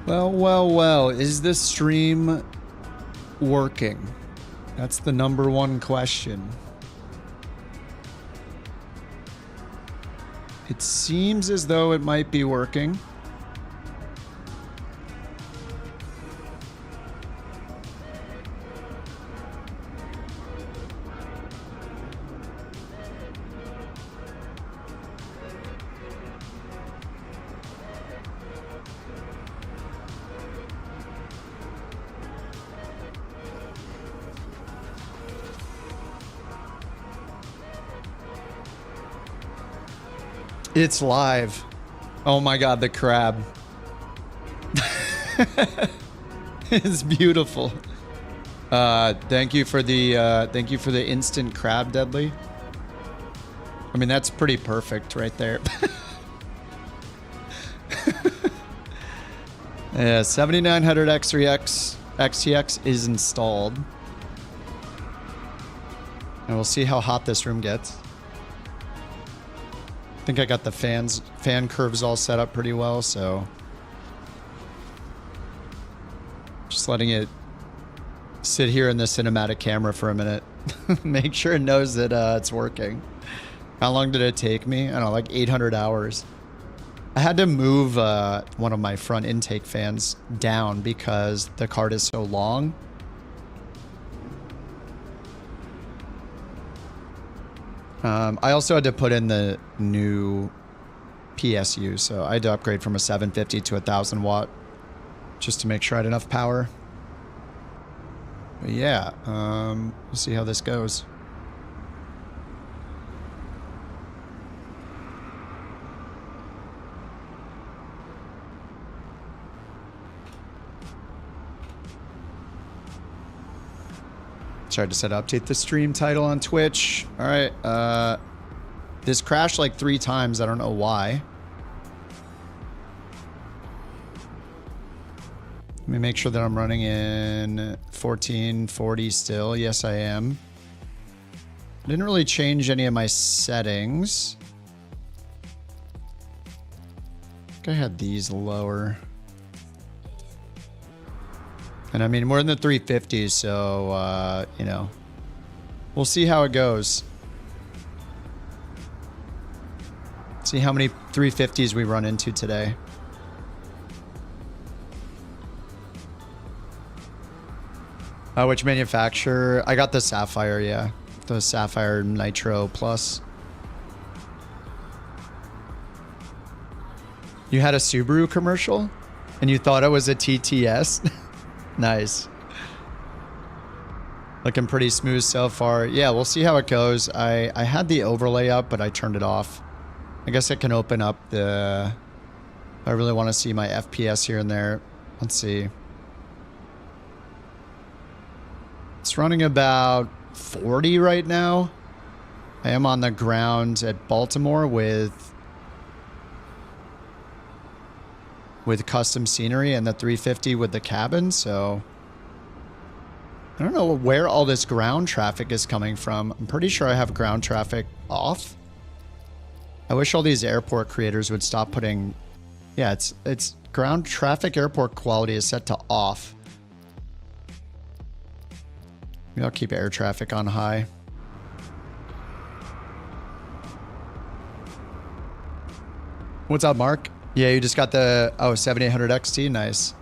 Well, well, well. Is this stream working? That's the #1 question. It seems as though it might be working. It's live. Oh my god, the crab. It's beautiful. Thank you for the instant crab, Deadly. I mean, that's pretty perfect right there. Yeah, 7900 X3X XTX is installed. And we'll see how hot this room gets. I think I got the fan curves all set up pretty well, so just letting it sit here in the cinematic camera for a minute. Make sure it knows that it's working. How long did it take me? I don't know, like 800 hours. I had to move one of my front intake fans down because the card is so long. I also had to put in the new PSU, so I had to upgrade from a 750 to a 1000 watt just to make sure I had enough power. But yeah, we'll see how this goes. Tried to set update the stream title on Twitch. All right, this crashed like 3 times. I don't know why. Let me make sure that I'm running in 1440 still. Yes, I am. I didn't really change any of my settings. I think I had these lower. And I mean, we're in the 350s, so, you know, we'll see how it goes. See how many 350s we run into today. Which manufacturer? I got the Sapphire, yeah. The Sapphire Nitro Plus. You had a Subaru commercial? And you thought it was a TTS? Nice. Looking pretty smooth so far. Yeah, we'll see how it goes. I had the overlay up, but I turned it off. I guess I can open up the... I really want to see my FPS here and there. Let's see. It's running about 40 right now. I am on the ground at Baltimore with custom scenery and the 350 with the cabin, so I don't know where all this ground traffic is coming from. I'm pretty sure I have ground traffic off. I wish all these airport creators would stop putting... Yeah, it's ground traffic airport quality is set to off. Maybe I'll keep air traffic on high. What's up, Mark? Yeah, you just got the 7800 XT. Nice.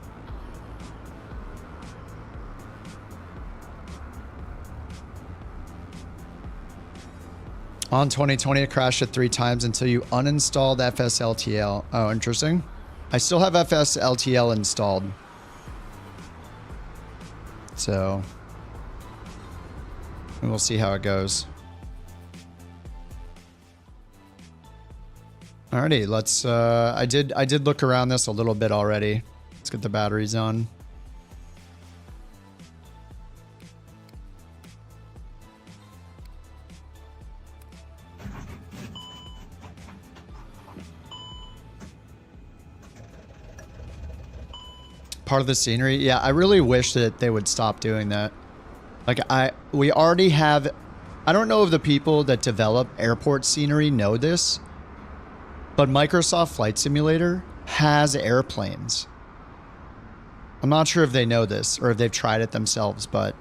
On 2020, it crashed it 3 times until you uninstalled FSLTL. Oh, interesting. I still have FSLTL installed. So we'll see how it goes. Alrighty, let's, I did look around this a little bit already. Let's get the batteries on. Part of the scenery? Yeah, I really wish that they would stop doing that. Like, we already have, I don't know if the people that develop airport scenery know this, but Microsoft Flight Simulator has airplanes. I'm not sure if they know this or if they've tried it themselves, but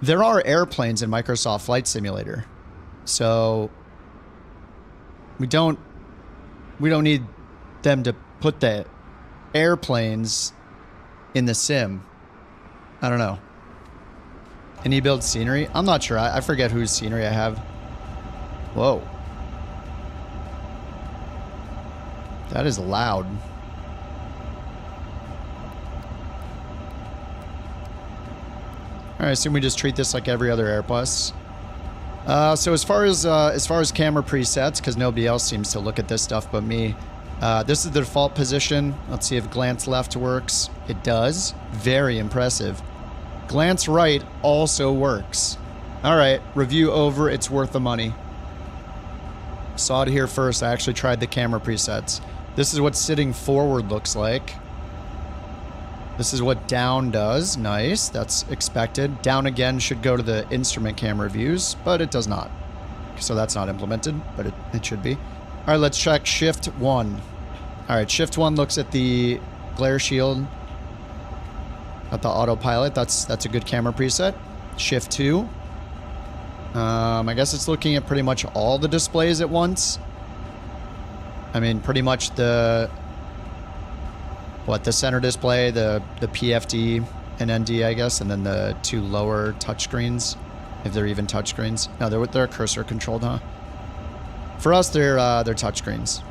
there are airplanes in Microsoft Flight Simulator. So we don't need them to put the airplanes in the sim. I don't know. Can you build scenery? I'm not sure. I forget whose scenery I have. Whoa. That is loud. All right, I assume we just treat this like every other Airbus. So as far as camera presets, because nobody else seems to look at this stuff but me, this is the default position. Let's see if glance left works. It does. Very impressive. Glance right also works. All right, review over. It's worth the money. Saw it here first. I actually tried the camera presets. This is what sitting forward looks like. This is what down does. Nice. That's expected. Down again should go to the instrument camera views, but it does not. So that's not implemented, but it should be. All right, let's check shift 1. All right, shift 1 looks at the glare shield. At the autopilot. That's a good camera preset. Shift 2. I guess it's looking at pretty much all the displays at once. I mean, pretty much the center display, the PFD and ND, I guess, and then the 2 lower touchscreens, if they're even touchscreens. No, they're cursor controlled, huh? For us, they're touchscreens.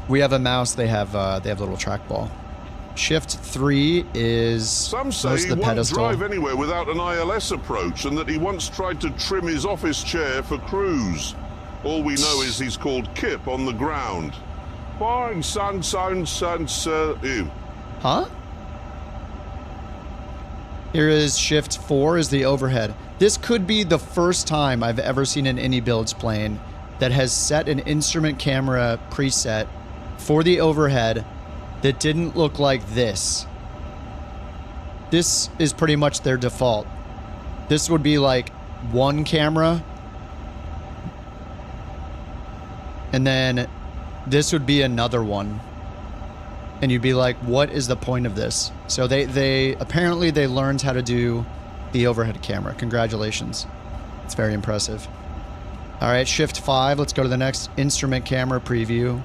We have a mouse. They have little trackball. Shift 3 is Some say most he of the won't pedestal. drive anywhere without an ILS approach, and that he once tried to trim his office chair for cruise. All we know is he's called Kip on the ground. Fine, son, ew. Huh? Here is shift 4 is the overhead. This could be the first time I've ever seen an Any Builds plane that has set an instrument camera preset for the overhead that didn't look like this. This is pretty much their default. This would be like one camera. And then this would be another one. And you'd be like, what is the point of this? So they apparently they learned how to do the overhead camera. Congratulations. It's very impressive. All right, shift 5. Let's go to the next instrument camera preview,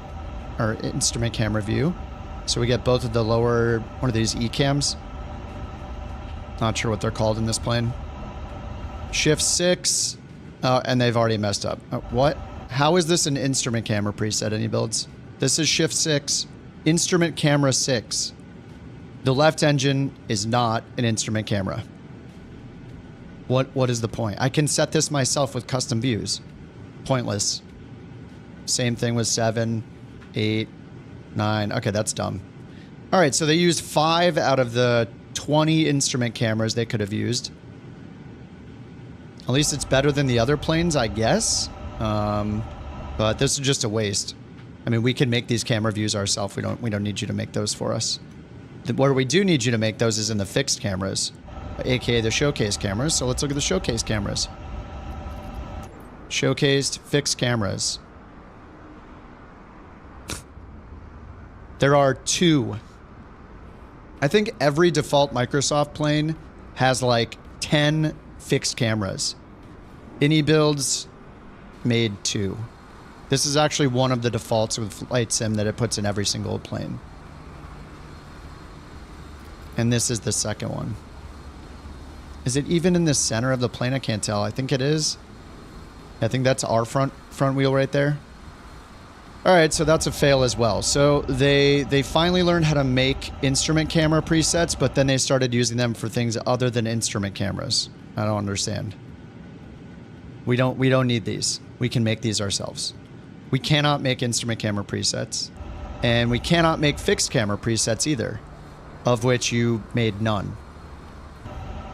or instrument camera view. So we get both of the lower, one of these E-cams. Not sure what they're called in this plane. Shift 6, and they've already messed up. What? How is this an instrument camera preset, Any Builds? This is shift 6, instrument camera 6. The left engine is not an instrument camera. What is the point? I can set this myself with custom views. Pointless. Same thing with 7, 8, 9. Okay, that's dumb. All right, so they used 5 out of the 20 instrument cameras they could have used. At least it's better than the other planes, I guess. But this is just a waste. I mean, we can make these camera views ourselves. We don't need you to make those for us. Where we do need you to make those is in the fixed cameras, aka the showcase cameras. So let's look at the showcase cameras. Showcased fixed cameras. There are 2. I think every default Microsoft plane has like 10 fixed cameras. Any Builds made 2. This is actually one of the defaults with Flight Sim that it puts in every single plane. And this is the second one. Is it even in the center of the plane? I can't tell. I think it is. I think that's our front wheel right there. All right, so that's a fail as well. So they finally learned how to make instrument camera presets, but then they started using them for things other than instrument cameras. I don't understand. We don't need these. We can make these ourselves. We cannot make instrument camera presets, and we cannot make fixed camera presets either, of which you made none.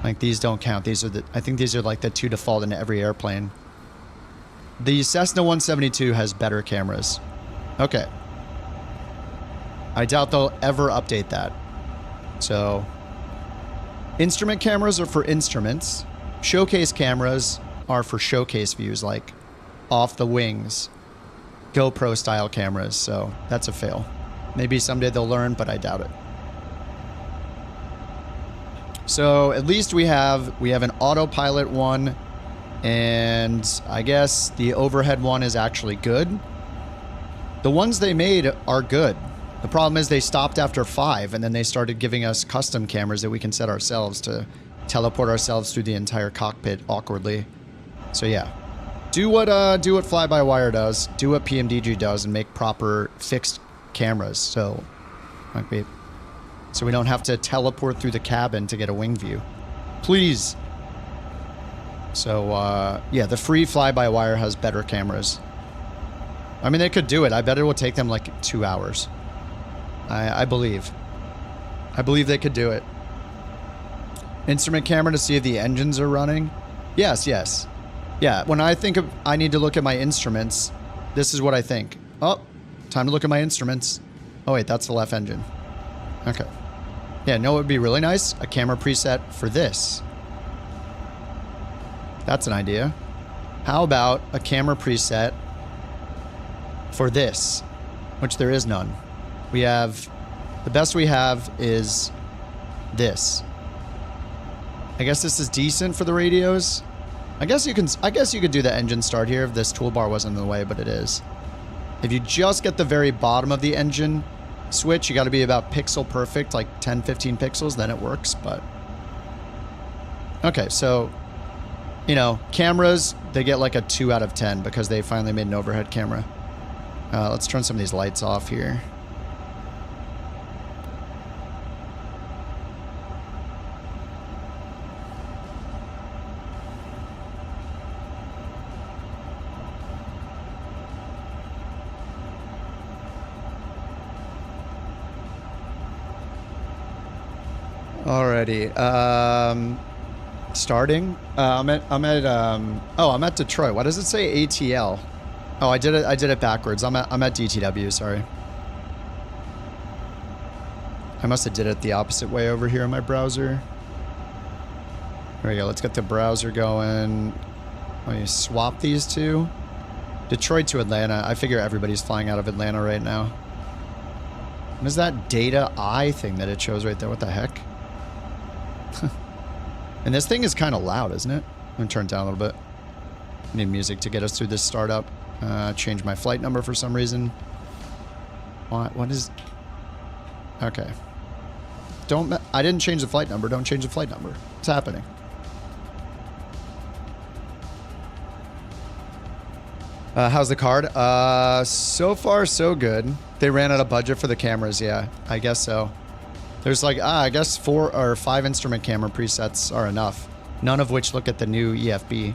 Like, these don't count. I think these are like the 2 default in every airplane. The Cessna 172 has better cameras. Okay. I doubt they'll ever update that. So, instrument cameras are for instruments. Showcase cameras are for showcase views, like off the wings, GoPro style cameras. So that's a fail. Maybe someday they'll learn, but I doubt it. So at least we have an autopilot one, and I guess the overhead one is actually good. The ones they made are good. The problem is they stopped after 5, and then they started giving us custom cameras that we can set ourselves to teleport ourselves through the entire cockpit awkwardly. So yeah, do what fly-by-wire does, do what PMDG does, and make proper fixed cameras. So we don't have to teleport through the cabin to get a wing view, please. So yeah, the free fly-by-wire has better cameras. I mean, they could do it. I bet it will take them like 2 hours. I believe they could do it. Instrument camera to see if the engines are running. Yes. Yeah, when I think of, I need to look at my instruments, this is what I think. Oh, time to look at my instruments. Oh wait, that's the left engine. Okay. Yeah, no, it would be really nice? A camera preset for this. That's an idea. How about a camera preset for this? Which there is none. We have, the best we have is this. I guess this is decent for the radios. I guess you could do the engine start here if this toolbar wasn't in the way, but it is. If you just get the very bottom of the engine switch, you got to be about pixel perfect, like 10, 15 pixels, then it works, but... Okay, so, you know, cameras, they get like a 2 out of 10 because they finally made an overhead camera. Let's turn some of these lights off here. Alrighty. Starting. I'm at Detroit. Why does it say ATL? Oh, I did it backwards. I'm at DTW. Sorry. I must have did it the opposite way over here in my browser. There we go. Let's get the browser going. Let me swap these two. Detroit to Atlanta. I figure everybody's flying out of Atlanta right now. What is that data I thing that it shows right there? What the heck? And this thing is kind of loud, isn't it? I'm going to turn it down a little bit. I need music to get us through this startup. Change my flight number for some reason. What is... Okay. I didn't change the flight number. Don't change the flight number. What's happening? How's the card? So far, so good. They ran out of budget for the cameras, yeah. I guess so. There's like, I guess 4 or 5 instrument camera presets are enough. None of which look at the new EFB.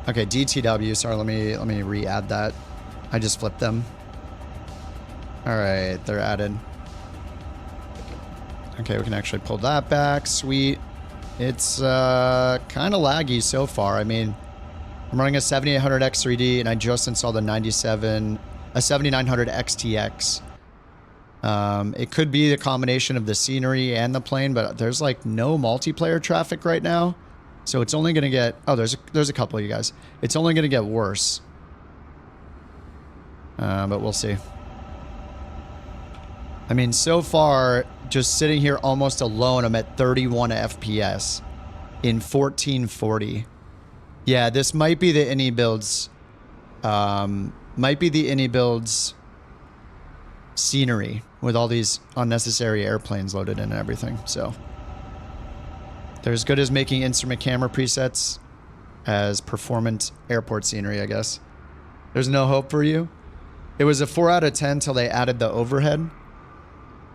Okay, DTW. Sorry, let me re-add that. I just flipped them. All right, they're added. Okay, we can actually pull that back. Sweet. It's kind of laggy so far. I mean, I'm running a 7800 X3D, and I just installed a 7900 XTX. It could be the combination of the scenery and the plane, but there's like no multiplayer traffic right now. So it's only going to get... Oh, there's a couple of you guys. It's only going to get worse. But we'll see. I mean, so far, just sitting here almost alone, I'm at 31 FPS in 1440. Yeah, this might be the ini builds. Scenery with all these unnecessary airplanes loaded in and everything. So they're as good as making instrument camera presets as performant airport scenery, I guess. There's no hope for you. It was a 4 out of 10 till they added the overhead.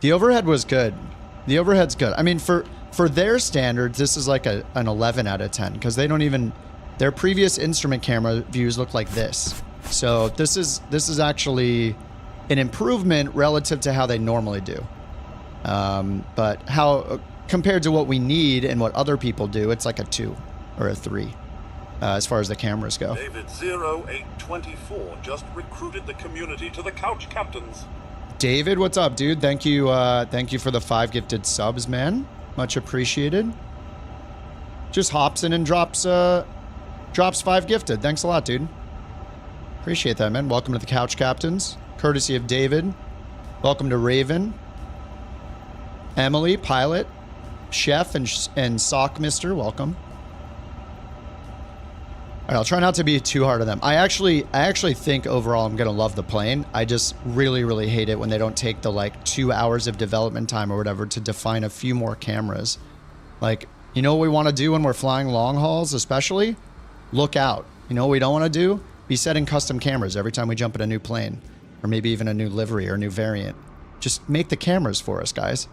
The overhead was good. The overhead's good. I mean, for their standards, this is like an 11 out of 10 because they don't even... Their previous instrument camera views look like this. So this is actually an improvement relative to how they normally do. But how compared to what we need and what other people do, it's like a 2 or a 3 as far as the cameras go. David 0824 just recruited the community to the couch captains. David, what's up, dude? Thank you for the 5 gifted subs, man. Much appreciated. Just hops in and drops 5 gifted. Thanks a lot, dude. Appreciate that, man. Welcome to the couch captains. Courtesy of David. Welcome to Raven. Emily, pilot. Chef and Sock Mister, welcome. All right, I'll try not to be too hard on them. I actually think overall I'm gonna love the plane. I just really, really hate it when they don't take the like 2 hours of development time or whatever to define a few more cameras. Like, you know what we want to do when we're flying long hauls, especially? Look out. You know what we don't want to do? Be setting custom cameras every time we jump in a new plane, or maybe even a new livery or a new variant. Just make the cameras for us, guys.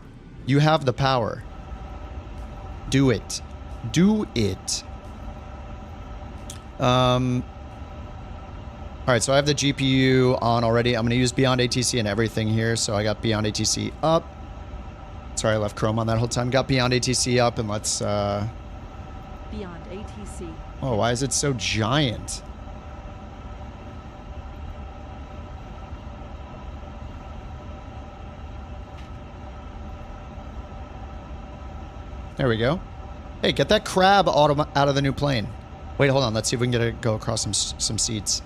You have the power. Do it. Do it. All right, so I have the GPU on already. I'm going to use Beyond ATC and everything here. So I got Beyond ATC up. Sorry, I left Chrome on that whole time. Got Beyond ATC up, and let's... Beyond ATC. Oh, why is it so giant? There we go. Hey, get that crab out of the new plane. Wait, hold on. Let's see if we can get it go across some seats.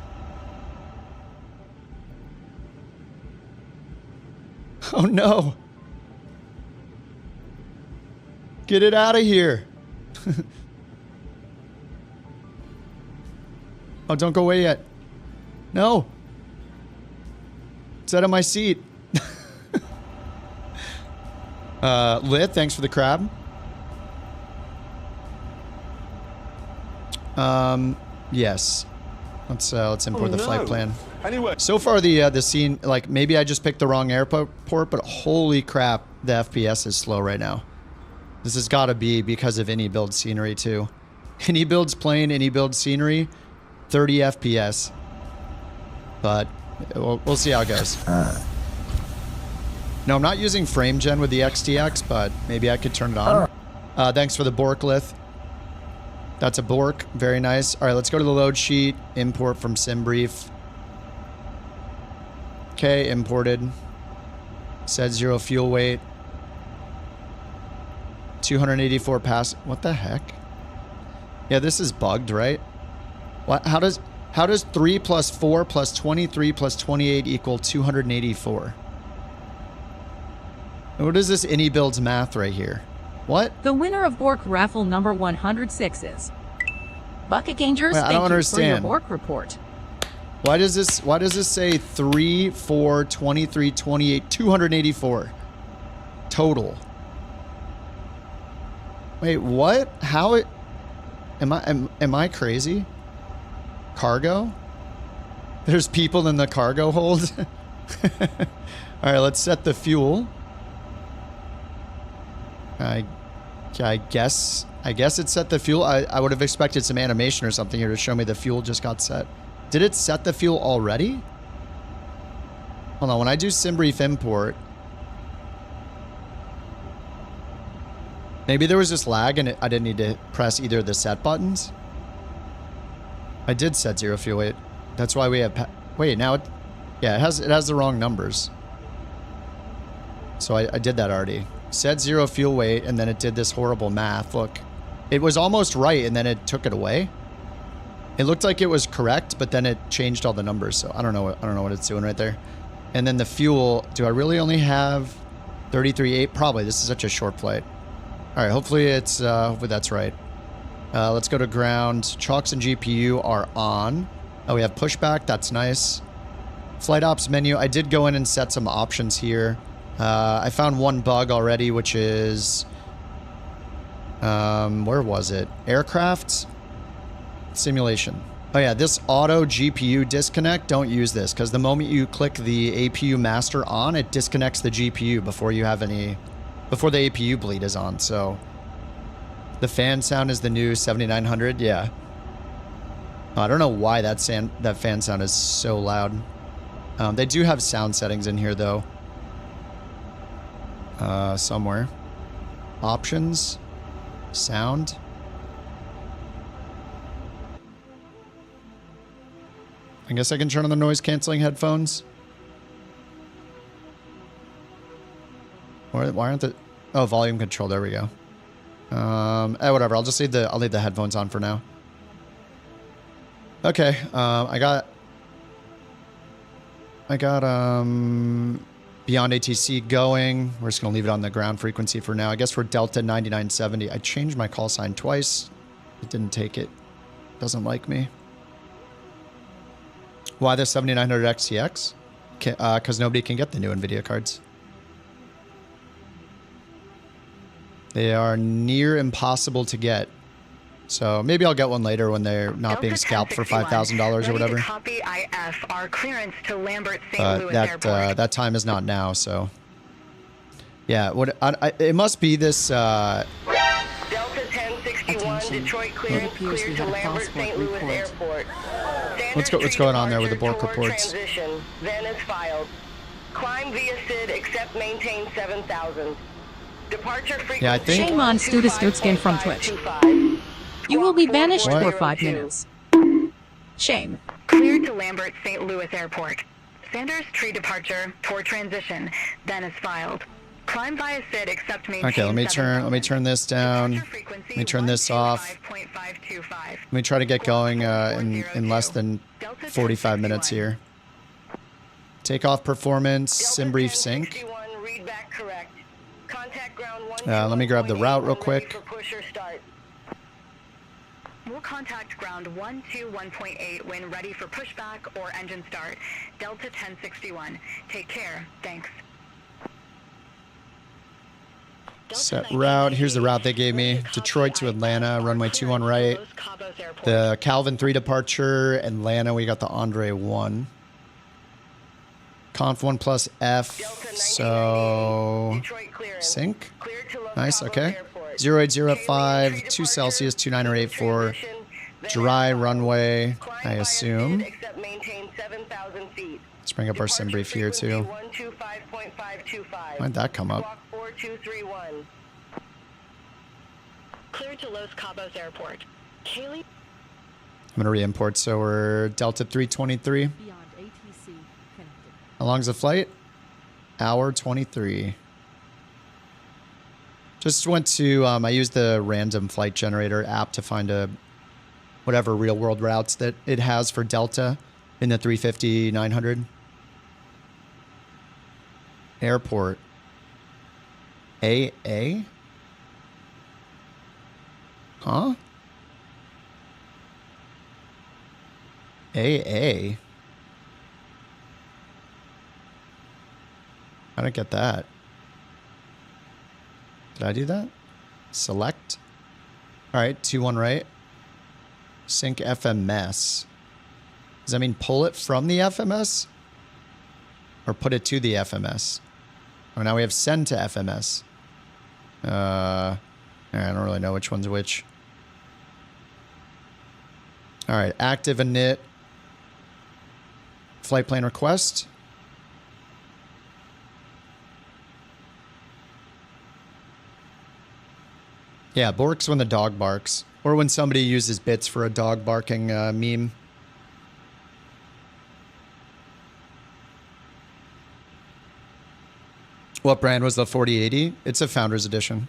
Oh no. Get it out of here. Oh, don't go away yet. No. It's out of my seat. Lit, thanks for the crab. Yes. Let's import the flight plan. Anyway, So far the scene, like maybe I just picked the wrong airport, but holy crap, the FPS is slow right now. This has got to be because of any build scenery too. Any builds plane, any build scenery, 30 FPS. But we'll see how it goes. No, I'm not using frame gen with the XTX, but maybe I could turn it on. Thanks for the bork lith. That's a bork. Very nice. All right, let's go to the load sheet. Import from SimBrief. Okay, imported. Said 0 fuel weight. 284 pass. What the heck? Yeah, this is bugged, right? What? How does 3 plus 4 plus 23 plus 28 equal 284? What is this any builds math right here? What? The winner of Bork raffle number 106 is Bucket Gangers. Wait, I don't understand. For your Bork report. Why does this say 3, 4, 23, 28, 284 total? Wait, what? How it? Am I crazy? Cargo? There's people in the cargo hold. All right, let's set the fuel. I guess it set the fuel. I would have expected some animation or something here to show me the fuel just got set. Did it set the fuel already? Hold on, when I do SimBrief import, maybe there was just lag and I didn't need to press either of the set buttons. I did set 0 fuel weight. That's why we have... Wait, now it... Yeah, it has the wrong numbers. So I did that already. Set 0 fuel weight, and then it did this horrible math. Look, it was almost right, and then it took it away. It looked like it was correct, but then it changed all the numbers. So I don't know what it's doing right there. And then the fuel. Do I really only have 33.8? Probably. This is such a short flight. All right. Hopefully that's right. Let's go to ground. Chalks and GPU are on. Oh, we have pushback. That's nice. Flight ops menu. I did go in and set some options here. I found one bug already, which is, where was it? Aircraft simulation. Oh yeah, this auto GPU disconnect, don't use this, because the moment you click the APU master on, it disconnects the GPU before the APU bleed is on. So the fan sound is the new 7900. Yeah. I don't know why that fan sound is so loud. They do have sound settings in here though. Somewhere. Options. Sound. I guess I can turn on the noise canceling headphones. Why aren't the... Oh, volume control. There we go. Whatever. I'll just leave the headphones on for now. Okay. I got Beyond ATC going. We're just going to leave it on the ground frequency for now. I guess we're Delta 9970. I changed my call sign twice. It didn't take it. Doesn't like me. Why the 7900 XTX? Because nobody can get the new NVIDIA cards. They are near impossible to get. So maybe I'll get one later when they're not being scalped for $5,000 or whatever. Copy IF, our clearance to Lambert St. Louis Airport. That time is not now, so. Yeah, it must be this... Delta 1061, Detroit clearance cleared to Lambert St. Louis Airport. What's going on there with the bork reports? Transition, then is filed. Climb via SID, except maintain 7,000. Departure frequency. Yeah, I think. Shame on Studskin from Twitch. You will be banished for 5 minutes. Shame. Cleared to Lambert St. Louis Airport. Sanders tree departure for transition, then is filed. Climb via SID except maintain. Okay, let me turn this down. Let me turn this off. Let me try to get going in less than 45 minutes here. Takeoff performance, sim brief sync. Let me grab the route real quick. We'll contact ground 121.8 when ready for pushback or engine start. Delta 1061. Take care. Thanks. Set route. Here's the route they gave me. Detroit to Atlanta, runway 21 right. The Calvin 3 departure. Atlanta, we got the Andre 1. Conf 1 plus F. So, sync. Nice, okay. 0805, 2 Celsius, 2984. Dry runway, I assume. Let's bring up our sim brief here too. Why'd that come up? Clear to Los Cabos Airport. I'm gonna re-import, so we're Delta 323. How long's the flight? Hour 23. Just went to, I used the random flight generator app to find whatever real world routes that it has for Delta in the 350-900. Airport. AA? Huh? AA? I don't get that. Did I do that? Select. All right, 21 right. Sync FMS. Does that mean pull it from the FMS? Or put it to the FMS? Oh, now we have send to FMS. I don't really know which one's which. All right, active init. Flight plan request. Yeah, bork's when the dog barks. Or when somebody uses bits for a dog barking meme. What brand was the 4080? It's a Founders Edition.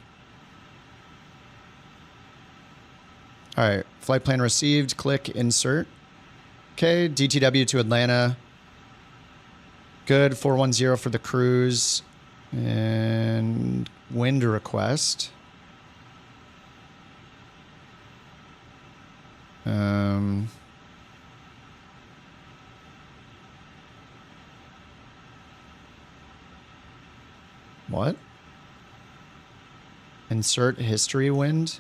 All right, flight plan received. Click insert. Okay, DTW to Atlanta. Good, 410 for the cruise. And wind request. What? Insert history wind?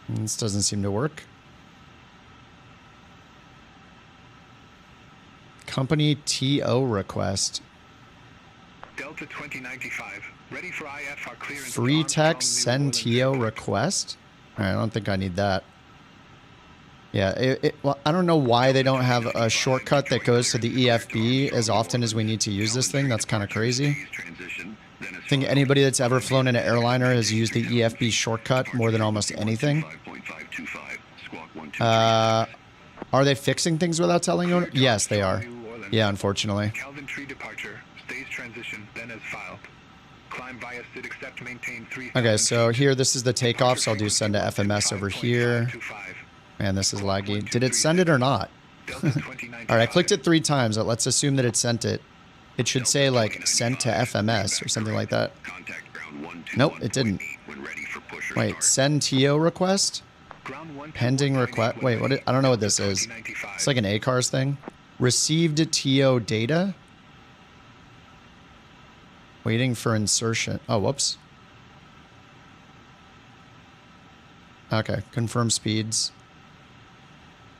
This doesn't seem to work. Company TO request. Delta 2095, ready for IFR clearance. Free text send TO request? All right, I don't think I need that. Yeah, well, I don't know why they don't have a shortcut that goes to the EFB as often as we need to use this thing. That's kind of crazy. I think anybody that's ever flown in an airliner has used the EFB shortcut more than almost anything. Are they fixing things without telling you? Yes, they are. Yeah, unfortunately. Calvin tree departure, stage transition, then as filed. Climb via SID except maintain 3. Okay, so here, this is the takeoff, so I'll do send to FMS over here. Man, this is laggy. Did it send it or not? All right, I clicked it 3 times. Let's assume that it sent it. it should say like sent to FMS or something like that. Nope, it didn't. Wait, send TO request? Pending request. Wait, what? I don't know what this is. It's like an ACARS thing. Received TO data. Waiting for insertion. Oh, whoops. Okay, confirm speeds.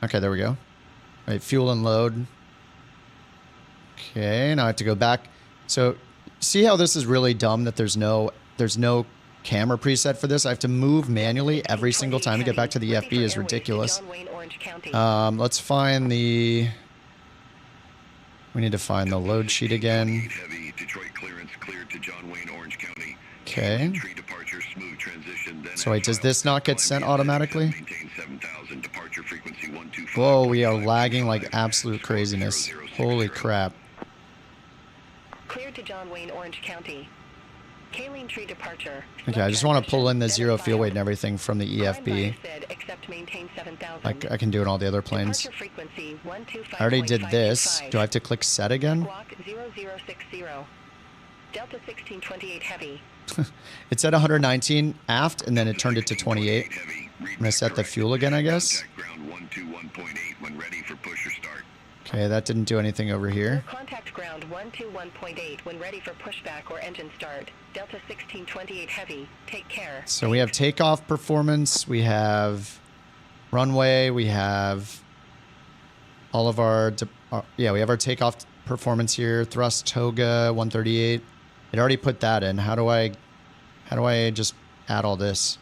Okay, there we go. All right, fuel and load. Okay, now I have to go back. So, see how this is really dumb that there's no camera preset for this? I have to move manually every single time to get back to the EFB is ridiculous. Let's find the... We need to find the load sheet again. Okay. So wait, does this not get sent automatically? Whoa, we are lagging like absolute craziness. Holy crap. Cleared to John Wayne, Orange County. Kaleen tree departure. Okay, I just want to pull in the zero fuel weight and everything from the EFB. Like I can do it on all the other planes. I already did this. Do I have to click set again? Delta 1628 heavy. It said 119 aft, and then it turned it to 28. I'm gonna set the fuel again, I guess. Okay, that didn't do anything over here. Contact ground 121.8 when ready for pushback or engine start. Delta 1628 heavy. Take care. So we have takeoff performance, we have runway, we have all of our, yeah, we have our takeoff performance here. Thrust toga 138. It already put that in. How do I just add all this?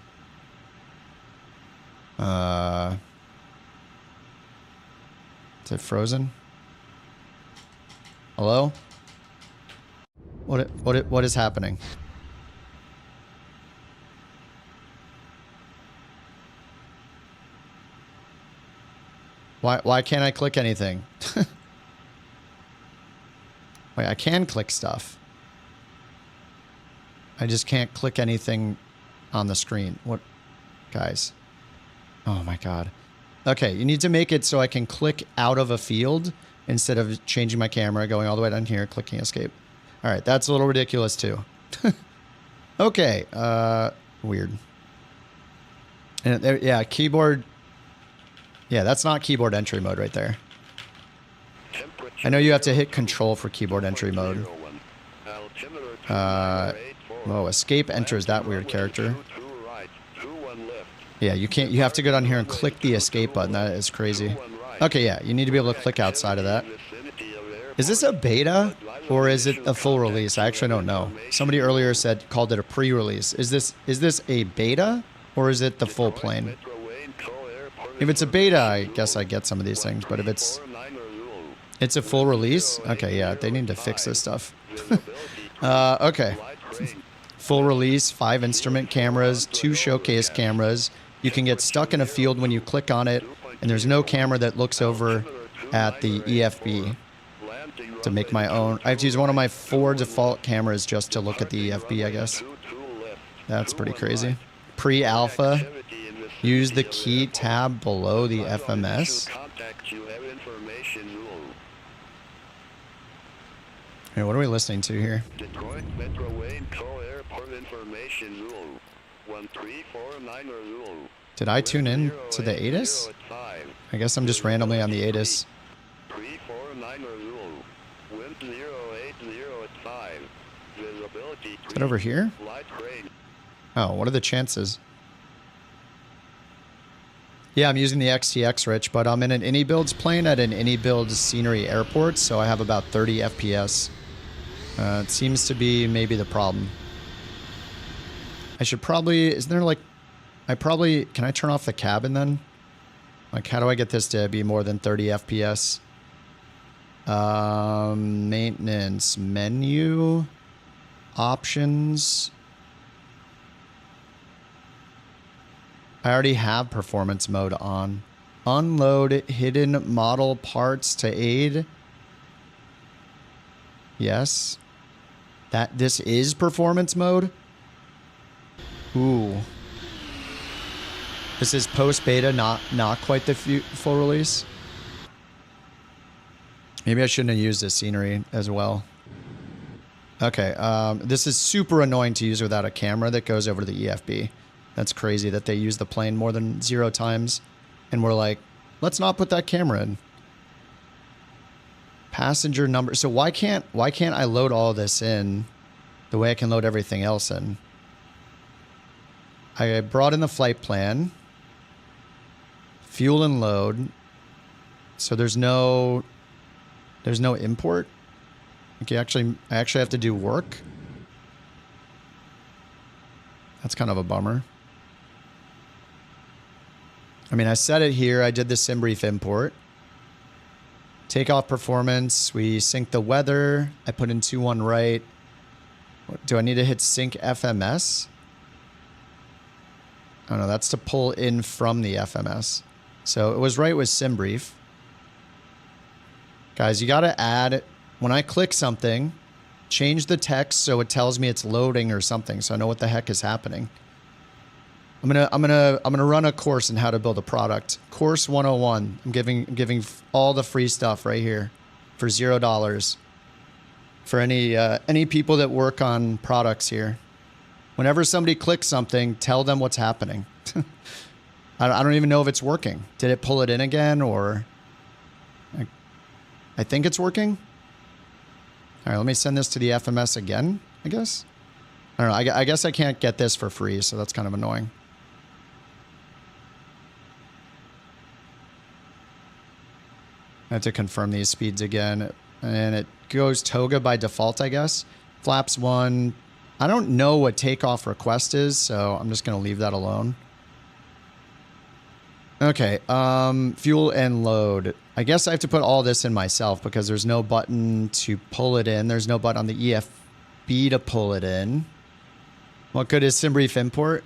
Is it frozen? Hello? What is happening? Why can't I click anything? Wait, I can click stuff. I just can't click anything on the screen. What, guys? Oh my God. Okay, you need to make it so I can click out of a field instead of changing my camera, going all the way down here, clicking escape. All right, that's a little ridiculous too. Okay, weird. And there, yeah, keyboard. Yeah, that's not keyboard entry mode right there. I know you have to hit control for keyboard entry mode. Whoa, escape enters that weird character. Yeah, you can't, you have to go down here and click the escape button. That is crazy. Okay, yeah, you need to be able to click outside of that. Is this a beta or is it a full release? I actually don't know. Somebody earlier called it a pre-release. Is this a beta or is it the full plane? If it's a beta, I guess I get some of these things, but if it's a full release, okay, yeah, they need to fix this stuff. Okay. Full release, 5 instrument cameras, 2 showcase cameras. You can get stuck in a field when you click on it, and there's no camera that looks over at the EFB to make my own. I have to use one of my 4 default cameras just to look at the EFB, I guess. That's pretty crazy. Pre-alpha. Use the key tab below the FMS. Hey, what are we listening to here? Did I tune in to the ATIS? I guess I'm just randomly on the ATIS. Is it over here? Oh, what are the chances? Yeah, I'm using the XTX, Rich, but I'm in an AnyBuilds plane at an AnyBuilds scenery airport, so I have about 30 FPS. It seems to be maybe the problem. I should probably, isn't there like, can I turn off the cabin then? Like, how do I get this to be more than 30 FPS? Maintenance menu, options. I already have performance mode on. Unload hidden model parts to aid. Yes. This is performance mode. Ooh. This is post beta, not quite the full release. Maybe I shouldn't have used this scenery as well. Okay, this is super annoying to use without a camera that goes over to the EFB. That's crazy that they use the plane more than 0 times. And we're like, let's not put that camera in. Passenger number. So why can't I load all this in the way I can load everything else in? I brought in the flight plan. Fuel and load. So there's no import. Okay, I actually have to do work. That's kind of a bummer. I mean, I set it here. I did the SimBrief import. Takeoff performance. We sync the weather. I put in 2-1 right. Do I need to hit sync FMS? Oh no, that's to pull in from the FMS. So it was right with SimBrief. Guys, you got to add, when I click something, change the text so it tells me it's loading or something, so I know what the heck is happening. I'm gonna run a course in how to build a product. Course 101. I'm giving all the free stuff right here for $0 for any people that work on products here. Whenever somebody clicks something, tell them what's happening. I don't even know if it's working. Did it pull it in again, or I think it's working. All right, let me send this to the FMS again, I guess. I don't know. I guess I can't get this for free, so that's kind of annoying. I have to confirm these speeds again. And it goes toga by default, I guess. Flaps 1. I don't know what takeoff request is, so I'm just going to leave that alone. Okay, fuel and load. I guess I have to put all this in myself because there's no button to pull it in. There's no button on the EFB to pull it in. What good is SimBrief import?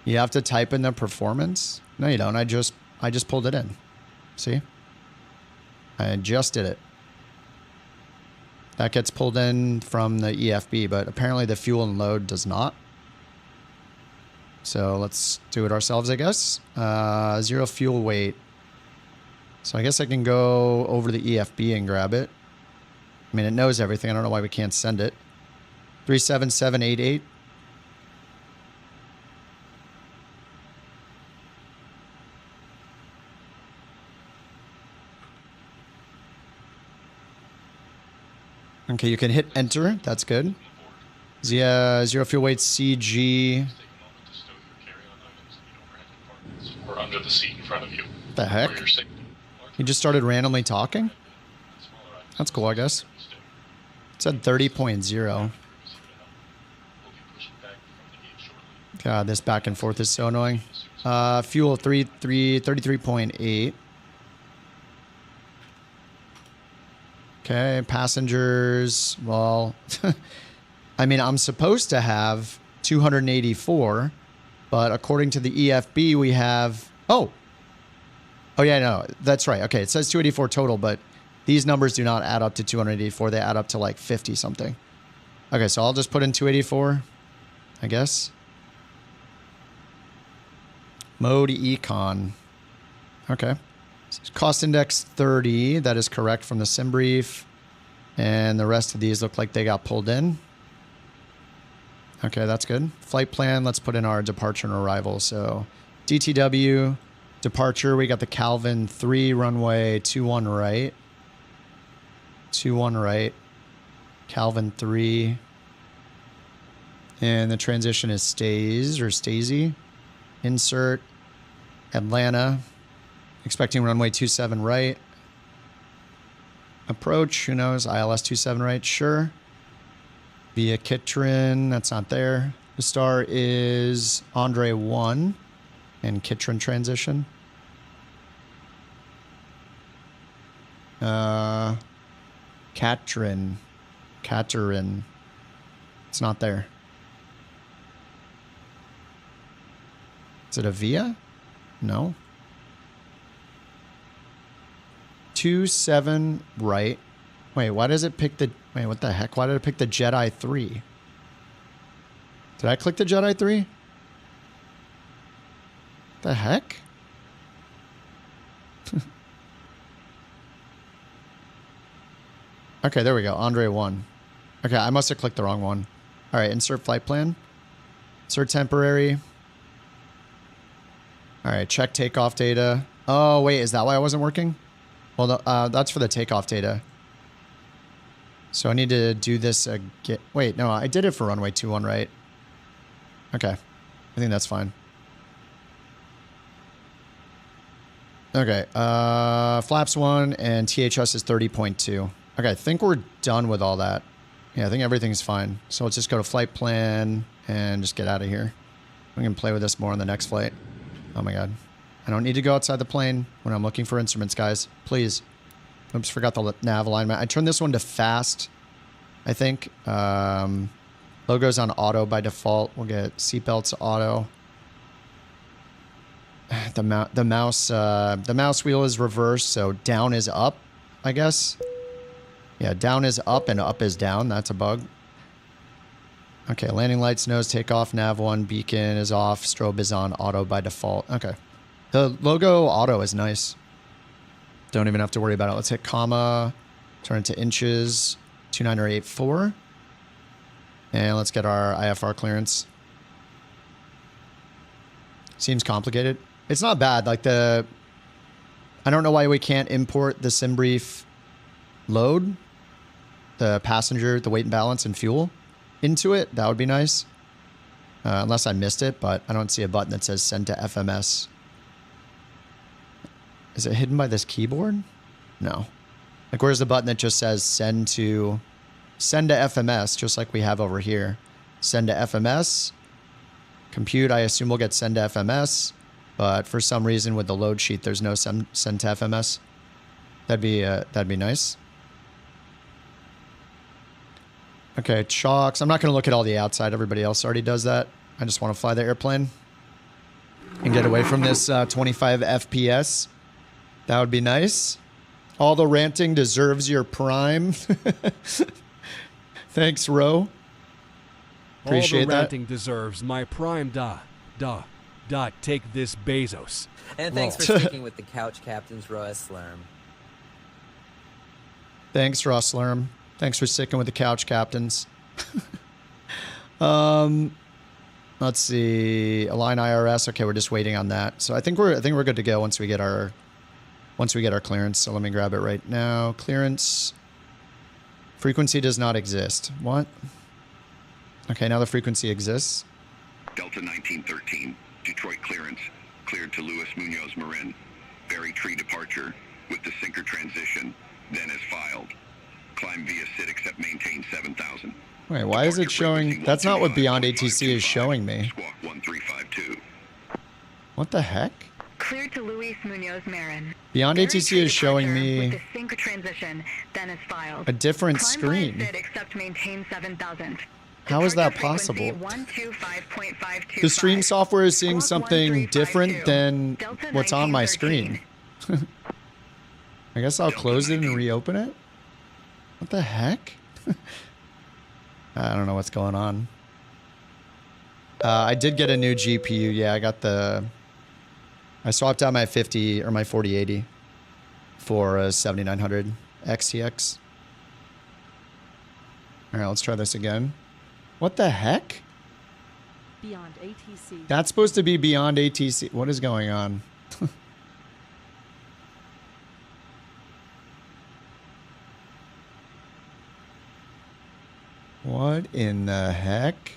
You have to type in the performance? No, you don't. I just pulled it in. See? I just did it. That gets pulled in from the EFB, but apparently the fuel and load does not. So let's do it ourselves, I guess. 0 fuel weight. So I guess I can go over the EFB and grab it. I mean, it knows everything. I don't know why we can't send it. 37788. Okay, you can hit enter. That's good. 0 fuel weight CG. Or under the seat in front of you. The heck? He just started randomly talking? That's cool, I guess. It said 30.0. God, this back and forth is so annoying. Fuel 33.8. Okay, passengers. Well, I mean, I'm supposed to have 284, but according to the EFB, we have... Oh, yeah, no, that's right. Okay, it says 284 total, but these numbers do not add up to 284. They add up to like 50 something. Okay, so I'll just put in 284, I guess. Mode econ. Okay. Cost index 30. That is correct from the SimBrief. And the rest of these look like they got pulled in. Okay, that's good. Flight plan. Let's put in our departure and arrival. So DTW, departure. We got the Calvin 3 runway 21 right. 21 right. Calvin 3. And the transition is stays or Stacey. Insert. Atlanta. Expecting runway 27 right. Approach, who knows? ILS 27 right, sure. Via Kitron, that's not there. The star is Andre 1 and Kitron transition. Katrin. It's not there. Is it a Via? No. 27 right. Wait, why does it pick the... Wait, what the heck? Why did it pick the Jedi 3? Did I click the Jedi 3? The heck? Okay, there we go. Andre 1. Okay, I must have clicked the wrong one. All right, insert flight plan. Insert temporary. All right, check takeoff data. Oh, wait, is that why I wasn't working? Well, that's for the takeoff data. So I need to do this again. Wait, no, I did it for runway 21, right? Okay, I think that's fine. Okay, flaps 1 and THS is 30.2. Okay, I think we're done with all that. Yeah, I think everything's fine. So let's just go to flight plan and just get out of here. We can play with this more on the next flight. Oh my god. I don't need to go outside the plane when I'm looking for instruments, guys. Please. Oops, forgot the nav alignment. I turned this one to fast, I think. Logo's on auto by default. We'll get seatbelts auto. The mouse wheel is reversed, so down is up, I guess. Yeah, down is up and up is down. That's a bug. Okay, landing lights, nose, takeoff, nav 1, beacon is off, strobe is on, auto by default. Okay. The logo auto is nice. Don't even have to worry about it. Let's hit comma, turn it to inches, 29084. And let's get our IFR clearance. Seems complicated. It's not bad. Like I don't know why we can't import the SimBrief load, the passenger, the weight and balance and fuel into it. That would be nice. Unless I missed it, but I don't see a button that says send to FMS. Is it hidden by this keyboard? No. Like, where's the button that just says send to FMS, just like we have over here? Send to FMS. Compute, I assume we'll get send to FMS, but for some reason with the load sheet, there's no send to FMS. That'd be nice. Okay, chocks. I'm not going to look at all the outside. Everybody else already does that. I just want to fly the airplane and get away from this 25 FPS. That would be nice. All the ranting deserves your prime. Thanks, Ro. Appreciate all the that. ranting deserves my prime take this Bezos. And thanks for sticking with the couch captains, Ross Slurm. Thanks, Ross Slurm. Thanks for sticking with the couch captains. Let's see. Align IRS. Okay, we're just waiting on that. So I think we're good to go once we get our clearance. So let me grab it right now. Clearance. Frequency does not exist. What? Okay, now the frequency exists. Delta 1913, Detroit clearance, cleared to Luis Munoz Marin. Berry tree departure with the sinker transition, then as filed. Climb via SID except maintain 7,000. Wait, why is it showing? That's not what Beyond ATC is showing me. Squawk 1352. What the heck? Cleared to Luis Munoz Marin. Beyond ATC is showing me with the sinker transition, then as filed. a different Climb screen. via SID except maintain 7,000. How is that Departure possible? frequency 125.525. The stream software is seeing Squawk something different 1352. than Delta what's on my 1913. screen. I guess I'll close it and reopen it. What the heck? I don't know what's going on. I did get a new GPU. Yeah, I swapped out my 50 or my 4080 for a 7900 XTX. All right, let's try this again. What the heck? Beyond ATC. That's supposed to be Beyond ATC. What is going on? What in the heck?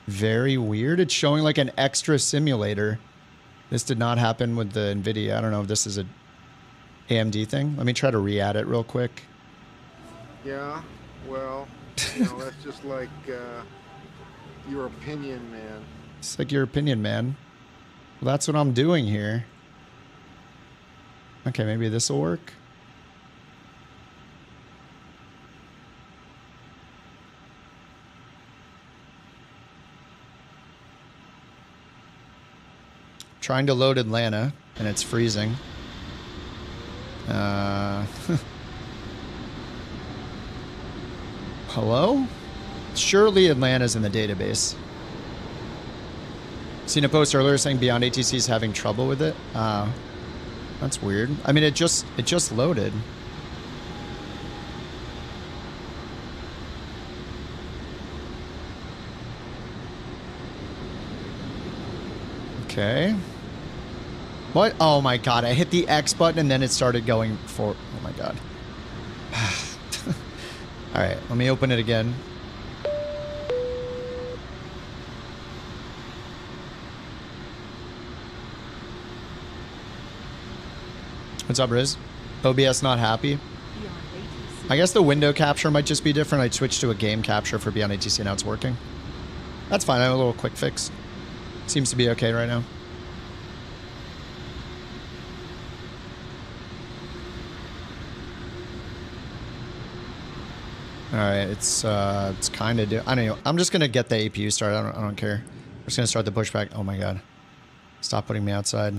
Very weird. It's showing like an extra simulator. This did not happen with the NVIDIA. I don't know if this is a AMD thing. Let me try to re-add it real quick. Yeah, well, you know, that's just like your opinion, man. It's like your opinion, man. Well, that's what I'm doing here. Okay, maybe this will work. Trying to load Atlanta, and it's freezing. Hello? Surely Atlanta's in the database. Seen a post earlier saying Beyond ATC is having trouble with it. That's weird. I mean, it just loaded. Okay. What? Oh my god, I hit the X button and then it started going for... Oh my god. Alright, let me open it again. What's up, Riz? OBS not happy? I guess the window capture might just be different. I switched to a game capture for Beyond ATC and now it's working. That's fine, I have a little quick fix. Seems to be okay right now. Alright, it's kind of... I don't know. I'm just going to get the APU started. I don't care. I'm just going to start the pushback. Oh my god. Stop putting me outside.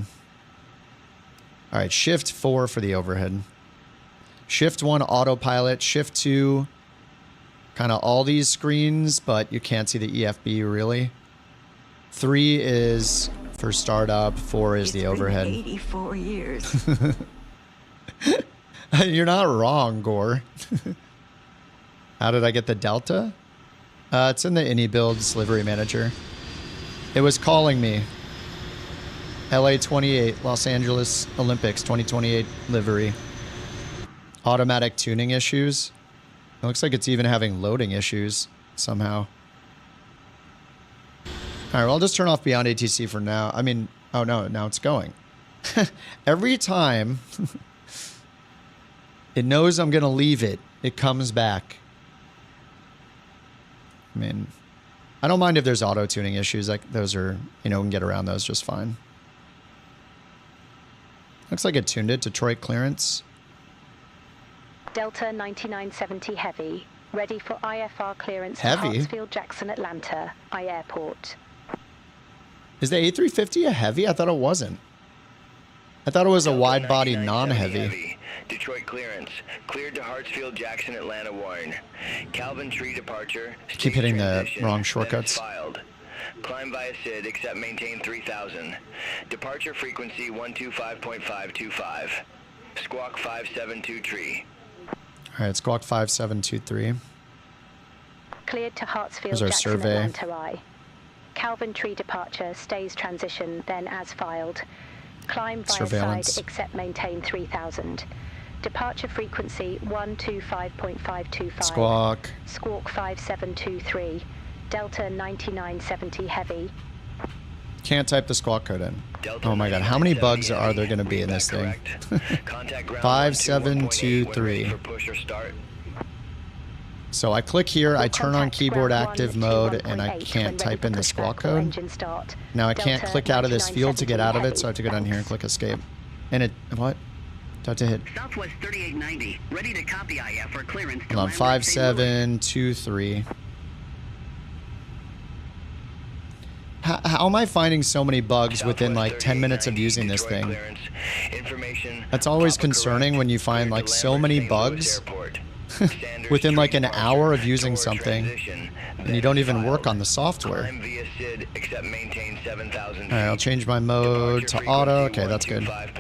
Alright, shift 4 for the overhead. Shift 1 autopilot. Shift 2 kind of all these screens, but you can't see the EFB really. 3 is for startup. 4 is the overhead. 84 years. You're not wrong, Gore. How did I get the Delta? It's in the Innie Builds livery manager. It was calling me. LA 28, Los Angeles Olympics 2028 livery. Automatic tuning issues. It looks like it's even having loading issues somehow. Alright, well, I'll just turn off Beyond ATC for now. I mean, oh no, now it's going. Every time it knows I'm going to leave it, it comes back. I mean, I don't mind if there's auto-tuning issues. Like, those are, you know, we can get around those just fine. Looks like it tuned it. Detroit clearance. Delta 9970 Heavy, ready for IFR clearance Heavy? to Hartsfield Jackson Atlanta, I Airport. Is the A350 a heavy? I thought it wasn't. I thought it was a wide-body non-heavy. Detroit clearance. Cleared to Hartsfield Jackson Atlanta Warren. Calvin Tree departure. Keep hitting the wrong shortcuts. Filed. Climb via SID, except maintain 3000. Departure frequency 125.525. Squawk 572 Alright, Squawk 5723. Cleared to Hartsfield There's our Jackson survey. Atlanta I. Calvin Tree departure, stays transition, then as filed. Climb via Surveillance. side, except maintain 3000. Departure frequency 125.525. Squawk. Squawk 5723. Delta 9970 Heavy. Can't type the squawk code in. Oh my god, how many bugs are there going to be in this thing? 5723. So I click here, I turn on keyboard active mode, and I can't type in the squawk code. Now I can't click out of this field to get out of it, so I have to go down here and click escape. And it, what? Do I have to hit? Southwest 3890, ready to copy IF for clearance. Hold on, 5723. How am I finding so many bugs within like 10 minutes of using this thing? That's always concerning when you find like so many bugs within like an hour of using something and you don't even work on the software. Alright, I'll change my mode to auto. Okay, that's good. Alright,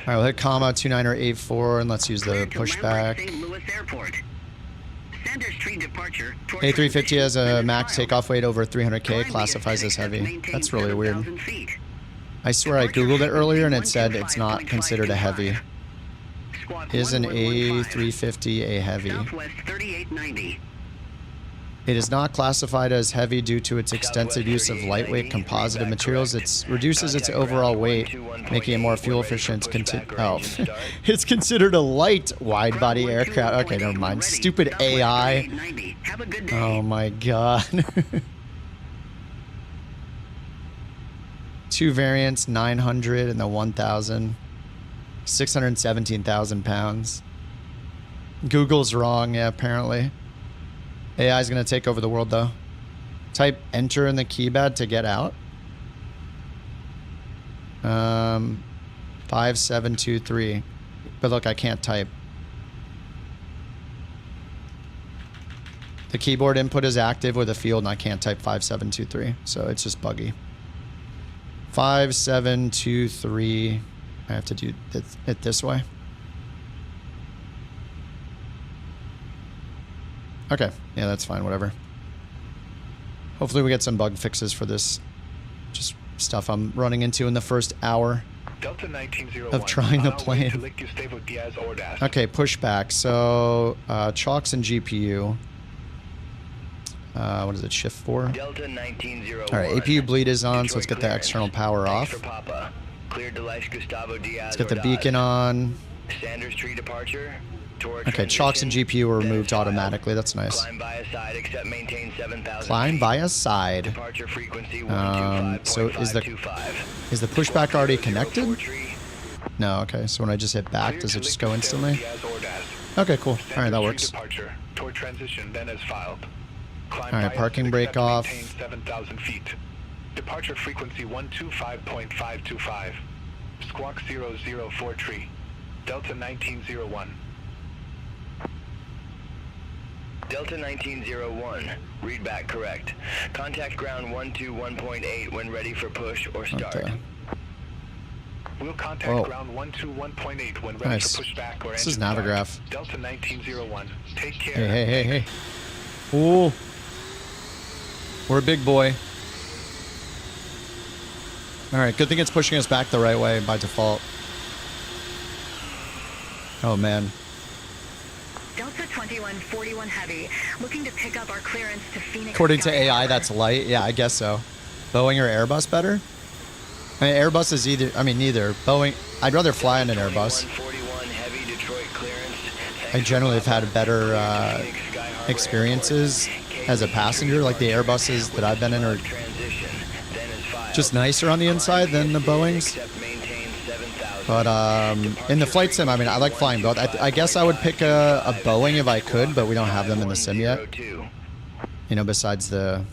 we'll hit comma 2984 and let's use the pushback. A350 has a max takeoff weight over 300k, classifies as heavy. That's really weird. I swear I googled it earlier and it said it's not considered a heavy. Is an A350 a heavy? It is not classified as heavy due to its extensive use of lightweight composite materials. It reduces its overall weight, making it more fuel efficient. It's considered a light wide-body aircraft. Okay, never mind. Stupid AI. Oh my god. 2 variants, 900 and the 1000. 617,000 pounds. Google's wrong, yeah, apparently. AI is going to take over the world, though. Type enter in the keypad to get out. 5723. But look, I can't type. The keyboard input is active with a field, and I can't type 5723. So it's just buggy. 5723. I have to do it this way. Okay, yeah, that's fine, whatever. Hopefully we get some bug fixes for this. Just stuff I'm running into in the first hour of trying the plane. Okay, pushback. So chocks and GPU. What is it? Shift 4. Delta 1901. All right, APU bleed is on, so let's get the external power off. Let's get the beacon on. Sanders tree departure. Okay, chocks and GPU were removed automatically. That's nice. Climb via side, except maintain 7,000. Climb via side. Departure frequency So is the pushback already connected? No. Okay. So when I just hit back, does it just go instantly? Okay. Cool. All right, that works. All right, parking brake off. 7,000 feet. Departure frequency 125.525. Squawk 004 tree. Delta 1901. Delta 1901. Read back correct. Contact ground 121.8 when ready for push or start. Okay. We'll contact ground 121.8 when ready for pushback or This is Navigraph. Delta 1901. Take care. Hey. Ooh. We're a big boy. All right, good thing it's pushing us back the right way by default. Oh, man. Delta 2141 Heavy, looking to pick up our clearance to Phoenix. According to AI, that's light. Yeah, I guess so. Boeing or Airbus better? I mean, Airbus is either... I mean, neither. Boeing... I'd rather fly on an Airbus. I generally have had better experiences as a passenger. Like, the Airbuses that I've been in are just nicer on the inside than the Boeings. But in the flight sim, I mean, I like flying both. I guess I would pick a Boeing if I could, but we don't have them in the sim yet. You know, besides the...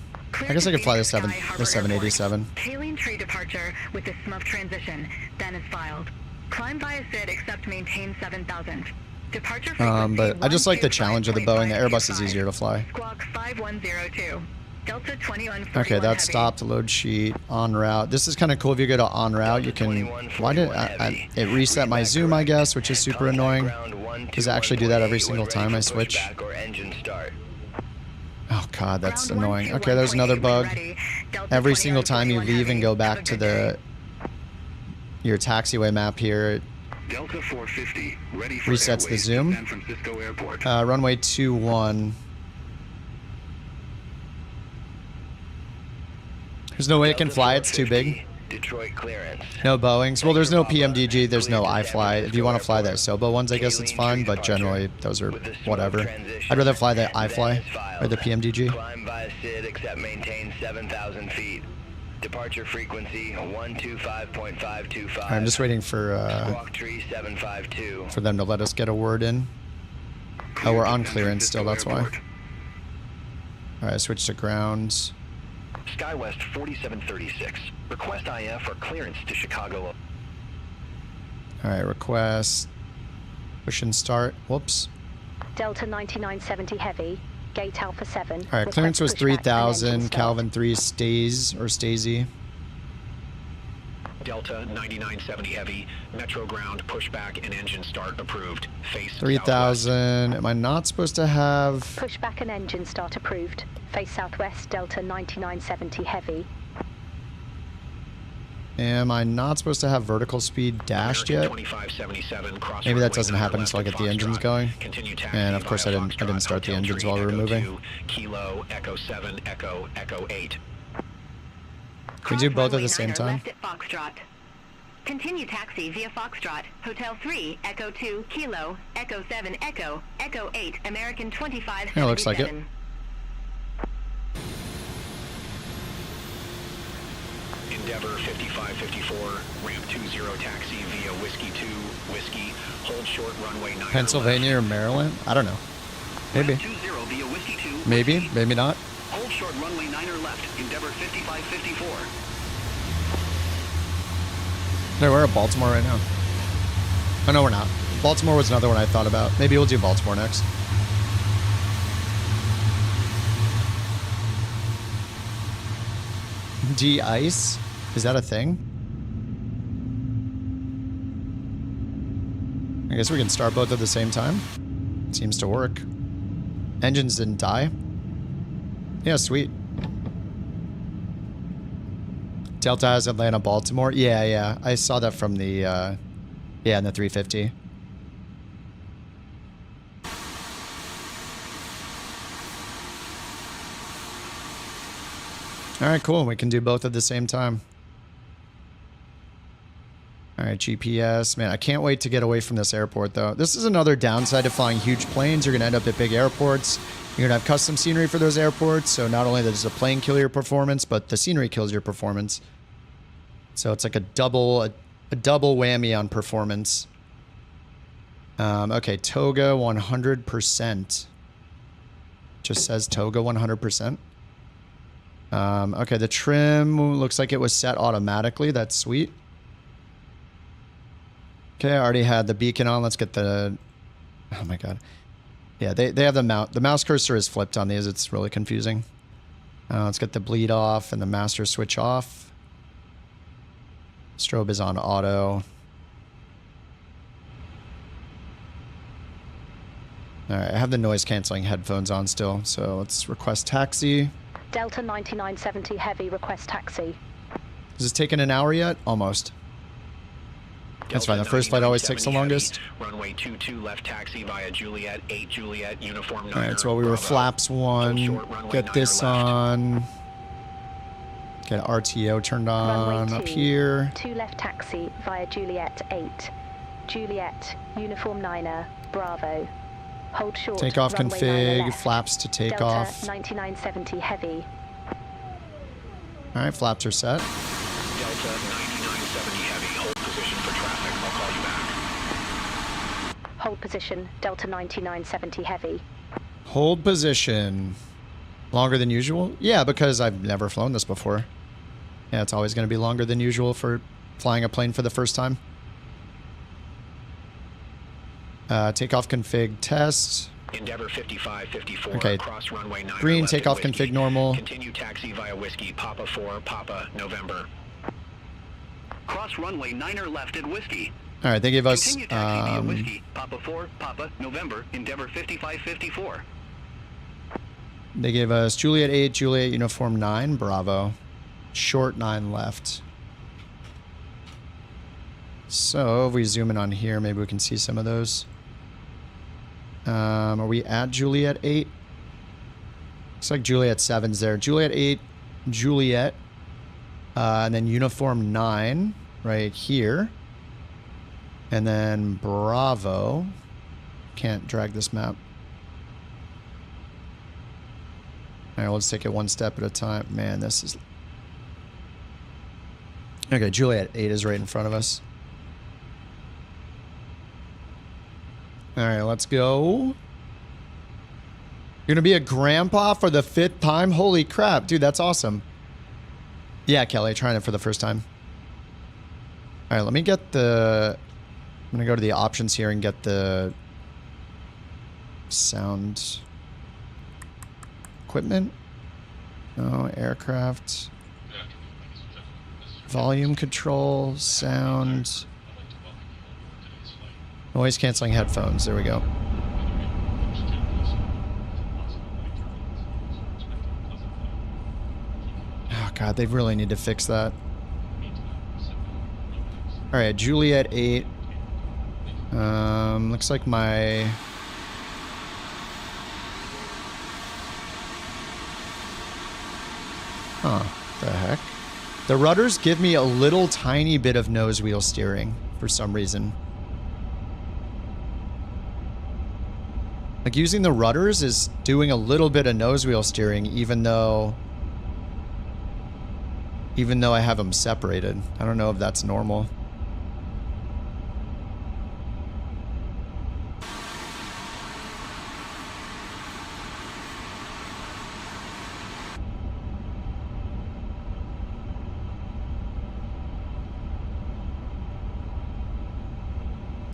I guess I could fly the 787. Tailing tree departure with the SMUF transition, then is filed. Climb via SID except maintain 7,000. Departure frequency but I just like the challenge of the Boeing. The Airbus is easier to fly. Squawk 5102. Delta 2141 Okay, that stopped. Load sheet en route. This is kind of cool. If you go to en route, you can. Why did it reset my zoom? I guess, which is super annoying. Does it actually do that every single time I switch? Oh god, that's annoying. Okay, there's another bug. Every single time you leave and go back to your taxiway map here, Delta 450 ready for resets the zoom. San Francisco Airport. Runway 21. There's no way it can fly. It's too big. Detroit clearance. No Boeings. Well, there's no PMDG. There's no iFly. If you want to fly the Sobo ones, I guess it's fine. But generally, those are whatever. I'd rather fly the iFly or the PMDG. Climb via SID except maintain 7,000 feet. Departure frequency 125.525. I'm just waiting for them to let us get a word in. Oh, we're on clearance still. That's why. All right, switch to ground. SkyWest 4736. Request IF or clearance to Chicago. All right, request. Push and start. Whoops. Delta 9970 Heavy. Gate Alpha 7. All right, clearance was 3,000. Calvin 3 stays or Stacey. Delta 9970 Heavy. Metro ground pushback and engine start approved. Face 3,000. Am I not supposed to have... Pushback and engine start approved. Face southwest, Delta 9970 Heavy. Am I not supposed to have vertical speed dashed yet? Maybe that doesn't happen until I get the engines going. And of course I didn't start the engines while we were moving. Kilo, Echo 7, Echo 8. Can we do both at the same time? Continue taxi via Foxtrot, Hotel 3, Echo 2, Kilo, Echo 7, Echo 8, American 25. Yeah, looks like it. Endeavor 5554, ramp 20 taxi via Whiskey 2, Whiskey, hold short runway 9. Pennsylvania or Maryland? I don't know. Maybe. Via Whiskey 2, maybe, maybe not. hold short runway 9 left, Endeavor 5554. No, we're at Baltimore right now. Oh, no, we're not. Baltimore was another one I thought about. Maybe we'll do Baltimore next. De-ice? Is that a thing? I guess we can start both at the same time. Seems to work. Engines didn't die. Yeah, sweet. Delta has Atlanta, Baltimore. Yeah, yeah. I saw that from the, yeah, in the 350. All right, cool. We can do both at the same time. All right, GPS. Man, I can't wait to get away from this airport, though. This is another downside of flying huge planes. You're going to end up at big airports. You're going to have custom scenery for those airports. So not only does the plane kill your performance, but the scenery kills your performance. So it's like a double whammy on performance. Okay, Toga 100%. Just says Toga 100%. Okay, the trim looks like it was set automatically. That's sweet. Okay, I already had the beacon on. Let's get the... Oh my god. Yeah, they have the mouse. The mouse cursor is flipped on these. It's really confusing. Let's get the bleed off and the master switch off. Strobe is on auto. Alright, I have the noise cancelling headphones on still, so let's request taxi. Delta 9970 Heavy, request taxi. Is this taking an hour yet? Almost. That's fine. The first flight always takes the longest. Runway 22 left taxi via Juliet 8 Juliet uniform 9. All right, so we were flaps 1. Get this on. Get RTO turned on up here. 2 left taxi via Juliet 8. Juliet uniform 9er Bravo. Hold short. Takeoff config. Flaps to take Delta off. 9970 Heavy. All right, flaps are set. Delta 9970 Heavy. Hold position for traffic. I'll call you back. Hold position. Delta 9970 Heavy. Hold position. Longer than usual? Yeah, because I've never flown this before. Yeah, it's always going to be longer than usual for flying a plane for the first time. Takeoff config test. Endeavor 5554. Okay. Cross runway 9. Green takeoff config normal. Continue taxi via Whiskey Papa 4 Papa November. Cross runway 9er left at Whiskey. All right, they gave us Continue taxi via Whiskey Papa 4 Papa November. Endeavor 5554. they gave us Juliet 8, Juliet uniform 9, Bravo. Short 9 left. So if we zoom in on here, maybe we can see some of those. Are we at Juliet 8? Looks like Juliet 7's there. Juliet 8, Juliet, and then uniform 9 right here. And then Bravo. Can't drag this map. All right, let's take it one step at a time. Man, this is... Okay, Juliet 8 is right in front of us. All right, let's go. You're going to be a grandpa for the 5th time? Holy crap, dude, that's awesome. Yeah, Kelly, trying it for the first time. All right, let me get the... I'm going to go to the options here and get the sound equipment. No, aircraft. Volume control, sound... Noise canceling headphones. There we go. Oh god, they really need to fix that. All right, Juliet 8. Looks like my... Huh, the heck? The rudders give me a little tiny bit of nose wheel steering for some reason. Like, using the rudders is doing a little bit of nose wheel steering, even though I have them separated. I don't know if that's normal.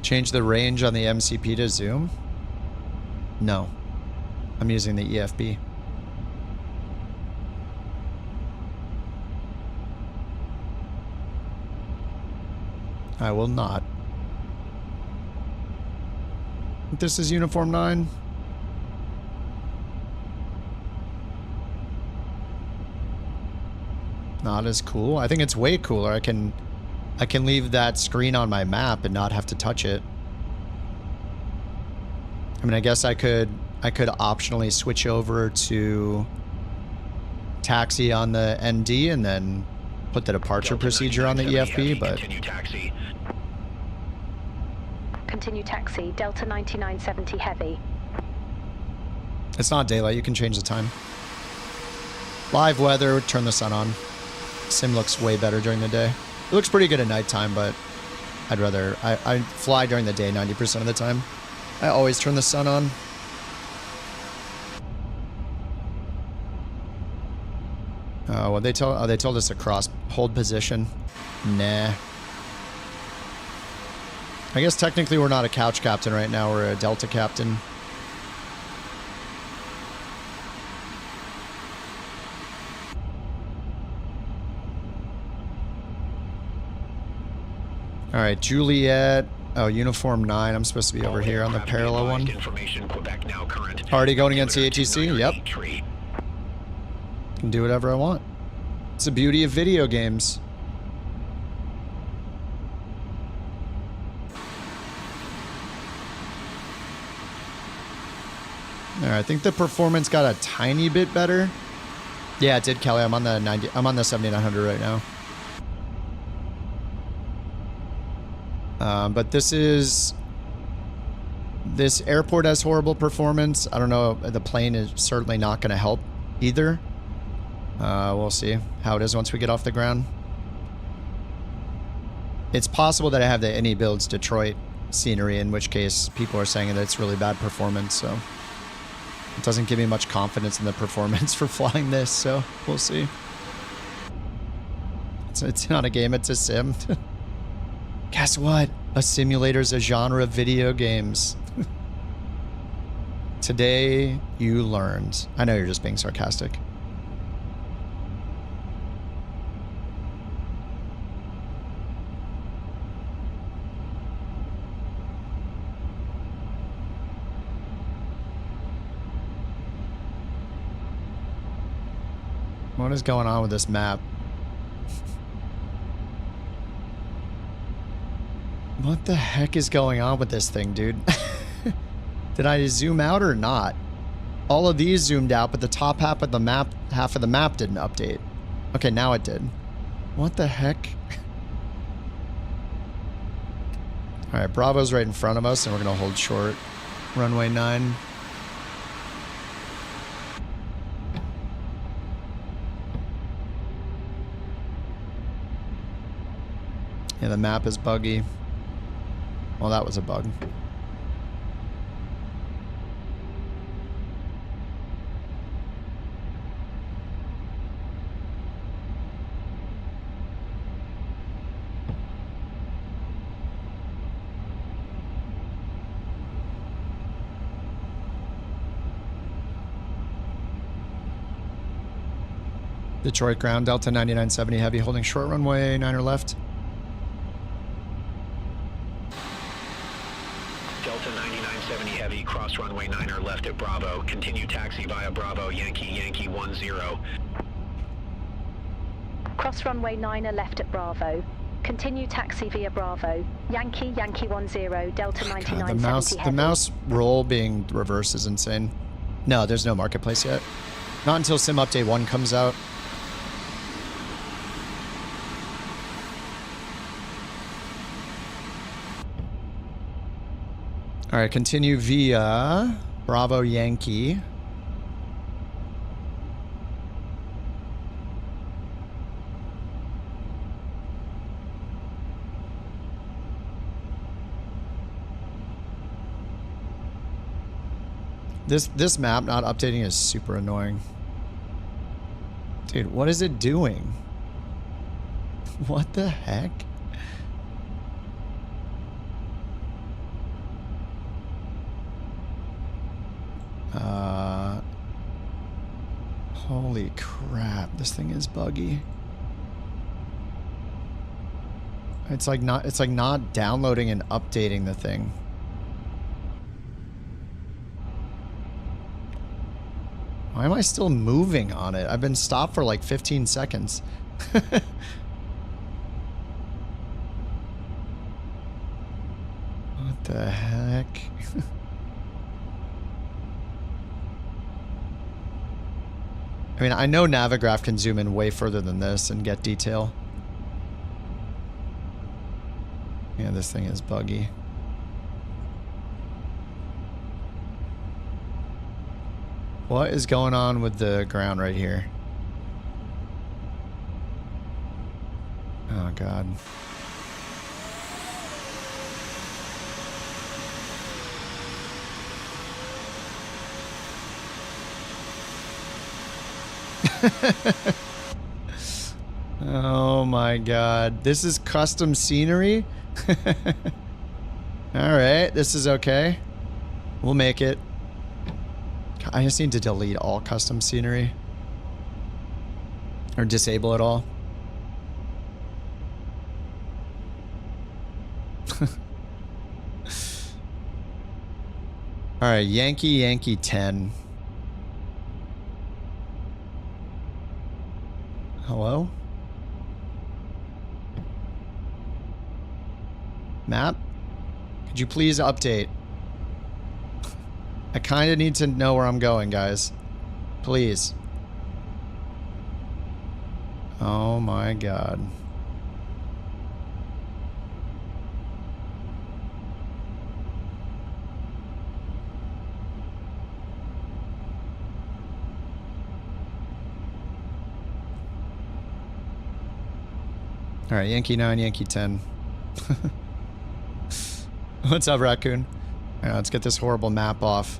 Change the range on the MCP to zoom? No. I'm using the EFB. I will not. This is uniform 9. not as cool. I think it's way cooler. I can leave that screen on my map and not have to touch it. I mean, I guess I could optionally switch over to taxi on the ND and then put the departure procedure on the EFB, but Continue taxi, Delta 9970 heavy. It's not daylight, you can change the time. Live weather, turn the sun on. Sim looks way better during the day. It looks pretty good at nighttime, but I'd rather... I fly during the day 90% of the time. I always turn the sun on. What they told? Oh, they told us to cross hold position. Nah. I guess technically we're not a couch captain right now. We're a Delta captain. All right, Juliet. Oh, uniform 9. I'm supposed to be over here on the parallel one. Already going against the ATC? Yep. Can do whatever I want. It's the beauty of video games. All right, I think the performance got a tiny bit better. Yeah, it did, Kelly. I'm on the 90. I'm on the 7900 right now. But this airport has horrible performance. I don't know. The plane is certainly not going to help either. We'll see how it is once we get off the ground. It's possible that I have the Any Builds Detroit scenery, in which case people are saying that it's really bad performance, so it doesn't give me much confidence in the performance for flying this, so we'll see. It's not a game, it's a sim. Guess what? A simulator's a genre of video games. Today, you learned. I know you're just being sarcastic. What is going on with this map? What the heck is going on with this thing, dude? Did I zoom out or not? All of these zoomed out, but the top half of the map didn't update. Okay, now it did. What the heck? All right, Bravo's right in front of us, and we're gonna hold short. Runway 9. Yeah, the map is buggy. Well, that was a bug. Detroit ground, Delta 9970 heavy, holding short runway 9er left. Delta 9970 heavy, cross runway 9er left at Bravo. Continue taxi via Bravo, Yankee 10. Cross runway 9er left at Bravo. Continue taxi via Bravo. Yankee 10, Delta 9970 heavy. The mouse roll being reversed is insane. No, there's no marketplace yet. Not until Sim Update 1 comes out. All right, continue via Bravo Yankee. This map not updating is super annoying. Dude, what is it doing? What the heck? Holy crap, this thing is buggy. It's like not downloading and updating the thing. Why am I still moving on it? I've been stopped for like 15 seconds. What the heck? I mean, I know Navigraph can zoom in way further than this and get detail. Yeah, this thing is buggy. What is going on with the ground right here? Oh, God. Oh my God. This is custom scenery? Alright, this is okay. We'll make it. I just need to delete all custom scenery. Or disable it all. Alright, Yankee 10. Hello? Map? Could you please update? I kind of need to know where I'm going, guys. Please. Oh my God. All right, Yankee 9, Yankee 10. What's up, Raccoon? All right, let's get this horrible map off.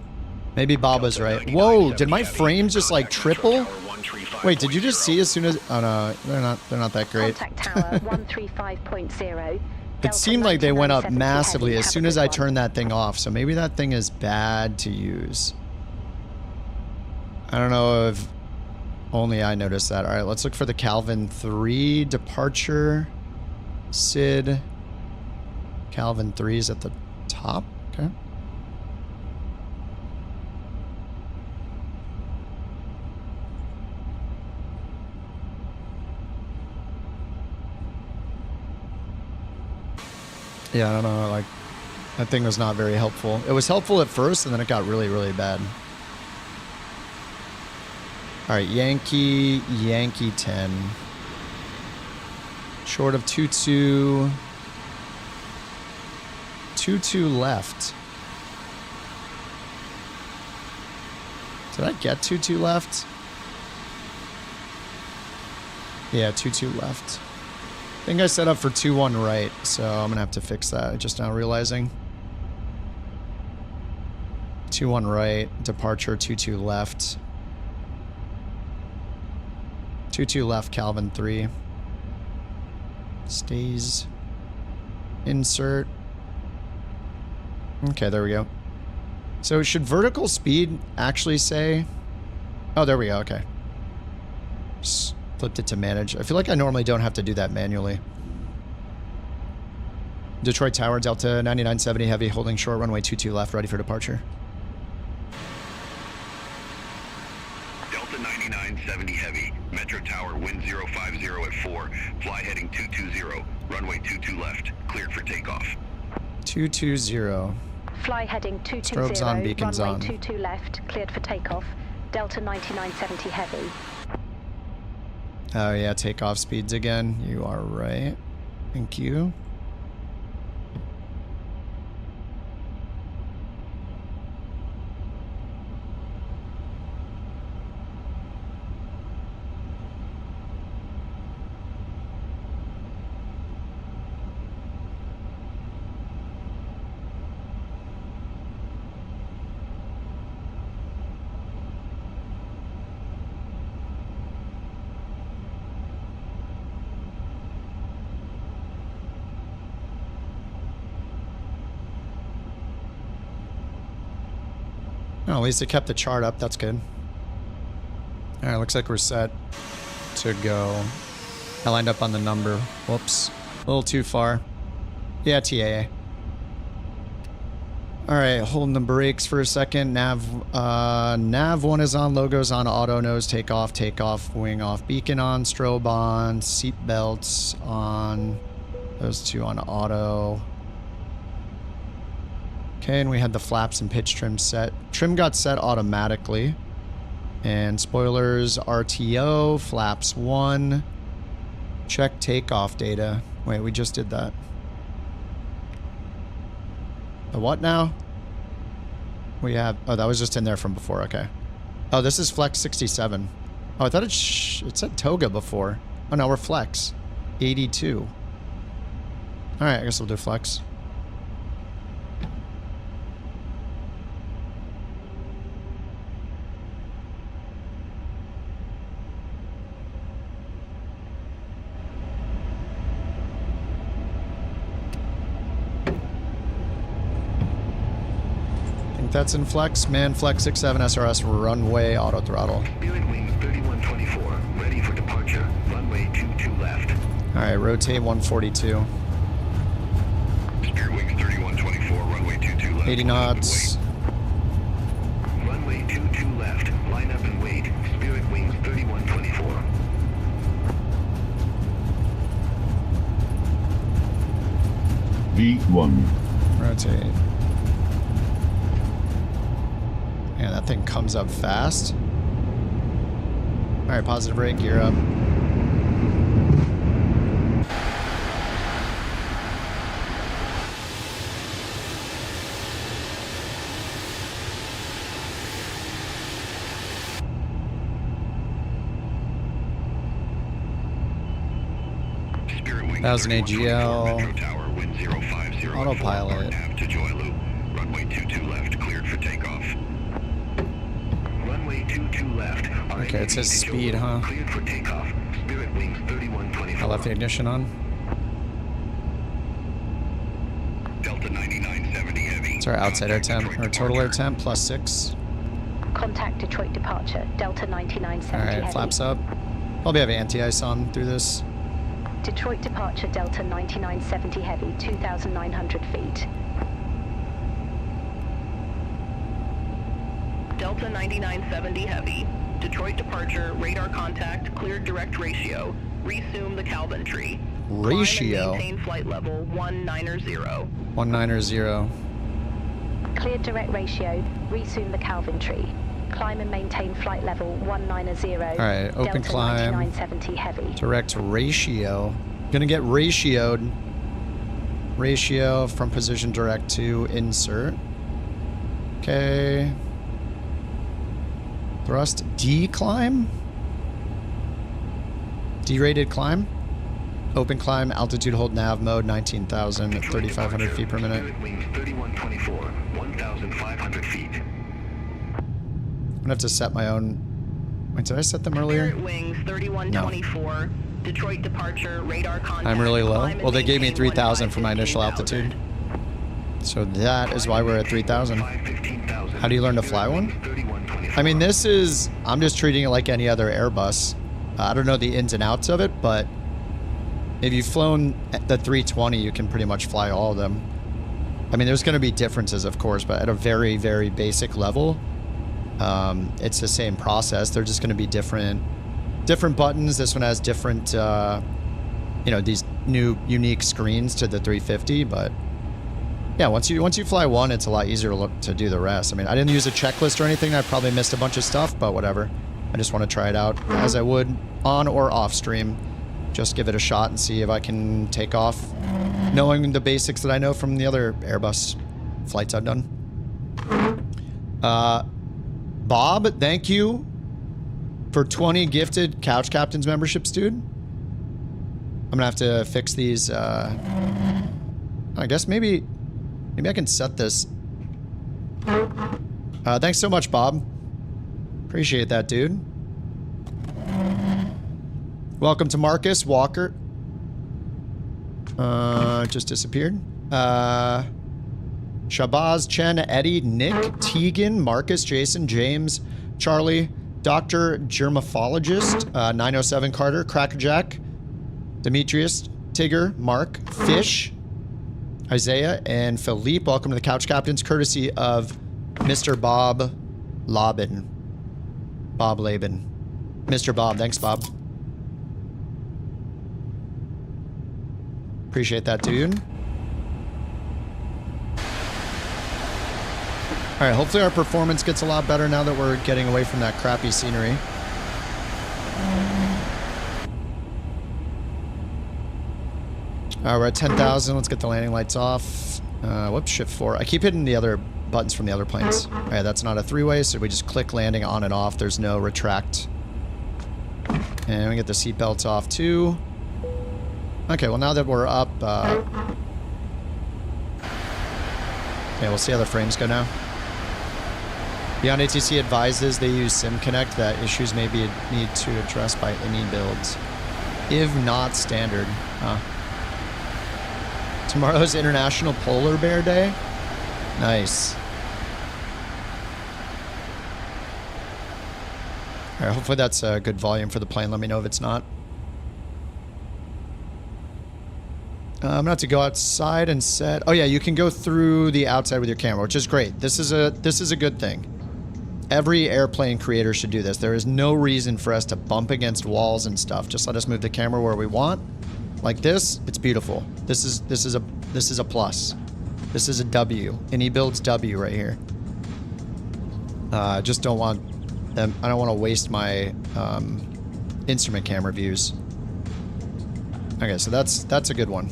Maybe Baba's right. Whoa, did my frame just like triple? Wait, did you just see as soon as... Oh no, they're not that great. Contact tower 135.0. It seemed like they went up massively as soon as I turned that thing off, so maybe that thing is bad to use. I don't know if only I noticed that. All right, let's look for the Calvin 3 departure. Sid. Calvin 3 is at the top. Okay. Yeah, I don't know, like, that thing was not very helpful. It was helpful at first, and then it got really, really bad. Alright, Yankee 10. Short of 2-2. 2-2 left. Did I get 2-2 left? Yeah, 2-2 left. I think I set up for 2-1 right, so I'm gonna have to fix that. Just now realizing. 2-1 right, departure 2-2 left. 2-2 left, Calvin 3. Stays. Insert. Okay, there we go. So should vertical speed actually say... Oh, there we go, okay. Just flipped it to manage. I feel like I normally don't have to do that manually. Detroit Tower, Delta 9970 heavy, holding short runway 22 left, ready for departure. Delta 9970 heavy, Metro Tower, wind 050 at 4, fly heading 220, runway 22 left, cleared for takeoff. 220. Fly heading 220, Strobes on, beacons runway on. 22 left, cleared for takeoff. Delta 9970 heavy. Oh yeah, takeoff speeds again. You are right. Thank you. Oh, at least it kept the chart up. That's good. All right, looks like we're set to go. I lined up on the number. Whoops. A little too far. Yeah, TAA. All right, holding the brakes for a second. Nav 1 is on, logos on, auto, nose, takeoff, wing off, beacon on, strobe on, seat belts on, those two on auto. Okay, and we had the flaps and pitch trim set. Trim got set automatically. And spoilers, RTO, flaps 1. Check takeoff data. Wait, we just did that. The what now? We have... Oh, that was just in there from before. Okay. Oh, this is Flex 67. Oh, I thought it said Toga before. Oh, no, we're Flex 82. All right, I guess we'll do Flex. That's in Flex. Man, Flex 67 SRS runway auto throttle. Spirit wings 3124, ready for departure. Runway 22 left. Alright, rotate 142. Spirit wings 3124, runway 22 left. 80 knots. Runway 22 left. Line up and wait. Spirit wings 3124. V1. Rotate. Man, that thing comes up fast. Alright, positive brake, gear up. That was an AGL. Autopilot. Runway 22 left, cleared for takeoff. Runway 22 left. Okay, it says speed, huh? Cleared for takeoff. Spirit wings 3124. I left the ignition on. Delta 9970 heavy. It's our outside air temp, or total air temp, +6. Contact Detroit departure, Delta 9970 Alright, heavy. flaps up. Probably have anti-ice on through this. Detroit departure, Delta 9970 heavy, 2,900 feet. Delta 9970 heavy. Detroit departure, radar contact, cleared direct ratio. Resume the Calvin tree. Ratio? Climb and maintain flight level 190. 190. Cleared direct ratio. Resume the Calvin tree. Climb and maintain flight level 190. Alright, open Delta climb. 9970 heavy. Direct ratio. Gonna get ratioed. Ratio from position direct to insert. Okay. Thrust declimb? D-rated climb? Open climb, altitude hold nav mode, 19,000 at 3,500 feet per minute. Spirit wings 3124, 1,500 feet. I'm gonna have to set my own... Wait, did I set them earlier? Spirit wings 3124. No. Detroit departure, radar contact. I'm really low. Well, they gave me 3,000 for my initial altitude. So that is why we're at 3,000. How do you learn to fly one? I mean, this is... I'm just treating it like any other Airbus. I don't know the ins and outs of it, but if you've flown the 320, you can pretty much fly all of them. I mean, there's going to be differences, of course, but at a very, very basic level, it's the same process. They're just going to be different buttons. This one has different, you know, these new unique screens to the 350, but yeah, once you fly one, it's a lot easier to do the rest. I mean, I didn't use a checklist or anything. I probably missed a bunch of stuff, but whatever. I just want to try it out as I would on or off stream. Just give it a shot and see if I can take off, knowing the basics that I know from the other Airbus flights I've done. Bob, thank you for 20 gifted Couch Captains memberships, dude. I'm gonna have to fix these. I guess maybe I can set this. Thanks so much, Bob. Appreciate that, dude. Welcome to Marcus Walker. Just disappeared. Shabazz, Chen, Eddie, Nick, Tegan, Marcus, Jason, James, Charlie, Dr. Germaphologist, 907 Carter, Crackerjack, Demetrius, Tigger, Mark, Fish, Isaiah and Philippe, welcome to the Couch Captains, courtesy of Mr. Bob Labin. Bob Labin. Mr. Bob, thanks, Bob. Appreciate that, dude. All right, hopefully our performance gets a lot better now that we're getting away from that crappy scenery. We're at 10,000. Let's get the landing lights off. Whoops, shift 4. I keep hitting the other buttons from the other planes. All right, that's not a three-way, so we just click landing on and off. There's no retract. And we get the seatbelts off too. Okay, well now that we're up, okay, we'll see how the frames go now. Beyond ATC advises they use SimConnect that issues may be need to address by any builds, if not standard. Tomorrow's International Polar Bear Day. Nice. All right, hopefully that's a good volume for the plane. Let me know if it's not. I'm gonna have to go outside and set. Oh yeah, you can go through the outside with your camera, which is great. This is a good thing. Every airplane creator should do this. There is no reason for us to bump against walls and stuff. Just let us move the camera where we want. Like this, it's beautiful. This is a plus. This is a W. And he builds W right here. Just don't want them. I don't want to waste my instrument camera views. Okay, so that's a good one.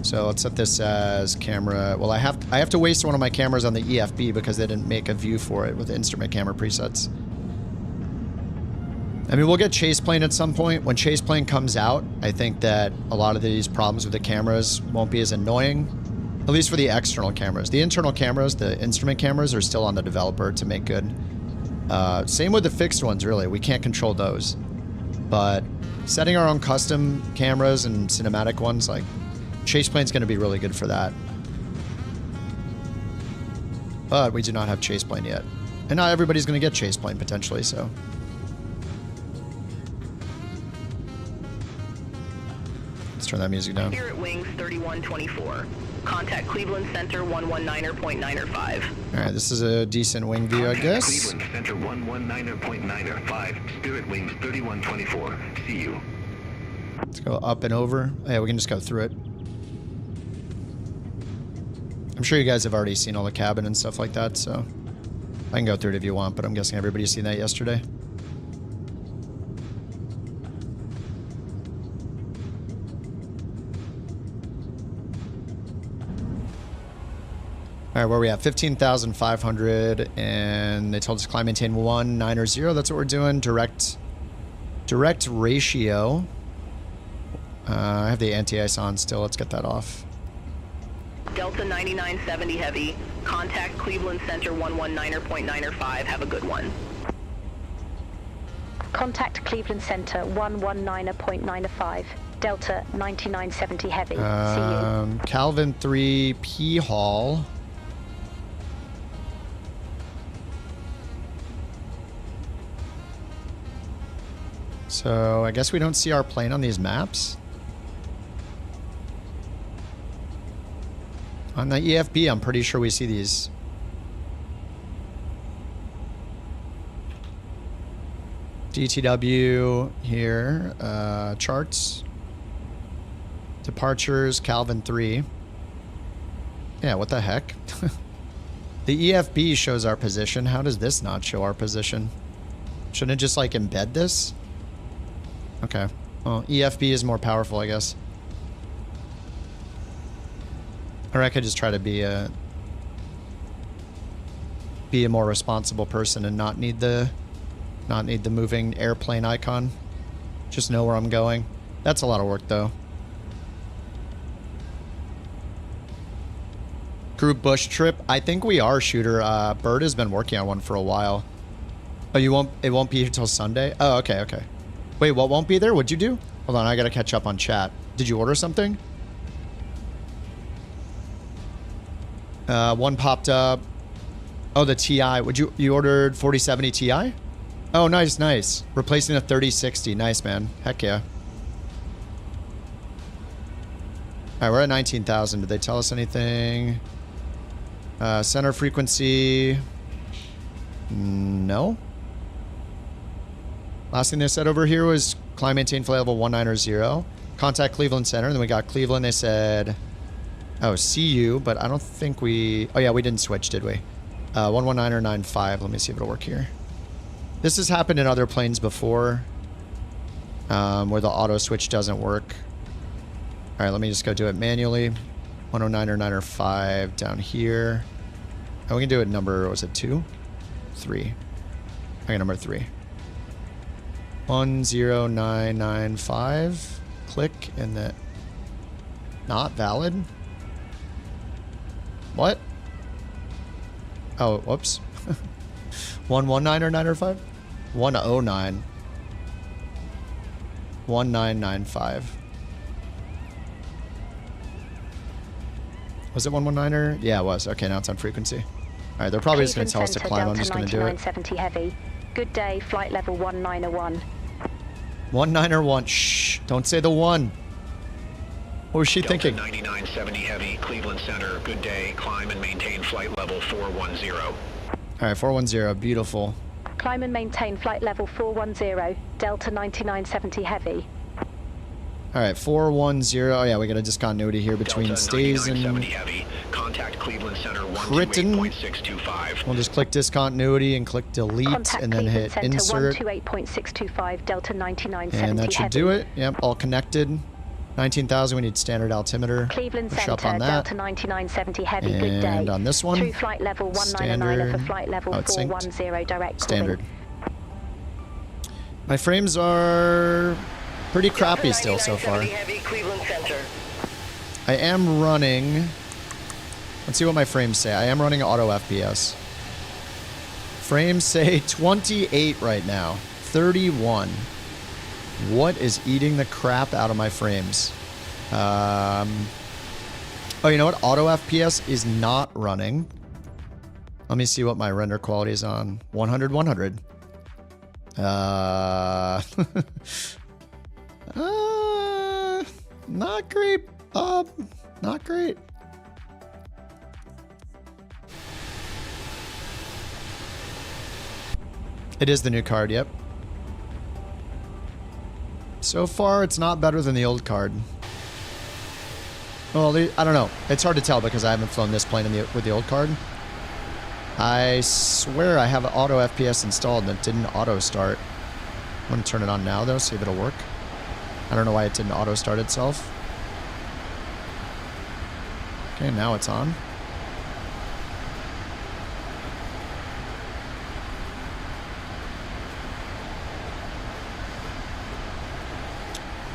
So let's set this as camera. Well, I have to waste one of my cameras on the EFB because they didn't make a view for it with instrument camera presets. I mean, we'll get chase plane at some point. When chase plane comes out, I think that a lot of these problems with the cameras won't be as annoying, at least for the external cameras. The internal cameras, the instrument cameras, are still on the developer to make good. Same with the fixed ones, really. We can't control those. But setting our own custom cameras and cinematic ones, like chase plane's going to be really good for that. But we do not have chase plane yet. And not everybody's going to get chase plane potentially, so. Let's turn that music down. Spirit Wings 3124. Contact Cleveland Center 119.95. Alright, this is a decent wing view, I guess. Cleveland Center 119.95. Spirit Wings 3124. See you. Let's go up and over. Yeah, we can just go through it. I'm sure you guys have already seen all the cabin and stuff like that, so I can go through it if you want, but I'm guessing everybody's seen that yesterday. All right, where are we at? 15,500, and they told us to climb, maintain 190. That's what we're doing. Direct ratio. I have the anti-ice on still. Let's get that off. Delta 9970 Heavy. Contact Cleveland Center 119.95. Have a good one. Contact Cleveland Center 119.95. Delta 9970 Heavy. See you. Calvin 3 P Hall. So I guess we don't see our plane on these maps. On the EFB, I'm pretty sure we see these. DTW here, charts. Departures, Calvin 3. Yeah, what the heck? The EFB shows our position. How does this not show our position? Shouldn't it just like embed this? Okay. Well, EFB is more powerful, I guess. Or I could just try to be a more responsible person and not need the moving airplane icon. Just know where I'm going. That's a lot of work though. Group bush trip. I think we are, Shooter. Bird has been working on one for a while. Oh, it won't be until Sunday? Oh, okay, okay. Wait, what won't be there? What'd you do? Hold on, I gotta catch up on chat. Did you order something? One popped up. Oh, the TI. You ordered 4070 Ti? Oh, nice, nice. Replacing a 3060. Nice, man. Heck yeah. right, we're at 19,000. Did they tell us anything? Center frequency. No. Last thing they said over here was climb, maintain flight level 190. Contact Cleveland Center. And then we got Cleveland. They said, oh, CU, but I don't think we... Oh, yeah, we didn't switch, did we? 119.95. Let me see if it'll work here. This has happened in other planes before where the auto switch doesn't work. All right, let me just go do it manually. 109.95 down here. And we can do it number, was it 2? 3. Okay, number 3. 10995. Click, and that not valid. What? Oh, whoops. 119 or 9 or 5? 109. 1995. Was it 119er? Yeah, it was. Okay, now it's on frequency. All right, they're probably just going to tell us to climb. I'm just going to do it. 9970 heavy. Good day, flight level 191. 191. Shh, don't say the 1. What was she thinking? 9970 heavy, Cleveland Center. Good day, climb and maintain flight level 410. All right, 410, beautiful. Climb and maintain flight level 410, Delta 9970 heavy. All right, 410. Oh yeah, we got a discontinuity here between Delta stays and heavy. Contact Cleveland Center 128.625. We'll just click discontinuity and click delete. Contact and then Cleveland hit Center insert. 128.625, Delta 9970 And that should heavy. do it. Yep, all connected. 19,000, we need standard altimeter. Cleveland Push up Center, on that. Delta 9970 heavy, good day. And on this one, Through flight level 199 for flight level 410 direct. Standard. My frames are pretty crappy still so far. Heavy, Cleveland Center. I am running... Let's see what my frames say. I am running auto FPS. Frames say 28 right now. 31. What is eating the crap out of my frames? Oh, you know what? Auto FPS is not running. Let me see what my render quality is on. 100, 100. Not great, Bob. Not great. It is the new card, yep. So far, it's not better than the old card. Well, I don't know. It's hard to tell because I haven't flown this plane with the old card. I swear I have auto FPS installed and it didn't auto start. I'm going to turn it on now, though, see if it'll work. I don't know why it didn't auto start itself. Okay, now it's on.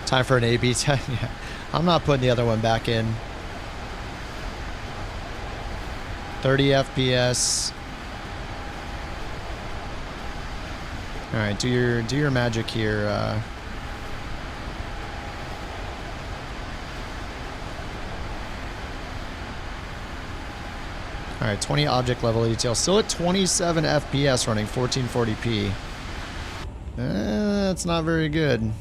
Time for an A/B test. Yeah. I'm not putting the other one back in. 30 FPS. All right, do your magic here. All right, 20 object level detail. Still at 27 FPS running 1440p. That's not very good.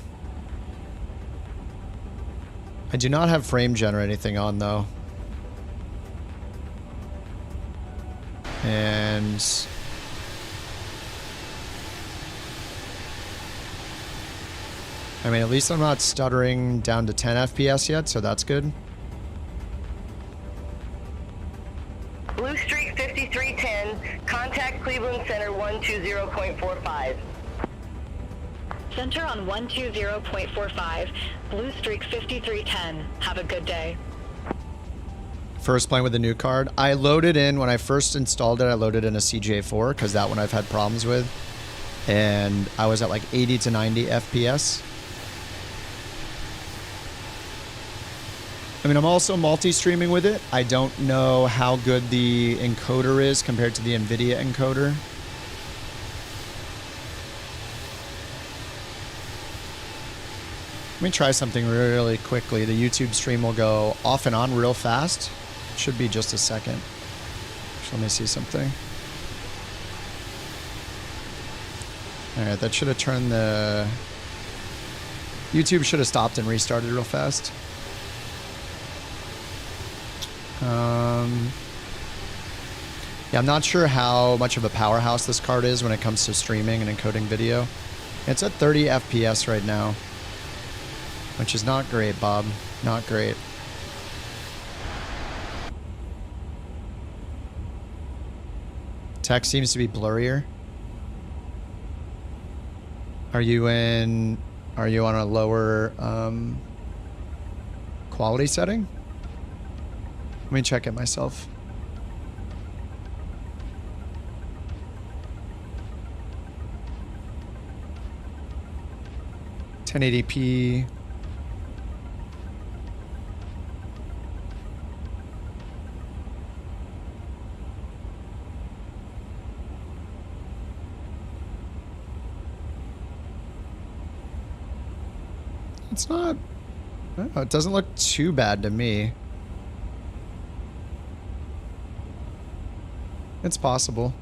I do not have frame gen or anything on, though. And... I mean, at least I'm not stuttering down to 10 FPS yet, so that's good. Blue Streak 5310, contact Cleveland Center 120.45. Center on 120.45, Blue Streak 5310. Have a good day. First plane with the new card. I loaded in, when I first installed it, I loaded in a CJ4, because that one I've had problems with. And I was at like 80 to 90 FPS. I mean, I'm also multi-streaming with it. I don't know how good the encoder is compared to the NVIDIA encoder. Let me try something really quickly. The YouTube stream will go off and on real fast. Should be just a second. So let me see something. Alright, that should have turned the... YouTube should have stopped and restarted real fast. Yeah, I'm not sure how much of a powerhouse this card is when it comes to streaming and encoding video. It's at 30 FPS right now, which is not great, Bob. Not great. Text seems to be blurrier. Are you on a lower quality setting? Let me check it myself. $1080p. It's not, I don't know, it doesn't look too bad to me. It's possible.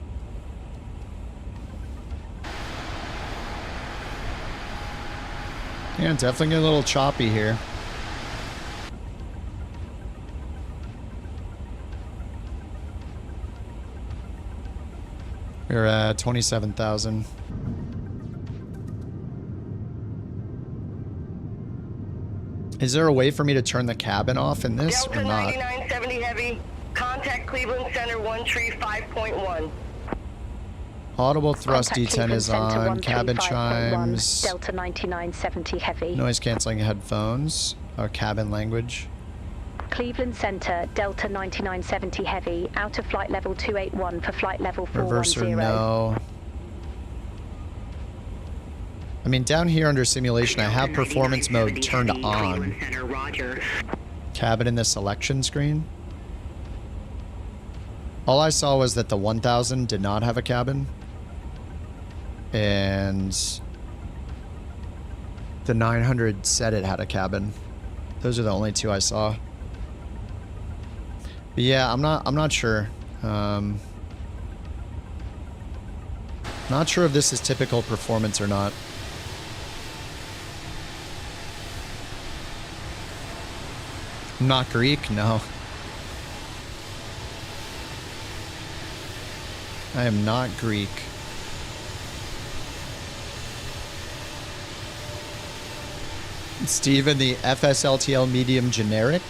Yeah, definitely getting a little choppy here. We're at 27,000. Is there a way for me to turn the cabin off in this Delta or not? 9970 Heavy, contact Cleveland Center 135.1. Audible thrust D10 is on. Cabin chimes. Delta 9970 Heavy. Noise cancelling headphones. Or cabin language. Cleveland Center, Delta 9970 Heavy, out of flight level 281 for flight level 410. Reverser, no. I mean, down here under simulation, I have performance mode turned on. Cabin in the selection screen. All I saw was that the 1000 did not have a cabin. And the 900 said it had a cabin. Those are the only two I saw. But yeah, I'm not sure. Not sure if this is typical performance or not. I'm not Greek, no. I am not Greek. Steven, the FSLTL medium generic.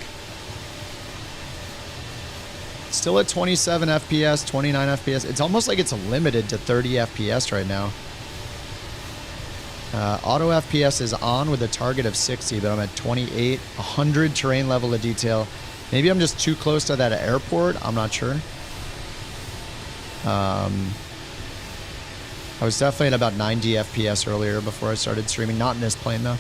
Still at 27 FPS, 29 FPS. It's almost like it's limited to 30 FPS right now. Auto FPS is on with a target of 60, but I'm at 28. 100 terrain level of detail. Maybe I'm just too close to that airport. I'm not sure. I was definitely at about 90 FPS earlier before I started streaming. Not in this plane, though.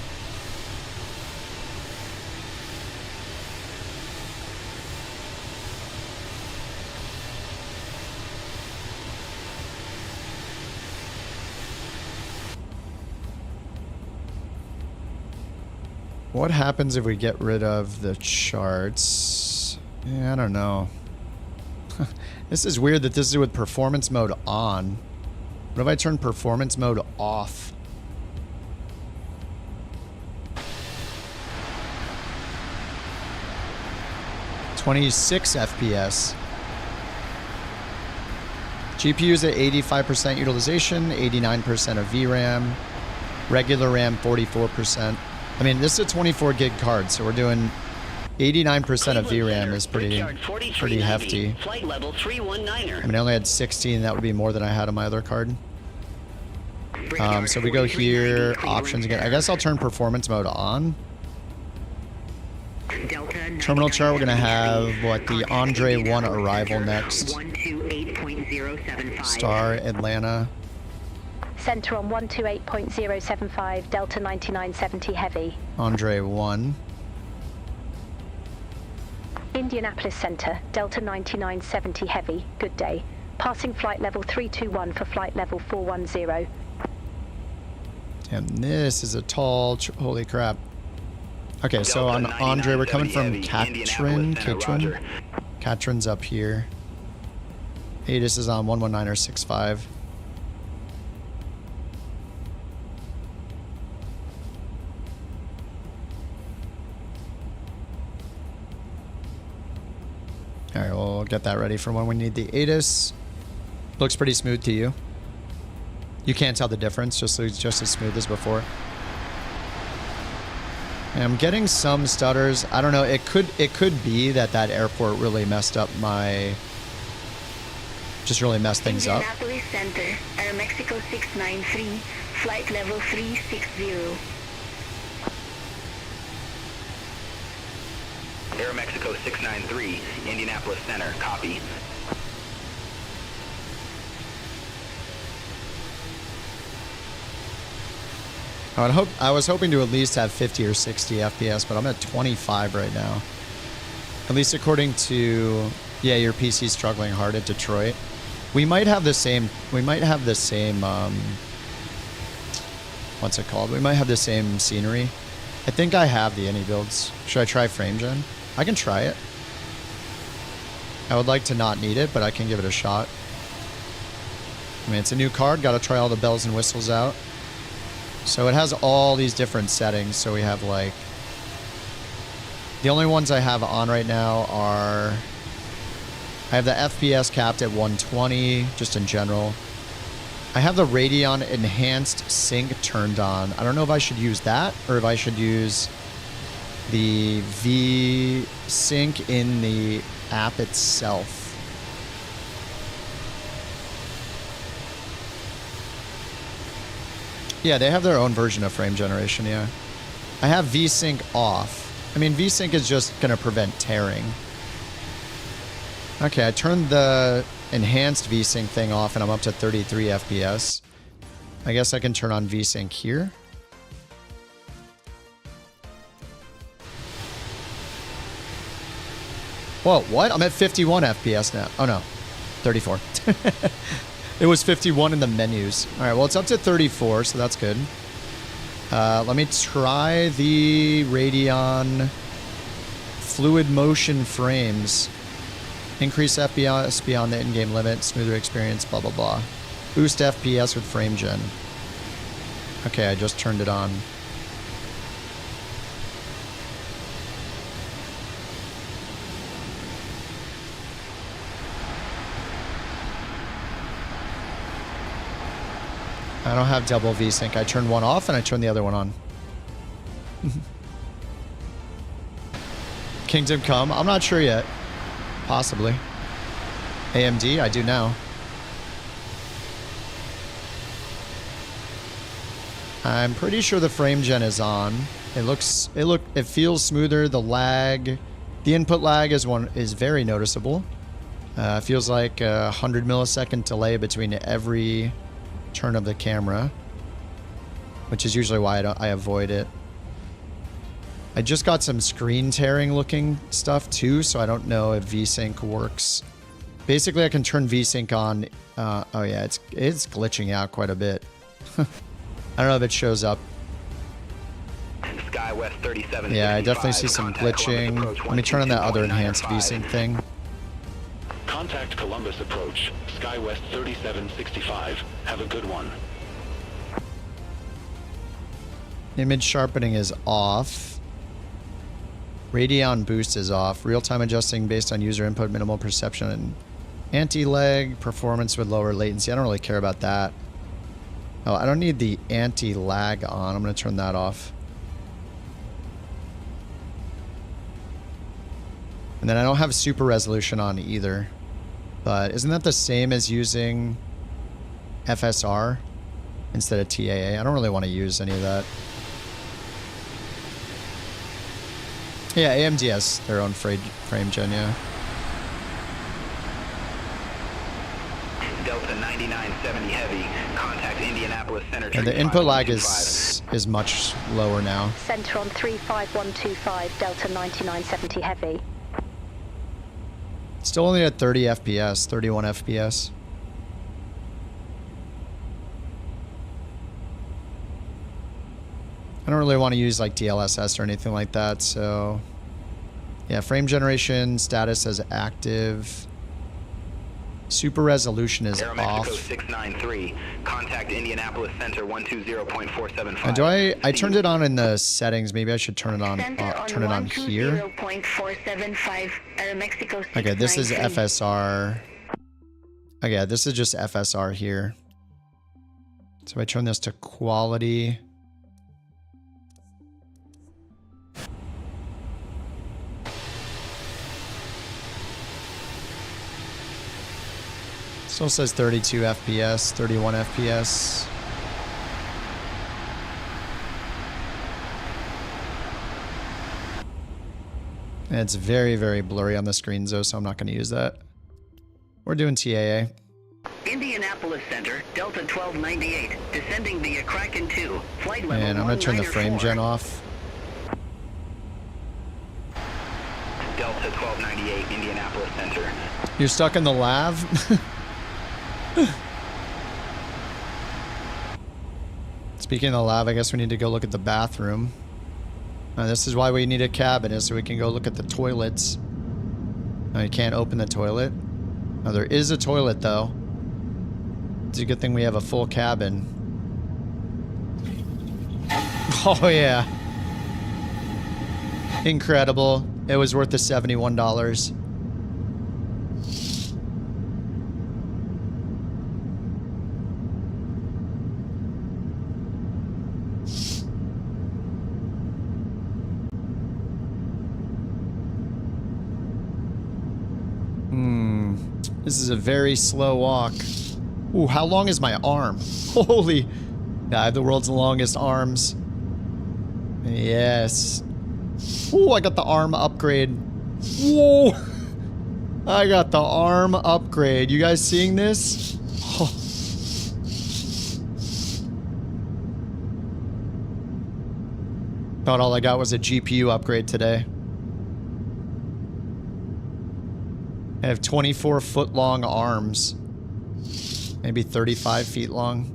What happens if we get rid of the charts? Yeah, I don't know. This is weird that this is with performance mode on. What if I turn performance mode off? (26 FPS). GPU's at 85% utilization, 89% of VRAM. Regular RAM 44%. I mean, this is a 24 gig card, so we're doing 89% of VRAM is pretty hefty. Flight level 319er. I mean, I only had 16. That would be more than I had on my other card. So we go here, options again. I guess I'll turn performance mode on. Terminal chart, we're going to have, what, the Andre 1 arrival next. Star, Atlanta. Center on 128.075, Delta 9970 Heavy. Andre 1. Indianapolis Center, Delta 9970 Heavy. Good day. Passing flight level 321 for flight level 410. And this is a tall... holy crap. Okay, so on Andre, we're coming from Katrin. Katrin's up here. Aegis is on 119.65. All right, we'll get that ready for when we need the ATIS. Looks pretty smooth to you. You can't tell the difference, just as smooth as before. And I'm getting some stutters. I don't know. It could be that airport really messed up my. Just really messed things up. Indianapolis Center, Aeromexico 693, flight level 360. Aeromexico 693, Indianapolis Center, copy. I was hoping to at least have 50 or 60 FPS, but I'm at 25 right now. At least according to, yeah, your PC's struggling hard at Detroit. We might have the same, what's it called? We might have the same scenery. I think I have the any builds. Should I try FrameGen? I can try it. I would like to not need it, but I can give it a shot. I mean, it's a new card. Got to try all the bells and whistles out. So it has all these different settings. So we have like... The only ones I have on right now are... I have the FPS capped at 120, just in general. I have the Radeon Enhanced Sync turned on. I don't know if I should use that or if I should use the V-Sync in the app itself. Yeah, they have their own version of frame generation, yeah. I have V-Sync off. I mean, V-Sync is just going to prevent tearing. Okay, I turned the enhanced V-Sync thing off and I'm up to 33 FPS. I guess I can turn on V-Sync here. Whoa, what? I'm at 51 FPS now. Oh no, 34. It was 51 in the menus. All right, well, it's up to 34, so that's good. Let me try the Radeon Fluid Motion Frames. Increase FPS beyond the in-game limit, smoother experience, blah, blah, blah. Boost FPS with FrameGen. Okay, I just turned it on. I don't have double V-Sync. I turned one off and I turned the other one on. Kingdom Come? I'm not sure yet. Possibly. AMD? I do now. I'm pretty sure the FrameGen is on. It feels smoother. The lag, the input lag is very noticeable. Feels like 100 millisecond delay between every turn of the camera, which is usually why I avoid it. I just got some screen tearing looking stuff too, so I don't know if VSync works. Basically, I can turn VSync on. Oh yeah, it's glitching out quite a bit. I don't know if it shows up. Sky West 37. Yeah, I definitely see some glitching. Let me turn on that other enhanced VSync thing. Contact Columbus approach. Sky West 3765. Have a good one. Image sharpening is off. Radeon boost is off. Real-time adjusting based on user input, minimal perception, and anti-lag. Performance with lower latency. I don't really care about that. Oh, I don't need the anti-lag on. I'm going to turn that off. And then I don't have super resolution on either. But isn't that the same as using FSR instead of TAA? I don't really want to use any of that. Yeah, AMD has their own frame gen, yeah. Delta 9970 Heavy, contact Indianapolis Center. And the input lag is much lower now. Center on 35125, Delta 9970 Heavy. Still only at 30 FPS, 31 FPS. I don't really want to use like DLSS or anything like that, so yeah, frame generation status as active. Super resolution is Aeromexico off. 693. Contact Indianapolis Center 120.475. And I turned it on in the settings. Maybe I should turn it on here. 0.475, Aeromexico 693. Okay, this is FSR. Okay, this is just FSR here. So if I turn this to quality. Still says 32 FPS, 31 FPS. And it's very, very blurry on the screens though, so I'm not going to use that. We're doing TAA. Indianapolis Center, Delta 1298, descending via Kraken 2, flight level And I'm going to turn the frame gen off. Delta 1298, Indianapolis Center. You're stuck in the lav? Speaking of the lav, I guess we need to go look at the bathroom. This is why we need a cabin, is so we can go look at the toilets. No, you can't open the toilet. Oh, there is a toilet, though. It's a good thing we have a full cabin. Oh, yeah. Incredible. It was worth the $71. This is a very slow walk. Ooh, how long is my arm? Holy. Yeah, I have the world's longest arms. Yes. Ooh, I got the arm upgrade. Whoa. I got the arm upgrade. You guys seeing this? Oh. Thought all I got was a GPU upgrade today. I have 24-foot long arms. Maybe 35 feet long.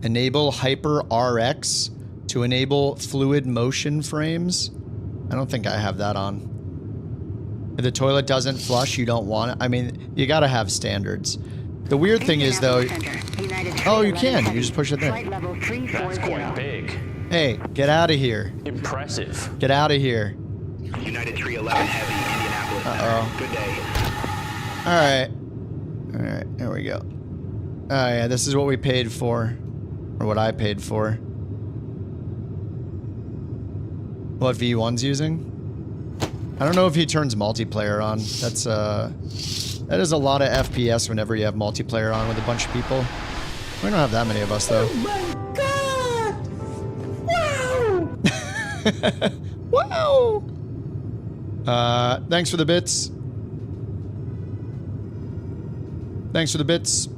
Enable Hyper RX to enable fluid motion frames. I don't think I have that on. If the toilet doesn't flush, you don't want it. I mean, you gotta have standards. The weird thing is, though... Oh, you can. You just push it there. That's quite big. Hey, get out of here. Impressive. Get out of here. United 311 Heavy, Indianapolis Center. Good day. Alright, there we go. Oh yeah, this is what we paid for. Or what I paid for. What V1's using? I don't know if he turns multiplayer on. That is a lot of FPS whenever you have multiplayer on with a bunch of people. We don't have that many of us though. Oh my god! Wow! Wow! Thanks for the bits. Thanks for the bits.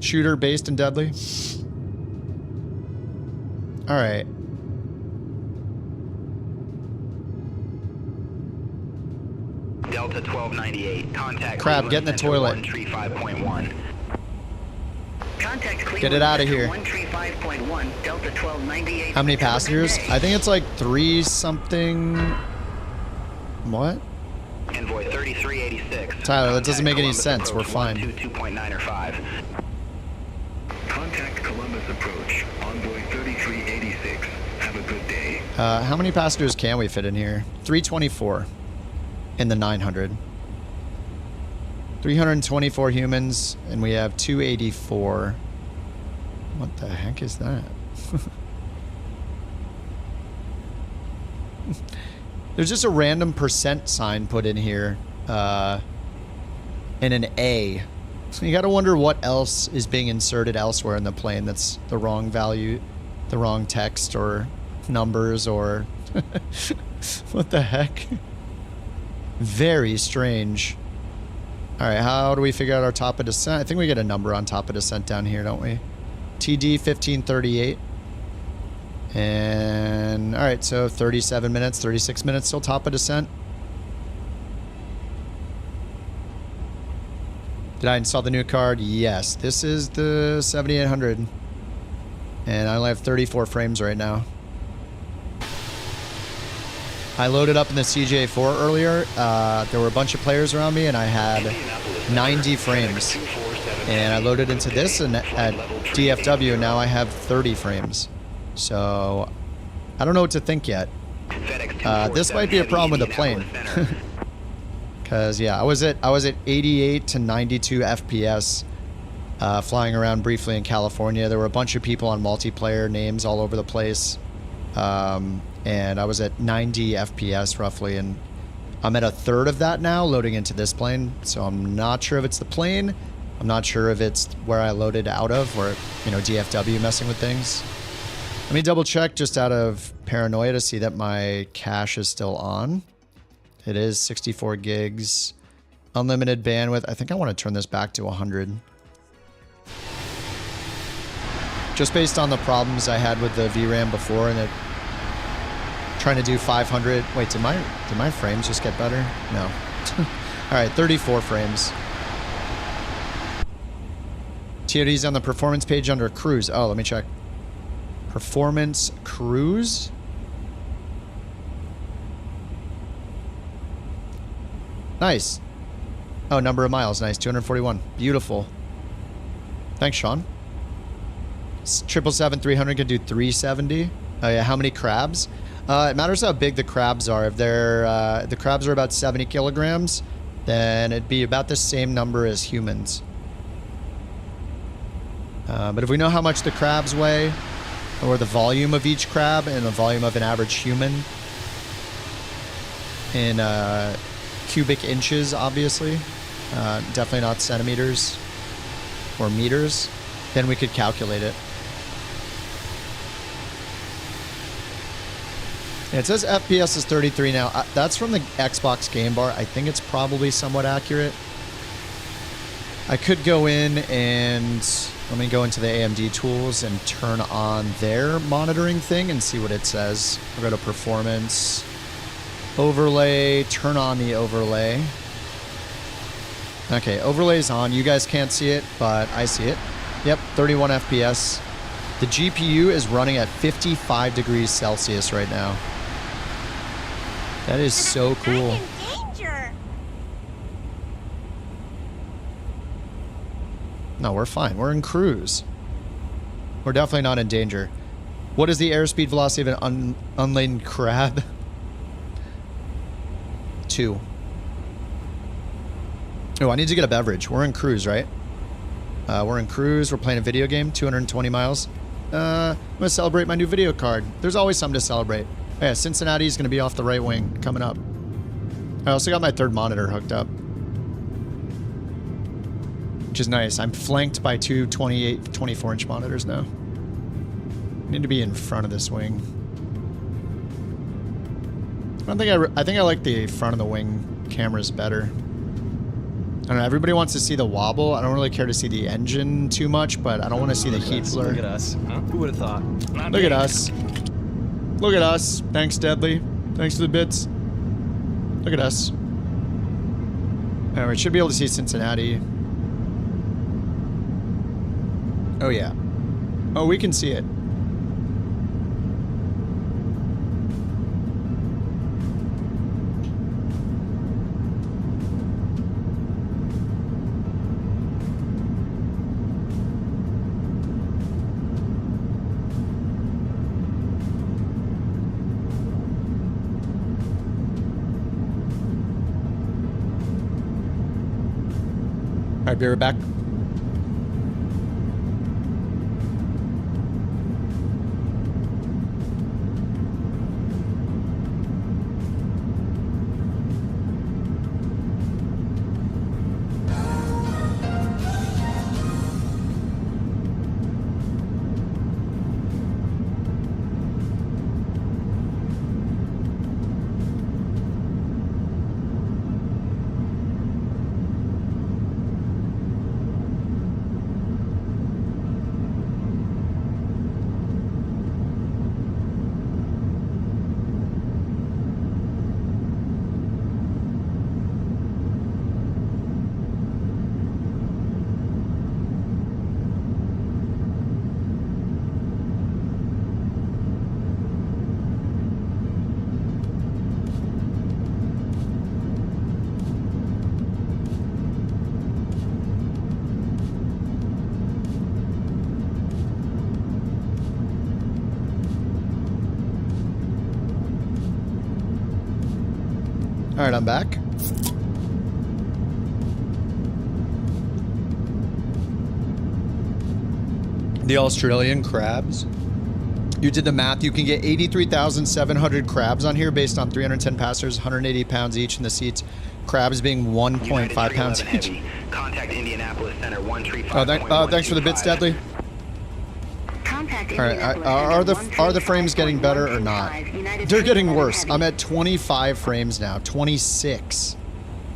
Shooter, based, and deadly. Alright. Delta 1298, contact Crap, get in the toilet. 135.1. Contact Get it out of here. 135.1, Delta 1298. How many passengers? I think it's like 3 something. What? Envoy 3386. Tyler, that doesn't make any sense. We're fine. 2.9 or 5. Contact Columbus approach. Envoy 3386. Have a good day. How many passengers can we fit in here? 324 in the 900. 324 humans, and we have 284. What the heck is that? There's just a random percent sign put in here, and an A. So you gotta wonder what else is being inserted elsewhere in the plane that's the wrong value, the wrong text or numbers or... What the heck? Very strange. Alright, how do we figure out our top of descent? I think we get a number on top of descent down here, don't we? TD 1538. And... Alright, so 37 minutes, 36 minutes till top of descent. Did I install the new card? Yes. This is the 7800. And I only have 34 frames right now. I loaded up in the CJ4 earlier. There were a bunch of players around me, and I had 90 frames. And I loaded into this, and at DFW, now I have 30 frames. So, I don't know what to think yet. This might be a problem with the plane. Because, yeah, I was at 88 to 92 FPS flying around briefly in California. There were a bunch of people on multiplayer, names all over the place. And I was at 90 FPS roughly, and I'm at a third of that now loading into this plane. So I'm not sure if it's the plane. I'm not sure if it's where I loaded out of, or, you know, DFW messing with things. Let me double check just out of paranoia to see that my cache is still on. It is 64 gigs, unlimited bandwidth. I think I want to turn this back to 100. Just based on the problems I had with the VRAM before, and it trying to do 500. Wait, did my frames just get better? No. All right, 34 frames. TOD's on the performance page under cruise. Oh, let me check. Performance cruise. Nice. Oh, number of miles. Nice. 241. Beautiful. Thanks, Sean. 777-300 can do 370. Oh yeah, how many crabs? It matters how big the crabs are. If they're the crabs are about 70 kilograms, then it'd be about the same number as humans. But if we know how much the crabs weigh, or the volume of each crab and the volume of an average human in cubic inches, obviously, definitely not centimeters or meters, then we could calculate it. It says FPS is 33 now. That's from the Xbox Game Bar. I think it's probably somewhat accurate. I could go in and let me go into the AMD tools and turn on their monitoring thing and see what it says. I'll go to performance, overlay, turn on the overlay. Okay, overlay's on. You guys can't see it, but I see it. Yep, 31 FPS. The GPU is running at 55 degrees Celsius right now. That is so cool. No, we're fine. We're in cruise. We're definitely not in danger. What is the airspeed velocity of an unladen crab? 2. Oh, I need to get a beverage. We're in cruise, right? We're in cruise. We're playing a video game. 220 miles. I'm going to celebrate my new video card. There's always something to celebrate. Oh, yeah, Cincinnati is going to be off the right wing coming up. I also got my third monitor hooked up, which is nice. I'm flanked by two 24-inch monitors now. I need to be in front of this wing. I think I like the front of the wing cameras better. I don't know, everybody wants to see the wobble. I don't really care to see the engine too much, but I don't want to see the heat blur. Look at us. Huh? Who would have thought? Look at us. Look at us. Thanks, Deadly. Thanks for the bits. Look at us. Alright, we should be able to see Cincinnati. Oh, yeah. Oh, we can see it. Alright, be right back. All right, I'm back. The Australian crabs. You did the math. You can get 83,700 crabs on here based on 310 passengers, 180 pounds each in the seats. Crabs being 1.5 pounds each. Contact Indianapolis Center 135. Thanks for the bits, Deadly. All right, are the frames getting better or not? They're getting worse. I'm at 25 frames now. 26.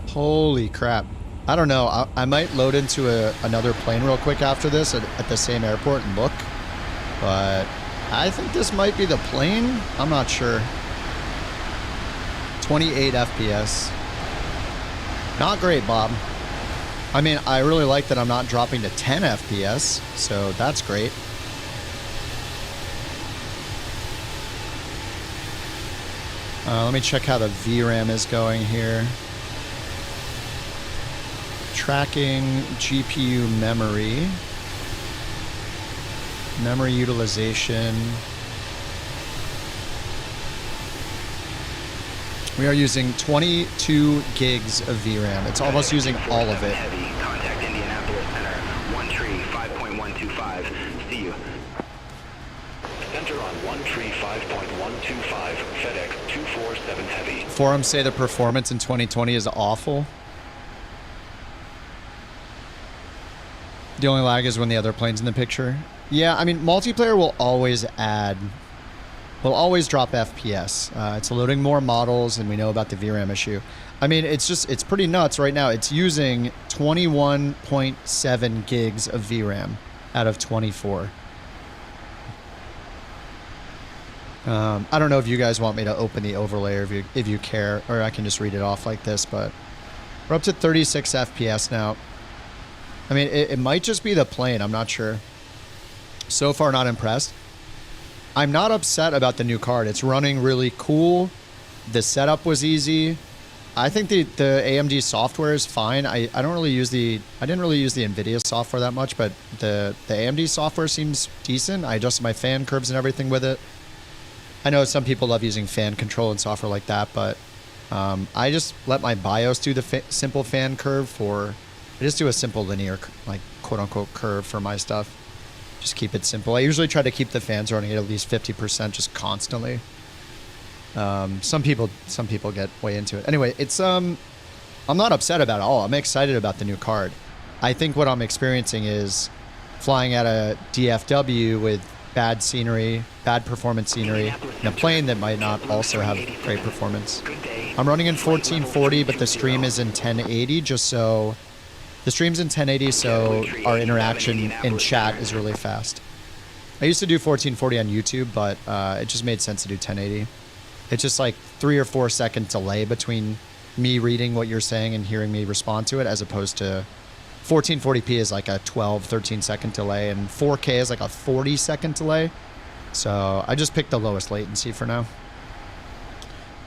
Holy crap. I don't know. I might load into another plane real quick after this at the same airport and look. But I think this might be the plane. I'm not sure. 28 FPS. Not great, Bob. I mean, I really like that I'm not dropping to 10 FPS, so that's great. Let me check how the VRAM is going here. Tracking GPU memory. Memory utilization. We are using 22 gigs of VRAM. It's almost using all of it. Contact Indianapolis Center 135.125. See you. Center on 135.125. FedEx 247 Heavy. Forums say the performance in 2020 is awful. The only lag is when the other plane's in the picture. Yeah, I mean, multiplayer will always drop FPS. It's loading more models, and we know about the VRAM issue. I mean, it's pretty nuts right now. It's using 21.7 gigs of VRAM out of 24. I don't know if you guys want me to open the overlay or if you care, or I can just read it off like this, but we're up to 36 FPS now. I mean, it might just be the plane. I'm not sure. So far, not impressed. I'm not upset about the new card. It's running really cool. The setup was easy. I think the AMD software is fine. I didn't really use the NVIDIA software that much, but the AMD software seems decent. I adjusted my fan curves and everything with it. I know some people love using fan control and software like that, but I just let my BIOS do the simple fan curve I just do a simple linear, like, quote-unquote curve for my stuff. Just keep it simple. I usually try to keep the fans running at least 50% just constantly. Some people get way into it. Anyway, it's I'm not upset about it at all. I'm excited about the new card. I think what I'm experiencing is flying at a DFW with bad scenery, bad performance scenery, in a plane that might not also have great performance. I'm running in 1440, but the stream is in 1080 just so... The stream's in 1080, so our interaction in chat is really fast. I used to do 1440 on YouTube, but it just made sense to do 1080. It's just like 3 or 4 second delay between me reading what you're saying and hearing me respond to it, as opposed to 1440p is like a 12, 13 second delay, and 4K is like a 40 second delay. So I just picked the lowest latency for now.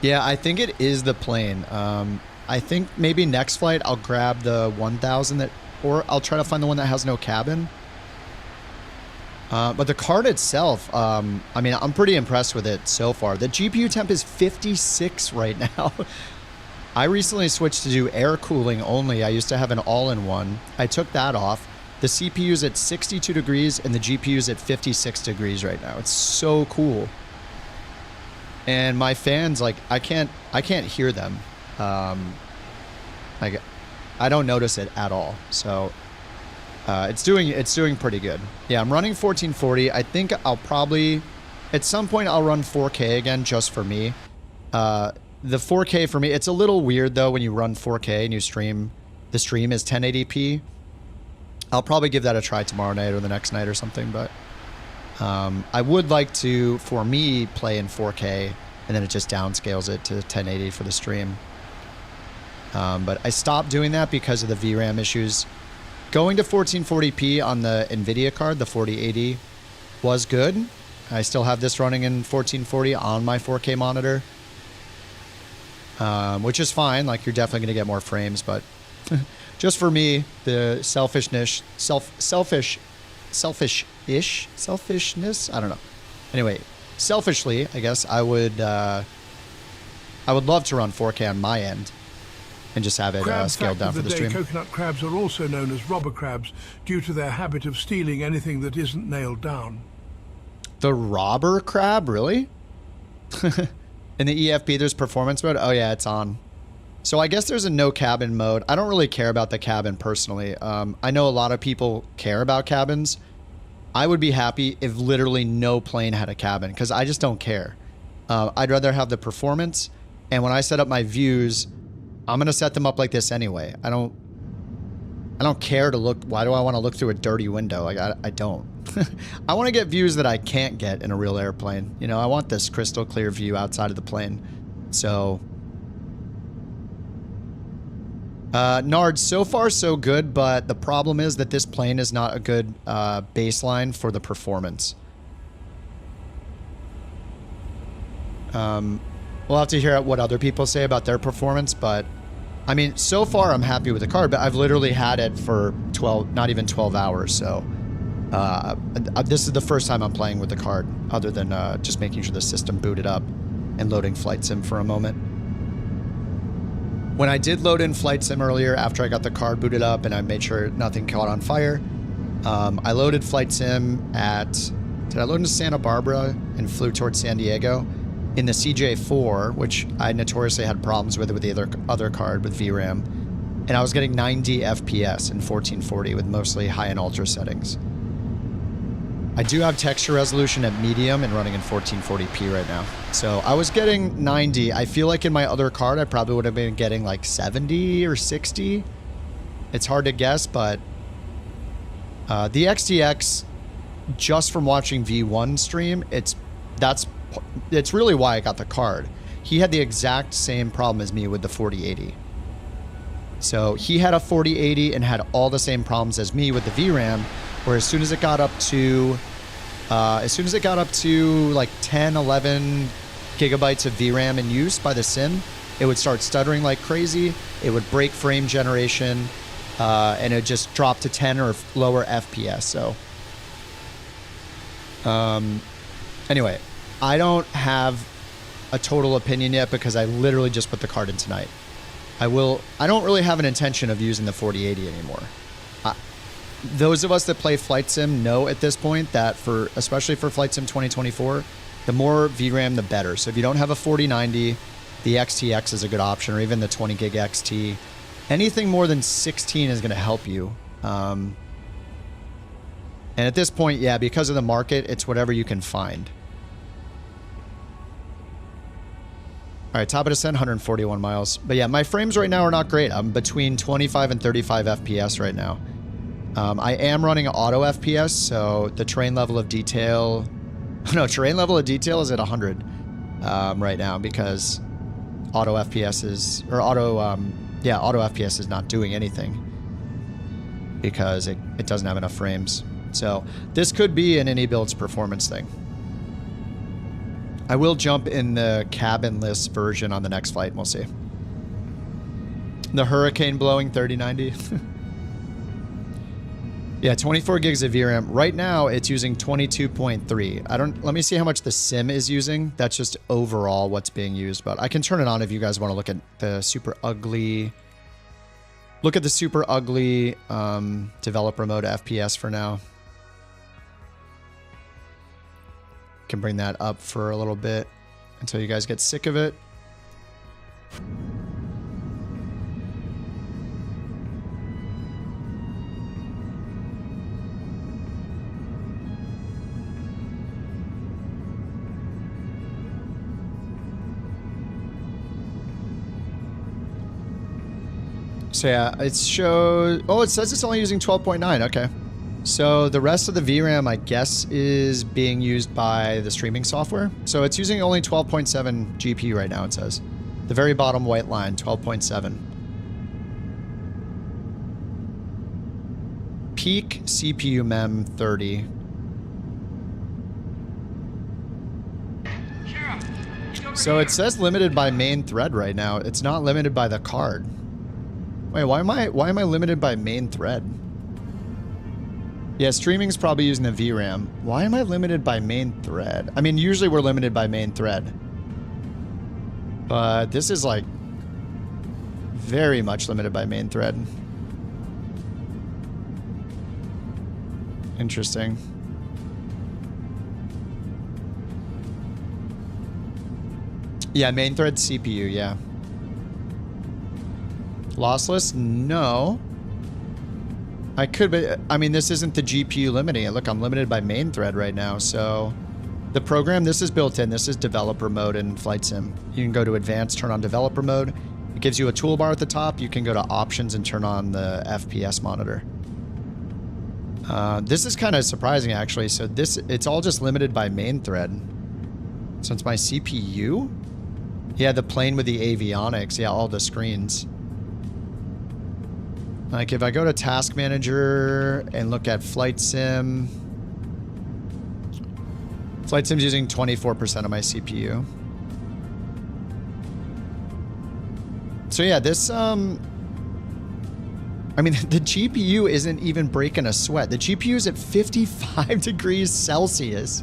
Yeah, I think it is the plane. I think maybe next flight I'll grab the 1000 or I'll try to find the one that has no cabin. But the card itself, I mean, I'm pretty impressed with it so far. The GPU temp is 56 right now. I recently switched to do air cooling only. I used to have an all-in-one. I took that off. The CPU's at 62 degrees and the GPU's at 56 degrees right now. It's so cool. And my fans, like, I can't hear them. Like, I don't notice it at all. So it's doing pretty good. Yeah, I'm running 1440. I think I'll probably at some point I'll run 4K again just for me. The 4K for me, it's a little weird though when you run 4K and you stream. The stream is 1080p. I'll probably give that a try tomorrow night or the next night or something. But I would like to, for me, play in 4K and then it just downscales it to 1080 for the stream. But I stopped doing that because of the VRAM issues. Going to 1440p on the NVIDIA card, the 4080, was good. I still have this running in 1440 on my 4K monitor, which is fine. Like, you're definitely going to get more frames, but just for me, the selfishness, I don't know. Anyway, selfishly, I guess I would I would love to run 4K on my end and just have it scaled down for the stream. Coconut crabs are also known as robber crabs due to their habit of stealing anything that isn't nailed down. The robber crab, really? In the EFB, there's performance mode? Oh yeah, it's on. So I guess there's a no cabin mode. I don't really care about the cabin personally. I know a lot of people care about cabins. I would be happy if literally no plane had a cabin because I just don't care. I'd rather have the performance. And when I set up my views, I'm going to set them up like this anyway. I don't care to look. Why do I want to look through a dirty window? Like I don't. I want to get views that I can't get in a real airplane. You know, I want this crystal clear view outside of the plane. So Nard, so far so good, but the problem is that this plane is not a good baseline for the performance. We'll have to hear what other people say about their performance, but I mean, so far I'm happy with the card, but I've literally had it for 12, not even 12 hours, so this is the first time I'm playing with the card, other than just making sure the system booted up and loading Flight Sim for a moment. When I did load in Flight Sim earlier, after I got the card booted up and I made sure nothing caught on fire, I loaded Flight Sim at, did I load into Santa Barbara and flew towards San Diego? In the CJ4, which I notoriously had problems with the other card with VRAM, and I was getting 90 FPS in 1440 with mostly high and ultra settings. I do have texture resolution at medium and running in 1440p right now. So I was getting 90. I feel like in my other card, I probably would have been getting like 70 or 60. It's hard to guess, but the XTX, just from watching V1 stream, it's really why I got the card. He had the exact same problem as me with the 4080. So he had a 4080 and had all the same problems as me with the VRAM, where as soon as it got up to like 10, 11 gigabytes of VRAM in use by the sim, it would start stuttering like crazy. It would break frame generation, and it just dropped to 10 or lower FPS. So, anyway, I don't have a total opinion yet because I literally just put the card in tonight. I don't really have an intention of using the 4080 anymore. Those of us that play Flight Sim know at this point that especially for Flight Sim 2024, the more VRAM, the better. So if you don't have a 4090, the XTX is a good option, or even the 20 gig XT. Anything more than 16 is going to help you. And at this point, yeah, because of the market, it's whatever you can find. All right, top of descent, 141 miles. But yeah, my frames right now are not great. I'm between 25 and 35 FPS right now. I am running auto FPS, so the terrain level of detail... No, terrain level of detail is at 100 right now because auto FPS is... Or auto FPS is not doing anything because it doesn't have enough frames. So this could be an AnyBuilds performance thing. I will jump in the cabin-less version on the next flight, and we'll see. The Hurricane blowing 3090. Yeah, 24 gigs of VRAM. Right now, it's using 22.3. Let me see how much the sim is using. That's just overall what's being used, but I can turn it on if you guys want to look at the super ugly... Look at the super ugly developer mode FPS for now. Can bring that up for a little bit until you guys get sick of it. So yeah, it shows... Oh, it says it's only using 12.9. Okay. So the rest of the VRAM, I guess, is being used by the streaming software. So it's using only 12.7 GPU right now, it says. The very bottom white line, 12.7. Peak CPU mem 30. So it says limited by main thread right now. It's not limited by the card. Wait, why am I limited by main thread? Yeah, streaming's probably using the VRAM. Why am I limited by main thread? I mean, usually we're limited by main thread. But this is like very much limited by main thread. Interesting. Yeah, main thread CPU, yeah. Lossless? No. I could, but I mean, this isn't the GPU limiting it. Look, I'm limited by main thread right now, so the program, this is built in. This is developer mode in Flight Sim. You can go to advanced, turn on developer mode. It gives you a toolbar at the top. You can go to options and turn on the FPS monitor. This is kind of surprising, actually. So this, it's all just limited by main thread. So it's my CPU? Yeah, the plane with the avionics. Yeah, all the screens. Like if I go to Task Manager and look at Flight Sim. Flight Sim's using 24% of my CPU. So yeah, this, I mean, the GPU isn't even breaking a sweat. The GPU is at 55 degrees Celsius.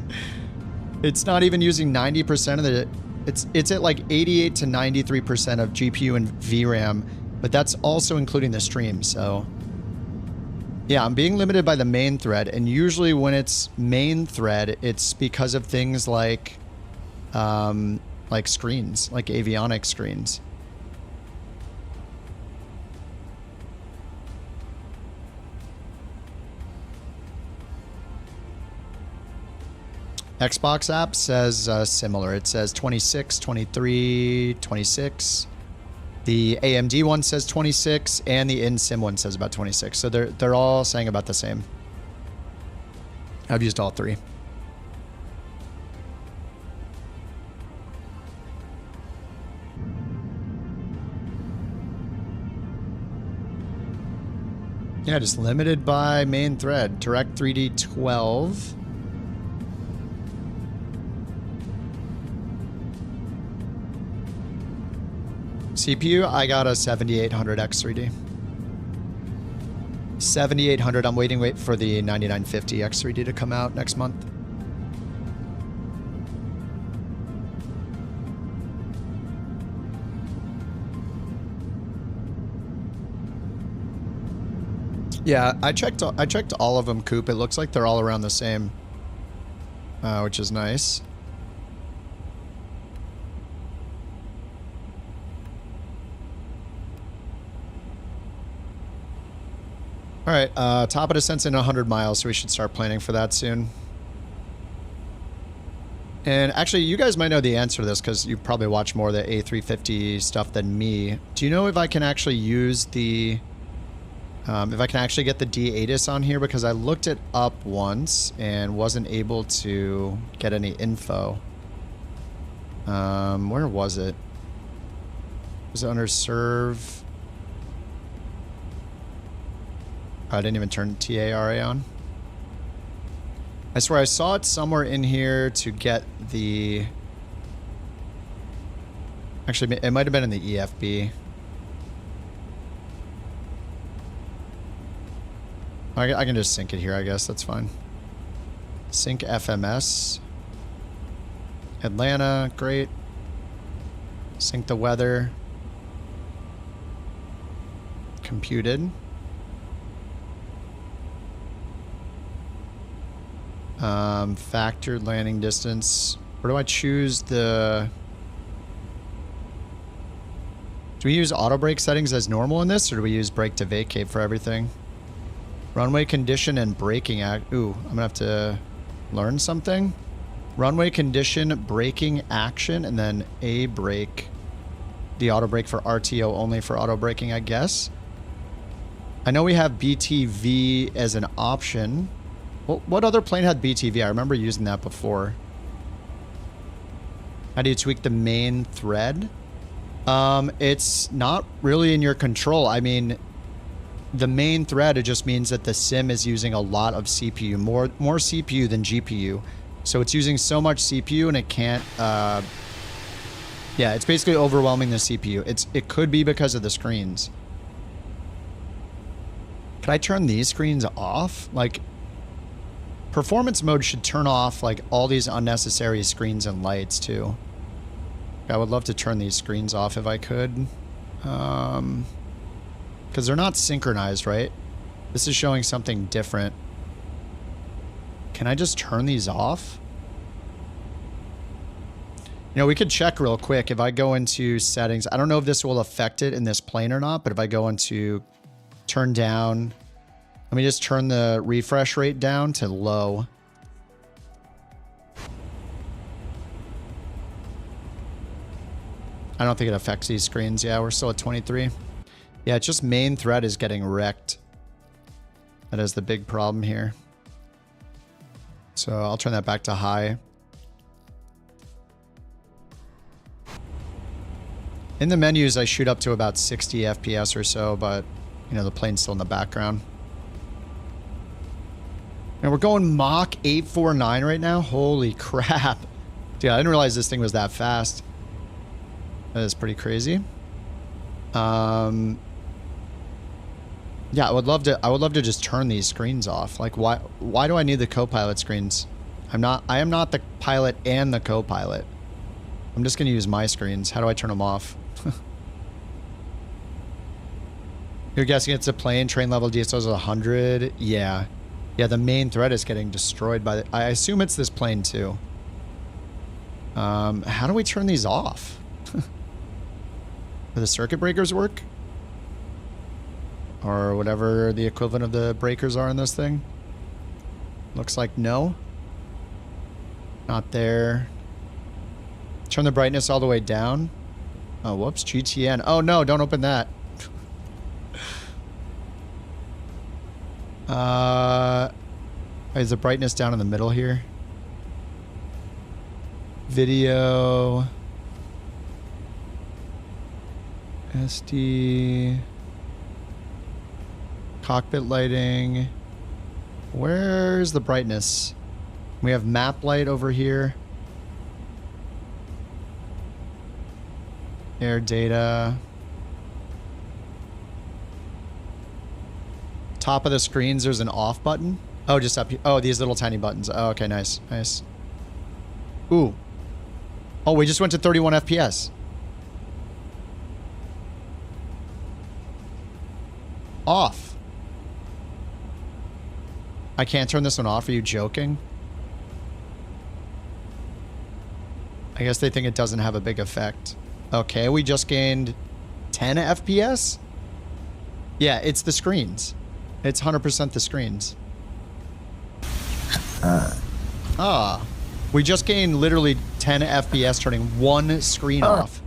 It's not even using 90% of the, it's at like 88 to 93% of GPU and VRAM, but that's also including the stream. So yeah, I'm being limited by the main thread, and usually when it's main thread, it's because of things like screens, like avionics screens. Xbox app says similar. It says 26, 23, 26. The AMD one says 26, and the InSim one says about 26. So they're all saying about the same. I've used all three. Yeah, just limited by main thread. Direct3D 12. CPU, I got a 7800 X3D. 7800, I'm waiting for the 9950 X3D to come out next month. Yeah, I checked all of them, Coop. It looks like they're all around the same, which is nice. All right, top of descent's in 100 miles, so we should start planning for that soon. And actually, you guys might know the answer to this because you probably watch more of the A350 stuff than me. Do you know if I can actually use the... if I can actually get the D8S on here? Because I looked it up once and wasn't able to get any info. Where was it? Was it under serve? I didn't even turn TARA on. I swear I saw it somewhere in here to get the... Actually, it might have been in the EFB. I can just sync it here, I guess. That's fine. Sync FMS. Atlanta, great. Sync the weather. Computed. Factored landing distance. Where do I choose the... Do we use auto brake settings as normal in this, or do we use brake to vacate for everything? Runway condition and braking act. Ooh, I'm gonna have to learn something. Runway condition, braking action, and then A brake. The auto brake for RTO only for auto braking, I guess. I know we have BTV as an option. What other plane had BTV? I remember using that before. How do you tweak the main thread? It's not really in your control. I mean, the main thread, it just means that the sim is using a lot of CPU, more CPU than GPU. So it's using so much CPU and it can't, yeah, it's basically overwhelming the CPU. It could be because of the screens. Could I turn these screens off? Like, performance mode should turn off like all these unnecessary screens and lights too. I would love to turn these screens off if I could. Because they're not synchronized, right? This is showing something different. Can I just turn these off? You know, we could check real quick. If I go into settings, I don't know if this will affect it in this plane or not, but if I go into turn down, let me just turn the refresh rate down to low. I don't think it affects these screens. Yeah, we're still at 23. Yeah, it's just main thread is getting wrecked. That is the big problem here. So I'll turn that back to high. In the menus, I shoot up to about 60 FPS or so, but, you know, the plane's still in the background. And we're going Mach 849 right now? Holy crap. Dude, I didn't realize this thing was that fast. That is pretty crazy. Yeah, I would love to just turn these screens off. Like, why do I need the co-pilot screens? I am not the pilot and the co-pilot. I'm just gonna use my screens. How do I turn them off? You're guessing it's a plane, train level DSO is 100? Yeah. Yeah, the main thread is getting destroyed by I assume it's this plane too. How do we turn these off? Do the circuit breakers work? Or whatever the equivalent of the breakers are in this thing? Looks like no. Not there. Turn the brightness all the way down. Oh, whoops. GTN. Oh, no. Don't open that. Is the brightness down in the middle here? Video. SD. Cockpit lighting. Where's the brightness? We have map light over here. Air data. Top of the screens, there's an off button. Oh, just up here. Oh, these little tiny buttons. Oh, okay, nice. Nice. Ooh. Oh, we just went to 31 FPS. Off. I can't turn this one off. Are you joking? I guess they think it doesn't have a big effect. Okay, we just gained 10 FPS? Yeah, it's the screens. It's 100% the screens. We just gained literally 10 FPS turning one screen off.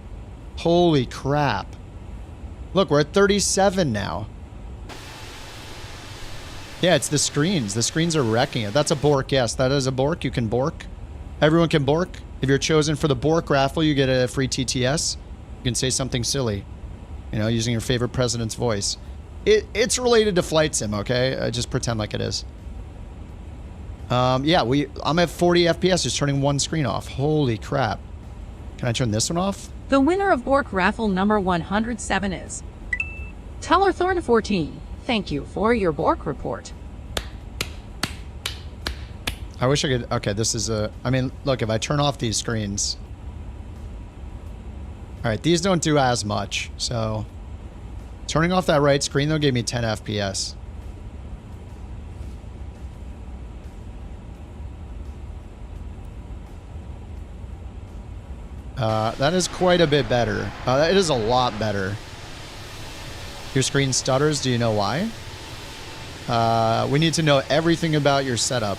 Holy crap. Look, we're at 37 now. Yeah, it's the screens. The screens are wrecking it. That's a bork. Yes, that is a bork. You can bork. Everyone can bork. If you're chosen for the bork raffle, you get a free TTS. You can say something silly. You know, using your favorite president's voice. It's related to flight sim, okay? Just pretend like it is. Yeah, I'm at 40 FPS just turning one screen off. Holy crap. Can I turn this one off? The winner of bork raffle number 107 is Tellerthorn14. Thank you for your bork report. I wish I could... Okay, this is a... I mean, look, if I turn off these screens... Alright, these don't do as much, so... Turning off that right screen, though, gave me 10 FPS. That is quite a bit better. It is a lot better. Your screen stutters. Do you know why? We need to know everything about your setup.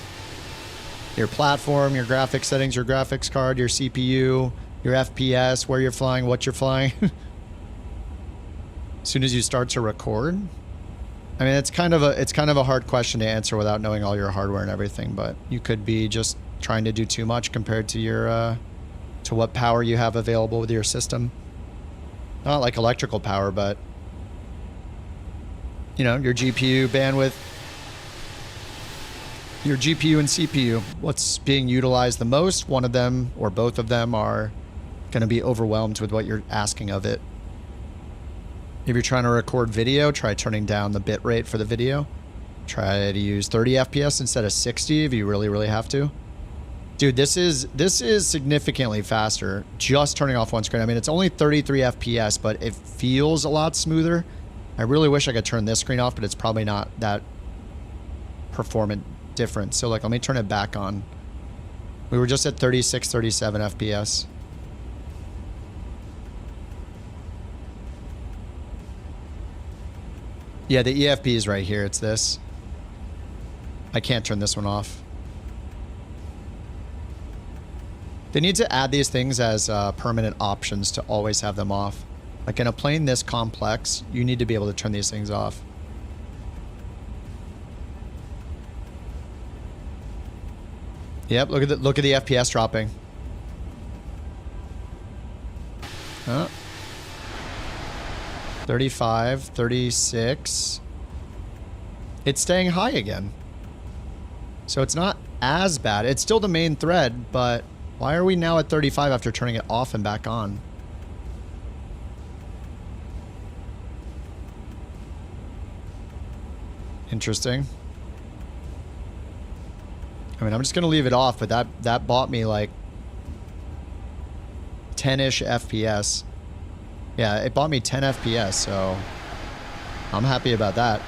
Your platform, your graphics settings, your graphics card, your CPU, your FPS, where you're flying, what you're flying. As soon as you start to record. I mean, it's kind of a hard question to answer without knowing all your hardware and everything, but you could be just trying to do too much compared to your to what power you have available with your system. Not like electrical power, but you know, your GPU bandwidth, your GPU and CPU, what's being utilized the most. One of them or both of them are going to be overwhelmed with what you're asking of it. If you're trying to record video, try turning down the bit rate for the video. Try to use 30 FPS instead of 60 if you really, really have to. Dude, this is significantly faster. Just turning off one screen. I mean, it's only 33 FPS, but it feels a lot smoother. I really wish I could turn this screen off, but it's probably not that performant different. So like, let me turn it back on. We were just at 36, 37 FPS. Yeah, the EFP is right here. It's this. I can't turn this one off. They need to add these things as permanent options to always have them off. Like in a plane this complex, you need to be able to turn these things off. Yep, look at the FPS dropping. Huh? 35, 36. It's staying high again. So it's not as bad. It's still the main thread, but why are we now at 35 after turning it off and back on? Interesting. I mean, I'm just going to leave it off, but that bought me like 10-ish FPS. Yeah, it bought me 10 FPS, so I'm happy about that.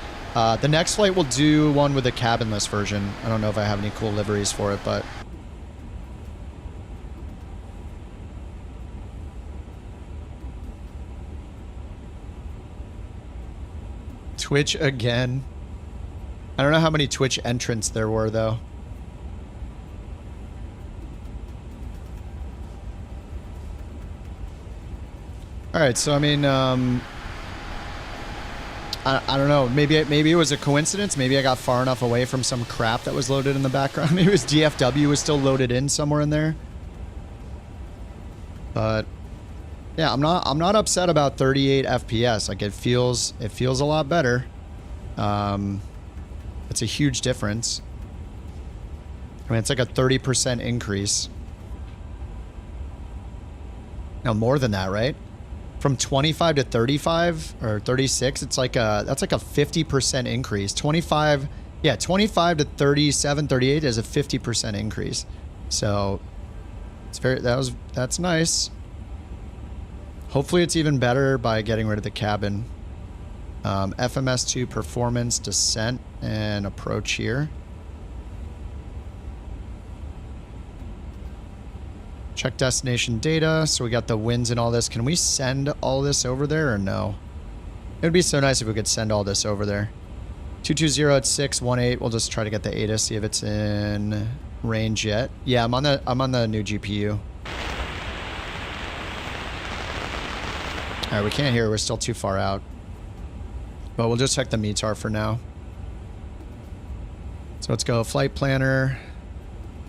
The next flight we'll do one with a cabinless version. I don't know if I have any cool liveries for it, but... Twitch again. I don't know how many Twitch entrants there were, though. Alright, so I mean, I don't know. Maybe it was a coincidence. Maybe I got far enough away from some crap that was loaded in the background. Maybe it was DFW was still loaded in somewhere in there. But yeah, I'm not upset about 38 FPS. Like it feels a lot better. It's a huge difference. I mean, it's like a 30% increase. No, more than that, right? From 25 to 35 or 36, it's like that's like a 50% increase. 25 to 37, 38 is a 50% increase. So it's that's nice. Hopefully it's even better by getting rid of the cabin. FMS2 performance, descent, and approach here. Check destination data. So we got the winds and all this. Can we send all this over there or no? It would be so nice if we could send all this over there. 220 at 618. We'll just try to get the ATA, see if it's in range yet. Yeah, I'm on the new GPU. Alright, we can't hear. We're still too far out. But we'll just check the METAR for now. So let's go flight planner.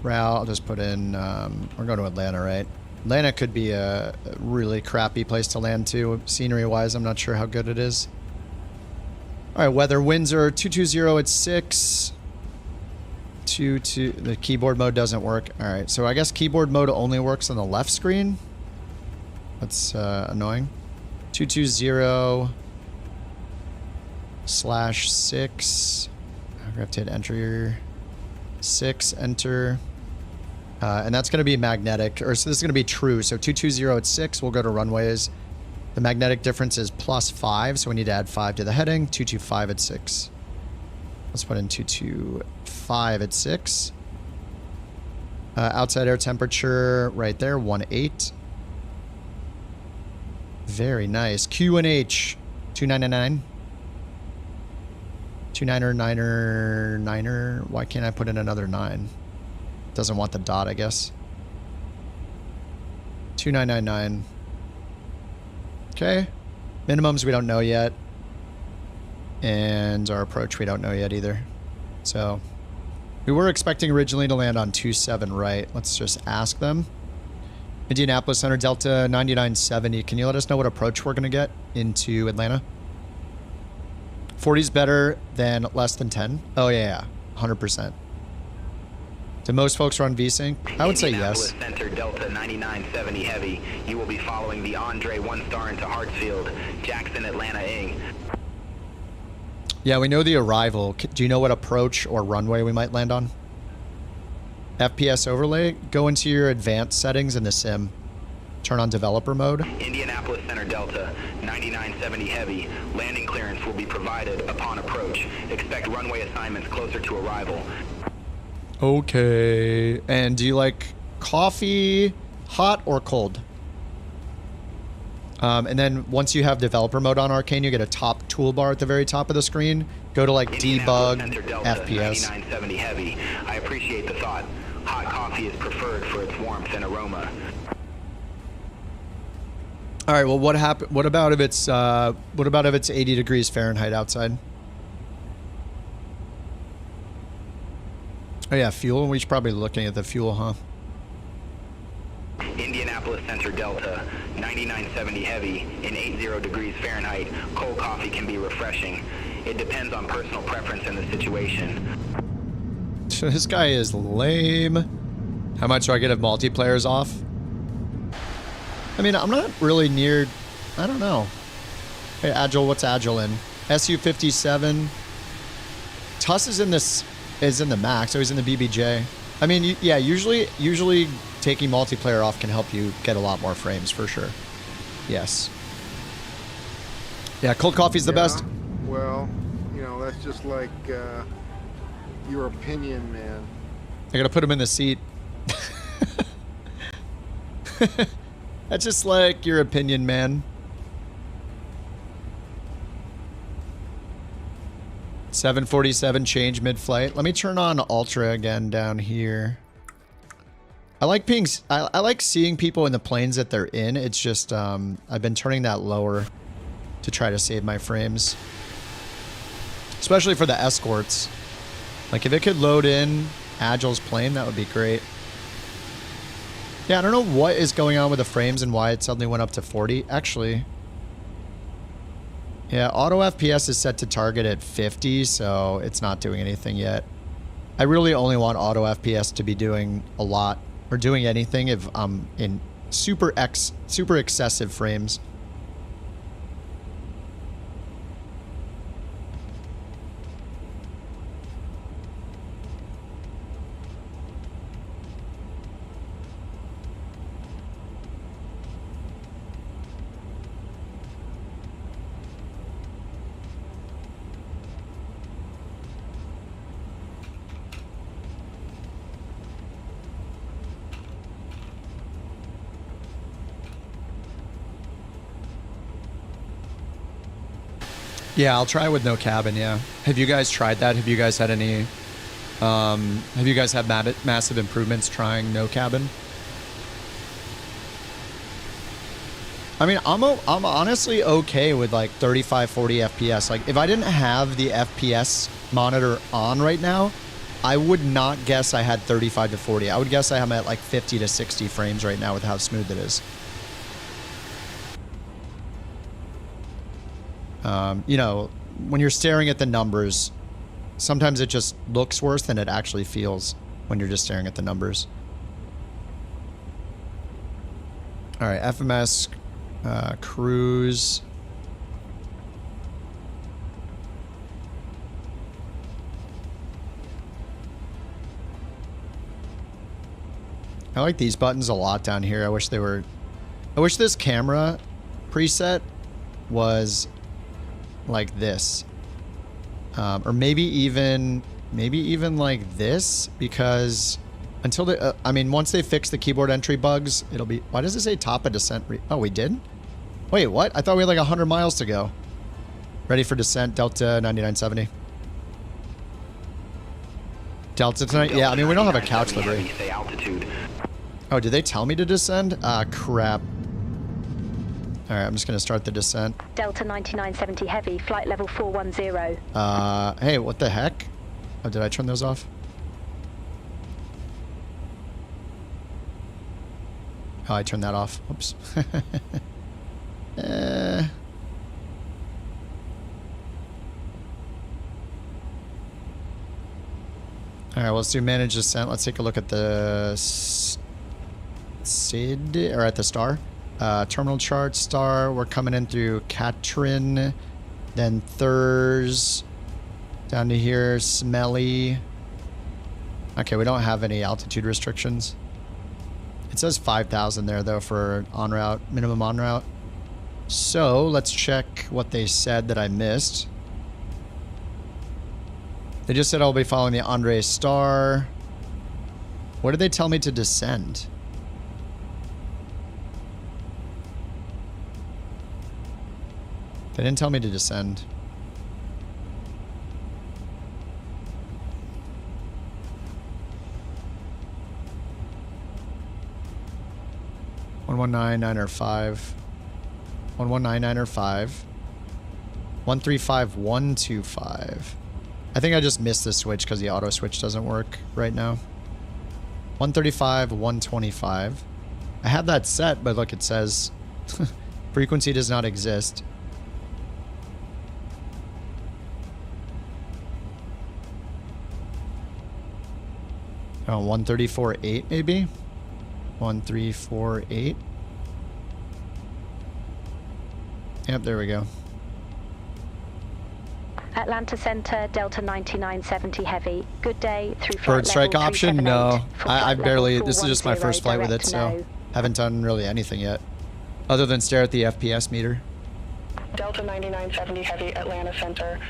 Route, I'll just put in, we're going to Atlanta, right? Atlanta could be a really crappy place to land too. Scenery-wise, I'm not sure how good it is. All right, weather, winds are 220 at 6. The keyboard mode doesn't work. All right, so I guess keyboard mode only works on the left screen. That's annoying. 220/6. I have to hit enter. 6, enter. And that's going to be magnetic, or so this is going to be true. So 220 at 6, we'll go to runways. The magnetic difference is +5, so we need to add 5 to the heading. 225 at 6. Let's put in 225 at 6. Outside air temperature right there, 18. Very nice. QNH 2999. 29er. Why can't I put in another 9? Doesn't want the dot, I guess. 2999. Okay. Minimums we don't know yet. And our approach we don't know yet either. So we were expecting originally to land on 27 right. Let's just ask them. Indianapolis Center Delta 9970. Can you let us know what approach we're going to get into Atlanta? 40 is better than less than 10. Oh yeah, 100%. Do most folks run VSync? I would say yes. Center Delta 9970 heavy. You will be following the Andre 1-star into Hartsfield, Jackson, Atlanta Ing. Yeah, we know the arrival. Do you know what approach or runway we might land on? FPS overlay, go into your advanced settings in the sim. Turn on developer mode. Indianapolis Center Delta, 9970 Heavy. Landing clearance will be provided upon approach. Expect runway assignments closer to arrival. Okay. And do you like coffee, hot or cold? And then once you have developer mode on Arcane, you get a top toolbar at the very top of the screen. Go to like debug FPS. 9970 Heavy. I appreciate the thought. Hot coffee is preferred for its warmth and aroma. All right. Well, what about if it's 80 degrees Fahrenheit outside? Oh yeah, fuel. We should probably be looking at the fuel, huh? Indianapolis Center Delta, 9970 Heavy, in 80 degrees Fahrenheit. Cold coffee can be refreshing. It depends on personal preference and the situation. This guy is lame. How much do I get if multiplayer's off? I mean, I'm not really near... I don't know. Hey, Agile, what's Agile in? SU-57. Tuss is in this... is in the max, so he's in the BBJ. I mean, yeah, usually taking multiplayer off can help you get a lot more frames, for sure. Yes. Yeah, cold coffee's the best. Well, you know, that's just like your opinion, man. I gotta put him in the seat. That's just like your opinion, man. 747 change mid-flight. Let me turn on Ultra again down here. I like I like seeing people in the planes that they're in. It's just I've been turning that lower to try to save my frames. Especially for the escorts. Like if it could load in Agile's plane, that would be great. Yeah, I don't know what is going on with the frames and why it suddenly went up to 40. Actually, yeah, auto FPS is set to target at 50, so it's not doing anything yet. I really only want auto FPS to be doing a lot or doing anything if I'm in super excessive frames. Yeah, I'll try with no cabin, yeah. Have you guys tried that? Have you guys had any... have you guys had massive improvements trying no cabin? I mean, I'm honestly okay with like 35, 40 FPS. Like, if I didn't have the FPS monitor on right now, I would not guess I had 35 to 40. I would guess I'm at like 50 to 60 frames right now with how smooth it is. You know, when you're staring at the numbers, sometimes it just looks worse than it actually feels when you're just staring at the numbers. All right, FMS, cruise. I like these buttons a lot down here. I wish they were... I wish this camera preset was like this. Or maybe even like this, because until they... I mean, once they fix the keyboard entry bugs, it'll be... Why does it say top of descent? Oh, we did? Wait, what? I thought we had like 100 miles to go. Ready for descent, Delta 9970. Delta tonight? Yeah, I mean, we don't have a couch livery. Oh, did they tell me to descend? Ah, crap. All right, I'm just going to start the descent. Delta 9970 Heavy, flight level 410. Hey, what the heck? Oh, did I turn those off? Oh, I turned that off. Oops. All right, let's do manage descent. Let's take a look at the SID, or at the star. Terminal chart, star. We're coming in through Katrin, then Thurs, down to here, Smelly. Okay, we don't have any altitude restrictions. It says 5,000 there, though, for en route, minimum en route. So let's check what they said that I missed. They just said I'll be following the Andre Star. What did they tell me to descend? They didn't tell me to descend. (119.9 or 5). 1199 or 5. 135125. I think I just missed the switch because the auto switch doesn't work right now. 135, 125. I have that set, but look, it says frequency does not exist. Oh, 134.8 maybe? 1348. Yep, there we go. Atlanta Center, Delta 9970 Heavy. Good day, through flight Bird strike level option? 378. No. I barely, this is just my first flight with it, so haven't done really anything yet. Other than stare at the FPS meter. Delta 9970 Heavy, Atlanta Center.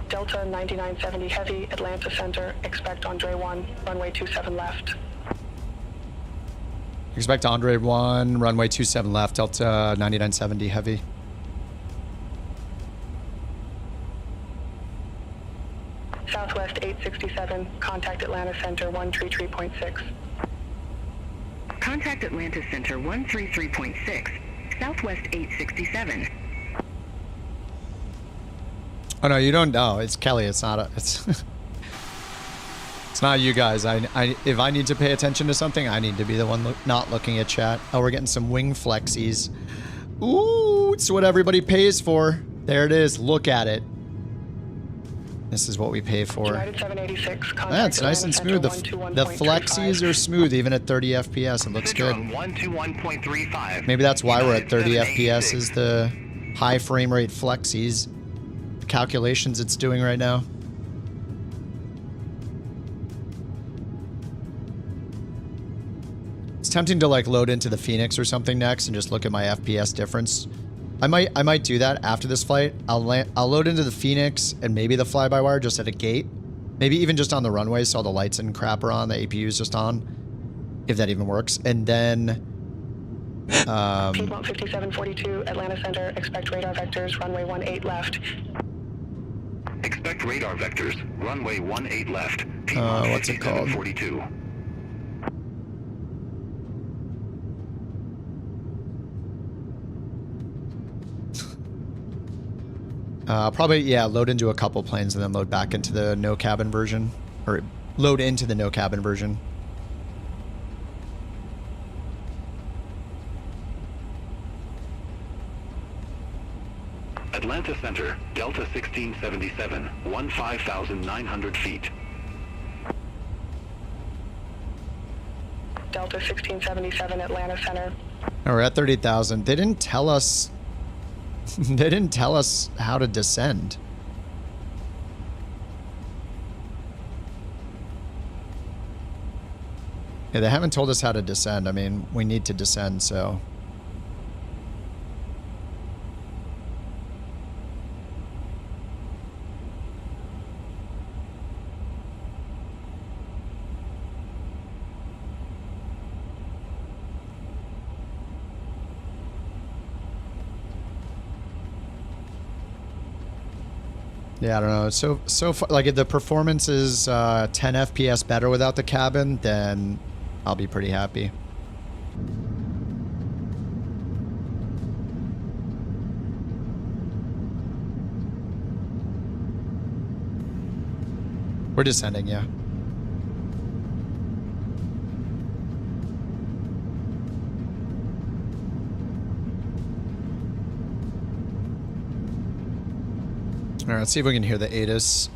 Delta 9970 Heavy, Atlanta Center. Expect Andre 1, runway 27 left. Expect Andre 1, runway 27 left, Delta 9970 Heavy. Southwest 867, contact Atlanta Center 133.6. Contact Atlanta Center 133.6, Southwest 867. Oh no, you don't know. It's Kelly. It's not a, it's it's not you guys. If I need to pay attention to something, I need to be the one not looking at chat. Oh, we're getting some wing flexies. Ooh, it's what everybody pays for. There it is. Look at it. This is what we pay for. United 786, That's nice and smooth. The flexies are smooth even at 30 FPS. It looks good. 121.35. Maybe that's why we're at 30 FPS is the high frame rate flexies. The calculations it's doing right now. It's tempting to like load into the Phoenix or something next and just look at my FPS difference. I might do that after this flight. I'll load into the Phoenix and maybe the fly-by-wire just at a gate. Maybe even just on the runway so all the lights and crap are on, the APU is just on. If that even works. And then... Piedmont 5742, Atlanta Center, expect radar vectors, runway 18 left. Expect radar vectors, runway 18 left. What's it called? 42. Probably, yeah, load into a couple planes and then load back into the no cabin version. Or load into the no cabin version. Atlanta Center, Delta 1677, 15,900 feet. Delta 1677, Atlanta Center. Oh, we're at 30,000. They didn't tell us... They didn't tell us how to descend. Yeah, they haven't told us how to descend. I mean, we need to descend, so... Yeah, I don't know. So far, like if the performance is 10 FPS better without the cabin, then I'll be pretty happy. We're descending, yeah. All right, let's see if we can hear the ATIS.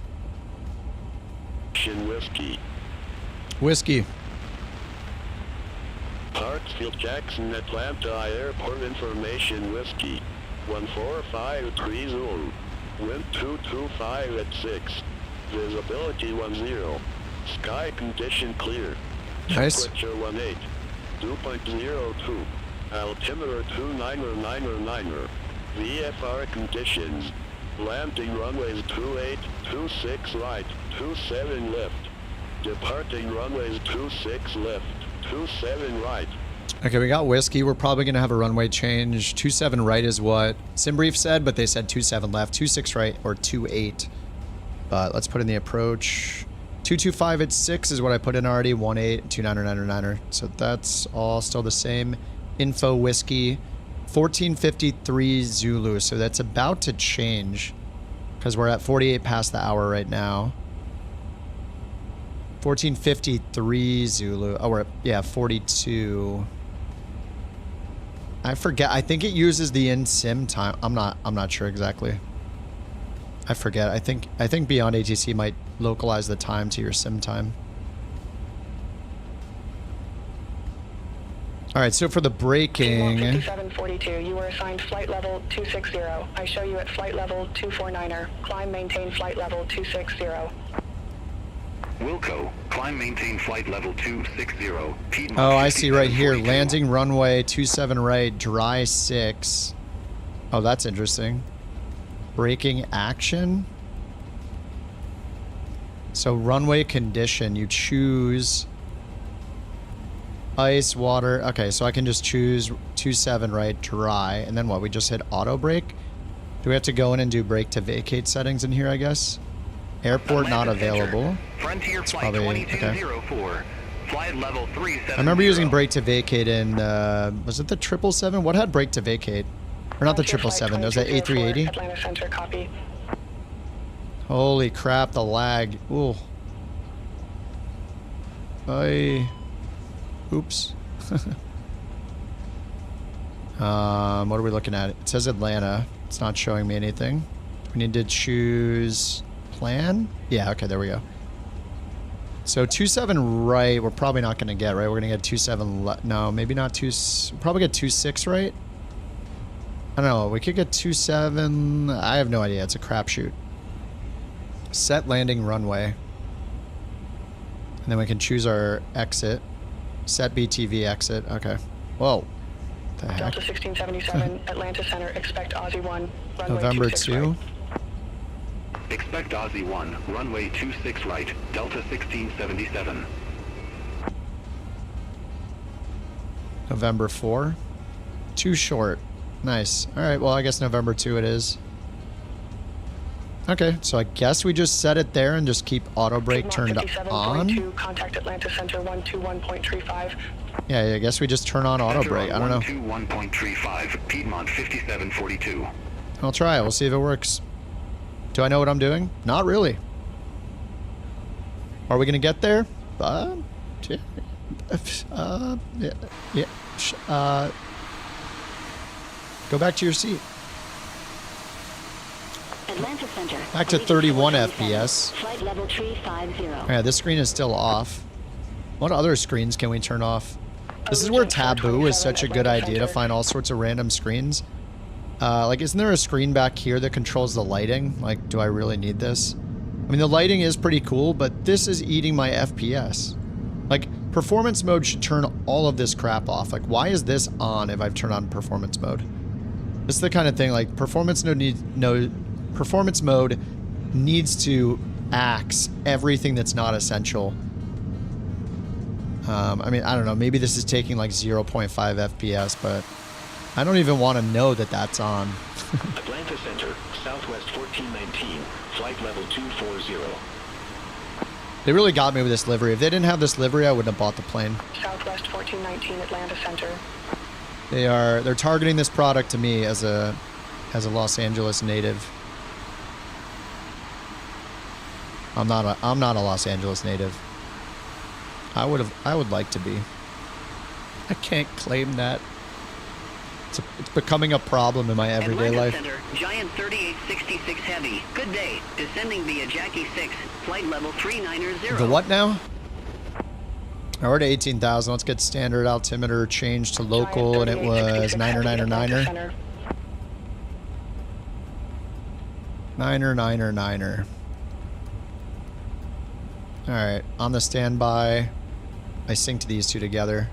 Whiskey. Whiskey. Hartsfield Jackson, Atlanta Airport information. Whiskey. 145 zone. Wind 225 at 6. Visibility 10. Sky condition clear. Nice. Temperature 18. 2.02. Altimeter 29999. VFR conditions. Landing runways 28, 26 right, 27 left. Departing runways 26 left, 27 right. Okay, we got whiskey. We're probably going to have a runway change. 27 right is what SimBrief said, but they said 27 left, 26 right, or 28. But let's put in the approach. 225 at 6 is what I put in already. 18, 2999er. So that's all still the same. Info whiskey. 1453 Zulu. So that's about to change because we're at 48 past the hour right now. 1453 Zulu. Oh, we're at, yeah, 42. I forget. I think it uses the in-sim time. I'm not sure exactly. I forget. I think Beyond ATC might localize the time to your sim time. All right, so for the braking... 5742, you were assigned flight level 260. I show you at flight level 249er. Climb, maintain flight level 260. Wilco, climb, maintain flight level 260. Piedmont oh, I see right here. 5742. Landing runway 27 right, dry 6. Oh, that's interesting. Braking action. So runway condition, you choose... ice, water. Okay, so I can just choose 27 right, dry, and then what? We just hit auto brake. Do we have to go in and do brake to vacate settings in here, I guess? Airport not available. Frontier It's flight probably, 2204. okay. Flight level 370. I remember using brake to vacate in, was it the 777? What had brake to vacate? Or not the 777, was that A380? Atlanta Center, copy. Holy crap, the lag. Ooh. Oops. What are we looking at? It says Atlanta. It's not showing me anything. We need to choose plan. Yeah, okay, there we go. So 27 right, we're probably not going to get, right? We're going to get 27 left. No, maybe not we'll probably get 26 right. I don't know. We could get 27. I have no idea. It's a crapshoot. Set landing runway. And then we can choose our exit. Set BTV exit. Okay. Whoa. The heck? Delta 1677, Atlanta Center, expect Aussie 1, runway November 26 2. right. Expect Aussie 1, runway 26 right, Delta 1677. November 4. Too short. Nice. All right. Well, I guess November 2 it is. Okay. So I guess we just set it there and just keep auto brake turned on. Contact Atlanta Center 121.35. Yeah, I guess we just turn on auto brake. I don't know. 121.35, Piedmont 5742. I'll try it. We'll see if it works. Do I know what I'm doing? Not really. Are we going to get there? Go back to your seat. Atlanta Center. Back to 31 FPS. Flight level 350. Yeah, this screen is still off. What other screens can we turn off? This is where Taboo is such a good idea to find all sorts of random screens. Like, isn't there a screen back here that controls the lighting? Like, do I really need this? I mean, the lighting is pretty cool, but this is eating my FPS. Like, performance mode should turn all of this crap off. Like, why is this on if I've turned on performance mode? This is the kind of thing, like, performance mode needs to axe everything that's not essential. I mean, I don't know. Maybe this is taking like 0.5 FPS, but I don't even want to know that that's on. Atlanta Center, Southwest 1419, flight level 240. They really got me with this livery. If they didn't have this livery, I wouldn't have bought the plane. Southwest 1419, Atlanta Center. They're targeting this product to me as a Los Angeles native. I'm not a Los Angeles native. I would like to be. I can't claim that. It's becoming a problem in my everyday Atlanta life. Center, Giant 3866 Heavy. Good day. Descending via Jackie 6, flight level 390. The what now? We're to 18,000. Let's get standard altimeter changed to local, and it was 9er. 9er. Alright, on the standby. I synced these two together.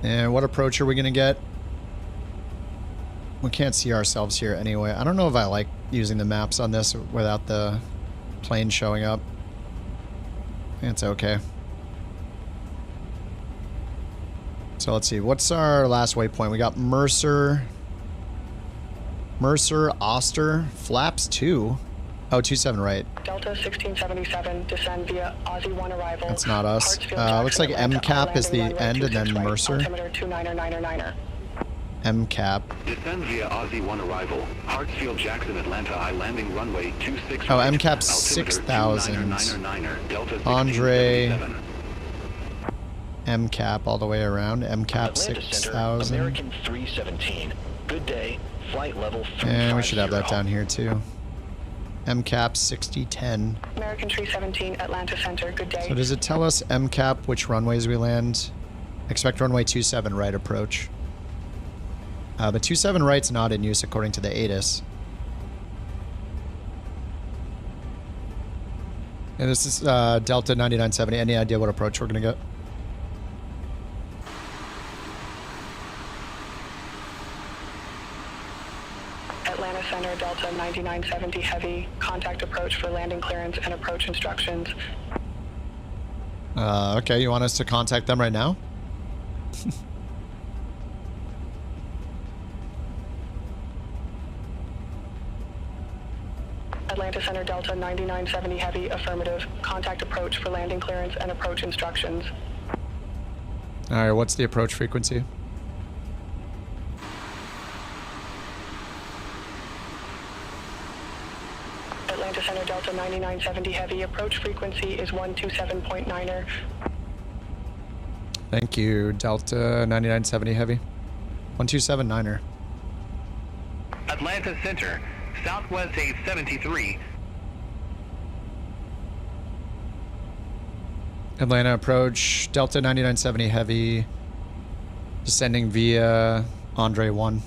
And what approach are we going to get? We can't see ourselves here anyway. I don't know if I like using the maps on this without the plane showing up. I think it's okay. So let's see. What's our last waypoint? We got Mercer, Oster, Flaps 2. Oh, 27 right. Delta 1677, descend via Aussie 1 arrival. That's not us. Looks like MCAP is the end and then Mercer. Altimeter 2999er. MCAP. Descend via Aussie 1 arrival. Hartsfield Jackson Atlanta I landing runway 26. Oh, MCAP 6000. Andre. MCAP all the way around. MCAP 6000. American 317. Good day. Flight level 350. And we should have that down here too. MCAP 6010. American 317, Atlanta Center. Good day. So does it tell us MCAP which runways we land? Expect runway 27 right approach. But 27 right's not in use according to the ATIS. And this is Delta 9970. Any idea what approach we're going to get? Atlanta Center, Delta 9970 heavy. Contact approach for landing clearance and approach instructions. Okay, you want us to contact them right now? Atlanta Center, Delta 9970 heavy, affirmative. Contact approach for landing clearance and approach instructions. Alright, what's the approach frequency? Atlanta Center, Delta 9970 heavy, approach frequency is 127.9er. Thank you, Delta 9970 heavy. 127.9er. Atlanta Center, Southwest 873. Atlanta approach, Delta 9970 heavy, descending via Andre 1.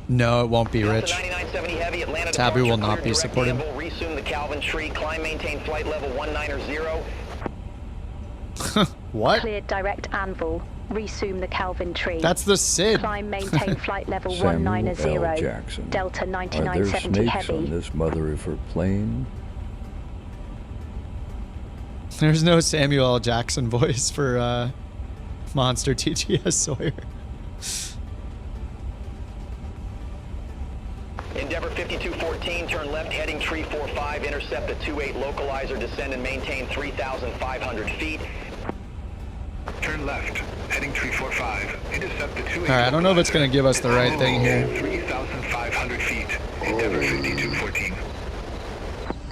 No, it won't be, Rich. Heavy, Taboo will not be supported. Resume the Calvin tree, climb, maintain flight level 190. What? Cleared direct anvil. Resume the Calvin tree. That's the SID. Climb, maintain flight level Samuel 190. L. Jackson. Delta Are there 9970 snakes heavy. on this mother-effer plane? There's no Samuel L. Jackson voice for Monster TTS Sawyer. Endeavor 5214, turn left, heading tree 45, intercept the 28 localizer, descend and maintain 3,500 feet. Turn left, heading tree 45, intercept the 28. Alright, I don't know if it's going to give us the right thing here. 3,500 feet, Endeavor 5214.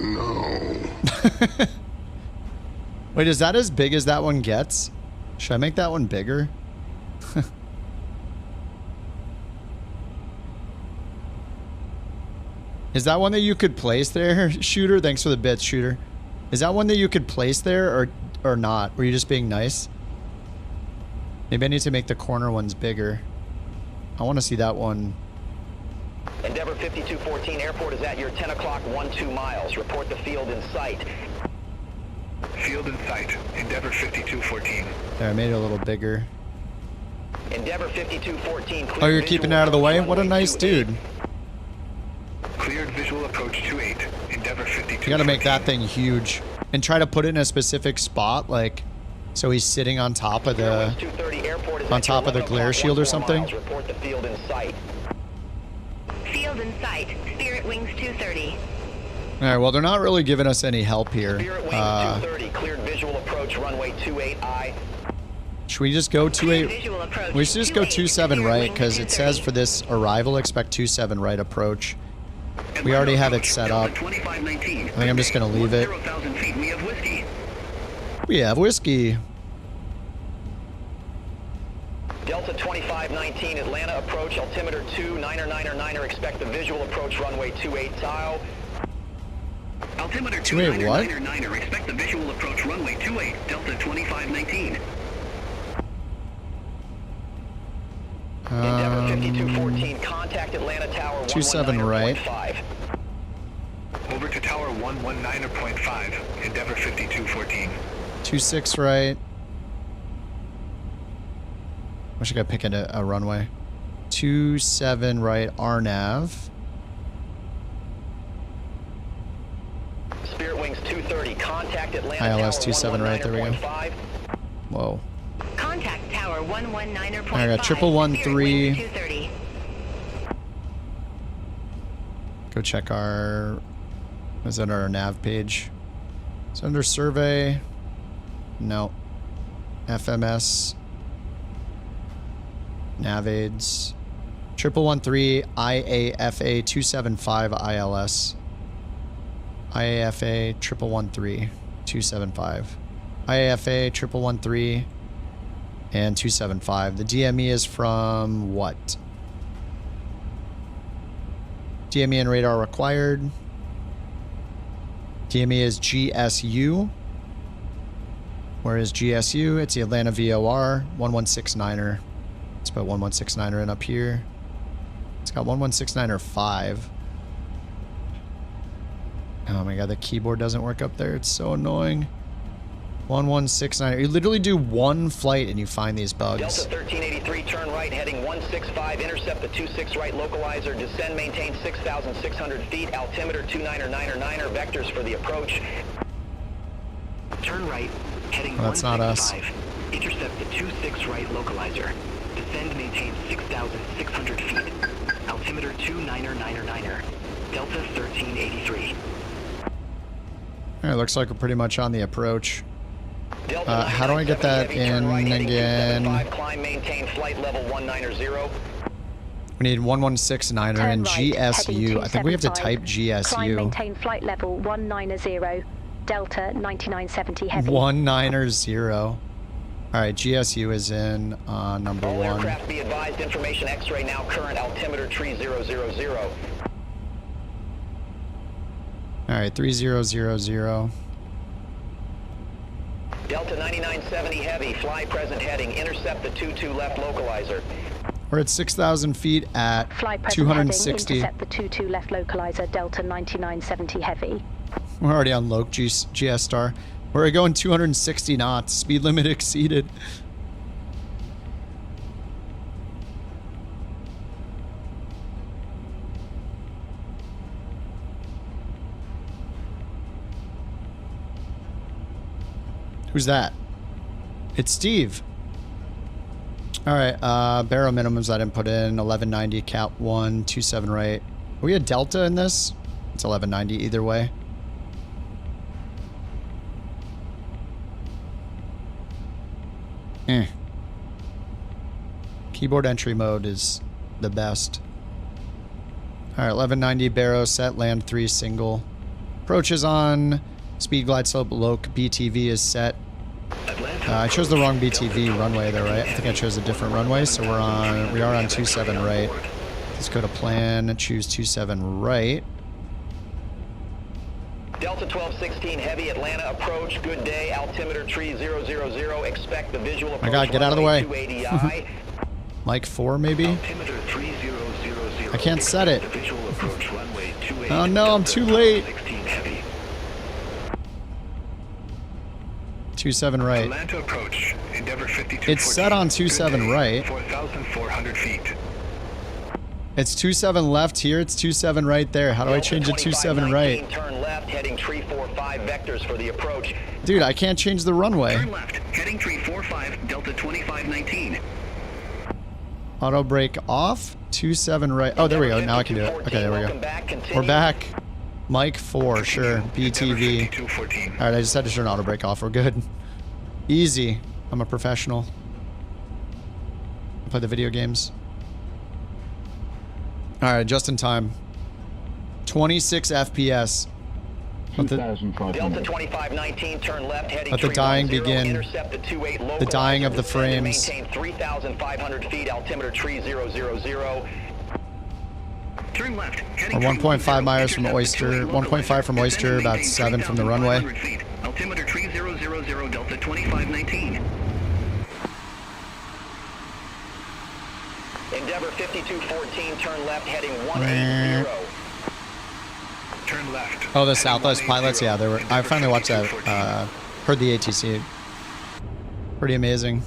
No. Wait, is that as big as that one gets? Should I make that one bigger? Is that one that you could place there, Shooter? Thanks for the bits, Shooter. Is that one that you could place there or not? Were you just being nice? Maybe I need to make the corner ones bigger. I want to see that one. Endeavor 5214, airport is at your 10 o'clock, 12 miles. Report the field in sight. Field in sight, Endeavor 5214. There, I made it a little bigger. Endeavor 5214. Oh, you're keeping it out of the way? What a nice dude. Cleared visual approach 28, Endeavor 52. You gotta make that thing huge. And try to put it in a specific spot, like, so he's sitting on top of the, glare shield or something. Report the field in sight. Field in sight. Spirit Wings 230. Alright, well, they're not really giving us any help here. Spirit Wings 230, cleared visual approach, runway 28I. Should we just go 28? We should just go 27 right, because it says for this arrival, expect 27 right approach. We already have it set up. I think I'm just going to leave it. We have whiskey. Delta 2519, Atlanta approach, altimeter 2999er, expect the visual approach, runway 28 tile. Altimeter 2999er, expect the visual approach, runway 28, Delta 2519. Endeavor 5214, contact Atlanta Tower 27 right. over to tower 119.5, Endeavor 5214. 26 right. Wish I could pick a runway. 27 right, RNAV. Spirit Wings 230, contact Atlanta ILS Tower 27 right, there we go. 119.5. Whoa. Contact Tower 119.5. I got 1113. Go check our... Is that our nav page? It's under survey. No. FMS. Nav aids. 1113 IAFA 275 ILS. IAFA 1113 275. IAFA 1113 and 275. The DME is from what? DME and radar required. DME is GSU. Where is GSU? It's the Atlanta VOR 1169er. Let's put 1169er in up here. It's got 1169er 5. Oh my god, the keyboard doesn't work up there. It's so annoying. 1169er. You literally do one flight and you find these bugs. Delta 1383, turn right, heading 165, intercept the 26 right localizer, descend, maintain 6,600 feet, altimeter 299er, vectors for the approach. Turn right, heading Well, that's not us. 165, intercept the 26 right localizer, descend, maintain 6,600 feet, altimeter 299er, Delta 1383. Alright, looks like we're pretty much on the approach. How do I get that in again? Climb, maintain flight level 190. We need 1169er and GSU. I think we have to type Climb, GSU. maintain flight level 190, Delta 9970 heavy. 190. Alright, GSU is in number All 1. aircraft be advised, information X-ray now current, altimeter 3000. Alright, 3000. Delta 9970 heavy, fly present heading, intercept the 22 left localizer. We're at 6,000 feet at Fly present 260. heading, intercept the 22 left localizer, Delta 9970 heavy. We're already on Loc GS Star. We're going 260 knots. Speed limit exceeded. Who's that? It's Steve. Alright, barrel minimums I didn't put in. 1190, cap 1, 27 right. Are we a delta in this? It's 1190 either way. Keyboard entry mode is the best. Alright, 1190, barrow set, land 3 single. Approach is on. Speed glide slope Loc BTV is set. I chose the wrong BTV runway there, right? I think I chose a different runway, so we are on 27 right. Let's go to plan, choose 27 right. Delta 1216 heavy, Atlanta approach, good day, altimeter 3000, expect the visual approach. My god, get out of the way. 280I. Mike 4 maybe? Altimeter 3000. I can't set it. The visual approach runway 28. Oh no, I'm too late. 16 heavy. 27 right. Atlanta approach, Endeavor 5214. It's set on 27 right. 4,400 feet. It's 27 left here, it's 27 right there. How do I change it 27 right? Turn left, heading 345 vectors for the approach. Dude, I can't change the runway. Turn left, heading 345, Delta 2519. Auto brake off, 27 right. Oh, there we go. Now I can do it. Okay, there we go. We're back. Mike 4, sure. BTV. Alright, I just had to turn auto brake off. We're good. Easy. I'm a professional. I play the video games. Alright, just in time. 26 FPS. Let the, Delta 2519, turn left, heading let the dying 310, begin. intercept the 28 local. The dying of the frames. Maintain 3,500 feet, altimeter 3000. Turn left, heading 1.5 miles from Oyster. 1.5 from Oyster, about 7 from the runway. Altimeter 3000, Delta 2519. Endeavor 5214, turn left, heading 180. Turn Turn left. Oh, the Southwest pilots. Yeah, they were. I finally watched that. Heard the ATC. Pretty amazing.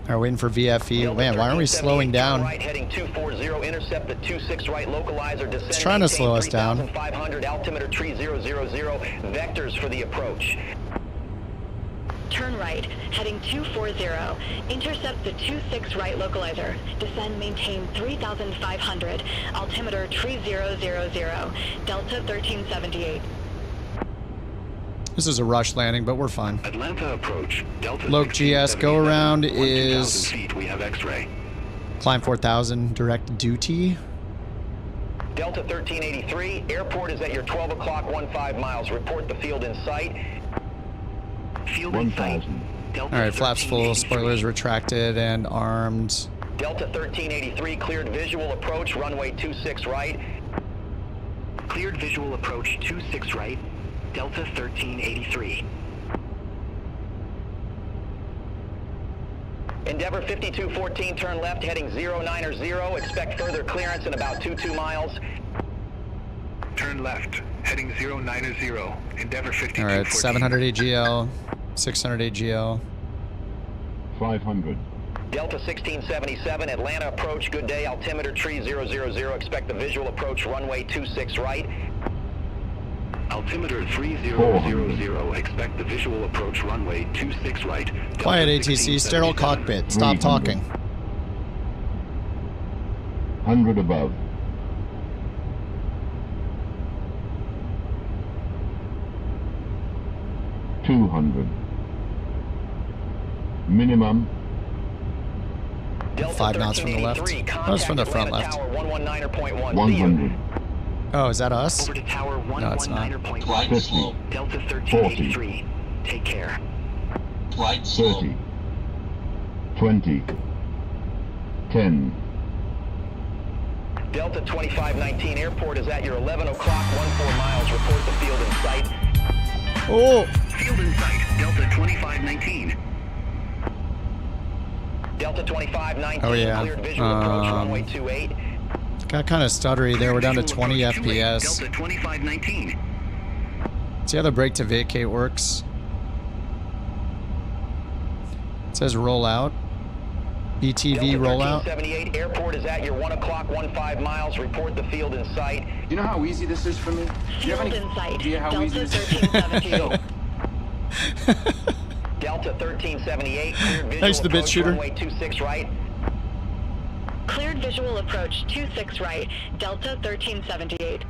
All right, waiting for VFE. Man, why aren't we slowing down? Right, heading 240, intercept the 26 right localizer. It's trying to slow us down. 500 altimeter 3000. Vectors for the approach. Turn right, heading 240. Intercept the 26 right localizer. Descend, maintain 3,500. Altimeter 3000. Delta 1378. This is a rush landing, but we're fine. Atlanta approach. Delta Loc GS go around is feet. We have X-ray. climb 4000 direct duty. Delta 1383. Airport is at your 12 o'clock 15 miles. Report the field in sight. Field in sight. All right, flaps full, spoilers retracted and armed. Delta 1383 cleared visual approach runway 26 right. Cleared visual approach 26 right. Delta 1383. Endeavor 5214, turn left, heading 090. Expect further clearance in about 22 miles. Turn left, heading 090. Endeavor 5214. All right, 700 AGL, 600 AGL. 500. Delta 1677, Atlanta approach, good day, altimeter 3000. Expect the visual approach runway 26 right. Altimeter 3000. Expect the visual approach runway 26 right. Quiet ATC, sterile cockpit. Stop talking. 100 above. $200. Minimum. 5 knots from the left. Oh, it's from the front left. 100. Oh, is that us? Over to tower No, it's not. 119.1. Delta 1383. Take care. 30. 20. 10. Delta 2519, airport is at your 11 o'clock 14 miles. Report the field in sight. Oh! Field in sight. Delta 2519. Delta 2519, Oh, yeah. cleared visual approach runway 28. Got kind of stuttery there. We're down to 20 FPS. Delta 2519. See how the brake to vacate works? It says roll out. BTV rollout. 1378, airport is at your 1 o'clock 15 miles. Report the field in sight. You know how easy this is for me? Do you have any idea how easy this is? Delta 1378, cleared visual Thanks to the bit approach shooter. runway 26 right. Cleared visual approach 26 right. Delta 1378.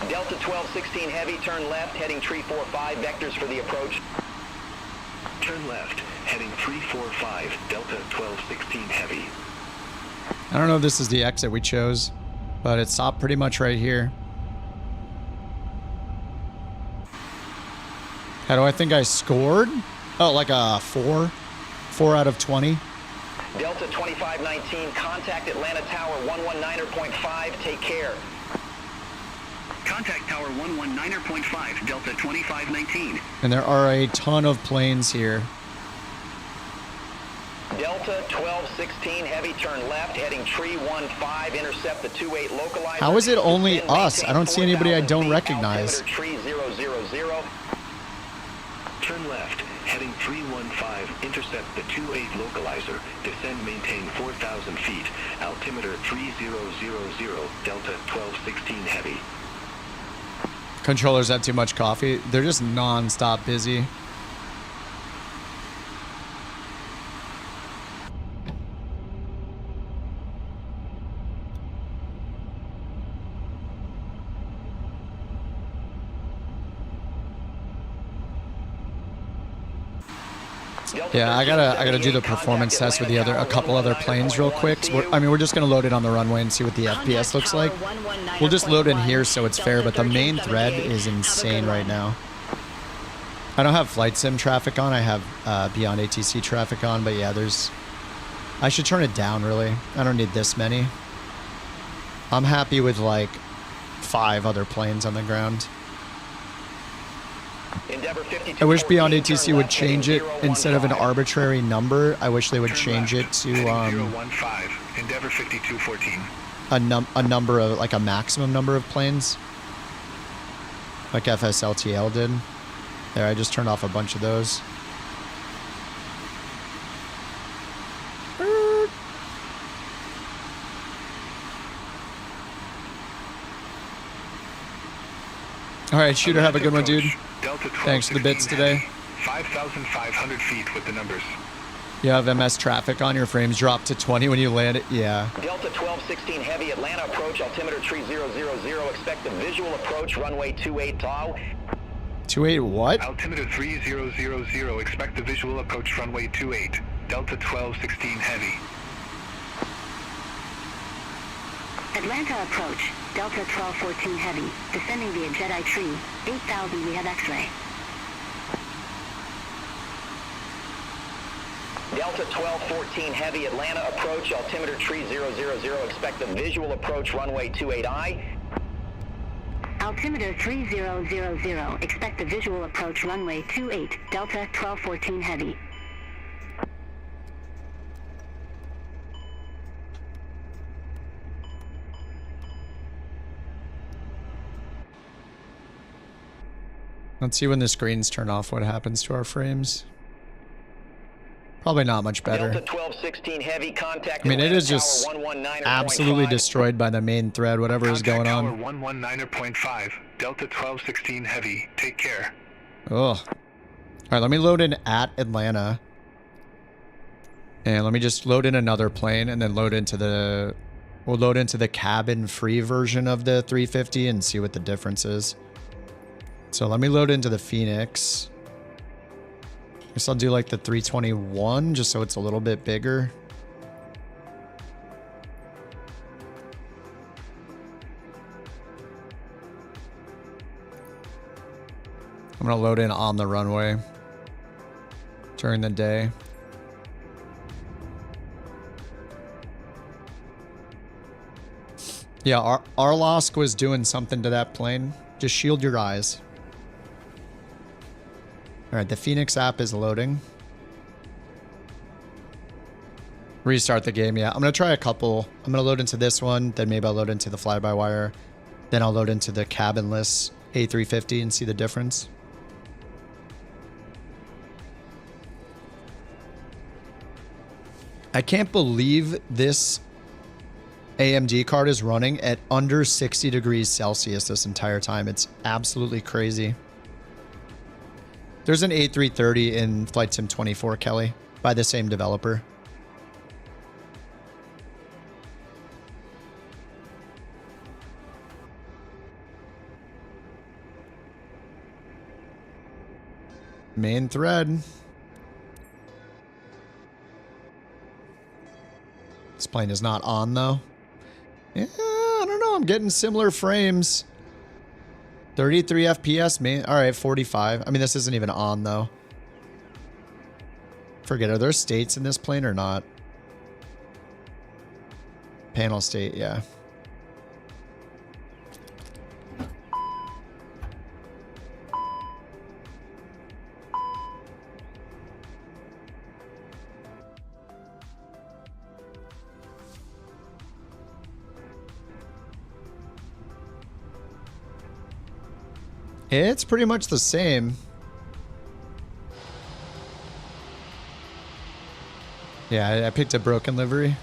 Delta 1216 heavy, turn left, heading 345, vectors for the approach. Turn left, heading 345. Delta 1216 heavy. I don't know if this is the exit we chose, but it stopped pretty much right here. How do I think I scored? Oh, like a 4? 4 out of 20. Delta 2519, contact Atlanta Tower 119.5, take care. Contact Tower 119.5, Delta 2519. And there are a ton of planes here. Delta 1216 heavy, turn left, heading 315, intercept the 28 localizer. How is it only us? I don't see anybody I don't recognize. 3000. Turn left, heading 315, intercept the 28 localizer, descend, maintain 4,000 feet, altimeter 3000, Delta 1216 heavy. Controllers have too much coffee. They're just non-stop busy. Yeah, I gotta do the performance test with a couple other planes real quick. So we're just gonna load it on the runway and see what the FPS looks like. We'll just load in here so it's fair, but the main thread is insane right now. I don't have flight sim traffic on. I have Beyond ATC traffic on, but yeah, I should turn it down really. I don't need this many. I'm happy with like 5 other planes on the ground. I wish Beyond ATC would change it instead of an arbitrary number. I wish they would change it to Endeavor 5214. a number of, like a maximum number of planes, like FSLTL did. There, I just turned off a bunch of those. All right, shooter, have a good one, dude. Thanks for the bits today. 5,500 feet with the numbers. You have MS traffic on, your frames drop to 20 when you land it. Yeah. Delta 1216 Heavy, Atlanta approach, altimeter 3000. Expect the visual approach, runway 28 tau. 28 what? Altimeter 3000. Expect the visual approach, runway 28. Delta 1216 Heavy. Atlanta approach, Delta 1214 Heavy, descending via Jedi Tree, 8000 we have X-ray. Delta 1214 Heavy, Atlanta approach, altimeter 3000. Expect the visual approach, runway 28I. Altimeter 3000, expect the visual approach, runway 28, Delta 1214 Heavy. Let's see when the screens turn off what happens to our frames. Probably not much better. Delta 1216 Heavy, contact. I mean, it is just absolutely destroyed by the main thread, whatever is going on. 119.5, Delta 1216 Heavy. Take care. Ugh. All right, let me load in at Atlanta. And let me just load in another plane and then load into the... We'll load into the cabin-free version of the 350 and see what the difference is. So let me load into the Phoenix. I guess I'll do like the 321 just so it's a little bit bigger. I'm gonna load in on the runway during the day. Yeah, Arlosk was doing something to that plane. Just shield your eyes. All right, the Phoenix app is loading. Restart the game, yeah. I'm going to try a couple. I'm going to load into this one, then maybe I'll load into the fly-by-wire. Then I'll load into the cabinless A350 and see the difference. I can't believe this AMD card is running at under 60 degrees Celsius this entire time. It's absolutely crazy. There's an A330 in Flight Sim 24, Kelly, by the same developer. Main thread. This plane is not on, though. Yeah, I don't know. I'm getting similar frames. 33 FPS, man. All right, 45. I mean, this isn't even on, though. Forget, are there states in this plane or not? Panel state, yeah. It's pretty much the same. Yeah, I picked a broken livery.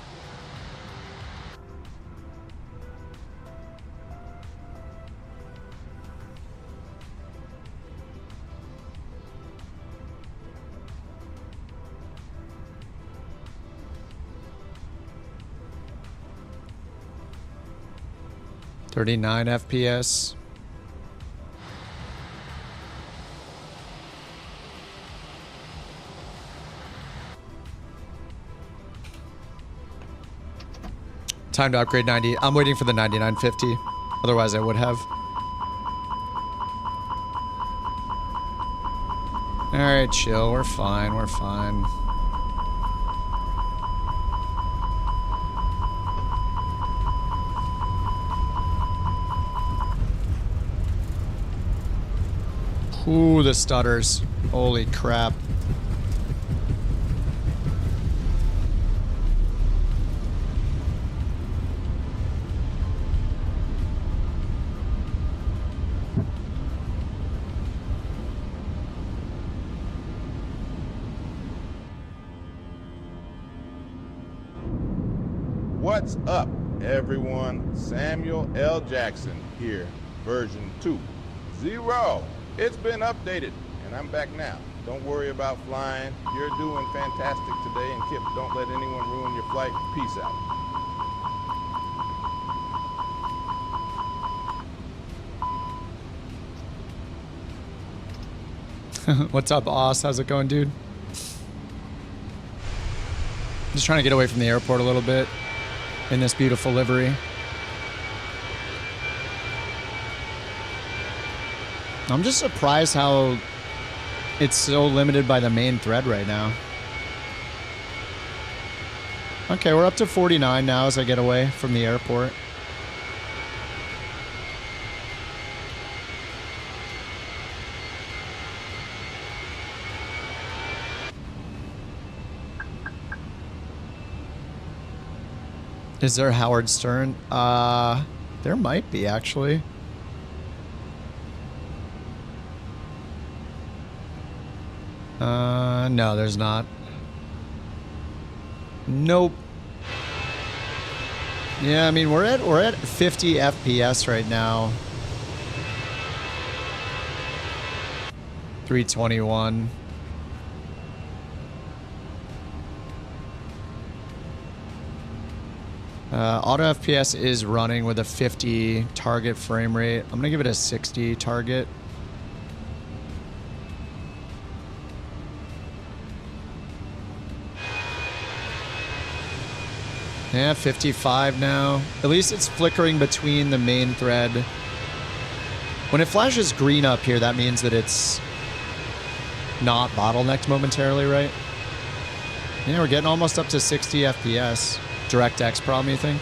.39 FPS. Time to upgrade 90. I'm waiting for the 9950. Otherwise, I would have. All right, chill. We're fine. We're fine. Ooh, the stutters. Holy crap. What's up, everyone? Samuel L. Jackson here, version 2.0. It's been updated, and I'm back now. Don't worry about flying. You're doing fantastic today, and Kip, don't let anyone ruin your flight. Peace out. What's up, Oz? How's it going, dude? Just trying to get away from the airport a little bit in this beautiful livery. I'm just surprised how it's so limited by the main thread right now. Okay, we're up to 49 now as I get away from the airport. Is there Howard Stern? There might be, actually. No, there's not. Nope. Yeah, I mean, we're at 50 FPS right now. 321. Auto FPS is running with a 50 target frame rate. I'm gonna give it a 60 target. Yeah, 55 now. At least it's flickering between the main thread. When it flashes green up here, that means that it's not bottlenecked momentarily, right? Yeah, we're getting almost up to 60 FPS. DirectX problem, you think?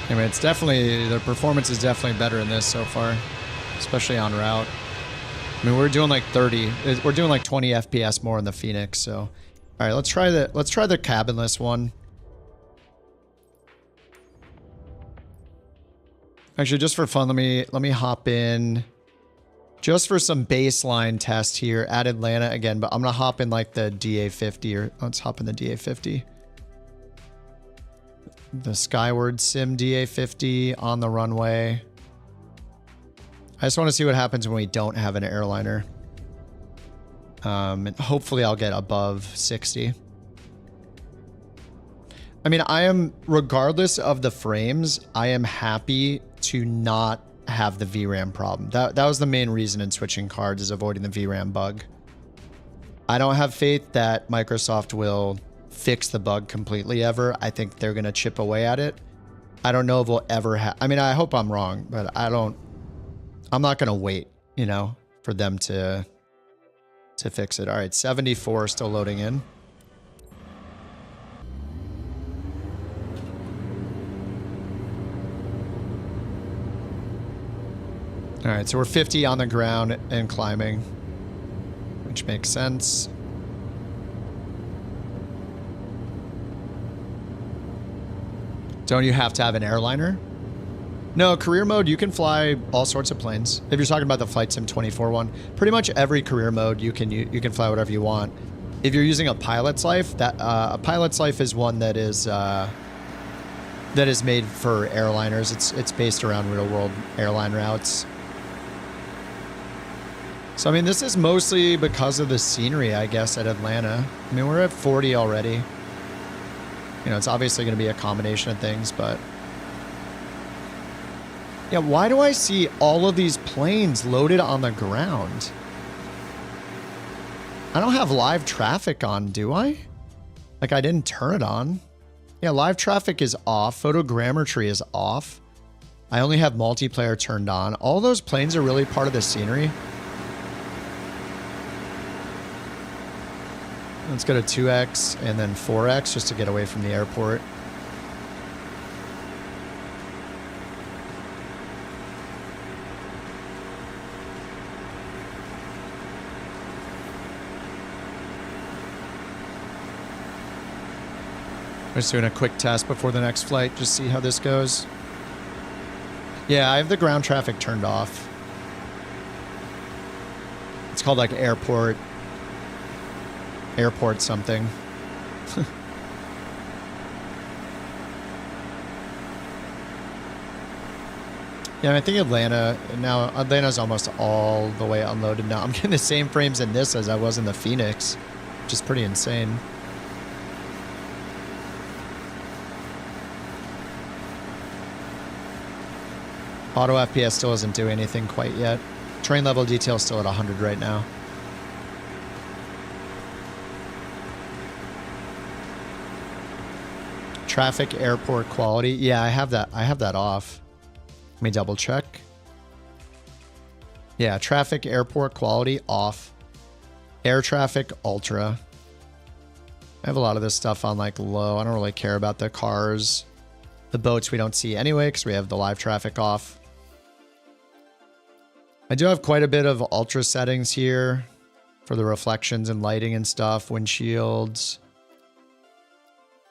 Anyway, it's definitely, the performance is definitely better in this so far, especially on route. I mean, we're doing like 30. We're doing like 20 FPS more in the Phoenix. So, all right, let's try the cabinless one. Actually, just for fun, let me hop in. Just for some baseline test here at Atlanta again, but I'm gonna hop in like the DA50 or let's hop in the DA50. The Skyward Sim DA50 on the runway. I just want to see what happens when we don't have an airliner. And hopefully I'll get above 60. I mean, I am, regardless of the frames, I am happy to not have the VRAM problem. That was the main reason in switching cards, is avoiding the VRAM bug. I don't have faith that Microsoft will fix the bug completely ever. I think they're going to chip away at it. I don't know if we'll ever have, I mean, I hope I'm wrong, but I'm not going to wait, you know, for them to fix it. All right, 74 still loading in. All right, so we're 50 on the ground and climbing, which makes sense. Don't you have to have an airliner? No, career mode, you can fly all sorts of planes. If you're talking about the Flight Sim 24 one, pretty much every career mode you can fly whatever you want. If you're using a pilot's life, a pilot's life is one that is made for airliners. It's based around real world airline routes. So I mean, this is mostly because of the scenery, I guess, at Atlanta. I mean, we're at 40 already. You know, it's obviously going to be a combination of things, but yeah, why do I see all of these planes loaded on the ground? I don't have live traffic on, do I? Like, I didn't turn it on. Yeah, live traffic is off. Photogrammetry is off. I only have multiplayer turned on. All those planes are really part of the scenery. Let's go to 2x and then 4x just to get away from the airport. just doing a quick test before the next flight, just see how this goes. Yeah, I have the ground traffic turned off. It's called like airport something. Yeah, I think Atlanta's almost all the way unloaded now. I'm getting the same frames in this as I was in the Phoenix, which is pretty insane. Auto FPS still isn't doing anything quite yet. Train level detail is still at 100 right now. Traffic airport quality. Yeah, I have that off. Let me double check. Yeah, traffic airport quality off. Air traffic ultra. I have a lot of this stuff on like low. I don't really care about the cars. The boats we don't see anyway because we have the live traffic off. I do have quite a bit of ultra settings here for the reflections and lighting and stuff. Windshields.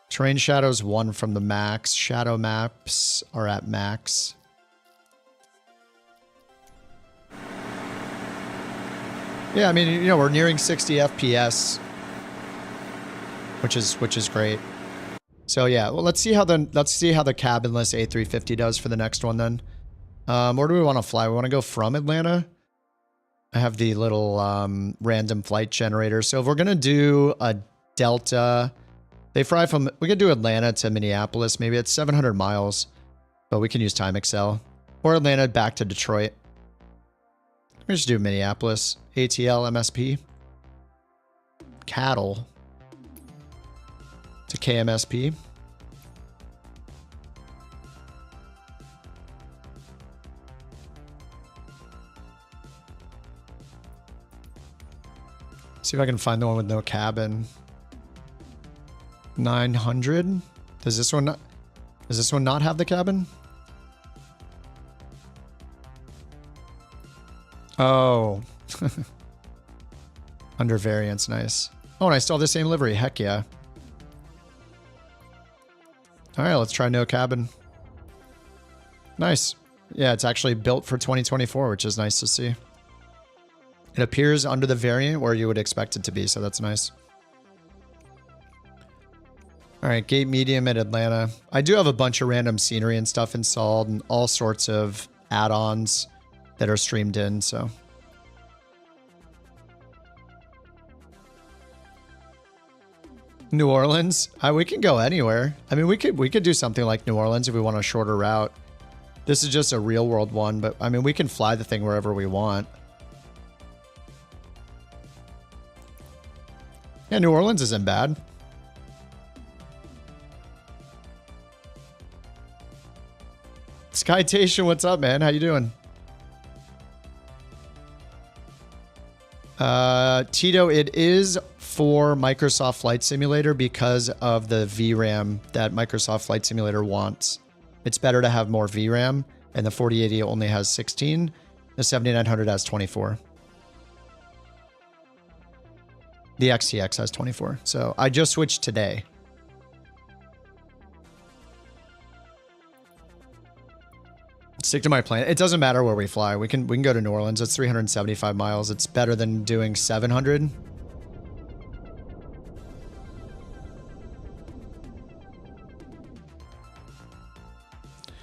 Terrain shadows 1 from the max. Shadow maps are at max. Yeah, I mean, you know, we're nearing 60 FPS, which is great. So yeah, well, let's see how the cabinless A350 does for the next one then. Where do we want to fly? We want to go from Atlanta. I have the little random flight generator. So if we're gonna do a Delta, we could do Atlanta to Minneapolis. Maybe it's 700 miles, but we can use Time Excel or Atlanta back to Detroit. We just do Minneapolis. ATL MSP. Cattle to KMSP. See if I can find the one with no cabin. 900. Does this one not have the cabin? Oh. Under variance, nice. Oh, and I still have the same livery. Heck yeah. All right, let's try no cabin. Nice. Yeah, it's actually built for 2024, which is nice to see. It appears under the variant where you would expect it to be, so that's nice. All right, gate medium at Atlanta. I do have a bunch of random scenery and stuff installed and all sorts of add-ons that are streamed in, so. New Orleans? We can go anywhere. I mean, we could do something like New Orleans if we want a shorter route. This is just a real world one, but I mean, we can fly the thing wherever we want. Yeah, New Orleans isn't bad. Skytation, what's up, man? How you doing? Tito, it is for Microsoft Flight Simulator because of the VRAM that Microsoft Flight Simulator wants. It's better to have more VRAM, and the 4080 only has 16. The 7900 has 24. The XTX has 24. So I just switched today. Stick to my plan. It doesn't matter where we fly. We can go to New Orleans. It's 375 miles. It's better than doing 700.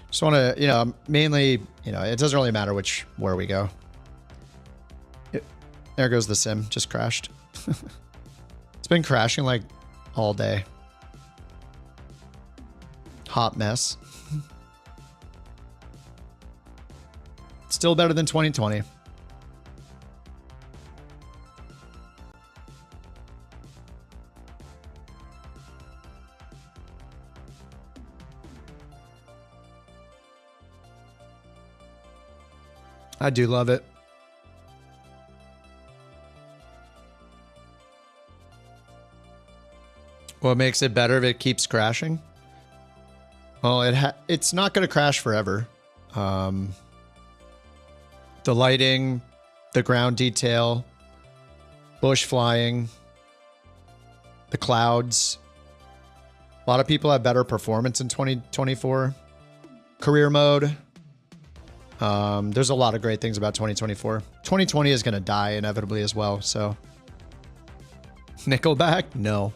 Just want to, you know, mainly, you know, it doesn't really matter where we go. There goes the sim. Just crashed. It's been crashing like all day. Hot mess. Still better than 2020. I do love it. What makes it better if it keeps crashing? Well, it's not going to crash forever. The lighting, the ground detail, bush flying, the clouds. A lot of people have better performance in 2024. Career mode. There's a lot of great things about 2024. 2020 is going to die inevitably as well, so. Nickelback? No.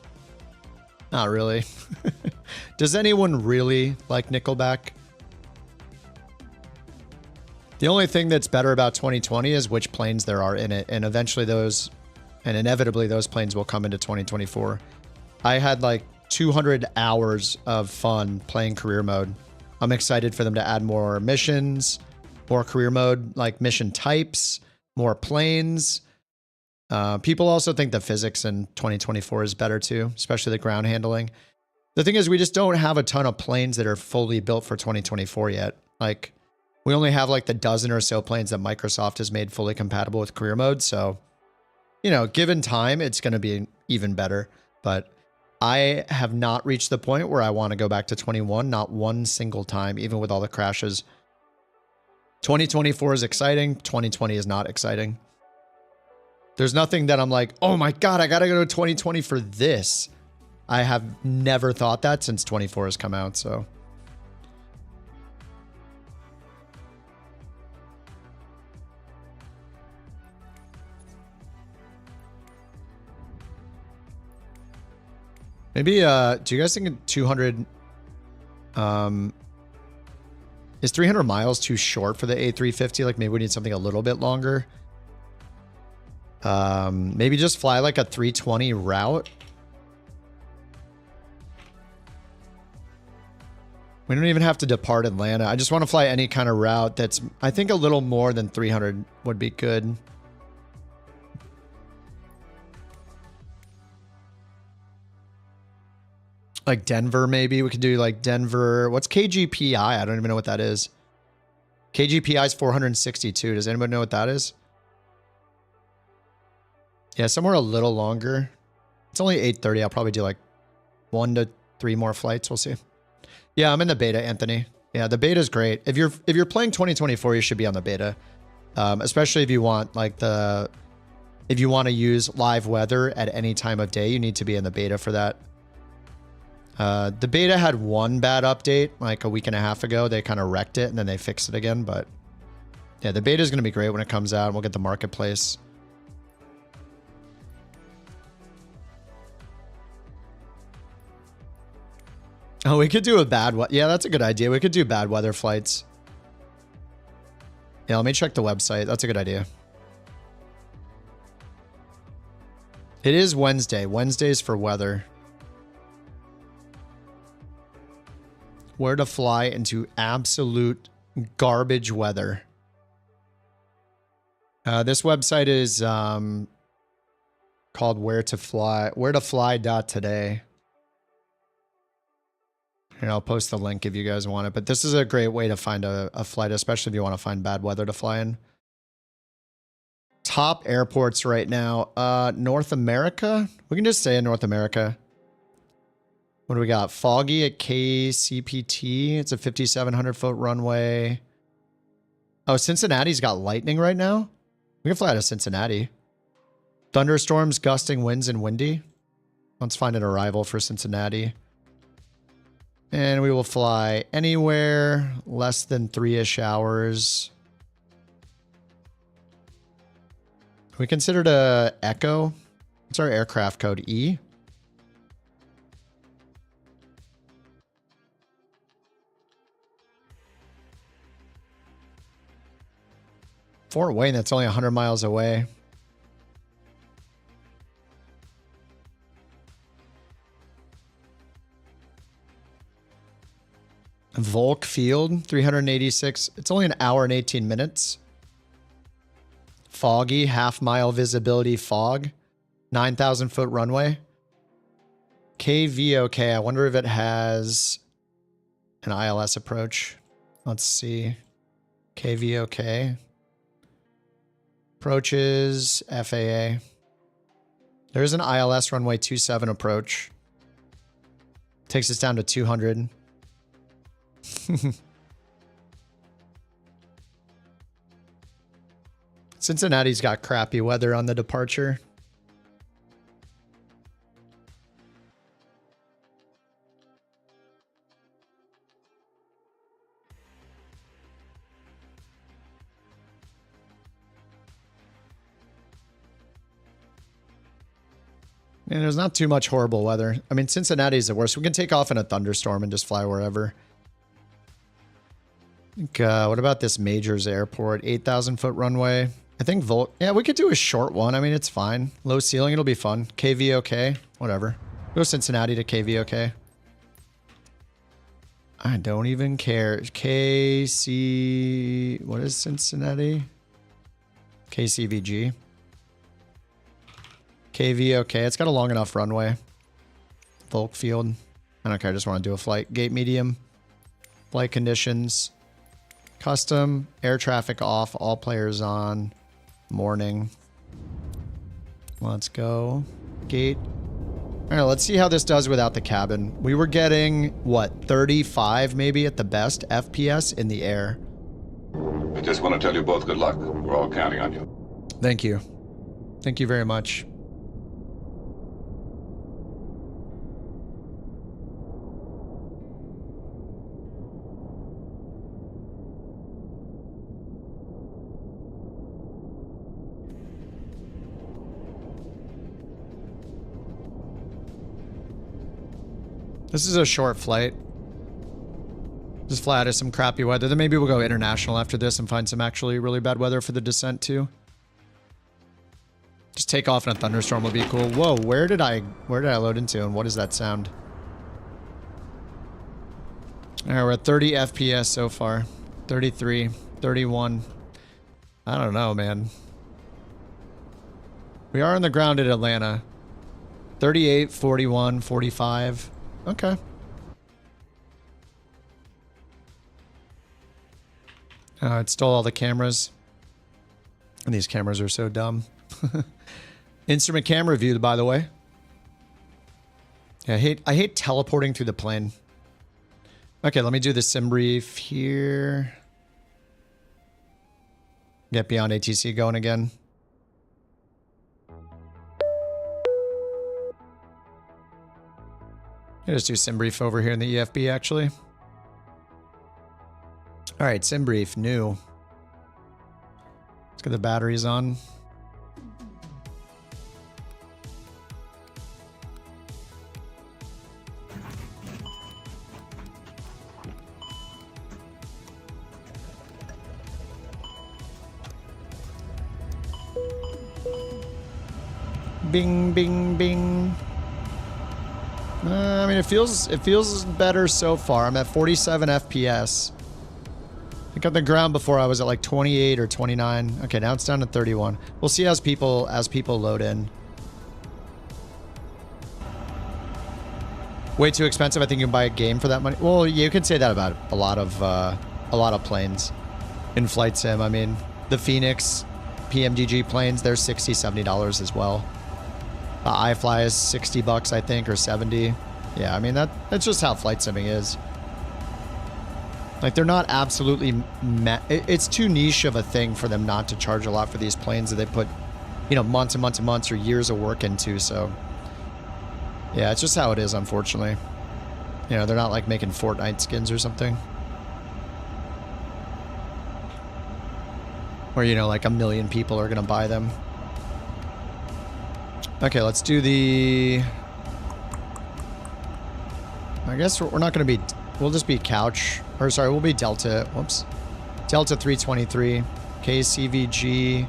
Not really. Does anyone really like Nickelback? The only thing that's better about 2020 is which planes there are in it, and eventually those, and inevitably those planes will come into 2024. I had like 200 hours of fun playing career mode. I'm excited for them to add more missions, more career mode, like mission types, more planes. People also think the physics in 2024 is better too, especially the ground handling. The thing is, we just don't have a ton of planes that are fully built for 2024 yet. Like, we only have like the dozen or so planes that Microsoft has made fully compatible with career mode. So, you know, given time, it's going to be even better. But I have not reached the point where I want to go back to 21, not one single time, even with all the crashes. 2024 is exciting. 2020 is not exciting. There's nothing that I'm like, oh my God, I got to go to 2020 for this. I have never thought that since 24 has come out, so. Maybe, do you guys think 200, is 300 miles too short for the A350? Like maybe we need something a little bit longer. Maybe just fly like a 320 route. We don't even have to depart Atlanta. I just want to fly any kind of route that's, I think a little more than 300 would be good. Like Denver, maybe. We could do like Denver. What's KGPI? I don't even know what that is. KGPI is 462. Does anybody know what that is? Yeah, somewhere a little longer. It's only 8:30. I'll probably do like 1 to 3 more flights. We'll see. Yeah, I'm in the beta, Anthony. Yeah, the beta is great. If you're playing 2024, you should be on the beta. Especially if you want like if you want to use live weather at any time of day, you need to be in the beta for that. The beta had one bad update like a week and a half ago. They kind of wrecked it and then they fixed it again. But yeah, the beta is going to be great when it comes out. We'll get the marketplace. Oh, we could do a bad one. Yeah, that's a good idea. We could do bad weather flights. Yeah, let me check the website. That's a good idea. It is Wednesday. Wednesdays for weather. Where to fly into absolute garbage weather. This website is called wheretofly.today. And I'll post the link if you guys want it. But this is a great way to find a flight, especially if you want to find bad weather to fly in. Top airports right now. North America. We can just stay in North America. What do we got? Foggy at KCPT. It's a 5,700 foot runway. Oh, Cincinnati's got lightning right now. We can fly out of Cincinnati. Thunderstorms, gusting winds, and windy. Let's find an arrival for Cincinnati. And we will fly anywhere less than 3-ish hours. We considered a Echo. What's our aircraft code? E? Fort Wayne, that's only 100 miles away. Volk Field, 386. It's only an hour and 18 minutes. Foggy, half-mile visibility fog. 9,000 foot runway. KVOK, I wonder if it has an ILS approach. Let's see. KVOK. Approaches, FAA. There's an ILS runway 27 approach. Takes us down to 200. Cincinnati's got crappy weather on the departure. And there's not too much horrible weather. I mean, Cincinnati's the worst. We can take off in a thunderstorm and just fly wherever. What about this Majors Airport? 8,000-foot runway. I think yeah, we could do a short one. I mean, it's fine. Low ceiling, it'll be fun. KVOK, whatever. Go Cincinnati to KVOK. I don't even care. KC... What is Cincinnati? KCVG. KVOK. It's got a long enough runway. Volk field. I don't care. I just want to do a flight. Gate medium. Flight conditions. Custom. Air traffic off. All players on. Morning. Let's go. Gate. All right, let's see how this does without the cabin. We were getting, what, 35 maybe at the best FPS in the air. I just want to tell you both good luck. We're all counting on you. Thank you. Thank you very much. This is a short flight. Just fly out of some crappy weather. Then maybe we'll go international after this and find some actually really bad weather for the descent too. Just take off in a thunderstorm will be cool. Whoa, where did I load into and what is that sound? Alright, we're at 30 FPS so far. 33, 31. I don't know, man. We are on the ground at Atlanta. 38, 41, 45. Okay. It stole all the cameras. And these cameras are so dumb. Instrument camera view, by the way. Yeah, I hate teleporting through the plane. Okay, let me do the sim brief here. Get beyond ATC going again. I'll just do sim brief over here in the EFB, actually. All right, sim brief, new. Let's get the batteries on. Bing, bing, bing. I mean, it feels better so far. I'm at 47 FPS. I think on the ground before I was at like 28 or 29. Okay, now it's down to 31. We'll see as people load in. Way too expensive. I think you can buy a game for that money. Well, you can say that about a lot of planes in flight sim. I mean, the Phoenix PMDG planes, they're $60, $70 as well. iFly is 60 bucks, I think, or 70. Yeah, I mean, that's just how flight simming is. Like, they're not absolutely... It's too niche of a thing for them not to charge a lot for these planes that they put, you know, months and months and months or years of work into, so... Yeah, it's just how it is, unfortunately. You know, they're not, like, making Fortnite skins or something. Or, you know, like, 1 million people are gonna buy them. Okay, let's do the... I guess we're not going to be... We'll just be couch. Or sorry, we'll be Delta. Whoops. Delta 323. KCVG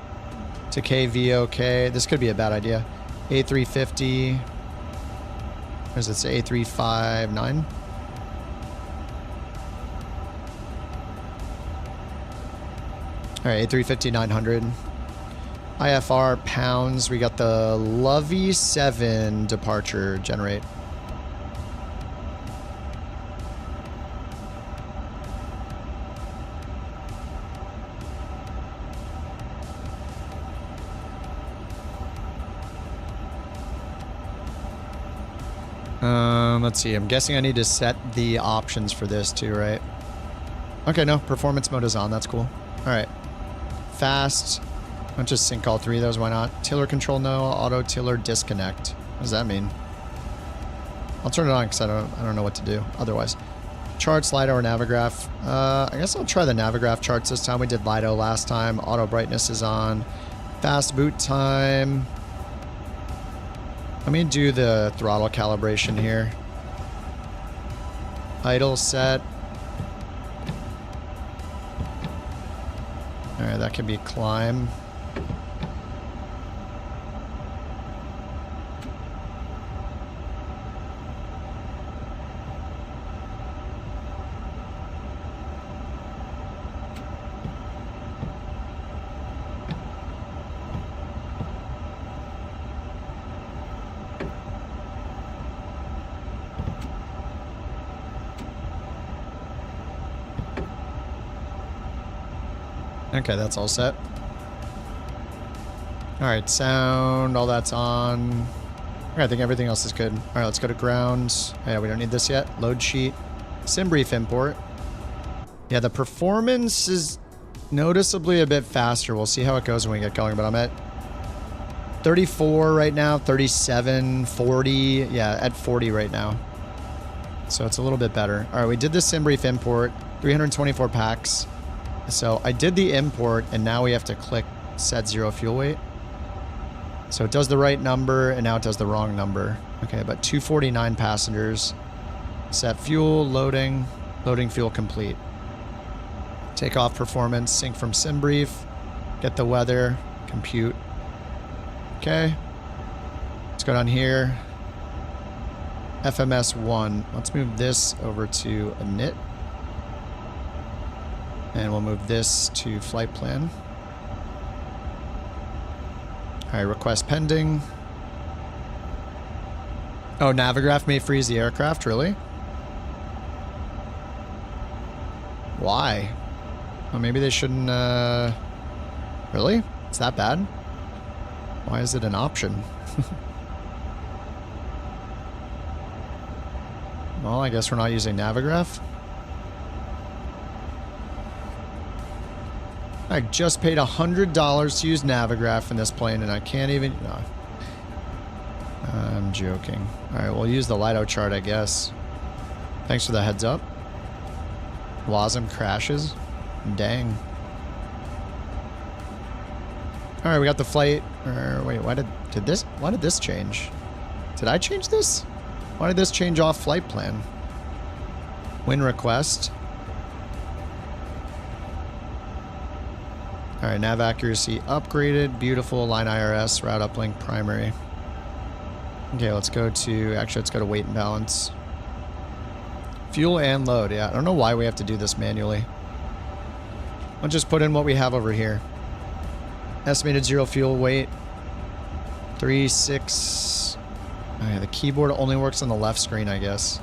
to KVOK. This could be a bad idea. A350. Or does it say A359? Alright, A350 900. IFR pounds. We got the Lovey 7 departure generate. Let's see. I'm guessing I need to set the options for this too, right? Okay, no. Performance mode is on. That's cool. All right. Fast. I'll just sync all three of those. Why not? Tiller control, no. Auto tiller disconnect. What does that mean? I'll turn it on because I don't know what to do otherwise. Charts, Lido, or Navigraph. I guess I'll try the Navigraph charts this time. We did Lido last time. Auto brightness is on. Fast boot time. Let me do the throttle calibration here. Idle set. All right, that can be climb. Okay, that's all set. All right, sound, all that's on. Okay, I think everything else is good. All right, let's go to ground. Yeah, we don't need this yet. Load sheet. Sim brief import. Yeah, the performance is noticeably a bit faster. We'll see how it goes when we get going, but I'm at 34 right now, 37, 40. Yeah, at 40 right now. So it's a little bit better. All right, we did the sim brief import, 324 packs. So I did the import, and now we have to click set 0 fuel weight. So it does the right number, and now it does the wrong number. Okay, but 249 passengers. Set fuel, loading fuel complete. Takeoff performance, sync from sim brief, get the weather, compute. Okay, let's go down here. FMS 1. Let's move this over to init. And we'll move this to flight plan. All right, request pending. Oh, Navigraph may freeze the aircraft, really? Why? Well, maybe they shouldn't, really? It's that bad? Why is it an option? Well, I guess we're not using Navigraph. I just paid $100 to use Navigraph in this plane, and I can't even... No. I'm joking. Alright, we'll use the Lido chart, I guess. Thanks for the heads up. WASM crashes. Dang. Alright, we got the flight... wait, why did this change? Did I change this? Why did this change off flight plan? Win request. All right, nav accuracy upgraded. Beautiful. Line IRS, route uplink, primary. Okay, let's go to... Actually, let's go to weight and balance. Fuel and load. Yeah, I don't know why we have to do this manually. I'll just put in what we have over here. Estimated 0 fuel weight. 36... Oh, yeah, the keyboard only works on the left screen, I guess.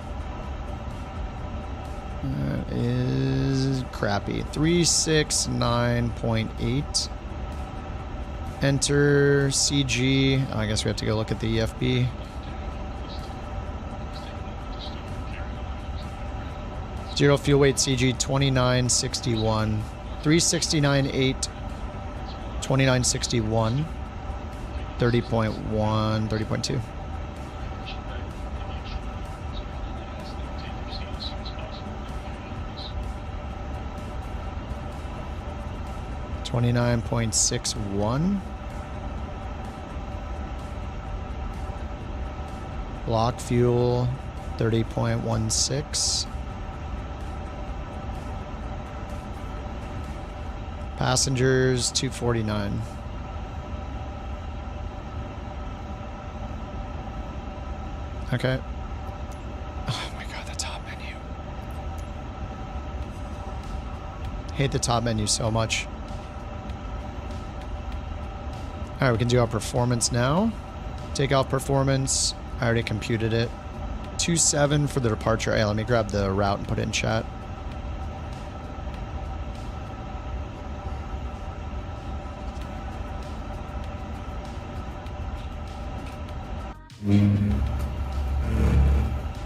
That is crappy. 369.8. Enter CG. Oh, I guess we have to go look at the EFB. Zero fuel weight CG 2961. 369.8. 2961. 30.1. 30.2. $29.61. Block fuel 30.16. Passengers 249. Okay. Oh my god, the top menu. Hate the top menu so much. Alright, we can do our performance now. Takeoff performance. I already computed it. 27 for the departure. Hey, let me grab the route and put it in chat.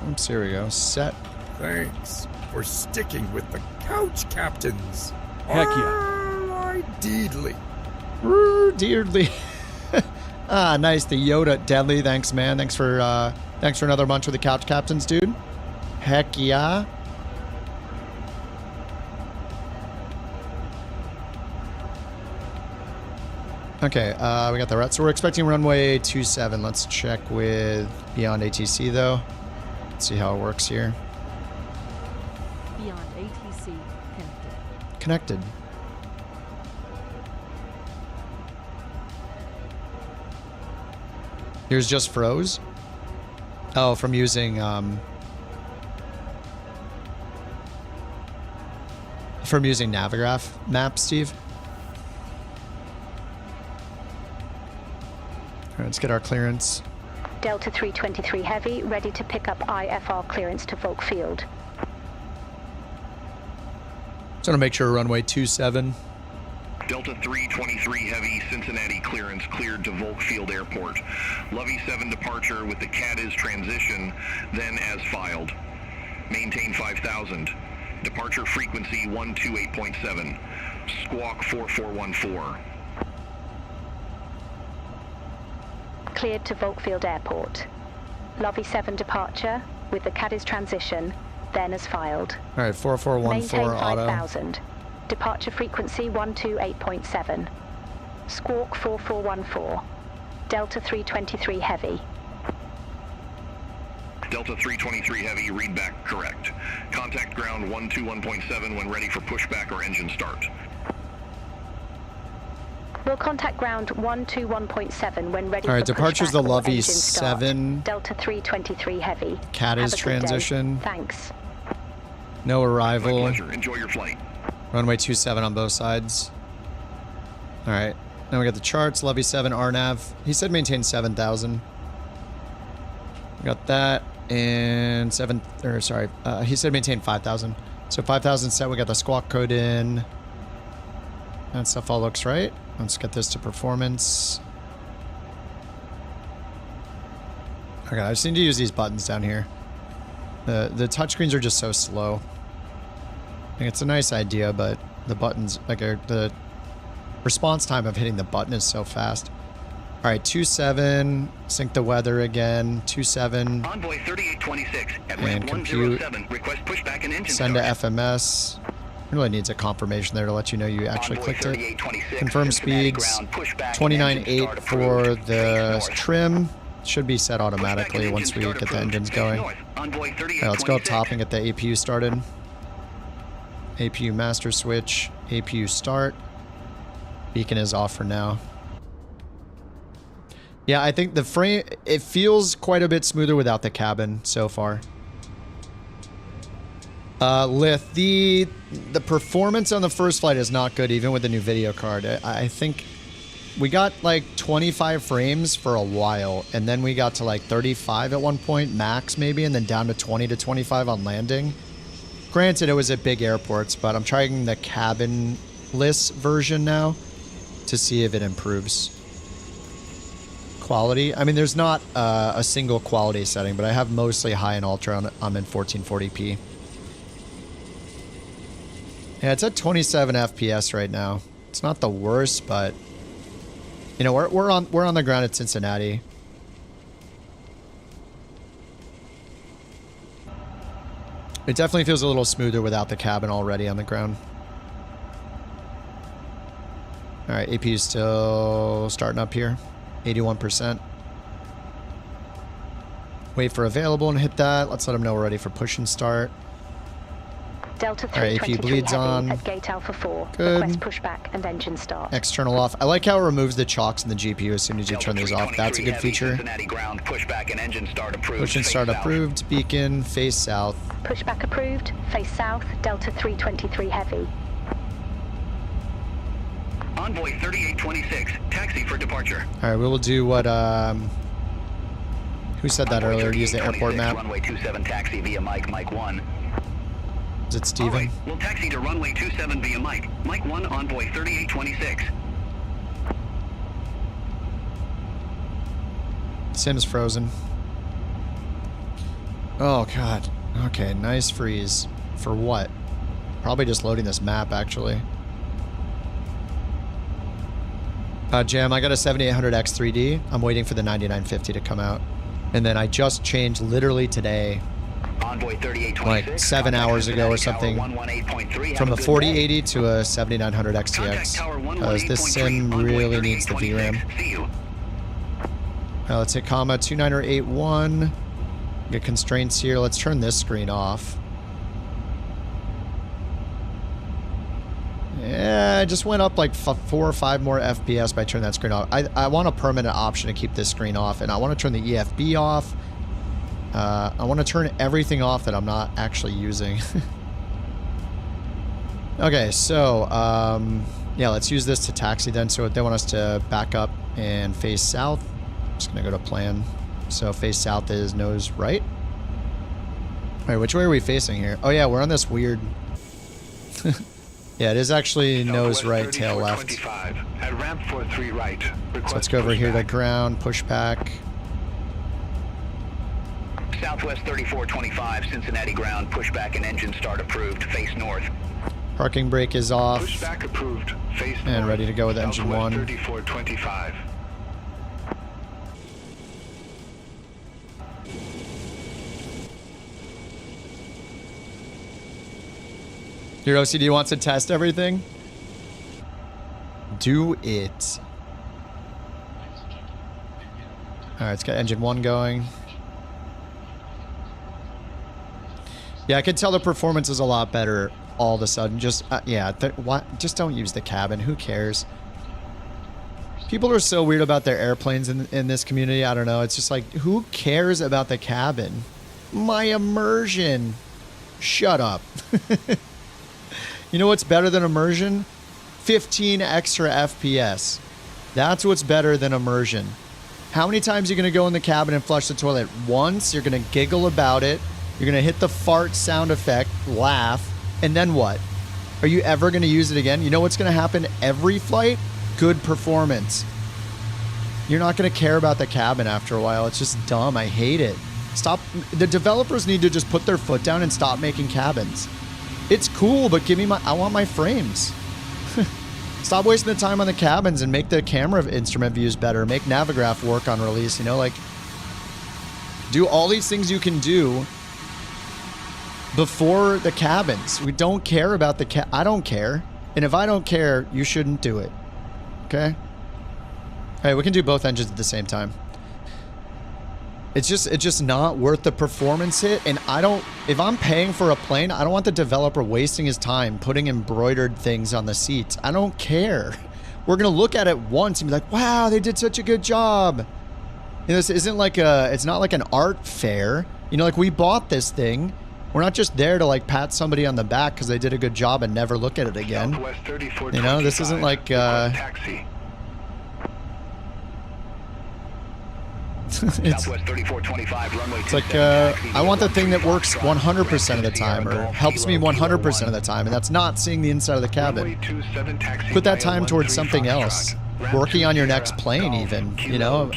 Oops, here we go. Set. Thanks for sticking with the couch captains. Heck yeah. Deedly. Dearly. Ah, nice. The Yoda deadly. Thanks, man. Thanks for another bunch with the couch captains, dude. Heck yeah. Okay, we got the route. So we're expecting runway 27. Let's check with Beyond ATC though. Let's see how it works here. Beyond ATC connected. Connected. Yours just froze? Oh, from using Navigraph maps, Steve. All right, let's get our clearance. Delta 323 Heavy, ready to pick up IFR clearance to Volk Field. Just want to make sure runway 27. Delta 323 Heavy, Cincinnati clearance cleared to Volk Field Airport. Lovey 7 departure with the CADIS transition, then as filed. Maintain 5000. Departure frequency 128.7. Squawk 4414. Cleared to Volk Field Airport. Lovey 7 departure with the CADIS transition, then as filed. All right, 4414 Maintain auto. 5000. Departure frequency 128.7. Squawk 4414. Delta 323 Heavy. Delta 323 Heavy, read back correct. Contact ground 121.7 when ready for pushback or engine start. We'll contact ground 121.7 when ready. All right, for departure's pushback the or Lovey engine start. 7. Delta 323 Heavy. CADIS transition. Thanks. No arrival. My pleasure. Enjoy your flight. Runway 27 on both sides. All right. Now we got the charts. Lovey 7 RNAV. He said maintain 7,000. We got that. And he said maintain 5,000. So 5,000 set. We got the squawk code in. That stuff all looks right. Let's get this to performance. Okay, I just need to use these buttons down here. The touchscreens are just so slow. Like, it's a nice idea, but the buttons, like the response time of hitting the button is so fast. All right, 27, sync the weather again, 27. Envoy 3826 at and ramp compute. 107. Request pushback and engine Send start. to FMS. Really needs a confirmation there to let you know you actually Envoy clicked it. 3826, Confirm Cincinnati speeds. ground, pushback, 29.8 for engine the trim. Should be set automatically once we get the engines going. All right, let's go up top and get the APU started. APU master switch. APU start. Beacon is off for now. Yeah, I think the frame, it feels quite a bit smoother without the cabin so far. Lith, the performance on the first flight is not good even with the new video card. I think we got like 25 frames for a while, and then we got to like 35 at one point, max maybe, and then down to 20 to 25 on landing. Granted, it was at big airports, but I'm trying the cabin-less version now to see if it improves quality. I mean, there's not a single quality setting, but I have mostly high and ultra. I'm in 1440p. Yeah, it's at 27 FPS right now. It's not the worst, but you know, we're on the ground at Cincinnati. It definitely feels a little smoother without the cabin already on the ground. All right, AP is still starting up here, 81%. Wait for available and hit that. Let's let them know we're ready for push and start. Delta All right, AP bleeds on. At gate Alpha 4. Good. Request pushback and engine start. External off. I like how it removes the chocks in the GPU as soon as you turn these off. That's a good feature. Ground, pushback and engine start approved. Push and start approved. Beacon, face south. Pushback approved. Face south. Delta 323 Heavy. Envoy 3826. Taxi for departure. All right, we will do what, who said that earlier? Use the airport map. Runway 27 taxi via Mike 1. Is it Steven? All right, we'll taxi to runway 27 via Mike 1, Envoy 3826. Sim's frozen. Oh, God. Okay, nice freeze. For what? Probably just loading this map, actually. Jam, I got a 7800X 3D. I'm waiting for the 9950 to come out. And then I just changed literally today Convoy 3826. Like 7 hours ago or something. From a 4080 to a 7900 XTX. Because this sim really needs the VRAM. Let's hit comma 2981. Get constraints here. Let's turn this screen off. Yeah, I just went up like 4 or 5 more FPS by turning that screen off. I want a permanent option to keep this screen off, and I want to turn the EFB off. I want to turn everything off that I'm not actually using. Okay, so, yeah, let's use this to taxi then. So they want us to back up and face south. I'm just going to go to plan. So face south is nose right. Wait, which way are we facing here? Oh yeah, we're on this weird... Yeah, it is actually nose right, tail left. At ramp 43 right. So let's go over here to ground, push back. Southwest 3425, Cincinnati ground, pushback and engine start approved, face north. Parking brake is off. Pushback approved, face north. And ready to go with engine 1. 3425. Your OCD wants to test everything? Do it. Alright, let's get engine 1 going. Yeah, I can tell the performance is a lot better all of a sudden. Just, yeah, just don't use the cabin. Who cares? People are so weird about their airplanes in this community. I don't know. It's just like, who cares about the cabin? My immersion. Shut up. You know what's better than immersion? 15 extra FPS. That's what's better than immersion. How many times are you going to go in the cabin and flush the toilet? Once, you're going to giggle about it. You're going to hit the fart sound effect, laugh, and then what? Are you ever going to use it again? You know what's going to happen every flight? Good performance. You're not going to care about the cabin after a while. It's just dumb. I hate it. Stop. The developers need to just put their foot down and stop making cabins. It's cool, but give me I want my frames. Stop wasting the time on the cabins and make the camera instrument views better. Make Navigraph work on release, you know, like do all these things you can do before the cabins. We don't care about the I don't care. And if I don't care, you shouldn't do it. Okay? Hey, we can do both engines at the same time. It's just not worth the performance hit, and if I'm paying for a plane, I don't want the developer wasting his time putting embroidered things on the seats. I don't care. We're gonna look at it once and be like, wow, they did such a good job. You know, this isn't like it's not like an art fair. You know, like we bought this thing. We're not just there to like pat somebody on the back because they did a good job and never look at it again. You know, this isn't like taxi. It's like, I want the thing that works 100% of the time, or helps me 100% of the time, and that's not seeing the inside of the cabin. Put that time towards something else. Working on your next plane, even, you know?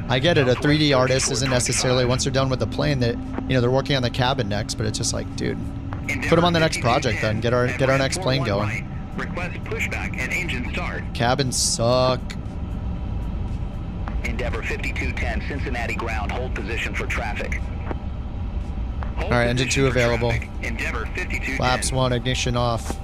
I get it, a 3D artist isn't necessarily, once they're done with the plane, that, you know, they're working on the cabin next, but it's just like, dude, put them on the next project then, get our next plane going. Request pushback and engine start. Cabins suck. Endeavor 5210, Cincinnati ground, hold position for traffic. All right, engine 2 available. Endeavor 5210. Flaps 1, ignition off.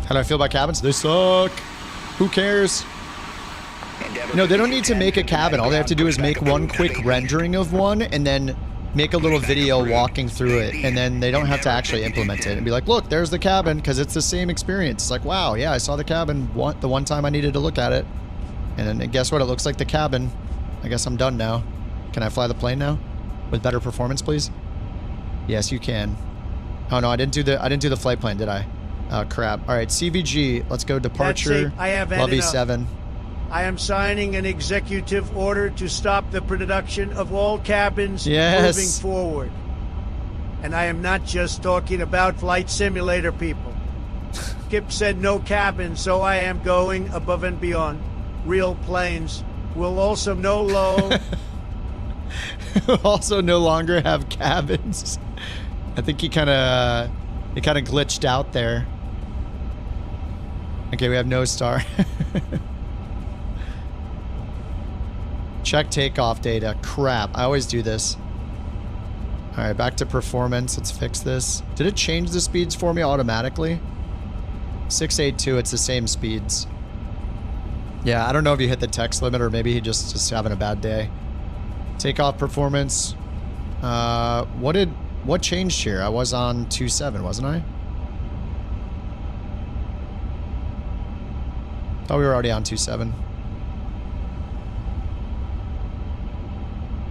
How do I feel about cabins? They suck. Who cares? No, they don't need to make a cabin. All they have to do is make one quick rendering of one and then make a little video walking through it, and then they don't have to actually implement it and be like, look, there's the cabin, because it's the same experience. It's like, wow, yeah, I saw the cabin the one time I needed to look at it, and then guess what? It looks like the cabin. I guess I'm done now. Can I fly the plane now with better performance, please? Yes, you can. Oh no, I didn't do the flight plan, did I? Oh crap. All right, CVG. Let's go departure. I have Lovey 7. I am signing an executive order to stop the production of all cabins moving forward. And I am not just talking about flight simulator people. Skip said no cabins, so I am going above and beyond. Real planes will also no longer have cabins. I think he kind of glitched out there. Okay, we have no star. Check takeoff data. Crap, I always do this. All right, back to performance. Let's fix this. Did it change the speeds for me automatically? 682, it's the same speeds. Yeah, I don't know if you hit the text limit or maybe he just having a bad day. Takeoff performance. What changed here? I was on 2.7, wasn't I? Thought we were already on 2.7.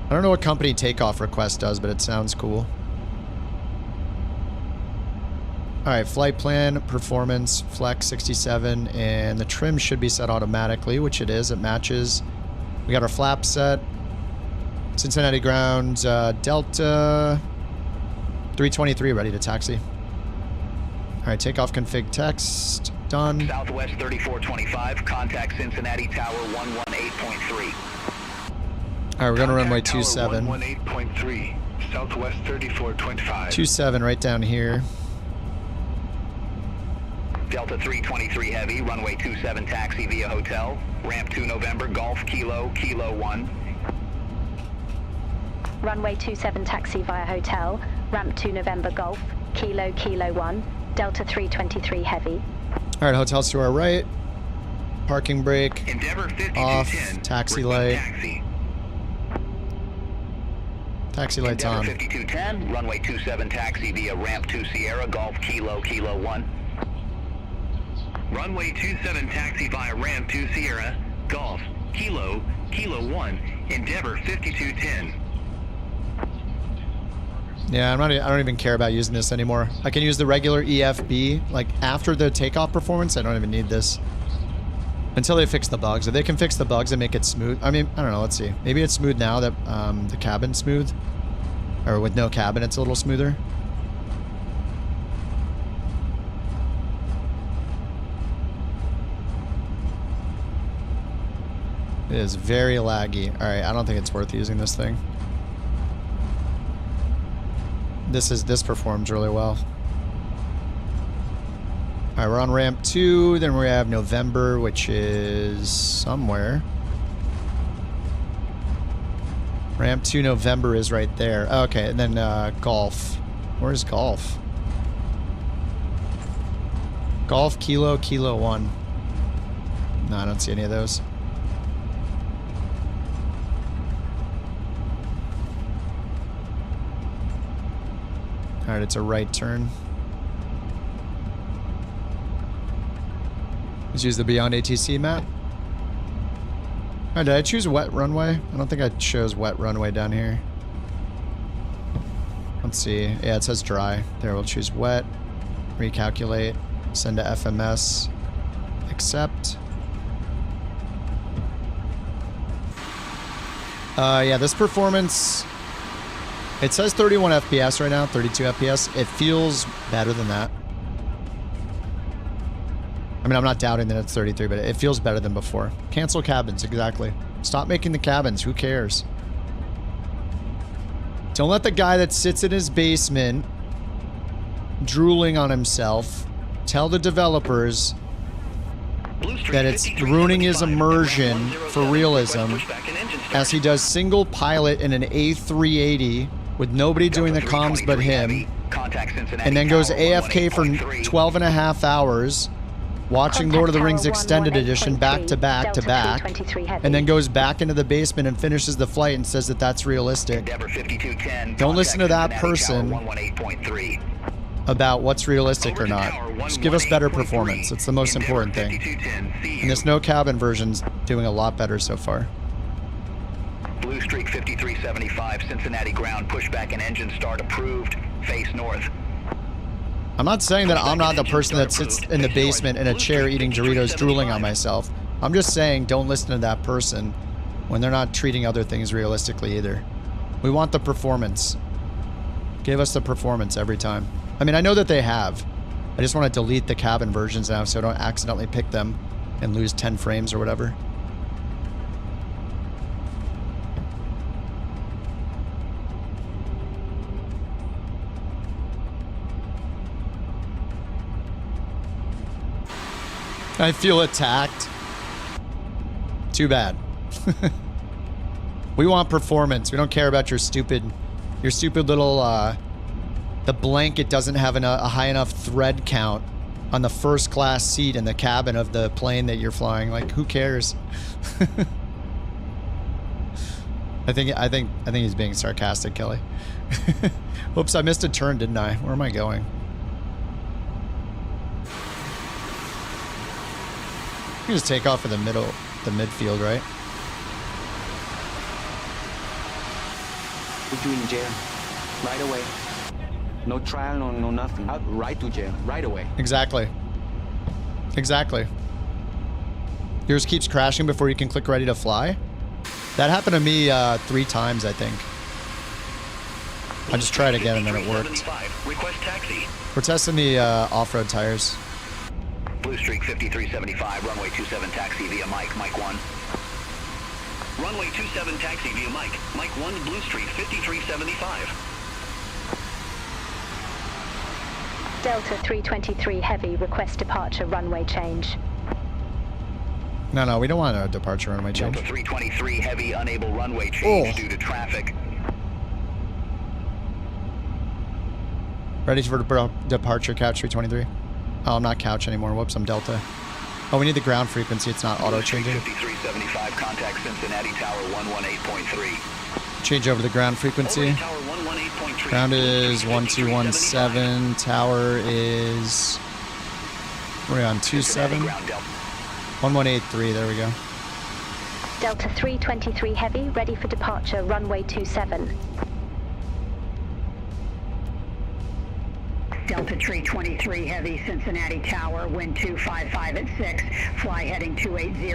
I don't know what company takeoff request does, but it sounds cool. Alright, flight plan, performance, flex 67, and the trim should be set automatically, which it is. It matches. We got our flap set. Cincinnati ground, Delta 323 ready to taxi. Alright, takeoff config text, done. Southwest 3425, contact Cincinnati Tower 118.3. Alright, we're going to runway 27. 118.3, Southwest 3425. 27 right down here. Delta 323 Heavy, runway 27 taxi via hotel. Ramp 2 November, Golf Kilo, Kilo 1. Runway 27 taxi via hotel. Ramp 2 November, Golf, Kilo, Kilo 1. Delta 323 Heavy. Alright, hotels to our right. Parking brake. Endeavor 5210. Off. Taxi light. Taxi light's on. Endeavor 5210, runway 27 taxi via ramp 2 Sierra, Golf Kilo, Kilo 1. Runway 27 taxi via ramp 2 Sierra, Golf Kilo, Kilo 1, Endeavor 5210. Yeah, I don't even care about using this anymore. I can use the regular EFB, like after the takeoff performance. I don't even need this until they fix the bugs. If they can fix the bugs and make it smooth, I mean, I don't know. Let's see. Maybe it's smooth now that the cabin's smooth, or with no cabin, it's a little smoother. It is very laggy. All right, I don't think it's worth using this thing. This performs really well. All right, we're on ramp 2. Then we have November, which is somewhere. Ramp 2 November is right there. Okay, and then Golf. Where's Golf? Golf Kilo, Kilo 1. No, I don't see any of those. All right, it's a right turn. Let's use the Beyond ATC map. Oh, did I choose wet runway? I don't think I chose wet runway down here. Let's see. Yeah, it says dry. There, we'll choose wet. Recalculate. Send to FMS. Accept. Yeah, this performance... It says 31 FPS right now, 32 FPS. It feels better than that. I mean, I'm not doubting that it's 33, but it feels better than before. Cancel cabins, exactly. Stop making the cabins. Who cares? Don't let the guy that sits in his basement drooling on himself tell the developers that it's ruining his immersion for realism as he does single pilot in an A380 with nobody doing the comms but him, and then goes AFK for 12 and a half hours watching Lord of the Rings Extended Edition back to back to back, and then goes back into the basement and finishes the flight and says that that's realistic. Don't listen to that person about what's realistic or not. Just give us better performance. It's the most important thing. And this no cabin version's doing a lot better so far. Blue Streak 5375, Cincinnati ground, pushback and engine start approved, face north. I'm not saying that I'm not the person that sits in the basement in a chair eating Doritos drooling on myself. I'm just saying don't listen to that person when they're not treating other things realistically either. We want the performance. Give us the performance every time. I mean, I know that they have. I just want to delete the cabin versions now so I don't accidentally pick them and lose 10 frames or whatever. I feel attacked. Too bad. We want performance. We don't care about your stupid little, the blanket doesn't have a high enough thread count on the first class seat in the cabin of the plane that you're flying. Like, who cares? I think he's being sarcastic, Kelly. Oops, I missed a turn, didn't I? Where am I going? You can just take off in the midfield, right? Put you in jail right away. No trial, no nothing. Out right to jail right away. Exactly. Exactly. Yours keeps crashing before you can click ready to fly. That happened to me 3 times, I think. I just tried again and then it worked. Request taxi. We're testing the off-road tires. Blue Streak 5375, runway 27 taxi via Mike 1. Runway 27 taxi via Mike 1, Blue Streak 5375. Delta 323 Heavy, request departure runway change. No, we don't want a departure runway change. Delta 323 Heavy, unable runway change due to traffic. Ready for departure, couch 323. Oh, I'm not couch anymore. Whoops, I'm Delta. Oh, we need the ground frequency. It's not auto-changing. 5375, contact Cincinnati Tower 118.3. Change over the ground frequency. Ground is 1217. Tower is... What are we on? 27? 1183. There we go. Delta 323 Heavy, ready for departure, runway 27. Delta 323 Heavy, Cincinnati Tower, wind 255 at 6, fly heading 280,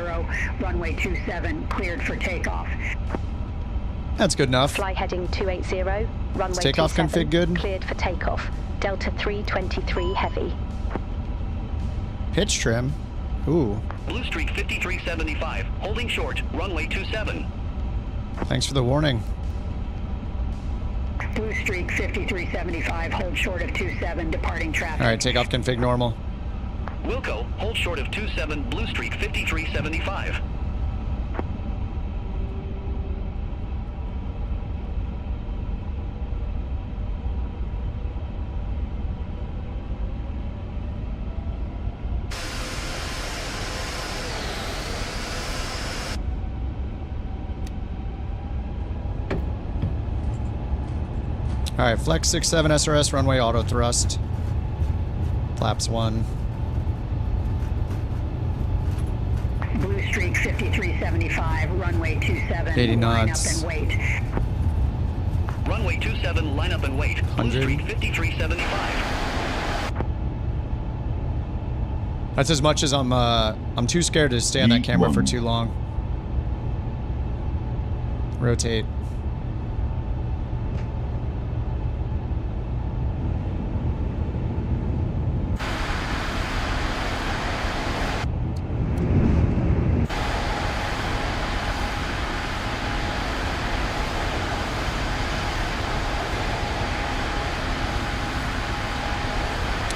runway 27, cleared for takeoff. That's good enough. Fly heading 280, runway takeoff 27, config good? cleared for takeoff. Delta 323 Heavy. Pitch trim. Ooh. Blue Streak 5375, holding short, runway 27. Thanks for the warning. Blue Streak 5375, hold short of 27, departing traffic. All right, takeoff config normal. Wilco, hold short of 27, Blue Streak 5375. All right, flex 67 SRS, runway auto thrust. Flaps 1. Blue Streak 5375, runway 27. 80 knots. Line up and wait. Runway 27, line up and wait. 100. Blue Streak 5375. That's as much as I'm too scared to stay on that camera for too long. Rotate.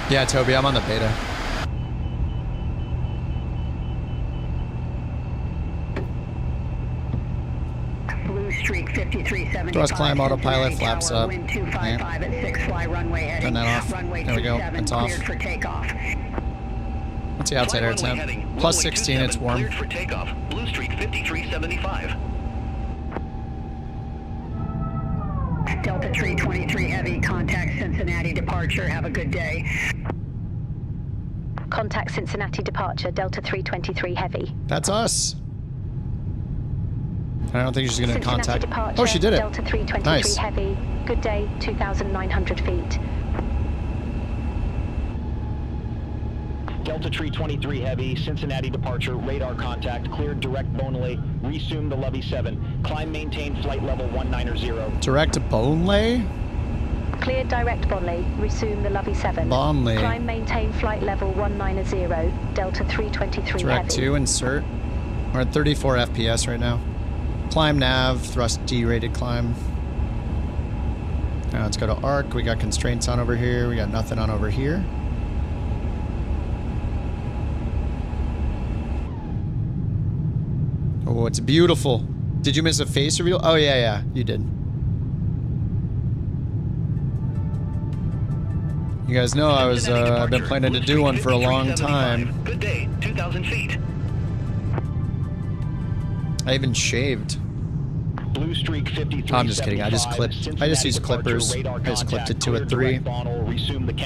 Yeah, Toby, I'm on the beta. Blue Streak 5375. Thrust climb autopilot, flaps up. Wind 255 at 6, fly runway heading. Turn that off. Runway There we go. 27, It's off. cleared for takeoff. What's the outside air temp? Plus 16, it's warm. Cleared for takeoff. Blue Streak 5375. Delta 323 Heavy, contact Cincinnati departure. Have a good day. Contact Cincinnati departure, Delta 323 Heavy. That's us. I don't think she's going to contact. Departure, Oh, she did it. Delta 323 Nice. Heavy. Good day, 2,900 feet. Delta 323 Heavy, Cincinnati departure, radar contact, cleared direct Bonelay, resume the Levy 7, climb maintain flight level 190. Direct to Bonelay? Cleared direct Bonley, resume the Lovey 7. Bonley. Climb maintain flight level 190, Delta 323 Direct Heavy. 2, insert. We're at 34 FPS right now. Climb nav, thrust D-rated climb. Now let's go to arc. We got constraints on over here. We got nothing on over here. Oh, it's beautiful. Did you miss a face reveal? Oh, yeah, you did. You guys know I've been planning to do one for a long time. Good day, 2,000 feet. I even shaved. Blue streak 53. I'm just kidding. I just used clippers. I just clipped it to a 3.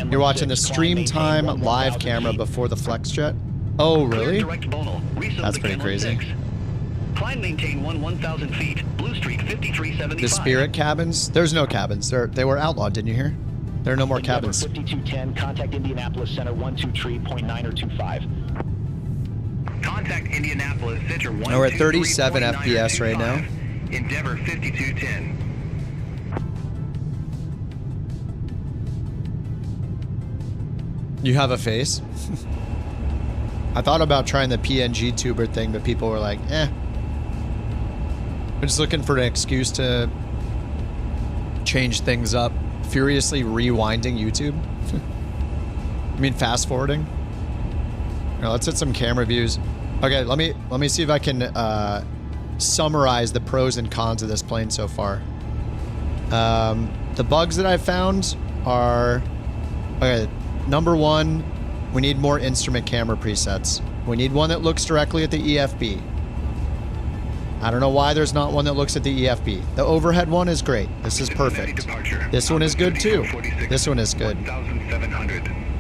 You're watching the stream time live camera before the flex jet? Oh, really? That's pretty crazy. Climb maintain 1,000 feet. Blue streak 5375. The Spirit cabins? There's no cabins. They were outlawed, didn't you hear? There are no more cabins. 5210, contact Indianapolis Center 123.925. Contact Indianapolis Center 123.925. We're at 37 FPS right now. Endeavor 5210. You have a face? I thought about trying the PNG tuber thing, but people were like, eh. I'm just looking for an excuse to change things up. Furiously rewinding YouTube. I mean, fast forwarding. Now, let's hit some camera views. Okay, let me see if I can summarize the pros and cons of this plane so far. The bugs that I've found are, okay, number 1, we need more instrument camera presets. We need one that looks directly at the EFB. I don't know why there's not one that looks at the EFB. The overhead one is great. This is perfect. This one is good too. This one is good.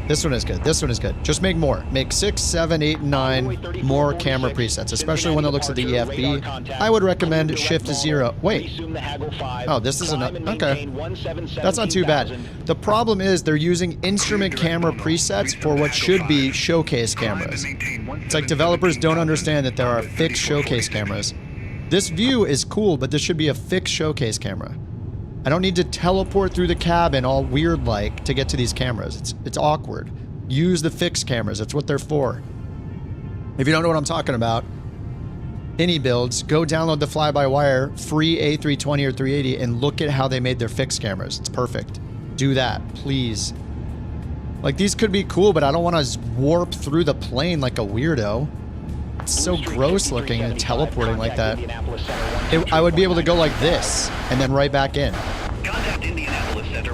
This one is good. This one is good. Just make more. Make 6, 7, 8, and 9 more camera presets, especially one that looks at the EFB. I would recommend Shift 0. Wait. Oh, this is enough. Okay. That's not too bad. The problem is they're using instrument camera presets for what should be showcase cameras. It's like developers don't understand that there are fixed showcase cameras. This view is cool, but this should be a fixed showcase camera. I don't need to teleport through the cabin all weird-like to get to these cameras. It's awkward. Use the fixed cameras. That's what they're for. If you don't know what I'm talking about, any builds, go download the fly-by-wire free A320 or 380 and look at how they made their fixed cameras. It's perfect. Do that, please. Like, these could be cool, but I don't want to warp through the plane like a weirdo. It's so gross looking and teleporting like that. I would be able to go like this and then right back in.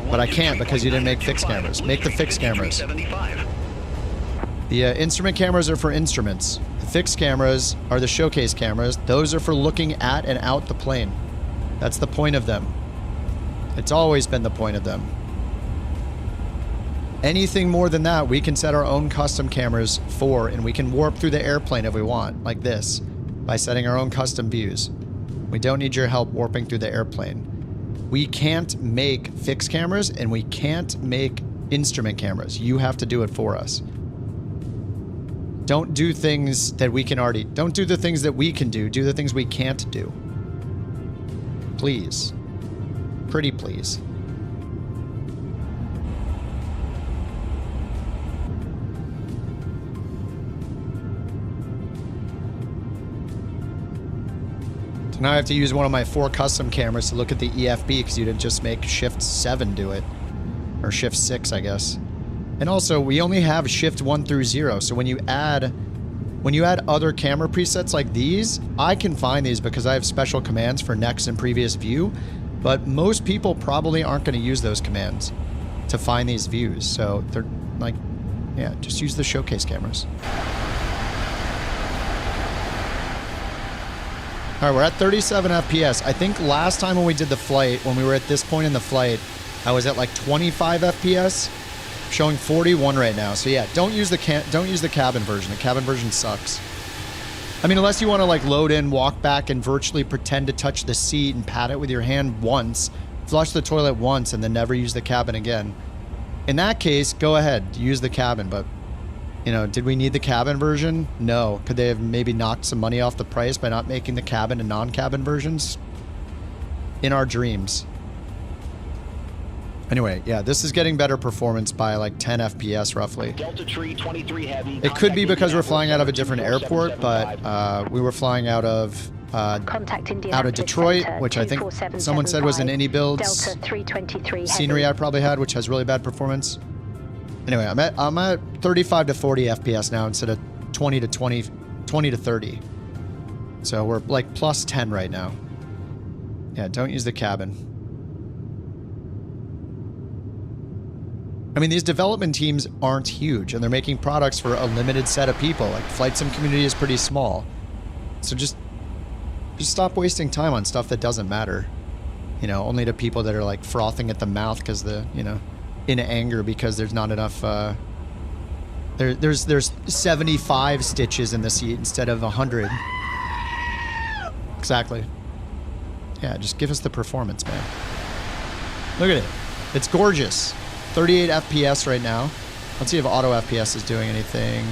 But I can't because you didn't make fixed cameras. Make the fixed cameras. The instrument cameras are for instruments. The fixed cameras are the showcase cameras. Those are for looking at and out the plane. That's the point of them. It's always been the point of them. Anything more than that, we can set our own custom cameras for, and we can warp through the airplane if we want, like this, by setting our own custom views. We don't need your help warping through the airplane. We can't make fixed cameras, and we can't make instrument cameras. You have to do it for us. Don't do things that we can already... Don't do the things that we can do. Do the things we can't do. Please. Pretty please. Now I have to use one of my 4 custom cameras to look at the EFB because you didn't just make Shift 7 do it. Or Shift 6, I guess. And also, we only have Shift 1 through 0, so when you add other camera presets like these, I can find these because I have special commands for next and previous view, but most people probably aren't going to use those commands to find these views. So they're like, yeah, just use the showcase cameras. All right, we're at 37 FPS. I think last time when we did the flight, when we were at this point in the flight, I was at like 25 FPS, showing 41 right now. So yeah, don't use the cabin version. The cabin version sucks. I mean, unless you want to like load in, walk back, and virtually pretend to touch the seat and pat it with your hand once, flush the toilet once, and then never use the cabin again. In that case, go ahead, use the cabin, but you know, did we need the cabin version? No. Could they have maybe knocked some money off the price by not making the cabin and non-cabin versions? In our dreams. Anyway, yeah, this is getting better performance by like 10 FPS roughly. Delta Tree 23 Heavy. It could be because we're flying out of a different airport, but we were flying out of Detroit, which I think someone said was an Indy Builds scenery I probably had, which has really bad performance. Anyway, I'm at 35 to 40 FPS now instead of 20 to 30. So we're like plus 10 right now. Yeah, don't use the cabin. I mean, these development teams aren't huge, and they're making products for a limited set of people. Like, flight sim community is pretty small. So just stop wasting time on stuff that doesn't matter. You know, only to people that are like frothing at the mouth because in anger because there's not enough, there's 75 stitches in the seat instead of 100. Exactly. Yeah, just give us the performance, man. Look at it. It's gorgeous. 38 FPS right now. Let's see if auto FPS is doing anything.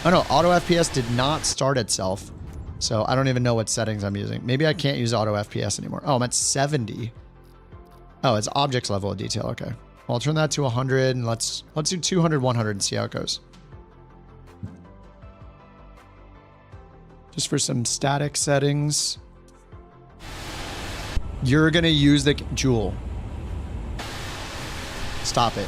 Oh no, auto FPS did not start itself. So I don't even know what settings I'm using. Maybe I can't use auto FPS anymore. Oh, I'm at 70. Oh, it's objects level of detail. Okay. Well, I'll turn that to 100 and let's do 200, 100 and see how it goes. Just for some static settings. You're going to use the Jewel. Stop it.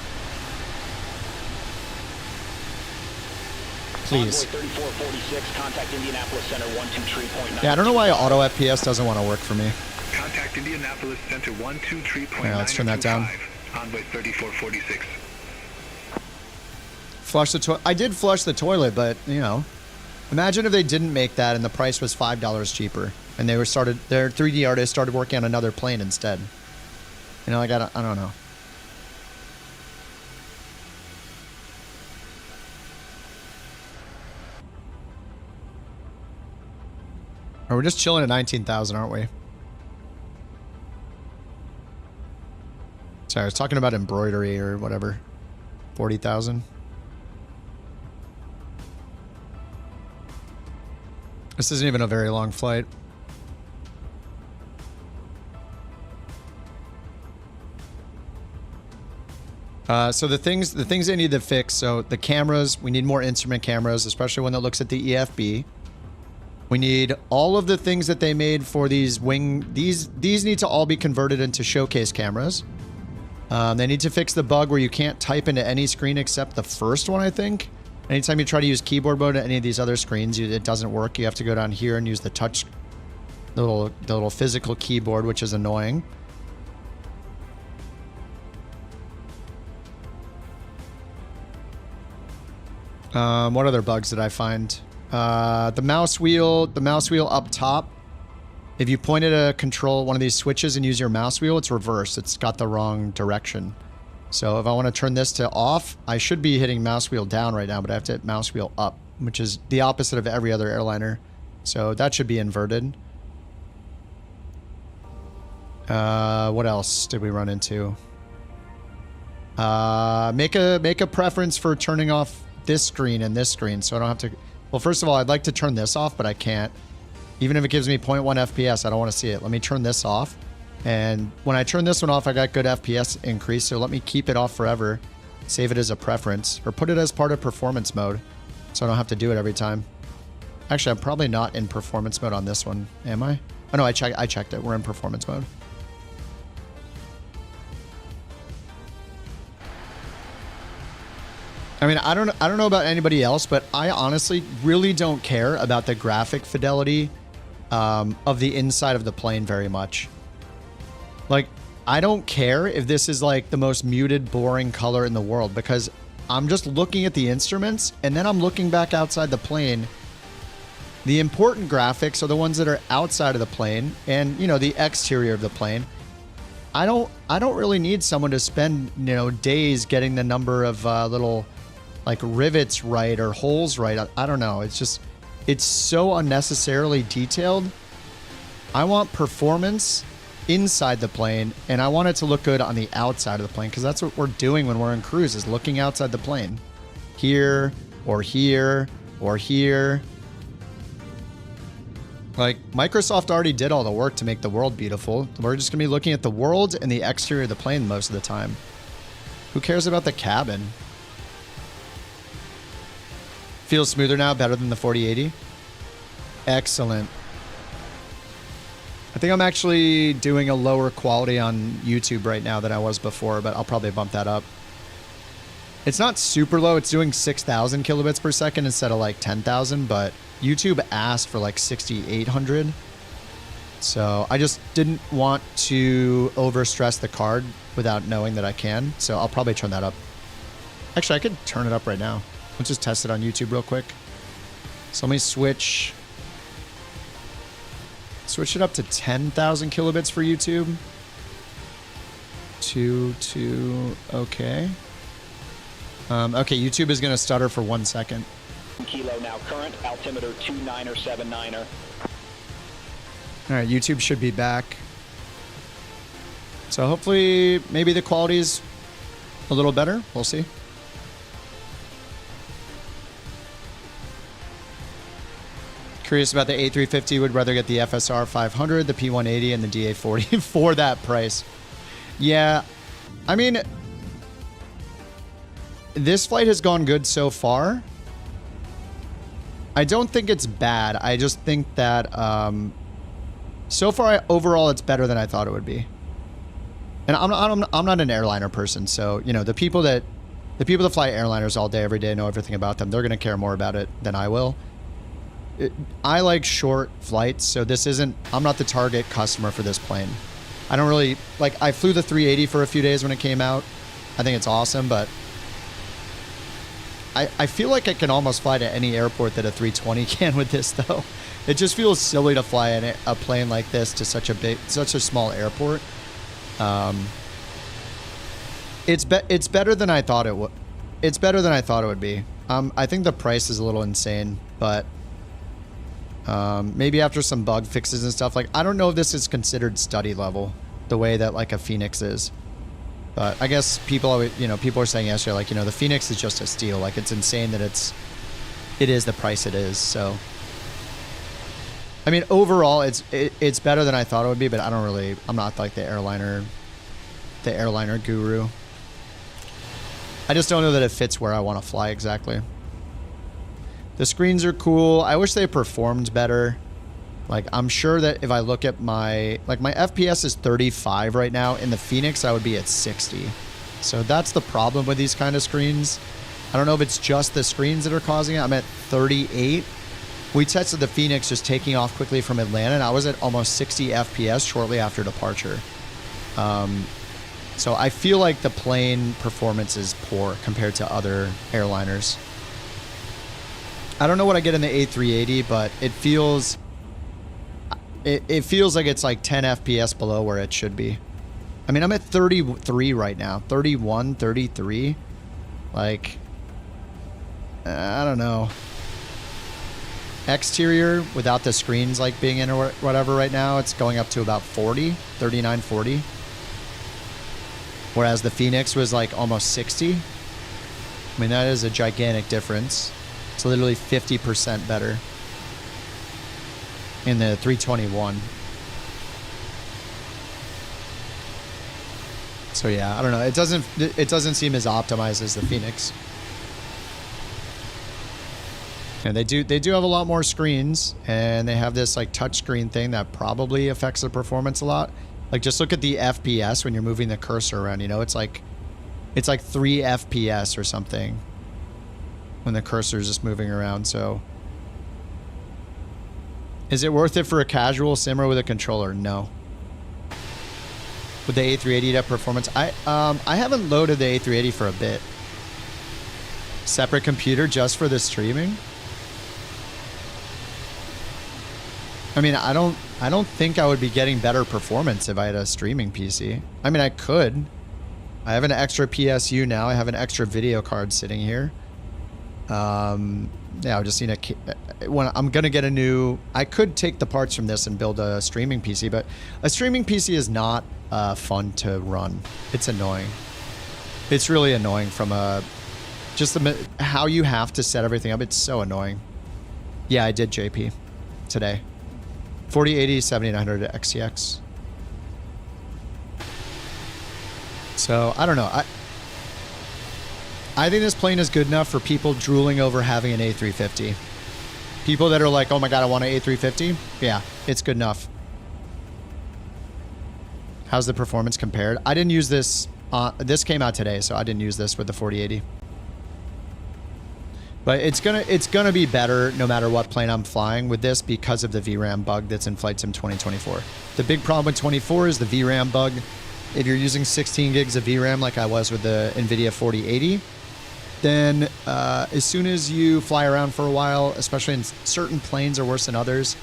Please. 3446, contact Indianapolis Center 123.9. Yeah, I don't know why auto FPS doesn't want to work for me. Contact Indianapolis Center 123.9. Yeah, let's turn that down. Envoy 3446. Flush the toilet. I did flush the toilet, but, you know, imagine if they didn't make that and the price was $5 cheaper and their 3D artist started working on another plane instead. You know, like, I don't know. Or we're just chilling at 19,000, aren't we? Sorry, I was talking about embroidery or whatever. 40,000. This isn't even a very long flight. So the things they need to fix. So the cameras, we need more instrument cameras, especially one that looks at the EFB. We need all of the things that they made for these these need to all be converted into showcase cameras. They need to fix the bug where you can't type into any screen except the first one, I think. Anytime you try to use keyboard mode at any of these other screens, it doesn't work. You have to go down here and use the touch, the little physical keyboard, which is annoying. What other bugs did I find? The mouse wheel up top. If you point at a control, one of these switches and use your mouse wheel, it's reversed. It's got the wrong direction. So if I want to turn this to off, I should be hitting mouse wheel down right now, but I have to hit mouse wheel up, which is the opposite of every other airliner. So that should be inverted. What else did we run into? Make a preference for turning off this screen and this screen, so I don't have to... Well, first of all, I'd like to turn this off, but I can't. Even if it gives me 0.1 FPS, I don't want to see it. Let me turn this off. And when I turn this one off, I got good FPS increase, so let me keep it off forever. Save it as a preference, or put it as part of performance mode, so I don't have to do it every time. Actually, I'm probably not in performance mode on this one, am I? Oh no, I checked it. We're in performance mode. I mean, I don't know about anybody else, but I honestly really don't care about the graphic fidelity of the inside of the plane very much. Like, I don't care if this is like the most muted, boring color in the world, because I'm just looking at the instruments and then I'm looking back outside the plane. The important graphics are the ones that are outside of the plane and, you know, the exterior of the plane. I don't really need someone to spend, you know, days getting the number of little like rivets right or holes right. I don't know. It's just, it's so unnecessarily detailed. I want performance inside the plane and I want it to look good on the outside of the plane, because that's what we're doing when we're in cruise, is looking outside the plane. Here or here or here. Like, Microsoft already did all the work to make the world beautiful. We're just gonna be looking at the world and the exterior of the plane most of the time. Who cares about the cabin? Feels smoother now, better than the 4080. Excellent. I think I'm actually doing a lower quality on YouTube right now than I was before, but I'll probably bump that up. It's not super low. It's doing 6,000 kilobits per second instead of like 10,000, but YouTube asked for like 6,800. So I just didn't want to overstress the card without knowing that I can. So I'll probably turn that up. Actually, I could turn it up right now. Let's just test it on YouTube real quick. So let me switch it up to 10,000 kilobits for YouTube. Okay. Okay, YouTube is going to stutter for 1 second. Kilo now current, altimeter 2979er. All right, YouTube should be back. So hopefully maybe the quality's a little better. We'll see. Curious about the A350. Would rather get the FSR 500, the P180, and the DA40 for that price. Yeah, I mean, this flight has gone good so far. I don't think it's bad. I just think that so far, overall, it's better than I thought it would be. And I'm not an airliner person, so you know the people that fly airliners all day, every day, know everything about them. They're going to care more about it than I will. I like short flights, so this isn't. I'm not the target customer for this plane. I don't really like. I flew the 380 for a few days when it came out. I think it's awesome, but I feel like I can almost fly to any airport that a 320 can with this, though. It just feels silly to fly a plane like this to such a small airport. It's better than I thought it would. It's better than I thought it would be. I think the price is a little insane, but maybe after some bug fixes and stuff, like I don't know if this is considered study level the way that like a Phoenix is. But I guess people are saying yesterday, like, the Phoenix is just a steal. Like, it's insane that it is the price it is. So, I mean, overall, it's better than I thought it would be, but I'm not like the airliner guru. I just don't know that it fits where I want to fly exactly. The screens are cool. I wish they performed better. Like, I'm sure that if I look at my FPS is 35 right now. In the Phoenix, I would be at 60. So that's the problem with these kind of screens. I don't know if it's just the screens that are causing it. I'm at 38. We tested the Phoenix just taking off quickly from Atlanta, and I was at almost 60 FPS shortly after departure. So I feel like the plane performance is poor compared to other airliners. I don't know what I get in the A380, but it feels like it's like 10 FPS below where it should be. I mean, I'm at 33 right now. 31, 33. Like, I don't know. Exterior, without the screens like being in or whatever right now, it's going up to about 40, 39, 40. Whereas the Phoenix was like almost 60. I mean, that is a gigantic difference. It's literally 50% better in the 321. So yeah, I don't know. It doesn't seem as optimized as the Phoenix. And they do have a lot more screens, and they have this like touch screen thing that probably affects the performance a lot. Like, just look at the FPS when you're moving the cursor around, it's like 3 FPS or something when the cursor is just moving around. So is it worth it for a casual simmer with a controller? No. With the A380 that performance, I haven't loaded the A380 for a bit. Separate computer just for the streaming? I mean, I don't think I would be getting better performance if I had a streaming PC. I mean, I could. I have an extra PSU now. I have an extra video card sitting here. Yeah, I just need I'm gonna get a new. I could take the parts from this and build a streaming PC, but a streaming PC is not fun to run. It's annoying. It's really annoying from how you have to set everything up. It's so annoying. Yeah, I did JP today. 4080 7900 XTX. So I don't know. I think this plane is good enough for people drooling over having an A350. People that are like, oh my god, I want an A350. Yeah, it's good enough. How's the performance compared? I didn't use this. This came out today, so I didn't use this with the 4080. But it's gonna be better no matter what plane I'm flying with this because of the VRAM bug that's in Flight Sim 2024. The big problem with 24 is the VRAM bug. If you're using 16 gigs of VRAM like I was with the NVIDIA 4080, then as soon as you fly around for a while, especially in certain planes are worse than others,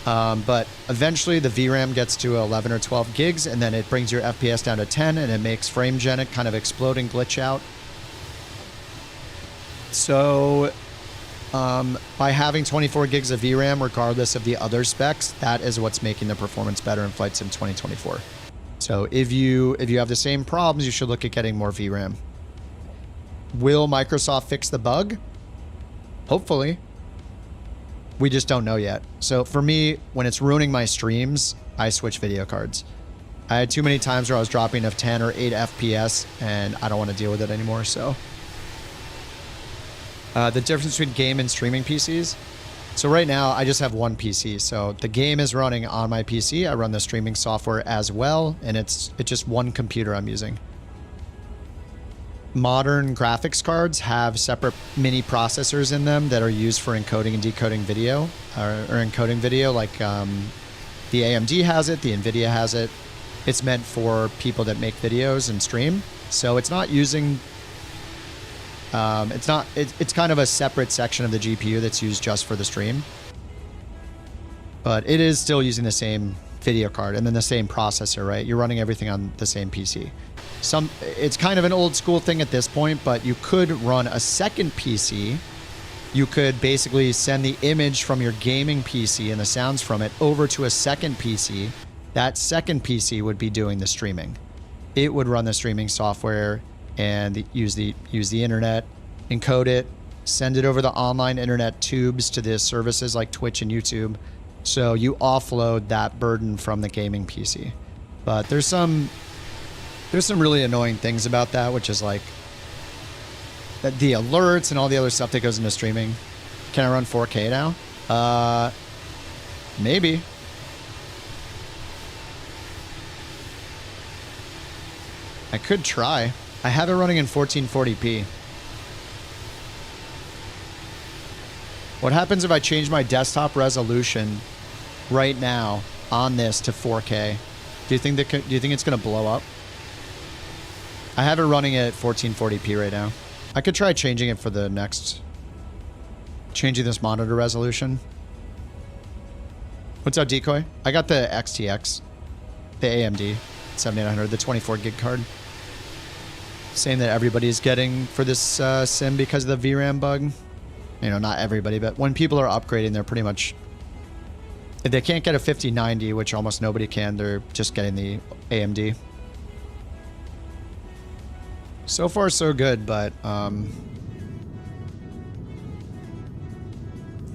but eventually the VRAM gets to 11 or 12 gigs, and then it brings your FPS down to 10, and it makes FrameGenic kind of explode and glitch out. So by having 24 gigs of VRAM, regardless of the other specs, that is what's making the performance better in Flight Sim 2024. So if you have the same problems, you should look at getting more VRAM. Will Microsoft fix the bug? Hopefully. We just don't know yet. So for me, when it's ruining my streams, I switch video cards. I had too many times where I was dropping of 10 or 8 FPS, and I don't want to deal with it anymore, so. The difference between game and streaming PCs. So right now, I just have one PC. So the game is running on my PC. I run the streaming software as well, and it's just one computer I'm using. Modern graphics cards have separate mini processors in them that are used for encoding and decoding video, or encoding video, like the AMD has it, the NVIDIA has it. It's meant for people that make videos and stream. So it's not using... it's kind of a separate section of the GPU that's used just for the stream. But it is still using the same video card and then the same processor, right? You're running everything on the same PC. It's kind of an old school thing at this point, but you could run a second PC. You could basically send the image from your gaming PC and the sounds from it over to a second PC. That second PC would be doing the streaming. It would run the streaming software and use the internet, encode it, send it over the online internet tubes to the services like Twitch and YouTube. So you offload that burden from the gaming PC. But there's some really annoying things about that, which is like the alerts and all the other stuff that goes into streaming. Can I run 4K now? Maybe. I could try. I have it running in 1440p. What happens if I change my desktop resolution right now on this to 4K? Do you think it's going to blow up? I have it running at 1440p right now. I could try changing it for the next... Changing this monitor resolution. What's up, Decoy? I got the XTX. The AMD 7900, the 24 gig card. Same that everybody's getting for this sim because of the VRAM bug. You know, not everybody, but when people are upgrading, they're pretty much... If they can't get a 5090, which almost nobody can, they're just getting the AMD. So far, so good, but...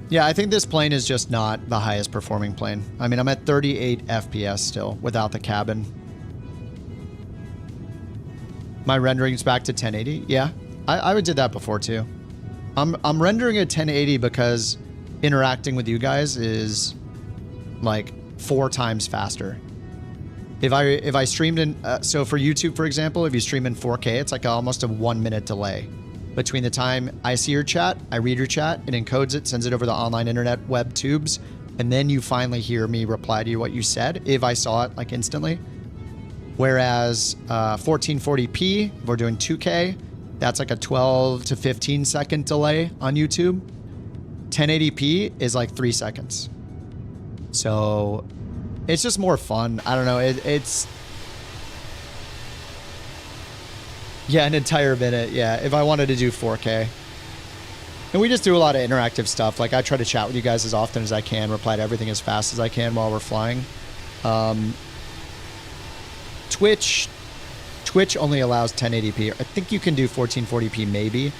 yeah, I think this plane is just not the highest performing plane. I mean, I'm at 38 FPS still, without the cabin. My rendering's back to 1080. Yeah, I did that before too. I'm rendering at 1080 because interacting with you guys is like 4 times faster. If I streamed in so for YouTube, for example, if you stream in 4K, it's like almost a 1 minute delay between the time I see your chat, I read your chat, it encodes it, sends it over the online internet web tubes, and then you finally hear me reply to you what you said if I saw it like instantly. Whereas 1440p, if we're doing 2K, that's like a 12 to 15 second delay on YouTube. 1080p is like 3 seconds. So it's just more fun. I don't know. It's... Yeah, an entire minute. Yeah, if I wanted to do 4K. And we just do a lot of interactive stuff. Like I try to chat with you guys as often as I can, reply to everything as fast as I can while we're flying. Twitch only allows 1080p. I think you can do 1440p maybe.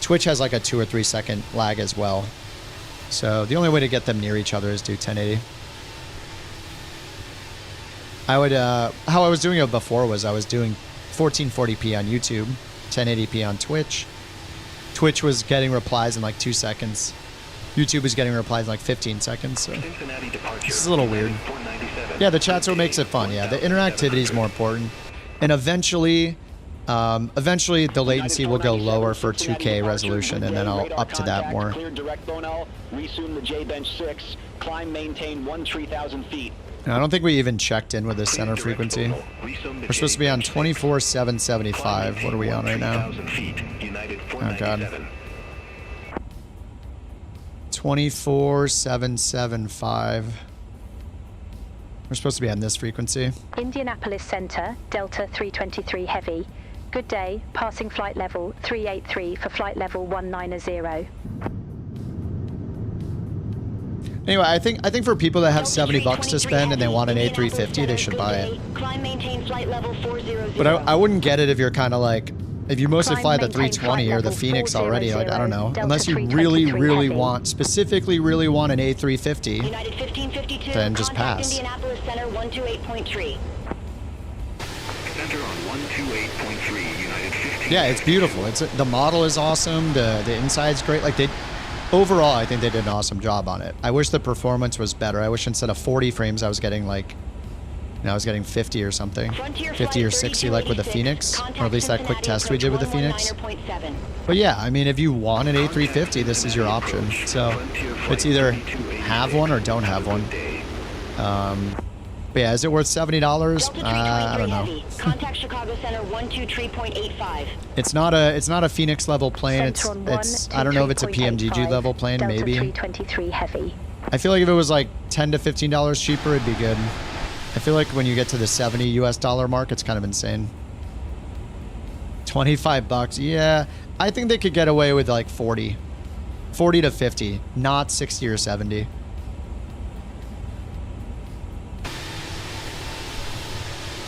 Twitch has like a 2 or 3 second lag as well. So the only way to get them near each other is do 1080. I would, how I was doing it before was I was doing 1440p on YouTube, 1080p on Twitch. Twitch was getting replies in like 2 seconds. YouTube was getting replies in like 15 seconds. So this is a little weird. Yeah, the chat's what makes it fun. Yeah, the interactivity is more important. And eventually, Eventually, the latency will go lower for 2K resolution, and then I'll up to that more. Cleared direct Bonell. Resume the J bench 6. Climb, maintain 13,000 feet. I don't think we even checked in with the center frequency. We're supposed to be on 24,775. What are we on right now? Oh, God. 24,775. We're supposed to be on this frequency. Indianapolis Center, Delta 323 Heavy. Good day, passing flight level 383 for flight level 190. Anyway, I think for people that have $70 to spend and they want an A350, they should buy it. But I wouldn't get it if you're kind of like, if you mostly fly the 320 or the Phoenix already, like, I don't know. Unless you really want, specifically really want an A350, then just pass. Indianapolis Center 128.3. Center on 128.3, United 15. Yeah, it's beautiful. The model is awesome. The inside's great. Like overall, I think they did an awesome job on it. I wish the performance was better. I wish instead of 40 frames, I was getting like, I was getting 50 or something. 50 or 60 like with the Phoenix, or at least that quick test we did with the Phoenix. But yeah, I mean, if you want an A350, this is your option. So it's either have one or don't have one. But yeah, is it worth $70? I don't know. Contact Chicago Center 123.85. It's not a Phoenix level plane. It's I don't know if it's a PMDG level plane, maybe. 323 Heavy. I feel like if it was like $10 to $15 cheaper, it'd be good. I feel like when you get to the $70 US mark, it's kind of insane. $25, yeah. I think they could get away with like 40 to 50, not 60 or 70.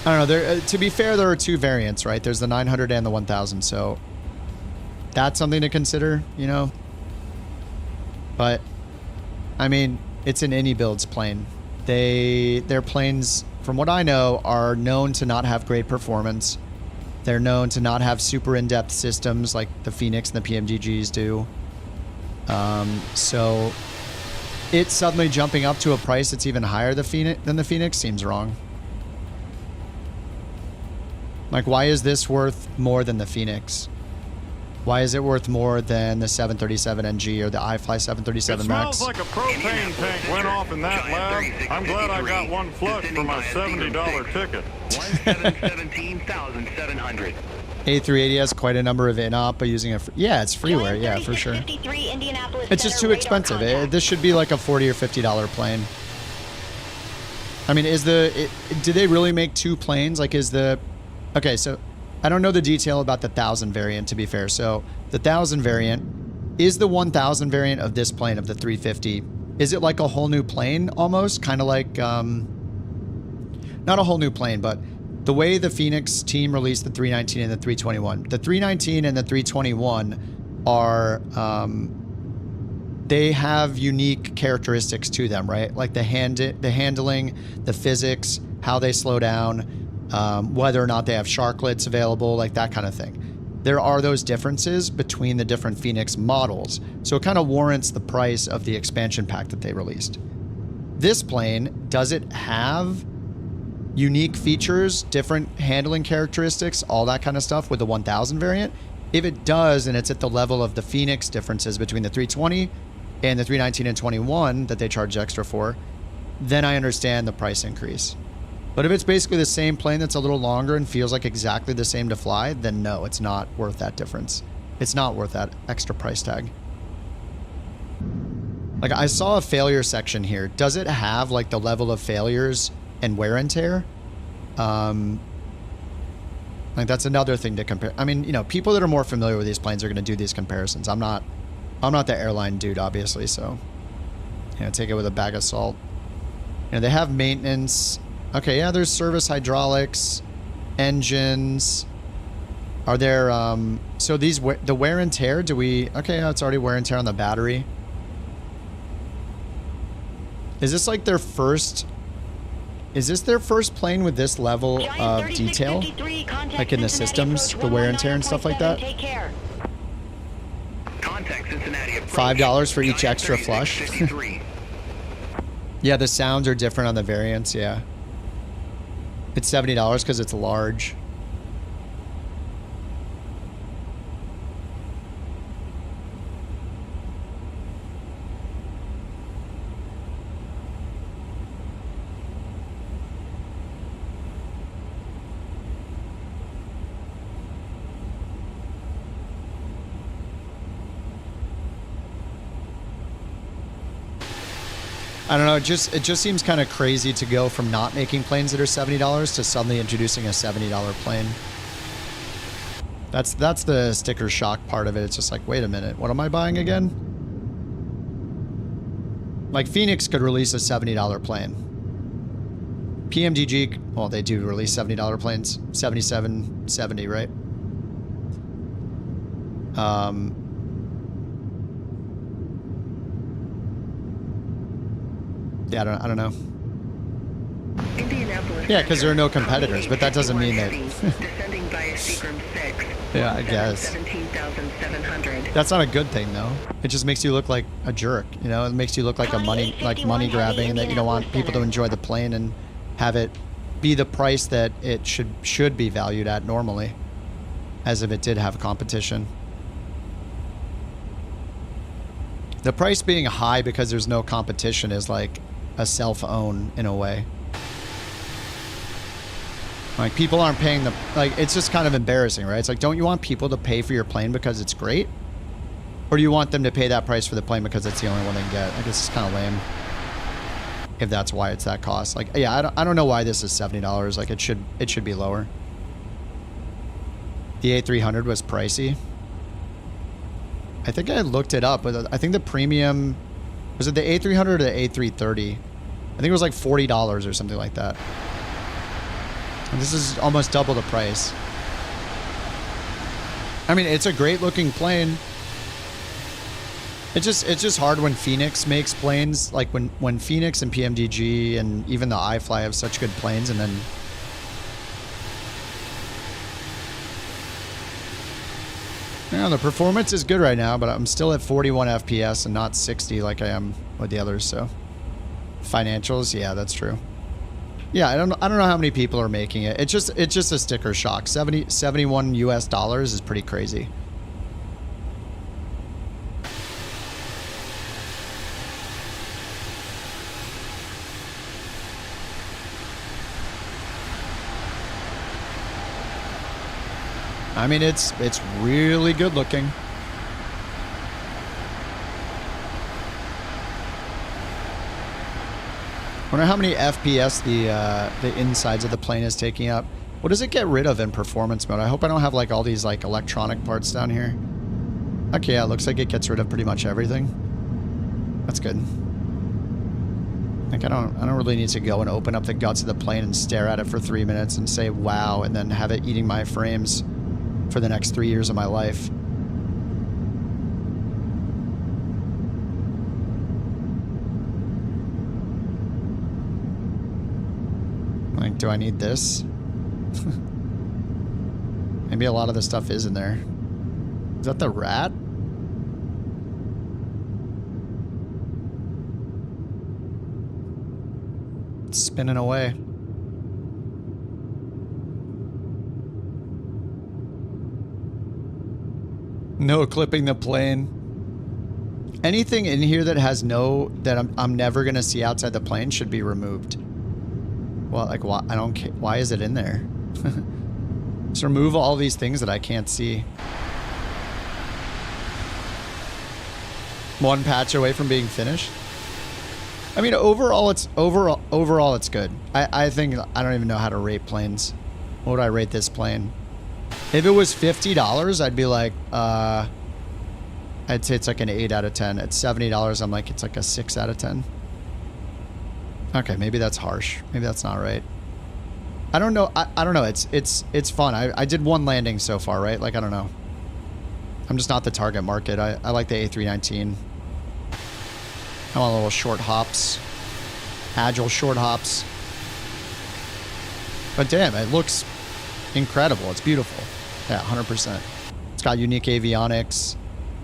I don't know. To be fair, there are two variants, right? There's the 900 and the 1000, so that's something to consider, you know. But I mean, it's an AnyBuilds plane. Their planes, from what I know, are known to not have great performance. They're known to not have super in-depth systems like the Phoenix and the PMDGs do. So it suddenly jumping up to a price that's even higher than the Phoenix seems wrong. Like, why is this worth more than the Phoenix? Why is it worth more than the 737NG or the iFly 737 Max? Smells like a propane tank went off in that lab. I'm glad I got one flush for my $70 ticket. 117,700. A380 has quite a number of in-op, but using yeah, it's freeware, yeah, for sure. It's just too expensive. This should be like a $40 or $50 plane. I mean, do they really make two planes? Like, okay, so I don't know the detail about the 1000 variant, to be fair. So the 1000 variant is the 1000 variant of this plane, of the 350. Is it like a whole new plane almost? Kind of like, not a whole new plane, but the way the Phoenix team released the 319 and the 321. The 319 and the 321 are, they have unique characteristics to them, right? Like the handling, the physics, how they slow down, whether or not they have sharklets available, like that kind of thing. There are those differences between the different Phoenix models, so it kind of warrants the price of the expansion pack that they released. This plane, does it have unique features, different handling characteristics, all that kind of stuff with the 1000 variant? If it does, and it's at the level of the Phoenix differences between the 320 and the 319 and 21 that they charge extra for, then I understand the price increase. But if it's basically the same plane that's a little longer and feels like exactly the same to fly, then no, it's not worth that difference. It's not worth that extra price tag. Like, I saw a failure section here. Does it have like the level of failures and wear and tear? Like, that's another thing to compare. I mean, you know, people that are more familiar with these planes are going to do these comparisons. I'm not the airline dude, obviously, so, you know, take it with a bag of salt. You know, they have maintenance. Okay, yeah, there's service hydraulics, engines. Are there, so these, the wear and tear, okay, it's already wear and tear on the battery. Is this like their first, is this their first plane with this level of detail? Like in the systems, the wear and tear and stuff like that? $5 for each extra flush. Yeah, the sounds are different on the variants, yeah. It's $70 because it's large. I don't know. It just seems kind of crazy to go from not making planes that are $70 to suddenly introducing a $70 plane. That's the sticker shock part of it. It's just like, wait a minute, what am I buying again? Like Phoenix could release a $70 plane. PMDG, well, they do release $70 planes, 77, 70, right? Yeah, I don't know. Yeah, because there are no competitors, but that doesn't mean that. Yeah, I guess. That's not a good thing, though. It just makes you look like a jerk, you know? It makes you look like a money grabbing, and that you don't want people to enjoy the plane and have it be the price that it should be valued at normally, as if it did have competition. The price being high because there's no competition is like a self-own in a way. Like, people aren't paying the... Like, it's just kind of embarrassing, right? It's like, don't you want people to pay for your plane because it's great? Or do you want them to pay that price for the plane because it's the only one they can get? I guess it's kind of lame. If that's why it's that cost. Like, yeah, I don't know why this is $70. Like, it should be lower. The A300 was pricey. I think I looked it up, but I think the premium... Was it the A300 or the A330? I think it was like $40 or something like that. And this is almost double the price. I mean, it's a great looking plane. It's just hard when Phoenix makes planes. Like when Phoenix and PMDG and even the iFly have such good planes, and then yeah, the performance is good right now, but I'm still at 41 FPS and not 60 like I am with the others. So financials, yeah, that's true. Yeah, I don't know how many people are making it. It's just a sticker shock. 71 US dollars is pretty crazy. I mean, it's really good looking. I wonder how many FPS the insides of the plane is taking up. What does it get rid of in performance mode? I hope I don't have like all these like electronic parts down here. Okay, yeah, it looks like it gets rid of pretty much everything. That's good. Like I don't really need to go and open up the guts of the plane and stare at it for 3 minutes and say wow, and then have it eating my frames for the next 3 years of my life. Like, do I need this? Maybe a lot of the stuff is in there. Is that the rat? It's spinning away. No clipping the plane. Anything in here that has that I'm never gonna see outside the plane should be removed. Well, like, why? I don't care. Why is it in there? Just remove all these things that I can't see. One patch away from being finished. I mean, overall it's good. I think I don't even know how to rate planes. What would I rate this plane? If it was $50, I'd be like, I'd say it's like an 8 out of 10. At $70, I'm like, it's like a 6 out of 10. Okay, maybe that's harsh. Maybe that's not right. I don't know. I don't know. It's fun. I did one landing so far, right? Like, I don't know. I'm just not the target market. I like the A319. I want little short hops. Agile short hops. But damn, it looks incredible. It's beautiful. Yeah, 100%. It's got unique avionics.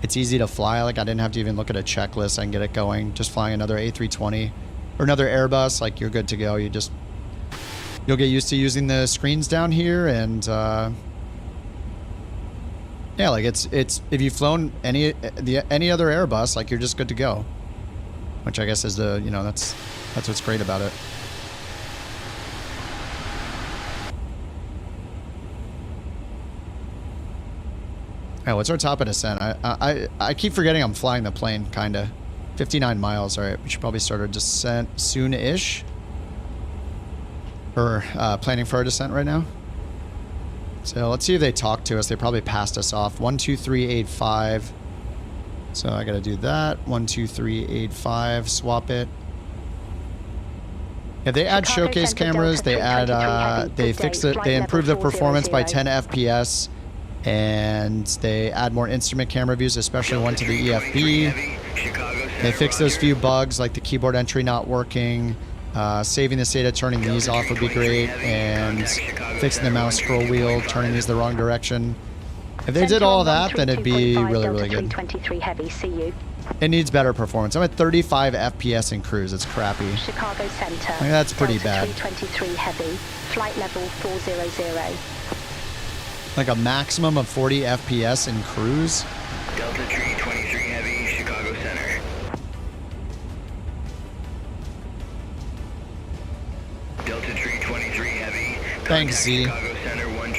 It's easy to fly. Like, I didn't have to even look at a checklist. I can get it going. Just flying another A320 or another Airbus, like, you're good to go. You'll get used to using the screens down here, and yeah, like it's if you've flown any other Airbus, like, you're just good to go. Which I guess is that's what's great about it. Oh, what's our top of descent? I keep forgetting I'm flying the plane, kinda. 59 miles. All right, we should probably start our descent soon-ish. Or planning for our descent right now. So let's see if they talk to us. They probably passed us off. 12385. So I got to do that. 12385. Swap it. Yeah, they add showcase cameras. They add. They fix it. They improve the performance by 10 FPS, and they add more instrument camera views, especially one to the EFB. They fix those few bugs like the keyboard entry not working. Saving the state of turning these off would be great, and fixing the mouse scroll wheel, turning these the wrong direction. If they did all that, then it'd be really, really good. 323 heavy, see you. It needs better performance. I'm at 35 FPS in cruise. It's crappy. Chicago Center. I mean, that's pretty bad. 323 heavy, flight level 400. Like a maximum of 40 FPS in cruise? Delta 323 heavy, Chicago Center. Delta 323 heavy. Thanks, Z.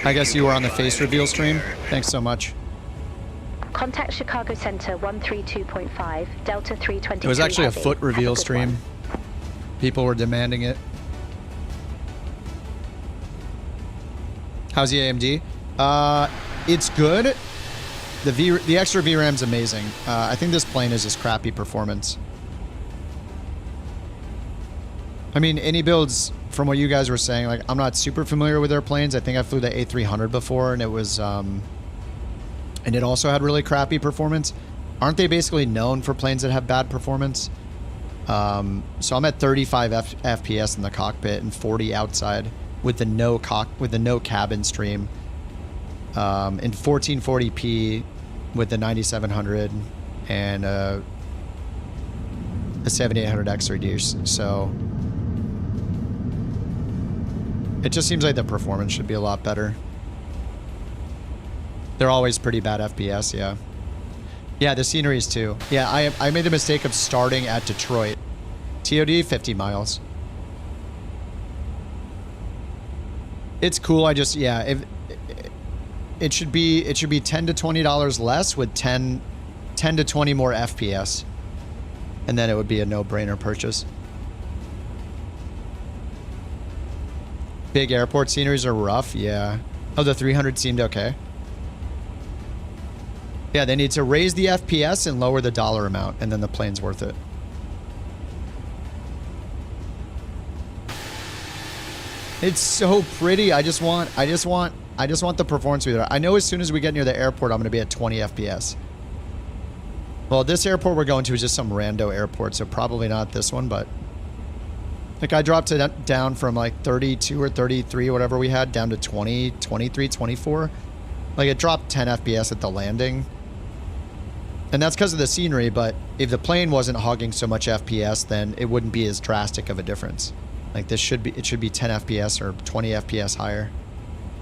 I guess you were on the face reveal stream. Thanks so much. Contact Chicago Center 132.5, Delta 323. It was actually heavy. a foot reveal stream. People were demanding it. How's the AMD? It's good. The extra VRAM's amazing. I think this plane is just crappy performance. I mean, any builds, from what you guys were saying, like, I'm not super familiar with their planes. I think I flew the A300 before, and it was, and it also had really crappy performance. Aren't they basically known for planes that have bad performance? So I'm at 35 FPS in the cockpit and 40 outside with the no cabin stream, in 1440p with the 9700 and a 7800X reduce. So it just seems like the performance should be a lot better. They're always pretty bad FPS, yeah. Yeah, the sceneries too. Yeah, I made the mistake of starting at Detroit. TOD, 50 miles. It's cool. I just, yeah, if it should be $10 to $20 less with 10 to 20 more FPS. And then it would be a no-brainer purchase. Big airport sceneries are rough, yeah. Oh, the 300 seemed okay. Yeah, they need to raise the FPS and lower the dollar amount, and then the plane's worth it. It's so pretty. I just want the performance to be there. I know as soon as we get near the airport, I'm going to be at 20 FPS. Well, this airport we're going to is just some rando airport, so probably not this one, but like I dropped it down from like 32 or 33, whatever we had, down to 20, 23, 24. Like it dropped 10 FPS at the landing. And that's because of the scenery, but if the plane wasn't hogging so much FPS, then it wouldn't be as drastic of a difference. Like it should be 10 FPS or 20 FPS higher.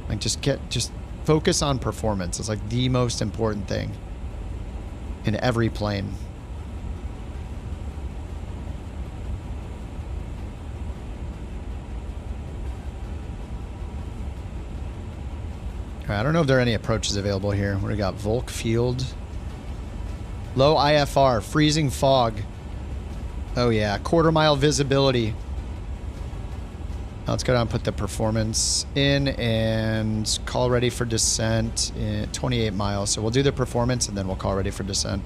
Like just focus on performance. It's like the most important thing in every plane. All right, I don't know if there are any approaches available here. We got Volk Field. Low IFR, freezing fog. Oh yeah, quarter-mile visibility. Now let's go down and put the performance in and call ready for descent in 28 miles. So we'll do the performance and then we'll call ready for descent.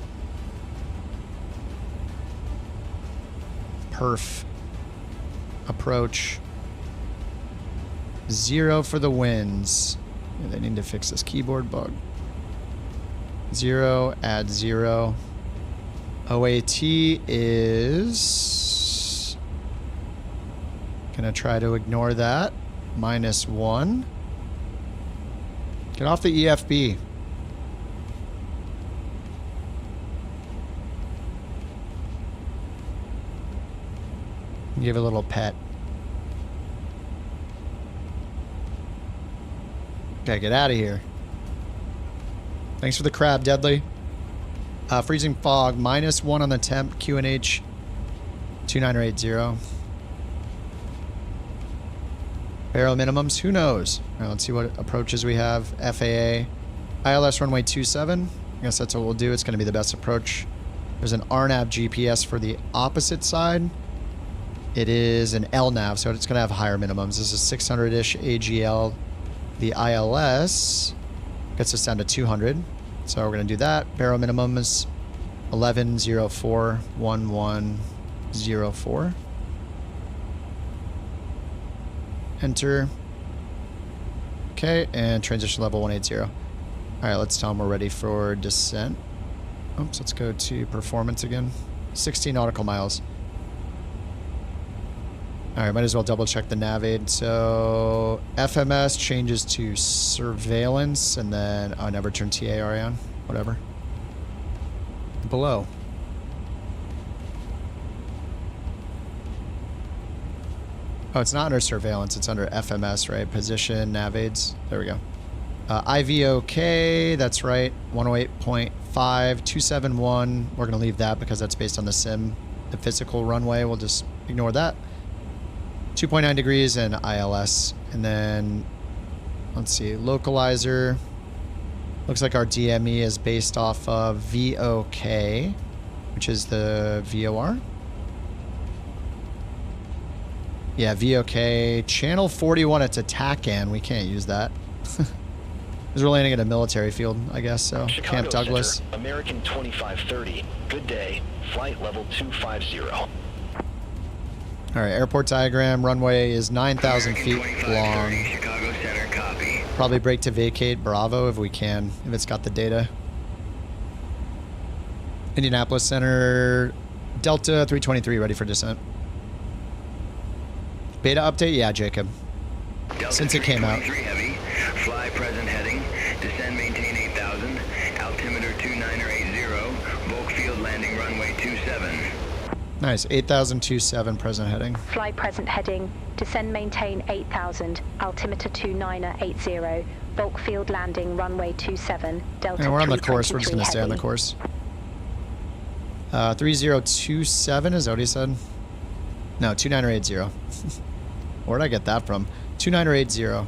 Perf. Approach. 0 for the winds. Yeah, they need to fix this keyboard bug. 0, add 0. OAT is gonna try to ignore that. -1. Get off the EFB. Give it a little pet. Okay, get out of here. Thanks for the crab, Deadly. Freezing fog, -1 on the temp, QNH 29080. Barrel minimums, who knows? All right, let's see what approaches we have. FAA, ILS runway 27. I guess that's what we'll do. It's going to be the best approach There's an RNAV GPS for the opposite side. It is an LNAV, so it's going to have higher minimums. This is 600-ish AGL. The ILS gets us down to 200. So we're going to do that. Baro minimum is 11041104. Enter. Okay, and transition level 180. All right, let's tell them we're ready for descent. Oops, let's go to performance again. 16 nautical miles. All right, might as well double check the nav aid. So FMS changes to surveillance, and then I never turn TAR on. Whatever. Below. Oh, it's not under surveillance. It's under FMS, right? Position, nav aids. There we go. IVOK, that's right. 108.5271. We're going to leave that because that's based on the sim. The physical runway, we'll just ignore that. 2.9 degrees and ILS. And then, let's see, localizer. Looks like our DME is based off of VOK, which is the VOR. Yeah, VOK. Channel 41, it's a TACAN. We can't use that. Because we're landing at a military field, I guess, so. Chicago Camp Douglas. Center, American 2530. Good day. Flight level 250. All right, airport diagram. Runway is 9,000 feet long. Chicago Center, copy. Probably brake to vacate Bravo if we can, if it's got the data. Indianapolis Center, Delta 323, ready for descent. Beta update? Yeah, Jacob. Delta Since it came out. Heavy. Fly present heading. Descend maintain 8,000. Altimeter 2980. Bulk field landing runway 27. Nice. 8,027 present heading. Fly present heading. Descend maintain 8,000. Altimeter 2980. Bulk field landing runway 27. Delta. And we're on the course. We're just going to stay on the course. 3027, is that what he said? No, 2980. Where'd I get that from? 2980.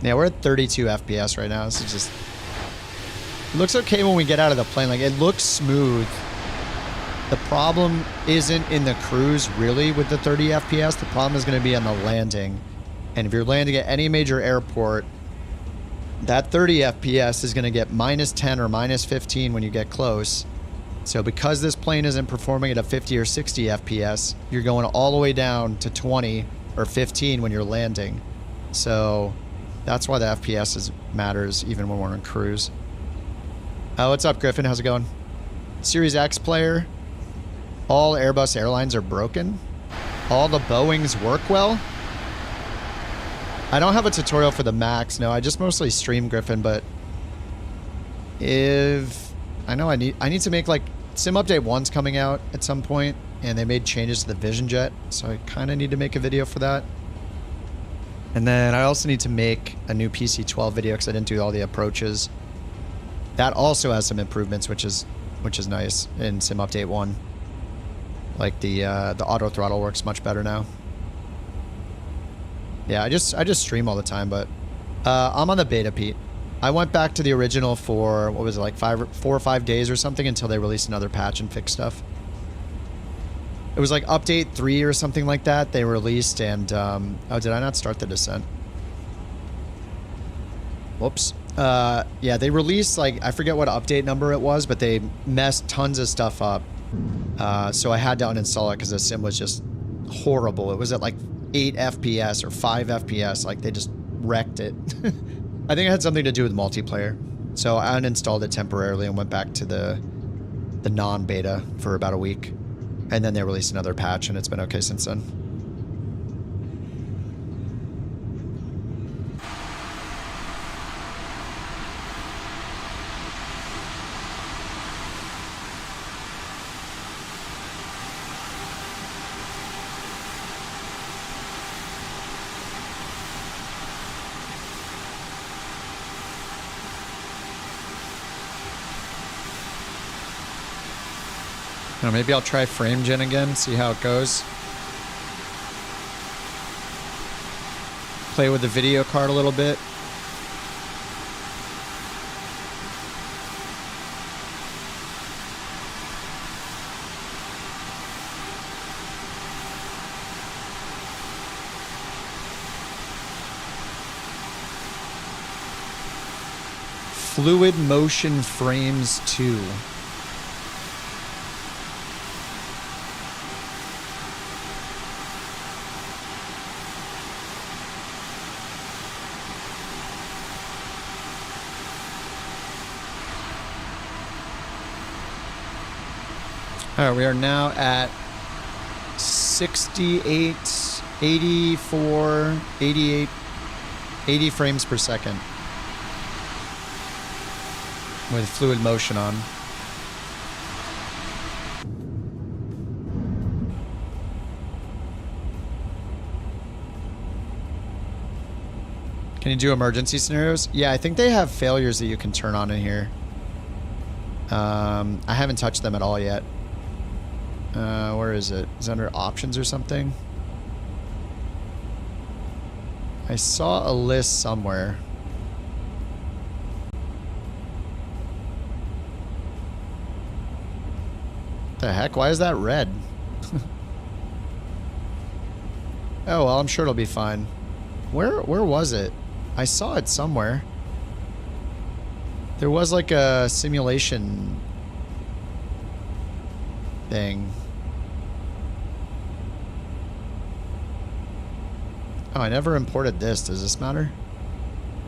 Yeah, we're at 32 FPS right now. This is just... It looks okay when we get out of the plane. Like, it looks smooth. The problem isn't in the cruise, really, with the 30 FPS. The problem is going to be on the landing. And if you're landing at any major airport, that 30 FPS is going to get minus 10 or minus 15 when you get close. So because this plane isn't performing at a 50 or 60 FPS, you're going all the way down to 20 or 15 when you're landing. So that's why the FPS matters even when we're in cruise. What's up, Griffin? How's it going? Series X player. All Airbus airlines are broken. All the Boeings work well. I don't have a tutorial for the Max. No, I just mostly stream Griffin, but if I know I need to make, like, Sim Update 1's coming out at some point, and they made changes to the Vision Jet, so I kind of need to make a video for that. And then I also need to make a new PC-12 video because I didn't do all the approaches. That also has some improvements, which is nice in Sim Update 1. Like the auto throttle works much better now. Yeah, I just stream all the time, but I'm on the beta, Pete. I went back to the original for, what was it, like 4 or 5 days or something until they released another patch and fixed stuff. It was like update 3 or something like that they released, and oh, did I not start the descent? Whoops. Yeah, they released, like, I forget what update number it was, but they messed tons of stuff up. So I had to uninstall it because the sim was just horrible. It was at like 8 FPS or 5 FPS. Like, they just wrecked it. I think it had something to do with multiplayer. So I uninstalled it temporarily and went back to the non-beta for about a week. And then they released another patch, and it's been okay since then. Maybe I'll try frame gen again, see how it goes. Play with the video card a little bit. Fluid motion frames 2. All right, we are now at 68, 84, 88, 80 frames per second with fluid motion on. Can you do emergency scenarios? Yeah, I think they have failures that you can turn on in here. I haven't touched them at all yet. Where is it? Is it under options or something? I saw a list somewhere. The heck? Why is that red? Oh, well, I'm sure it'll be fine. Where was it? I saw it somewhere. There was like a simulation thing. Oh, I never imported this. Does this matter?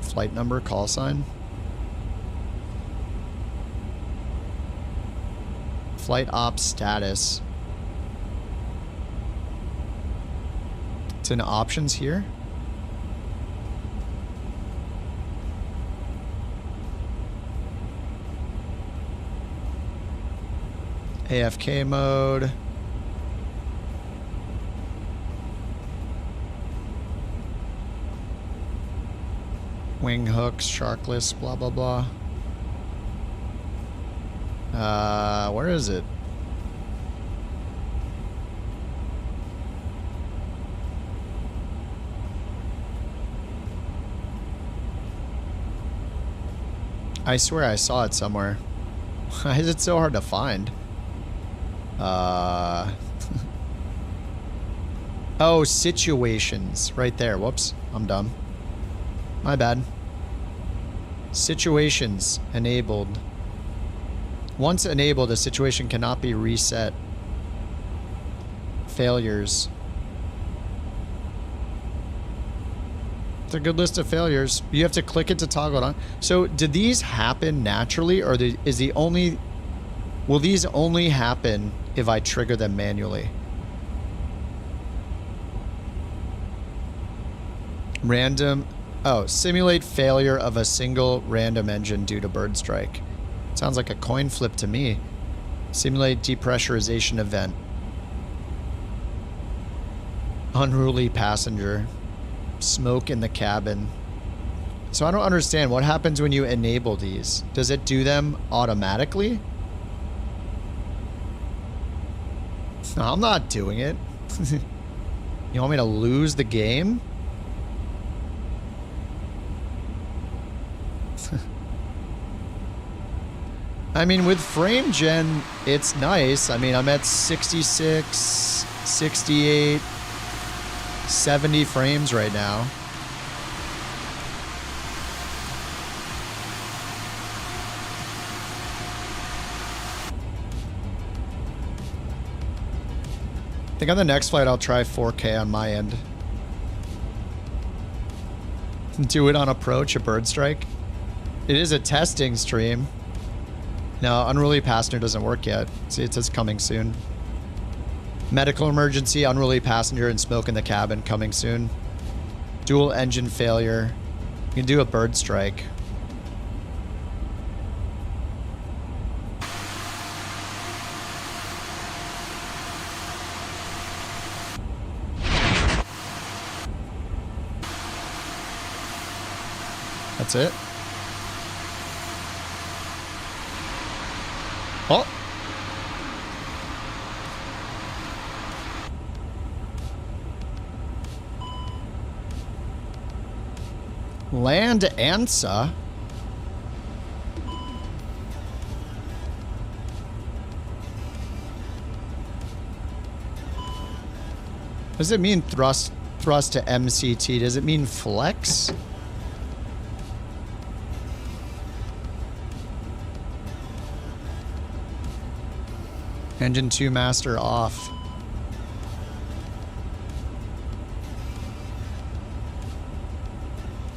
Flight number, call sign. Flight ops status. It's in options here. AFK mode. Wing hooks, sharkless, blah, blah, blah. Where is it? I swear I saw it somewhere. Why is it so hard to find? Oh, situations. Right there. Whoops. I'm dumb. My bad. Situations enabled. Once enabled, a situation cannot be reset. Failures. It's a good list of failures. You have to click it to toggle it on. So, did these happen naturally, or is the only... Will these only happen if I trigger them manually? Random... Oh, simulate failure of a single random engine due to bird strike. Sounds like a coin flip to me. Simulate depressurization event. Unruly passenger. Smoke in the cabin. So I don't understand. What happens when you enable these? Does it do them automatically? No, I'm not doing it. You want me to lose the game? I mean, with frame gen, it's nice. I mean, I'm at 66, 68, 70 frames right now. I think on the next flight, I'll try 4K on my end. Do it on approach, a bird strike. It is a testing stream. No, unruly passenger doesn't work yet. See, it says coming soon. Medical emergency, unruly passenger and smoke in the cabin, coming soon. Dual engine failure. You can do a bird strike. That's it. Oh. Land ANSA. Does it mean thrust to MCT? Does it mean flex? Engine 2 master off.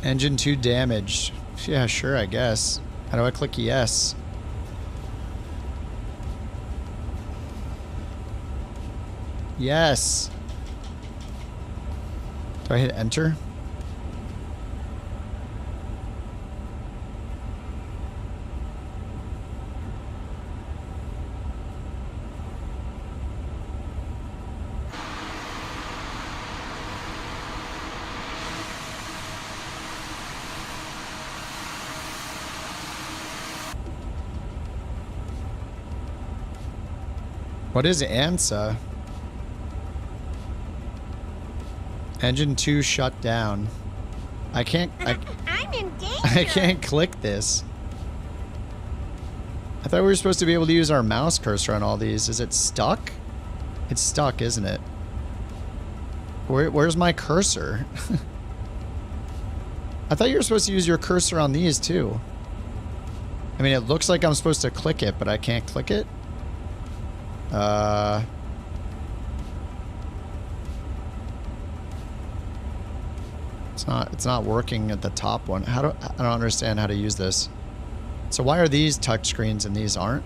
Engine 2 damaged. Yeah, sure, I guess. How do I click yes? Yes. Do I hit enter? What is ANSA? Engine 2 shut down. I can't. I'm in danger. I can't click this. I thought we were supposed to be able to use our mouse cursor on all these. Is it stuck? It's stuck, isn't it? Where's my cursor? I thought you were supposed to use your cursor on these too. I mean, it looks like I'm supposed to click it, but I can't click it. It's not working at the top one. I don't understand how to use this. So why are these touch screens and these aren't?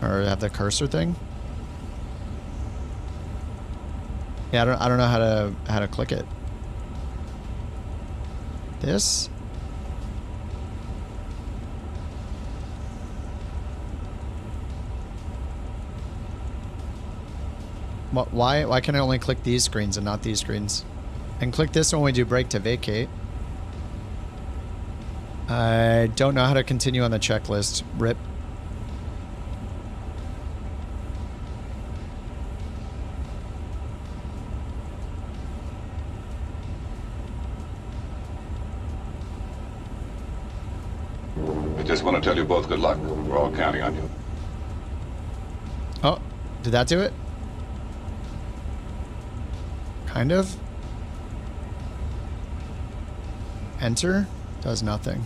Or have the cursor thing? Yeah, I don't know how to click it. This? Why can I only click these screens and not these screens? And click this when we do brake to vacate. I don't know how to continue on the checklist. RIP. I just want to tell you both good luck. We're all counting on you. Oh, did that do it? Kind of. Enter does nothing.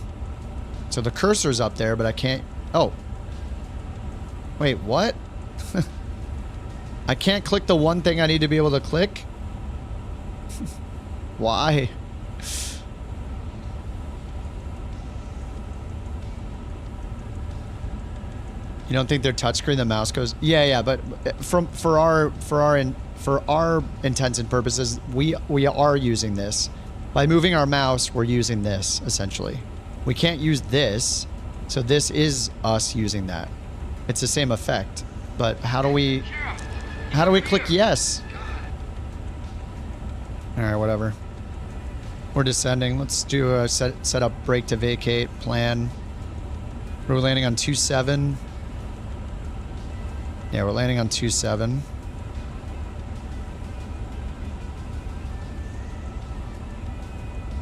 So the cursor's up there, but I can't. Oh. Wait, what? I can't click the one thing I need to be able to click? Why? You don't think they're touchscreen? The mouse goes. Yeah, but for our intents and purposes, we are using this. By moving our mouse, we're using this essentially. We can't use this, so this is us using that. It's the same effect, but how do we click yes? All right, whatever. We're descending. Let's do a set up brake to vacate plan. We're landing on 27. Yeah, we're landing on 27.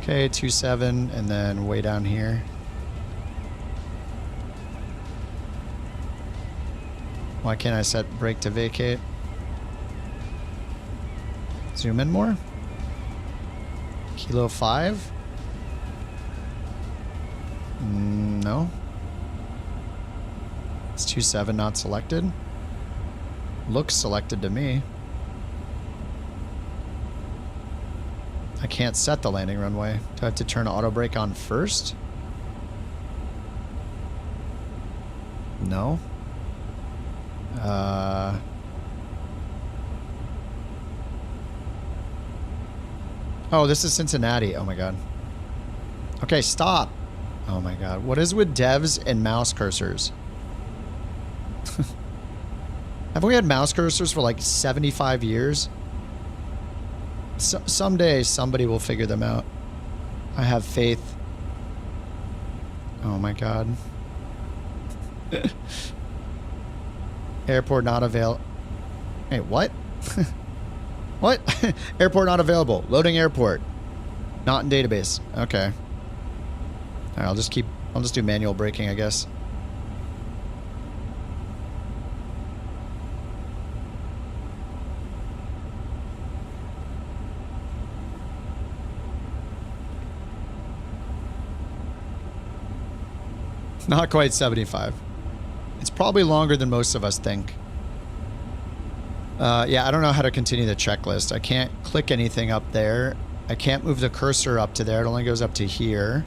Okay, 27, and then way down here. Why can't I set brake to vacate? Zoom in more. Kilo 5. No. It's 27 not selected. Looks selected to me. I can't set the landing runway. Do I have to turn auto brake on first? No. Oh, this is Cincinnati. Oh my god. Okay, stop. Oh my god. What is with devs and mouse cursors? Haven't we had mouse cursors for like 75 years? Someday somebody will figure them out. I have faith. Oh my god. Airport not available. Hey, what? What? Airport not available. Loading airport. Not in database. Okay. Alright, I'll just do manual braking, I guess. Not quite 75. It's probably longer than most of us think. Yeah, I don't know how to continue the checklist. I can't click anything up there. I can't move the cursor up to there. It only goes up to here.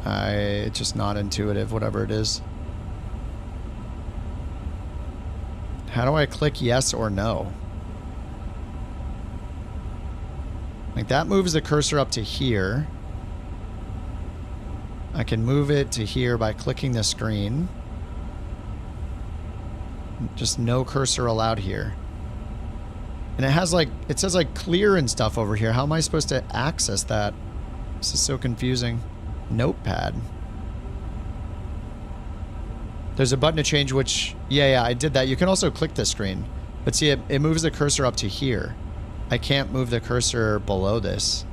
It's just not intuitive, whatever it is. How do I click yes or no? Like that moves the cursor up to here. I can move it to here by clicking the screen. Just no cursor allowed here. And it has like, it says like clear and stuff over here. How am I supposed to access that? This is so confusing. Notepad. There's a button to change which, yeah, I did that. You can also click the screen. But see, it moves the cursor up to here. I can't move the cursor below this.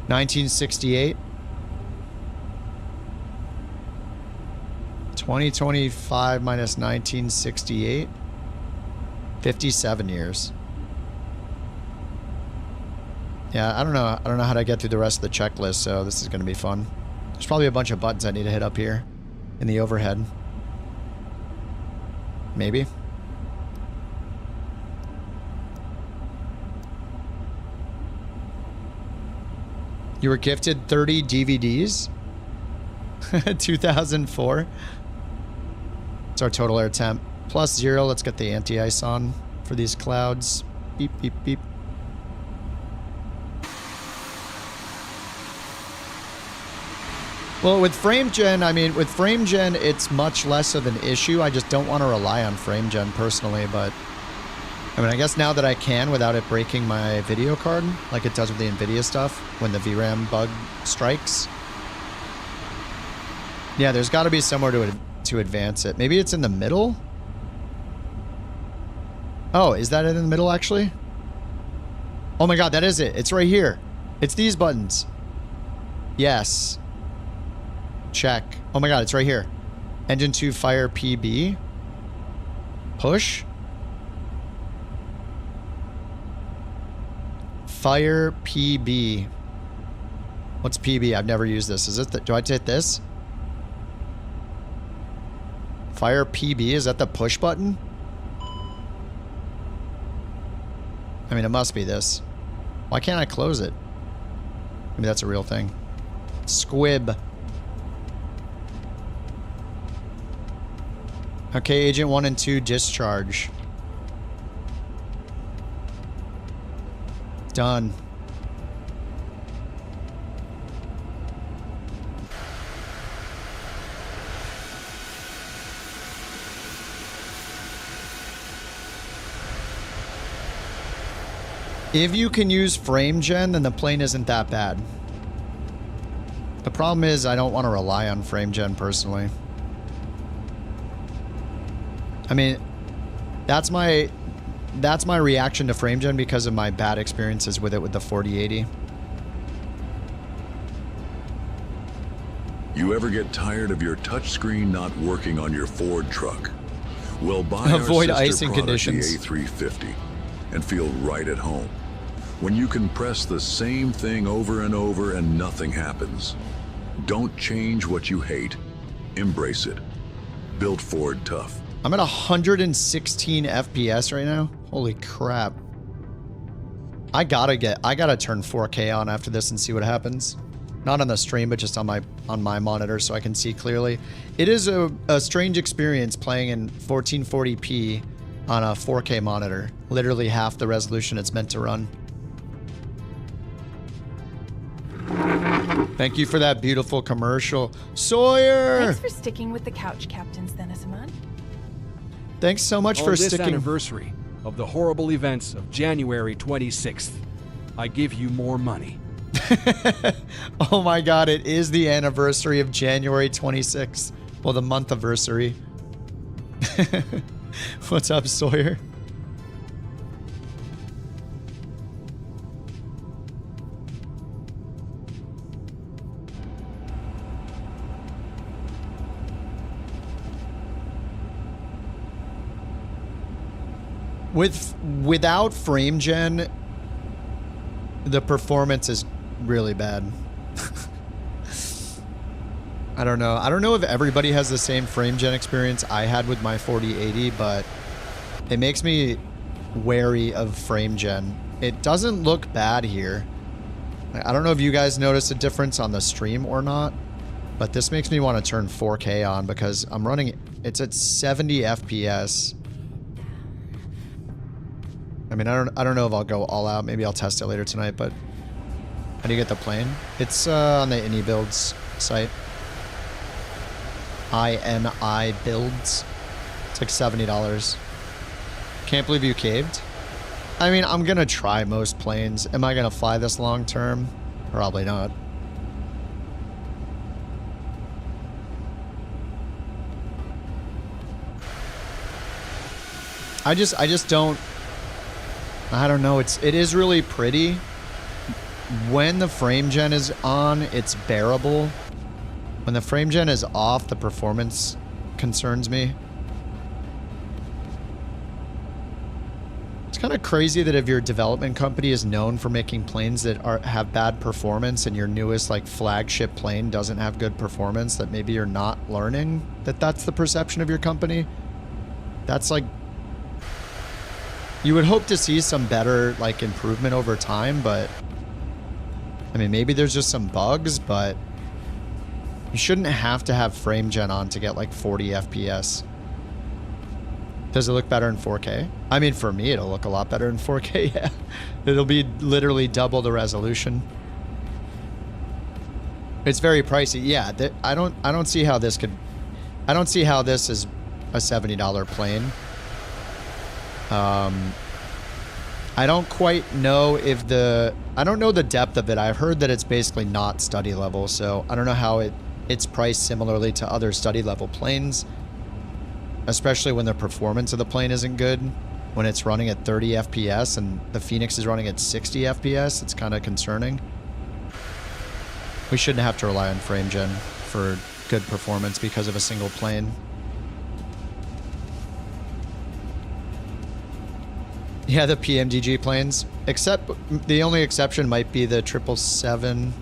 1968. 2025 minus 1968. 57 years. Yeah, I don't know how to get through the rest of the checklist, so this is going to be fun. There's probably a bunch of buttons I need to hit up here in the overhead. Maybe. You were gifted 30 DVDs? 2004. It's our total air temp. Plus 0. Let's get the anti-ice on for these clouds. Beep, beep, beep. Well, with frame gen, I mean, with frame gen, it's much less of an issue. I just don't want to rely on frame gen personally, but I mean, I guess now that I can without it breaking my video card, like it does with the NVIDIA stuff when the VRAM bug strikes. Yeah, there's got to be somewhere to advance it. Maybe it's in the middle? Oh, is that it in the middle, actually? Oh my god, that is it. It's right here. It's these buttons. Yes. Check. Oh my god, it's right here. Engine 2 fire PB. Push. Fire PB. What's PB? I've never used this. Is it do I hit this? Fire PB, is that the push button? I mean, it must be this. Why can't I close it? Maybe that's a real thing. Squib. Okay, Agent 1 and 2 discharge. Done. If you can use frame gen, then the plane isn't that bad. The problem is I don't want to rely on frame gen personally. I mean, that's my reaction to frame gen because of my bad experiences with it with the 4080. You ever get tired of your touchscreen not working on your Ford truck? Well, buy Avoid our sister icing product, conditions. the A350, and feel right at home. When you can press the same thing over and over and nothing happens. Don't change what you hate. Embrace it. Built Ford tough. I'm at 116 FPS right now. Holy crap. I gotta turn 4K on after this and see what happens. Not on the stream, but just on my monitor so I can see clearly. It is a strange experience playing in 1440p on a 4K monitor. Literally half the resolution it's meant to run. Thank you for that beautiful commercial. Sawyer! Thanks for sticking with the couch captains, Denisiman. Thanks so much for sticking. On this anniversary of the horrible events of January 26th, I give you more money. Oh my god, it is the anniversary of January 26th. Well, the month anniversary. What's up, Sawyer? Without frame gen, the performance is really bad. I don't know. I don't know if everybody has the same frame gen experience I had with my 4080, but it makes me wary of frame gen. It doesn't look bad here. I don't know if you guys notice a difference on the stream or not, but this makes me want to turn 4K on because I'm running, it's at 70 FPS. I mean, I don't know if I'll go all out. Maybe I'll test it later tonight, but how do you get the plane? It's on the Indie Builds site. INI Builds. It's like $70. Can't believe you caved. I mean, I'm gonna try most planes. Am I gonna fly this long term? Probably not. I just don't, I don't know. It is really pretty. When the frame gen is on, it's bearable. When the frame gen is off, the performance concerns me. It's kind of crazy that if your development company is known for making planes that have bad performance and your newest like flagship plane doesn't have good performance, that maybe you're not learning that that's the perception of your company. That's like, you would hope to see some better like improvement over time, but I mean, maybe there's just some bugs, but you shouldn't have to have frame gen on to get like 40 FPS. Does it look better in 4K? I mean, for me, it'll look a lot better in 4K, yeah. It'll be literally double the resolution. It's very pricey. Yeah, I don't see how this could, I don't see how this is a $70 plane. I don't quite know if I don't know the depth of it. I've heard that it's basically not study level, so I don't know how it's priced similarly to other study level planes, especially when the performance of the plane isn't good. When it's running at 30 FPS and the Phoenix is running at 60 FPS, it's kind of concerning. We shouldn't have to rely on frame gen for good performance because of a single plane. Yeah, the PMDG planes. Except, the only exception might be the 777.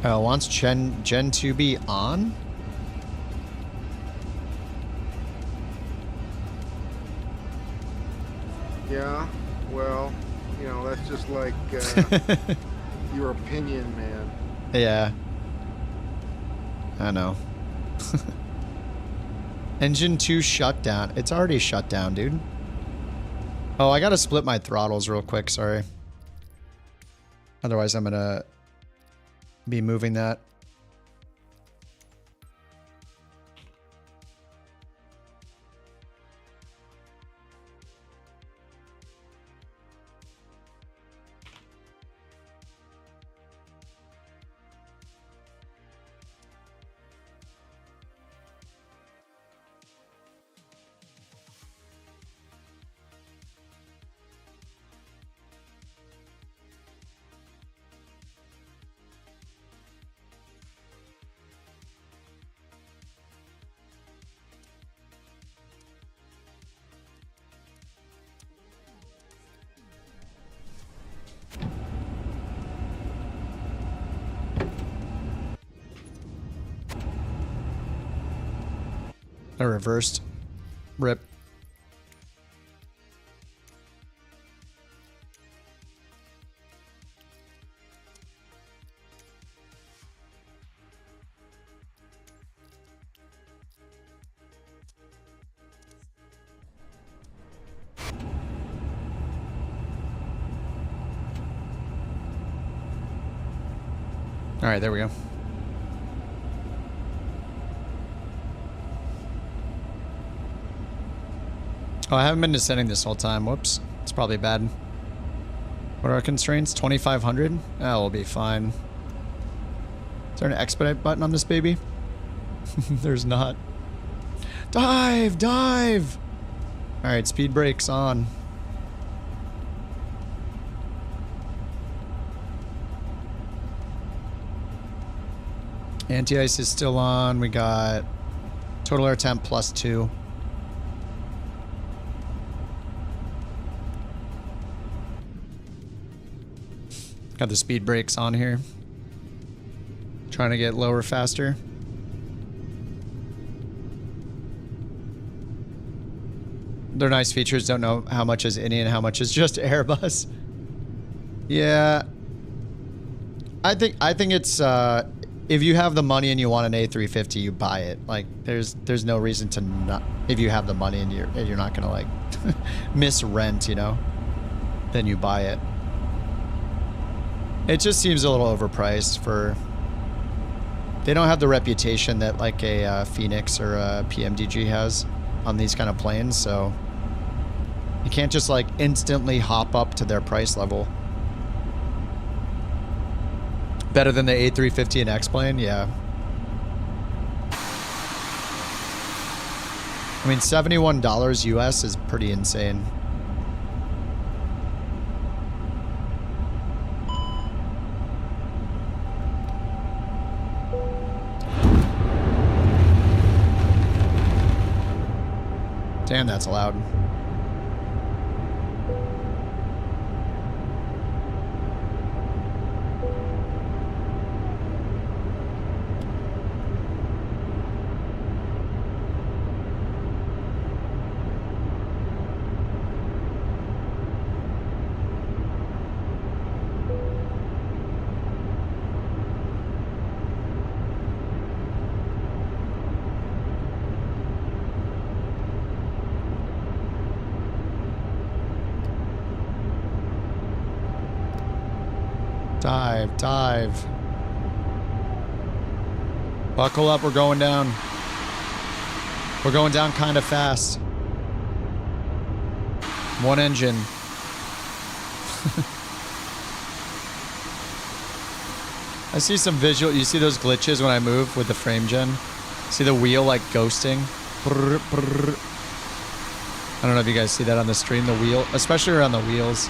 Wants Gen 2B on? Yeah, well, you know, that's just like your opinion, man. Yeah. I know. Engine 2 shut down. It's already shut down, dude. Oh, I gotta split my throttles real quick, sorry. Otherwise, I'm gonna be moving that. I reversed. Rip. All right, there we go. Oh, I haven't been descending this whole time. Whoops. It's probably bad. What are our constraints? 2,500? Oh, we'll be fine. Is there an expedite button on this baby? There's not. Dive! Dive! Alright, speed brakes on. Anti-ice is still on. We got total air temp +2. Got the speed brakes on here. Trying to get lower faster. They're nice features. Don't know how much is Indy and how much is just Airbus. Yeah. I think it's if you have the money and you want an A350, you buy it. Like there's no reason to not, if you have the money and you're not gonna like miss rent, you know, then you buy it. It just seems a little overpriced for... They don't have the reputation that like a Phoenix or a PMDG has on these kind of planes, so you can't just like instantly hop up to their price level. Better than the A350 and X-Plane? Yeah. I mean, $71 US is pretty insane. Damn, that's loud. Dive, dive. Buckle up, we're going down. We're going down kind of fast. One engine. I see some visual, you see those glitches when I move with the frame gen? See the wheel like ghosting? Brr, brr. I don't know if you guys see that on the stream, the wheel, especially around the wheels.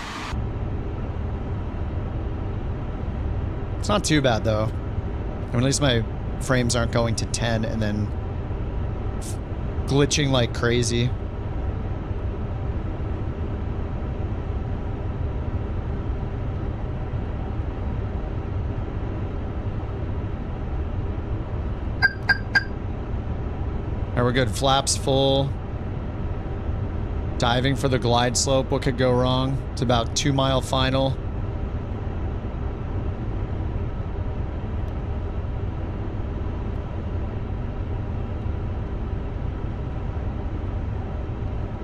It's not too bad though. I mean, at least my frames aren't going to 10 and then glitching like crazy. Alright, we're good. Flaps full. Diving for the glide slope. What could go wrong? It's about 2 mile final.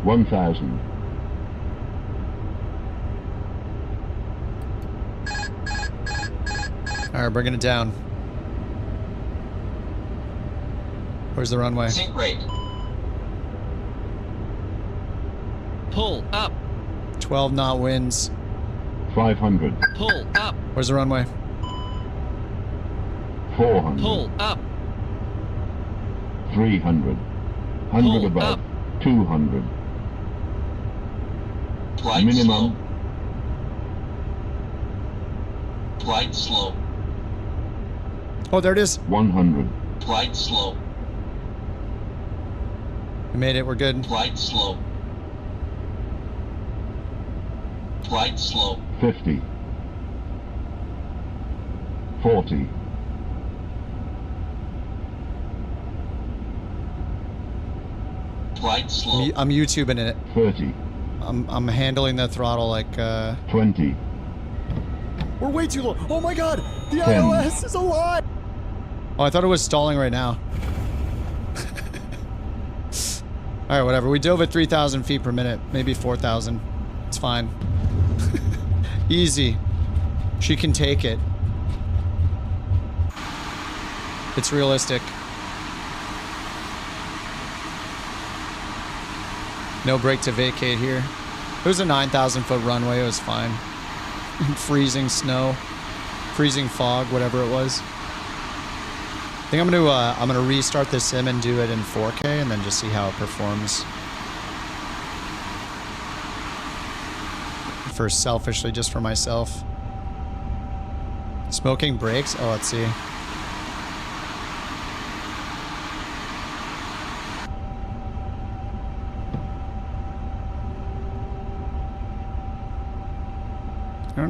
$1,000. All right, bringing it down. Where's the runway? Sync rate. Pull up. 12 knot winds. 500. Pull up. Where's the runway? 400. Pull up. 300. 100 Pull above. up. 200. Glide Minimum. Slow. Glide slow. Oh, there it is. 100. Glide slow. We made it. We're good. Glide slow. Glide slow. 50. 40. Glide slow. I'm YouTubing it. 30. I'm handling the throttle like 20. We're way too low. Oh my god! The 10. iOS is alive! Oh, I thought it was stalling right now. Alright, whatever. We dove at 3,000 feet per minute. Maybe 4,000. It's fine. Easy. She can take it. It's realistic. No brake to vacate here. It was a 9,000 foot runway. It was fine. Freezing snow. Freezing fog, whatever it was. I think I'm gonna restart the sim and do it in 4K and then just see how it performs. Selfishly, just for myself. Smoking brakes? Oh, let's see. don't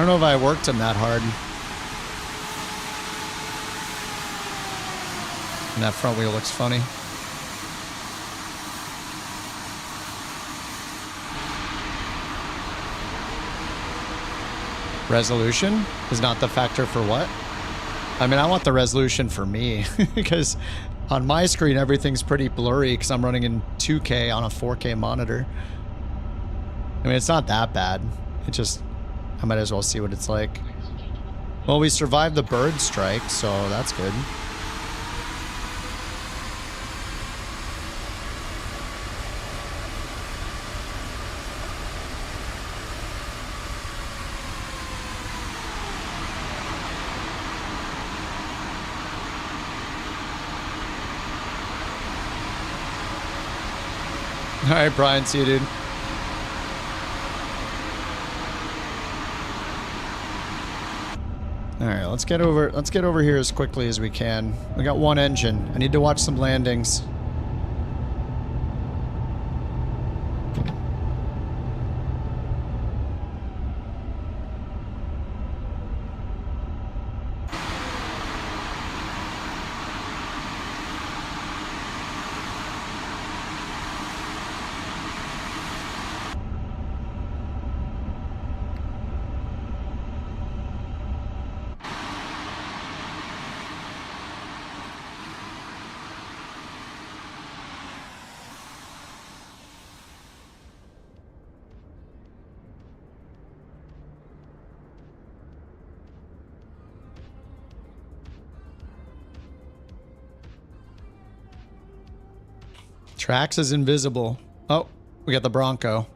know if I worked him that hard. And that front wheel looks funny. Resolution is not the factor for what? I mean, I want the resolution for me because on my screen, everything's pretty blurry because I'm running in 2K on a 4K monitor. I mean, it's not that bad. It just, I might as well see what it's like. Well, we survived the bird strike, so that's good. All right, Brian, see you, dude. All right, let's get over here as quickly as we can. We got one engine. I need to watch some landings. Trax is invisible. Oh, we got the Bronco.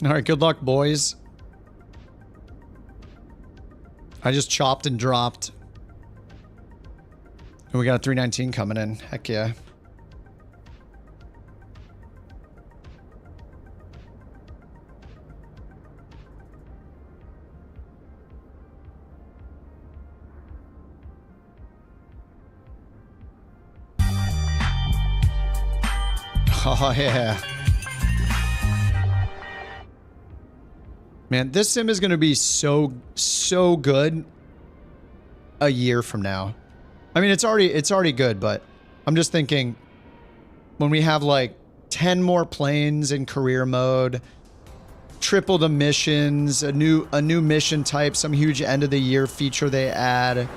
All right, good luck, boys. I just chopped and dropped. And we got a 319 coming in. Heck yeah. Oh, yeah. Man, this sim is going to be so good a year from now. I mean, it's already good, but I'm just thinking when we have like 10 more planes in career mode, triple the missions, a new mission type, some huge end of the year feature they add.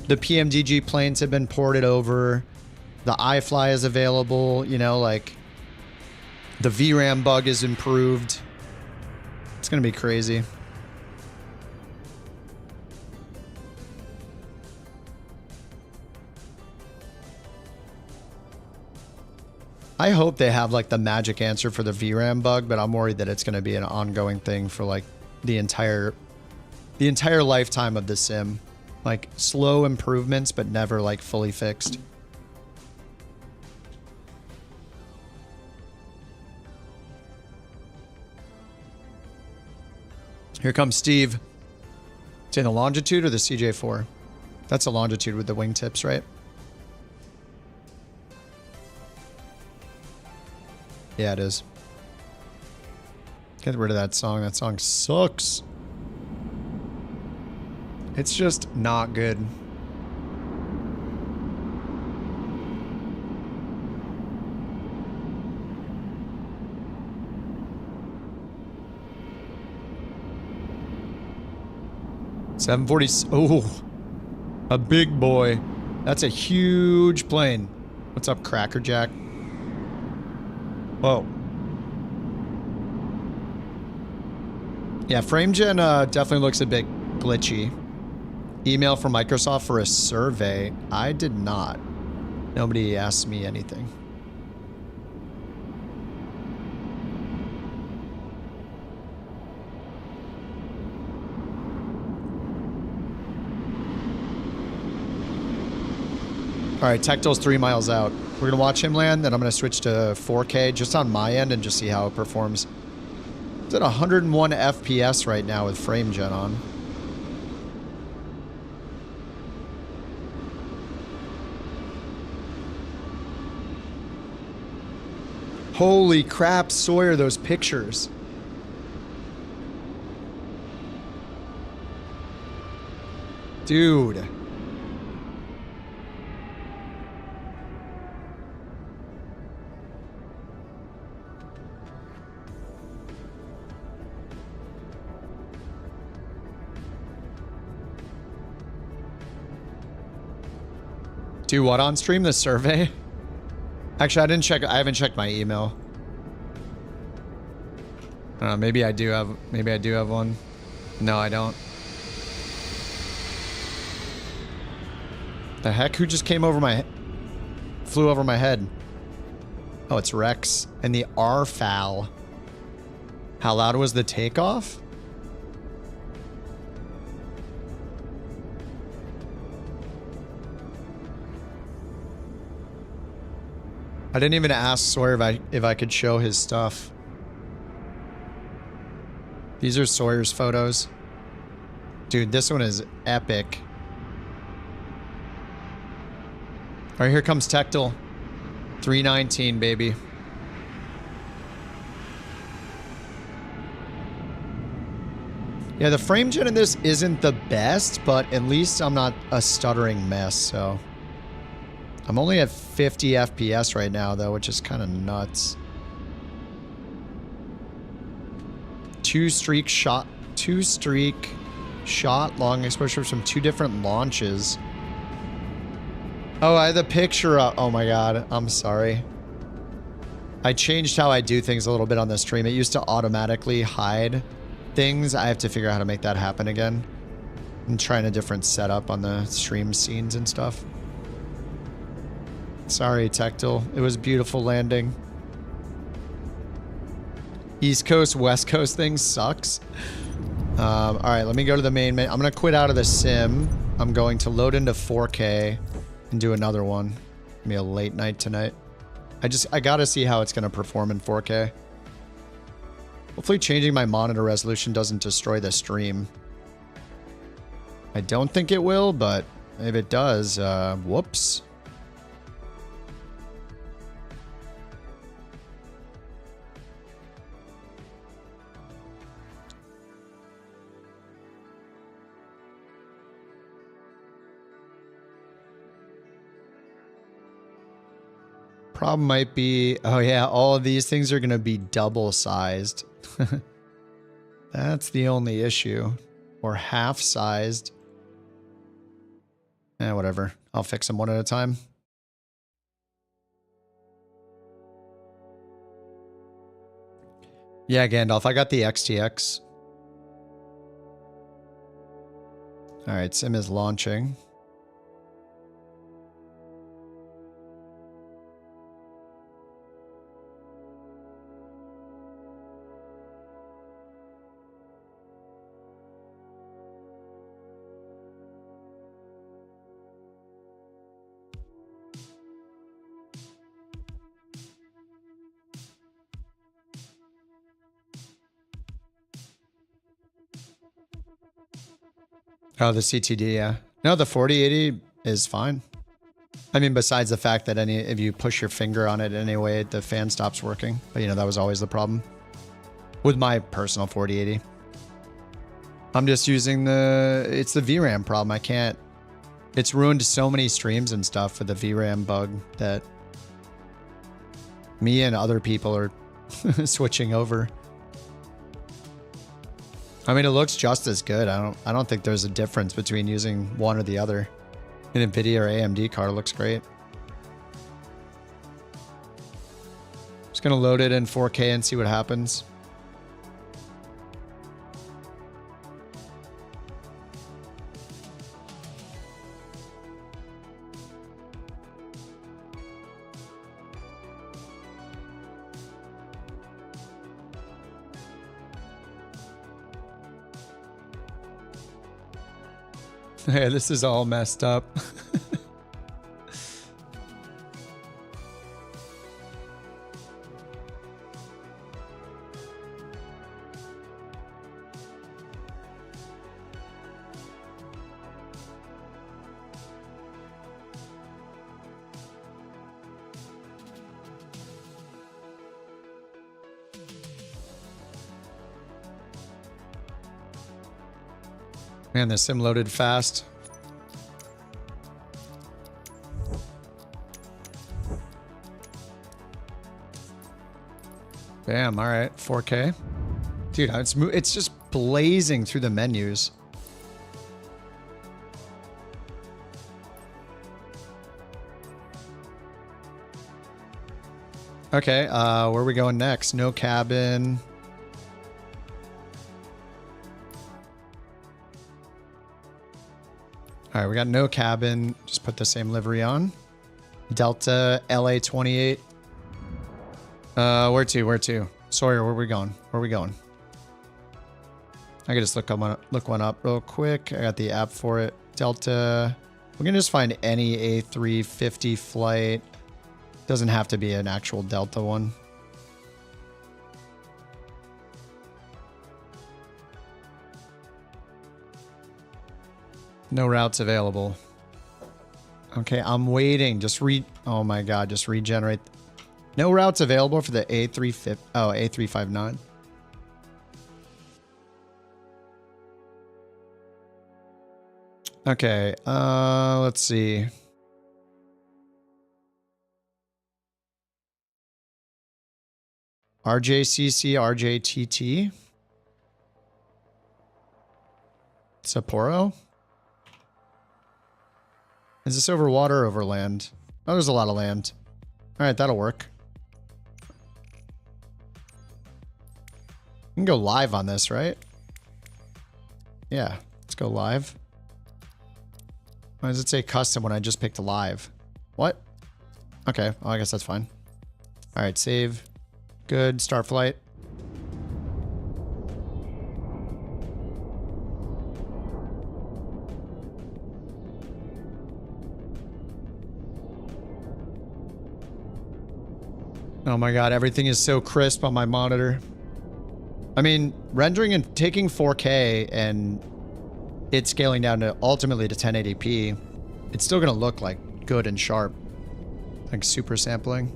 The PMDG planes have been ported over. The iFly is available, you know, like the VRAM bug is improved. It's going to be crazy. I hope they have like the magic answer for the VRAM bug, but I'm worried that it's going to be an ongoing thing for like the entire lifetime of the sim. Like slow improvements, but never like fully fixed. Here comes Steve. It's in the longitude or the CJ4? That's a longitude with the wingtips, right? Yeah, it is. Get rid of that song. That song sucks. It's just not good. $740. Oh, a big boy. That's a huge plane. What's up, Crackerjack? Whoa. Yeah, FrameGen definitely looks a bit glitchy. Email from Microsoft for a survey. I did not. Nobody asked me anything. All right, Tecto's 3 miles out. We're going to watch him land, then I'm going to switch to 4K just on my end and just see how it performs. It's at 101 FPS right now with FrameGen on. Holy crap, Sawyer, those pictures. Dude. Do what on stream? The survey? Actually, I haven't checked my email. I don't know, maybe I do have one. No, I don't. The heck? Who just came over flew over my head? Oh, it's Rex and the R-FAL. How loud was the takeoff? I didn't even ask Sawyer if I could show his stuff. These are Sawyer's photos. Dude, this one is epic. All right, here comes Tectal. 319, baby. Yeah, the frame gen in this isn't the best, but at least I'm not a stuttering mess, so. I'm only at 50 FPS right now, though, which is kind of nuts. Two streak shot long exposure from 2 different launches. Oh, I had the picture up. Oh my god, I'm sorry. I changed how I do things a little bit on the stream. It used to automatically hide things. I have to figure out how to make that happen again. I'm trying a different setup on the stream scenes and stuff. Sorry, Tectal. It was beautiful landing. East Coast, West Coast thing sucks. Alright, let me go to the main menu. I'm going to quit out of the sim. I'm going to load into 4K and do another one. It'll be a late night tonight. I got to see how it's going to perform in 4K. Hopefully changing my monitor resolution doesn't destroy the stream. I don't think it will, but if it does, whoops. Problem might be, oh yeah, all of these things are going to be double sized. That's the only issue. Or half sized. Whatever. I'll fix them one at a time. Yeah, Gandalf, I got the XTX. Alright, sim is launching. Oh, the CTD, yeah. No, the 4080 is fine. I mean, besides the fact that if you push your finger on it anyway, the fan stops working. But, you know, that was always the problem. With my personal 4080. I'm just using it's the VRAM problem. I can't... It's ruined so many streams and stuff with the VRAM bug that me and other people are switching over. I mean, it looks just as good. I don't think there's a difference between using one or the other. An NVIDIA or AMD card looks great. Just gonna load it in 4K and see what happens. Hey, this is all messed up. Man, the sim loaded fast. Bam, all right, 4K. Dude, it's just blazing through the menus. Okay, where are we going next? No cabin. All right, we got no cabin. Just put the same livery on. Delta LA28. Where to? Sawyer, where are we going? Where are we going? I can just look one up real quick. I got the app for it. Delta. We're gonna just find any A350 flight. Doesn't have to be an actual Delta one. No routes available. Okay, I'm waiting. Oh my god, just regenerate. No routes available for the A350. Oh, A359. Okay, let's see. RJCC, RJTT. Sapporo. Is this over water or over land? Oh, there's a lot of land. All right, that'll work. You can go live on this, right? Yeah, let's go live. Why does it say custom when I just picked live? What? Okay, well, I guess that's fine. All right, save. Good, start flight. Oh my god, everything is so crisp on my monitor. I mean, rendering and taking 4K and it scaling down to ultimately to 1080p, it's still gonna look like good and sharp. Like super sampling.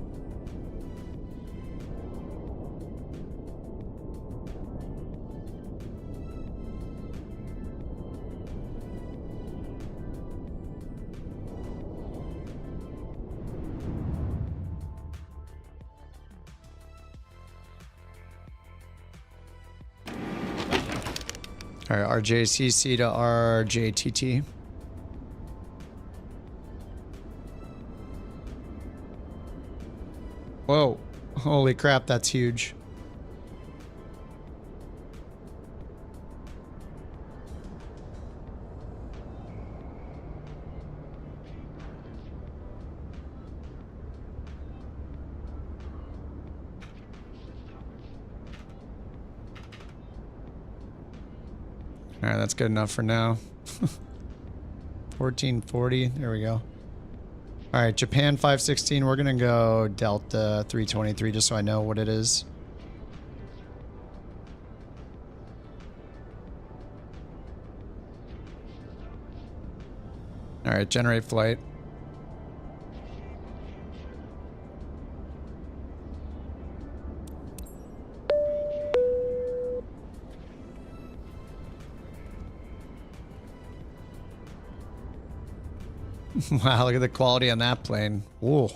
All right, RJCC to RJTT. Whoa, holy crap, that's huge. All right, that's good enough for now. 1440, there we go. All right, Japan 516, we're gonna go Delta 323 just so I know what it is. All right, generate flight. Wow, look at the quality on that plane. Whoa.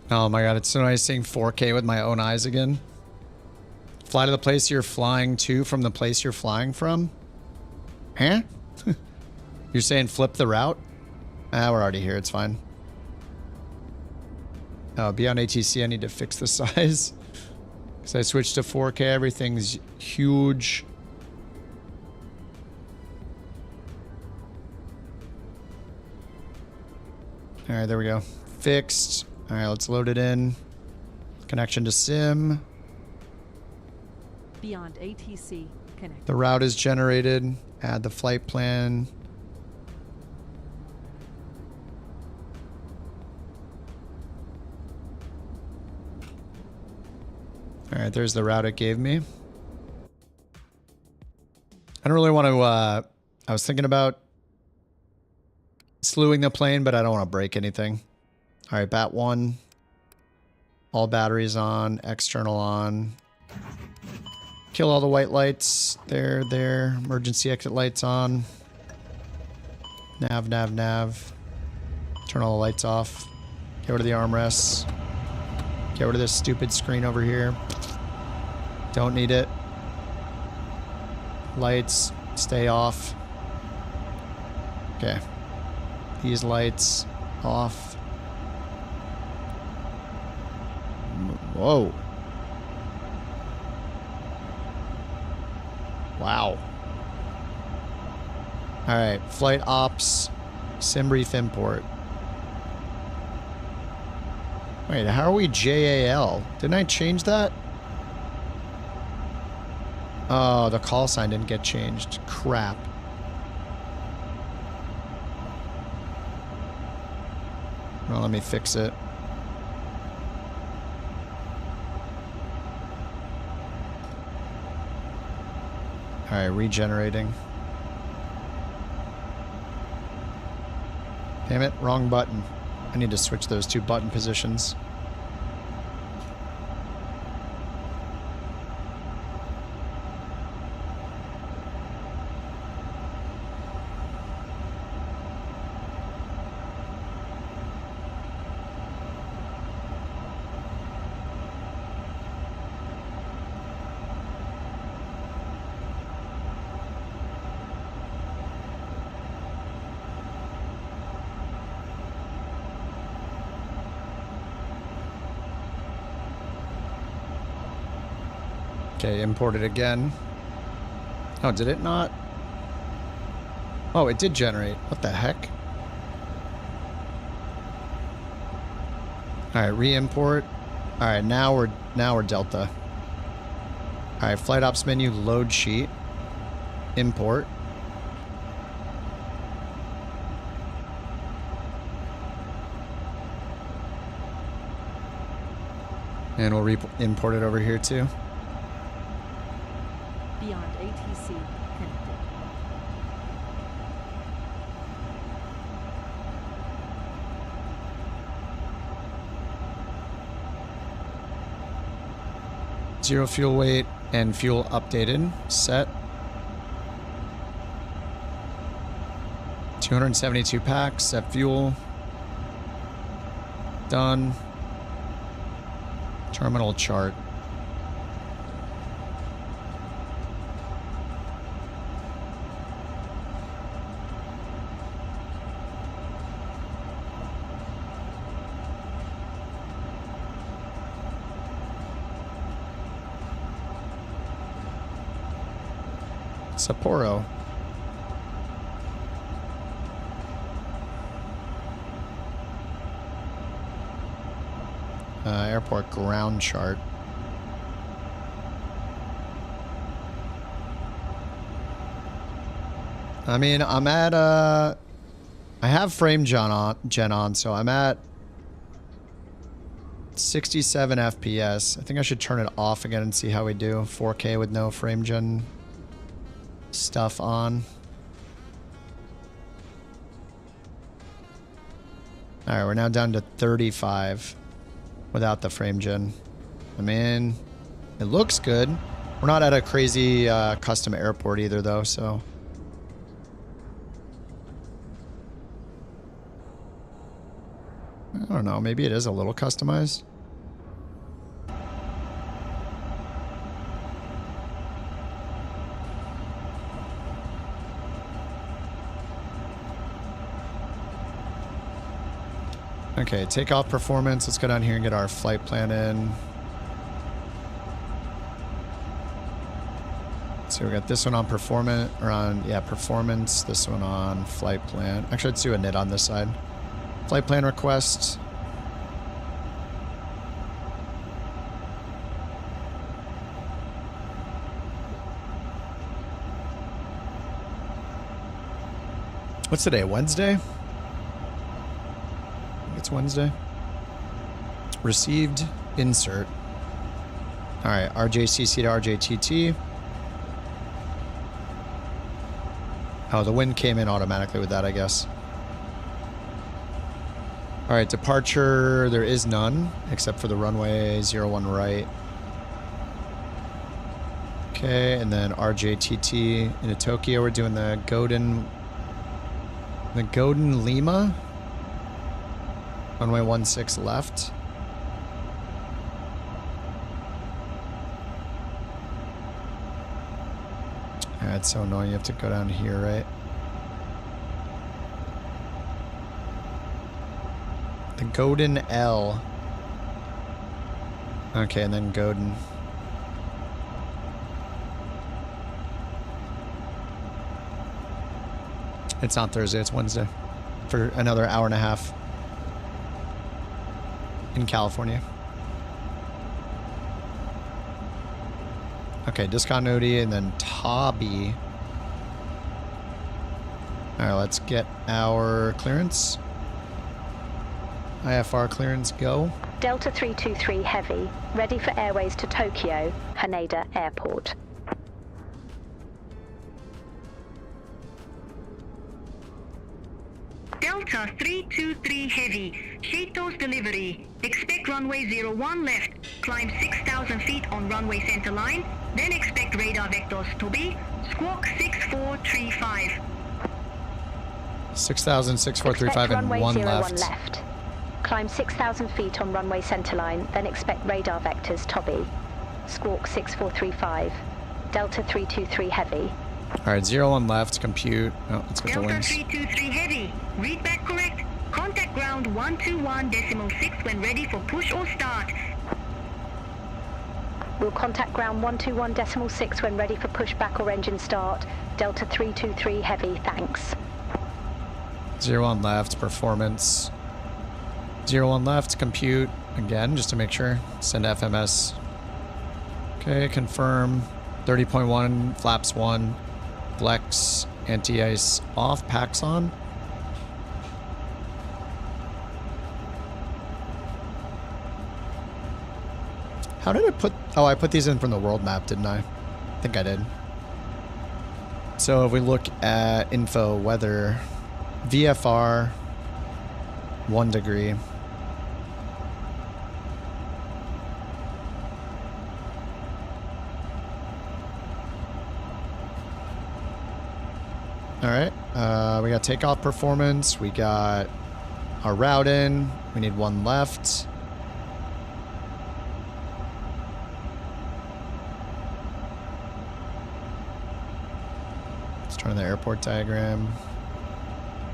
Oh my god, it's so nice seeing 4K with my own eyes again. Fly to the place you're flying to from the place you're flying from? Huh? You're saying flip the route? Ah, we're already here, it's fine. Oh, be on ATC, I need to fix the size. Because I switched to 4K, everything's huge. All right, there we go. Fixed. All right, let's load it in. Connection to sim. Beyond ATC, connect. The route is generated. Add the flight plan. All right, there's the route it gave me. I don't really want to, I was thinking about slewing the plane, but I don't want to break anything. All right, bat 1. All batteries on, external on. Kill all the white lights. There. Emergency exit lights on. Nav. Turn all the lights off. Get rid of the armrests. Get rid of this stupid screen over here. Don't need it. Lights, stay off. Okay. These lights off. Whoa. Wow. Alright, flight ops, sim brief import. Wait, how are we JAL? Didn't I change that? Oh, the call sign didn't get changed. Crap. Well, let me fix it. Alright, regenerating. Damn it, wrong button. I need to switch those two button positions. Okay, import it again. Oh, did it not? Oh, it did generate. What the heck? All right, re-import. All right, now we're Delta. All right, flight ops menu, load sheet, import. And we'll import it over here too. Beyond ATC connected. Zero fuel weight and fuel updated. Set. 272 packs. Set fuel. Done. Terminal chart. Sapporo. Airport ground chart. I mean, I'm at I have frame gen on, so I'm at 67 FPS. I think I should turn it off again and see how we do. 4K with no frame gen stuff on. Alright, we're now down to 35 without the frame gen. I mean, it looks good. We're not at a crazy custom airport either though, so. I don't know, maybe it is a little customized. Okay, takeoff performance. Let's go down here and get our flight plan in. So we got this one on performance, or on, yeah, performance. This one on flight plan. Actually, let's do a NIT on this side. Flight plan request. What's today? Wednesday? It's Wednesday. Received, insert. All right, RJCC to RJTT. Oh, the wind came in automatically with that, I guess. All right, departure, there is none, except for the runway 01 right. Okay, Okay, and then RJTT into Tokyo. We're doing the Golden Lima. Runway 16 left. It's so annoying. You have to go down here, right? The Golden L. Okay, and then Golden. It's not Thursday, it's Wednesday. For another hour and a half. In California. Okay, discontinuity and then Tabi. Alright, let's get our clearance. IFR clearance, go. Delta 323 Heavy, ready for airways to Tokyo, Haneda Airport. Delta 323 Heavy, Shato's delivery. Expect runway 01 left. Climb 6,000 feet on runway center line. Then expect radar vectors to be squawk 6435. 6,000, 6435 and runway 1 01 left. Climb 6,000 feet on runway centerline, then expect radar vectors Toby. Squawk 6435. Delta 323 Heavy. Alright, 01 left, compute. Oh, let's get the Delta wings. 323 Heavy. Read back correct. Contact ground 121.6 when ready for push or start. We'll contact ground 121.6 when ready for pushback or engine start. Delta 323 Heavy, thanks. 01 left, performance. 01 left, compute. Again, just to make sure. Send FMS. Okay, confirm. 30.1, flaps 1. Flex, anti-ice off, packs on. How did I put... Oh, I put these in from the world map, didn't I? I think I did. So if we look at info, weather, VFR, 1 degree. All right, we got takeoff performance. We got our route in. We need 1 left. Let's turn the airport diagram.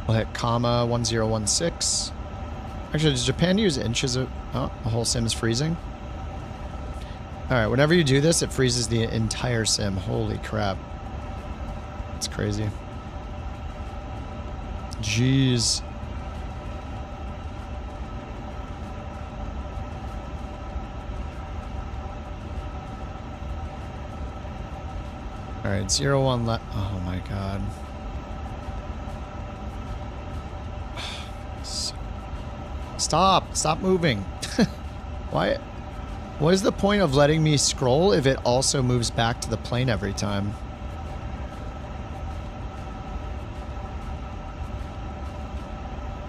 We'll hit comma 1016. Actually, does Japan use inches of... Oh, the whole sim is freezing. All right, whenever you do this, it freezes the entire sim. Holy crap. It's crazy. Jeez. All right, 01 left. Oh my god. Stop moving. Why? What is the point of letting me scroll if it also moves back to the plane every time?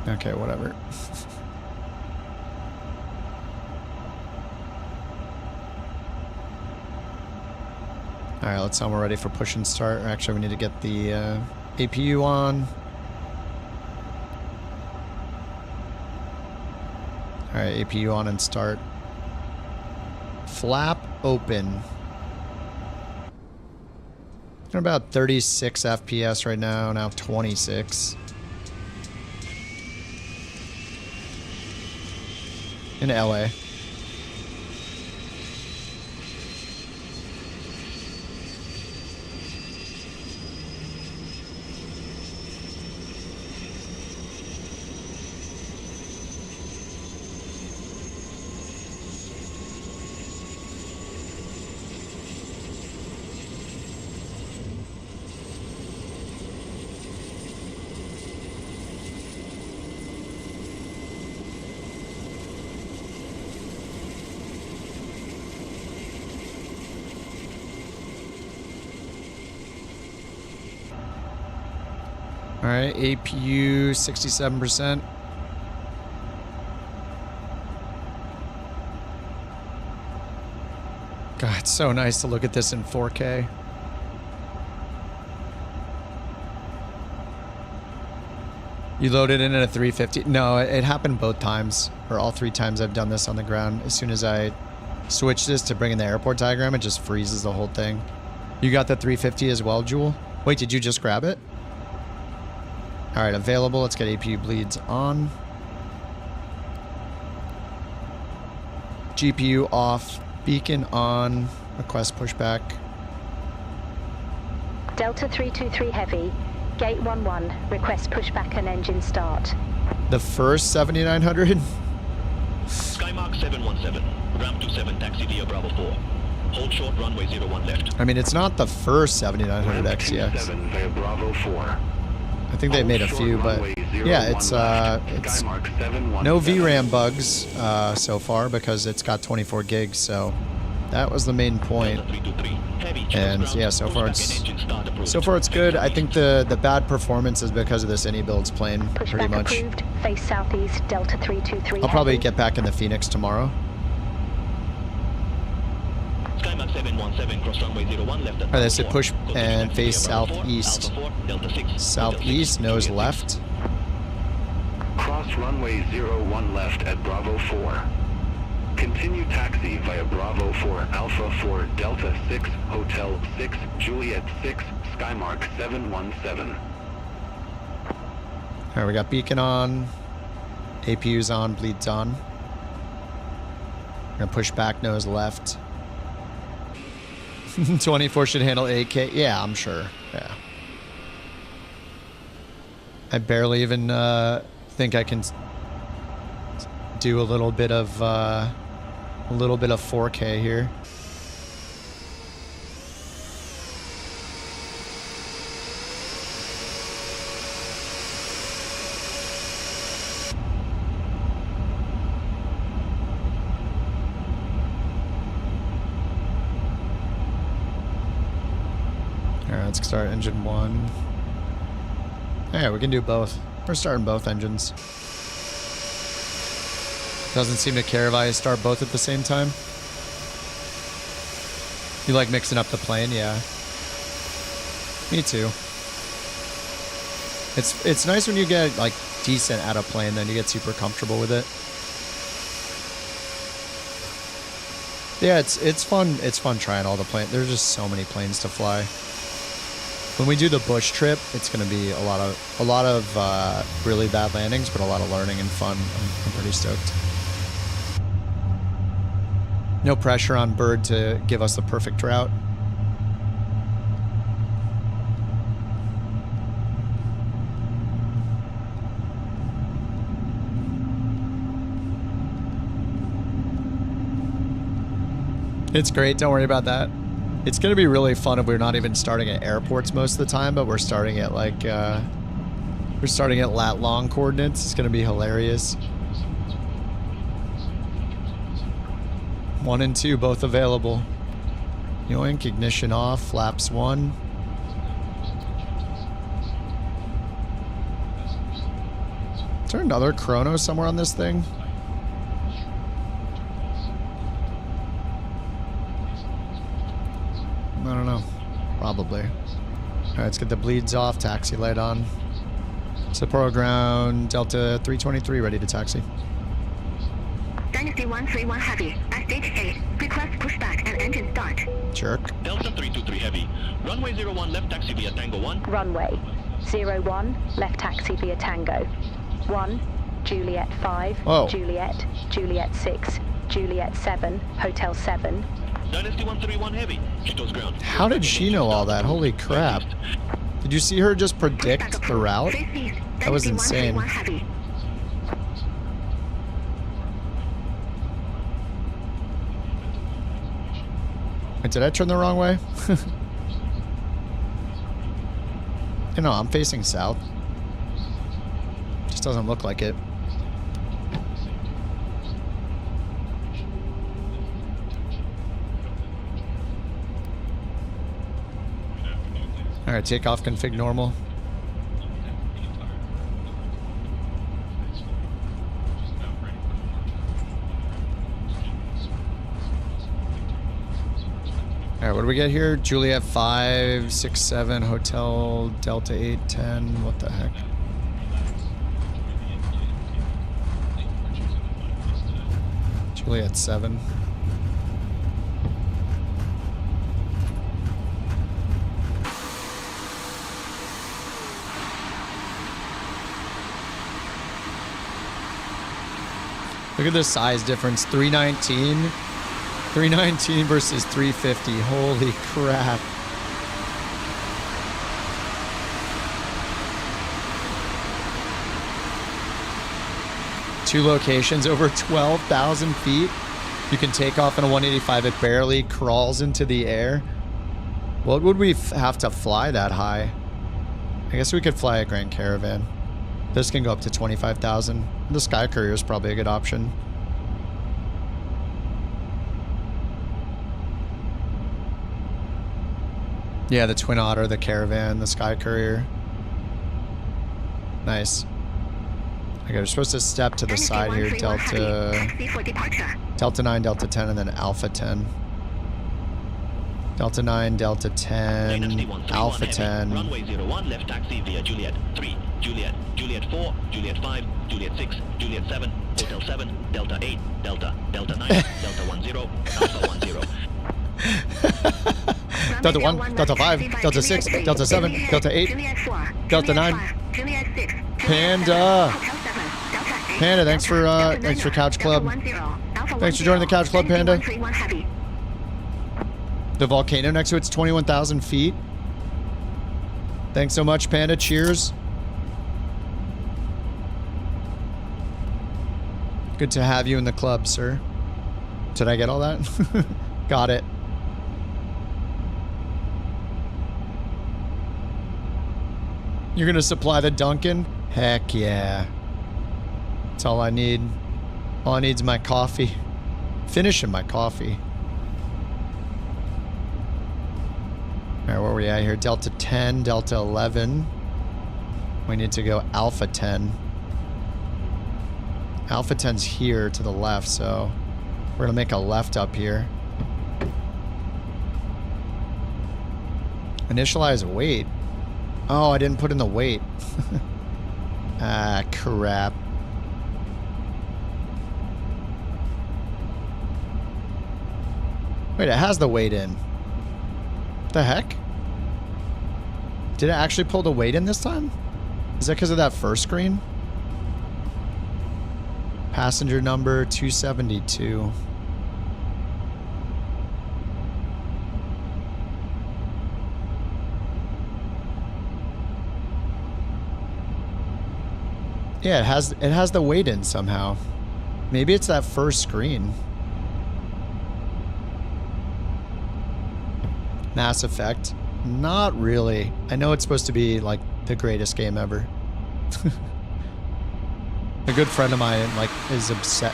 Okay, whatever. Alright, let's tell them we're ready for push and start. Actually, we need to get the APU on. Alright, APU on and start. Flap open. We're about 36 FPS right now 26. In LA. All right, APU 67%. God, it's so nice to look at this in 4K. You loaded in at a 350? No, it happened both times, or all 3 times I've done this on the ground. As soon as I switch this to bring in the airport diagram, it just freezes the whole thing. You got the 350 as well, Jewel? Wait, did you just grab it? All right, available. Let's get APU bleeds on. GPU off. Beacon on. Request pushback. Delta 323 Heavy. Gate 11. Request pushback and engine start. The first 7900? Skymark 717. Ramp 27 taxi via Bravo 4. Hold short runway 01 left. I mean, it's not the first 7900 XTX. Via Bravo 4. I think they made a few, but yeah, it's no VRAM bugs so far because it's got 24 gigs, so that was the main point. And yeah, so far it's good. I think the bad performance is because of this any builds plane, pretty much. Approved. Face southeast, Delta 323. I'll probably get back in the Phoenix tomorrow. Skymark 717, cross runway 01 left. Alright, they said push and face southeast. Southeast, nose left. Cross runway 01 left at Bravo 4. Continue taxi via Bravo 4 Alpha 4 Delta 6 Hotel 6 Juliet 6 Skymark 717. Alright, we got beacon on. APU's on, bleeds on. We're gonna push back, nose left. 24 should handle 8K. Yeah, I'm sure. Yeah. I barely even think I can do a little bit of 4K here. Let's start engine 1. Yeah, we can do both. We're starting both engines. Doesn't seem to care if I start both at the same time. You like mixing up the plane? Yeah. Me too. It's nice when you get like decent at a plane, then you get super comfortable with it. Yeah, it's fun. It's fun trying all the planes. There's just so many planes to fly. When we do the bush trip, it's going to be a lot of really bad landings, but a lot of learning and fun. I'm pretty stoked. No pressure on Bird to give us the perfect route. It's great. Don't worry about that. It's going to be really fun if we're not even starting at airports most of the time, but we're starting at like, we're starting at lat long coordinates. It's going to be hilarious. 1 and 2 both available. Yoink, ignition off, flaps 1. Is there another chrono somewhere on this thing? I don't know. Probably. Alright, let's get the bleeds off. Taxi light on. Sapporo ground. Delta 323 ready to taxi. Dynasty 131 Heavy. At stage 8. Request pushback and engine start. Jerk. Delta 323 Heavy. Runway 01 left taxi via Tango 1. Runway 01 left taxi via Tango 1. Juliet 5. Oh. Juliet. Juliet 6. Juliet 7. Hotel 7. Dynasty 131 Heavy. She goes ground. How did she know all that? Holy crap. Did you see her just predict the route? That was insane. Wait, did I turn the wrong way? You know, I'm facing south. Just doesn't look like it. Alright, takeoff config normal. All right, what do we get here? Juliet 567 Hotel Delta 810. What the heck? Juliet 7. Look at the size difference. 319. 319 versus 350. Holy crap. Two locations over 12,000 feet. You can take off in a 185. It barely crawls into the air. What would we have to fly that high? I guess we could fly a Grand Caravan. This can go up to 25,000. The Sky Courier is probably a good option. Yeah, the Twin Otter, the Caravan, the Sky Courier. Nice. Okay, we're supposed to step to the side here. Delta 9, Delta 10, and then Alpha 10. Delta 9, Delta 10, Alpha 10. Runway 01, left taxi via Juliet 3, Juliet, Juliet 4, Juliet 5, Juliet 6, Juliet 7, Hotel 7, Delta 8, Delta, Delta 9, Delta 10, Alpha 10. Delta 1, Delta 5, Delta 6, Delta 7, Delta 8, Delta 9. Panda. Panda, thanks for Couch Club. Thanks for joining the Couch Club, Panda. The volcano next to it's 21,000 feet. Thanks so much, Panda. Cheers. Good to have you in the club, sir. Did I get all that? Got it. You're gonna supply the Duncan? Heck yeah. That's all I need. All I need is my coffee. Finishing my coffee. Alright, where are we at here? Delta 10, Delta 11. We need to go Alpha 10. Alpha 10's here to the left, so we're gonna make a left up here. Initialize weight. Oh, I didn't put in the weight. Ah, crap. Wait, it has the weight in. What the heck? Did it actually pull the weight in this time? Is that because of that first screen? Passenger number 272. Yeah, it has the weight in somehow. Maybe it's that first screen. Mass Effect. Not really. I know it's supposed to be like the greatest game ever. A good friend of mine like is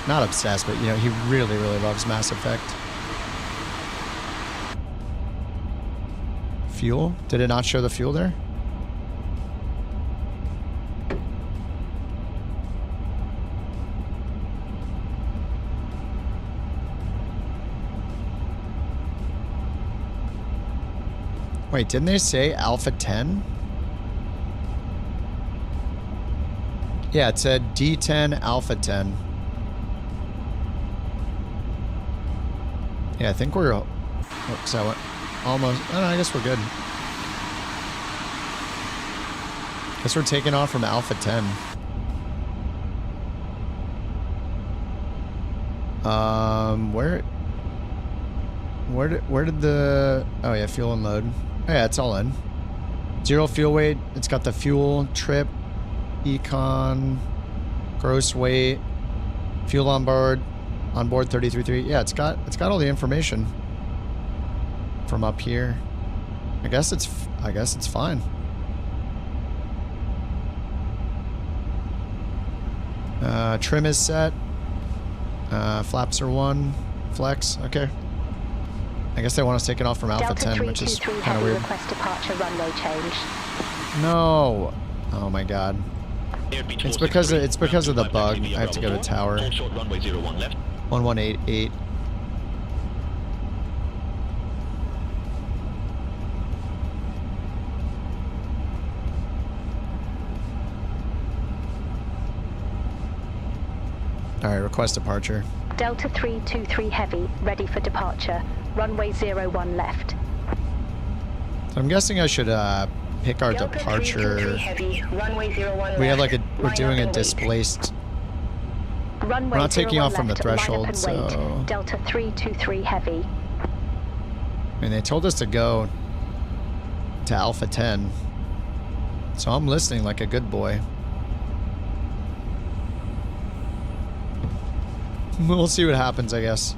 not obsessed, but you know, he really, really loves Mass Effect. Fuel? Did it not show the fuel there? Wait, didn't they say Alpha 10? Yeah, it said D10 Alpha 10. Yeah, I think we're... Oops, I went almost... Oh, no, I guess we're good. Guess we're taking off from Alpha 10. Where did the... Oh, yeah, fuel and load. Oh, yeah, it's all in. 0 fuel weight. It's got the fuel, trip, econ, gross weight, fuel on board 33.3. Yeah, it's got all the information from up here. I guess it's fine. Trim is set. Flaps are 1. Flex. Okay. I guess they want us taking off from Alpha 10, which is kind of weird. Request departure runway change. No. Oh my god. It's because of the bug. I have to go to tower. 1188. All right, request departure. Delta 323 Heavy, ready for departure. Runway 01 left. So I'm guessing I should pick our Delta departure. 323 Heavy, runway 01 We have left. like we're doing a displaced. Runway We're not taking 01 off from the left, line up threshold, and so. wait. Delta 323 Heavy. I mean, they told us to go to Alpha 10. So I'm listening like a good boy. We'll see what happens, I guess.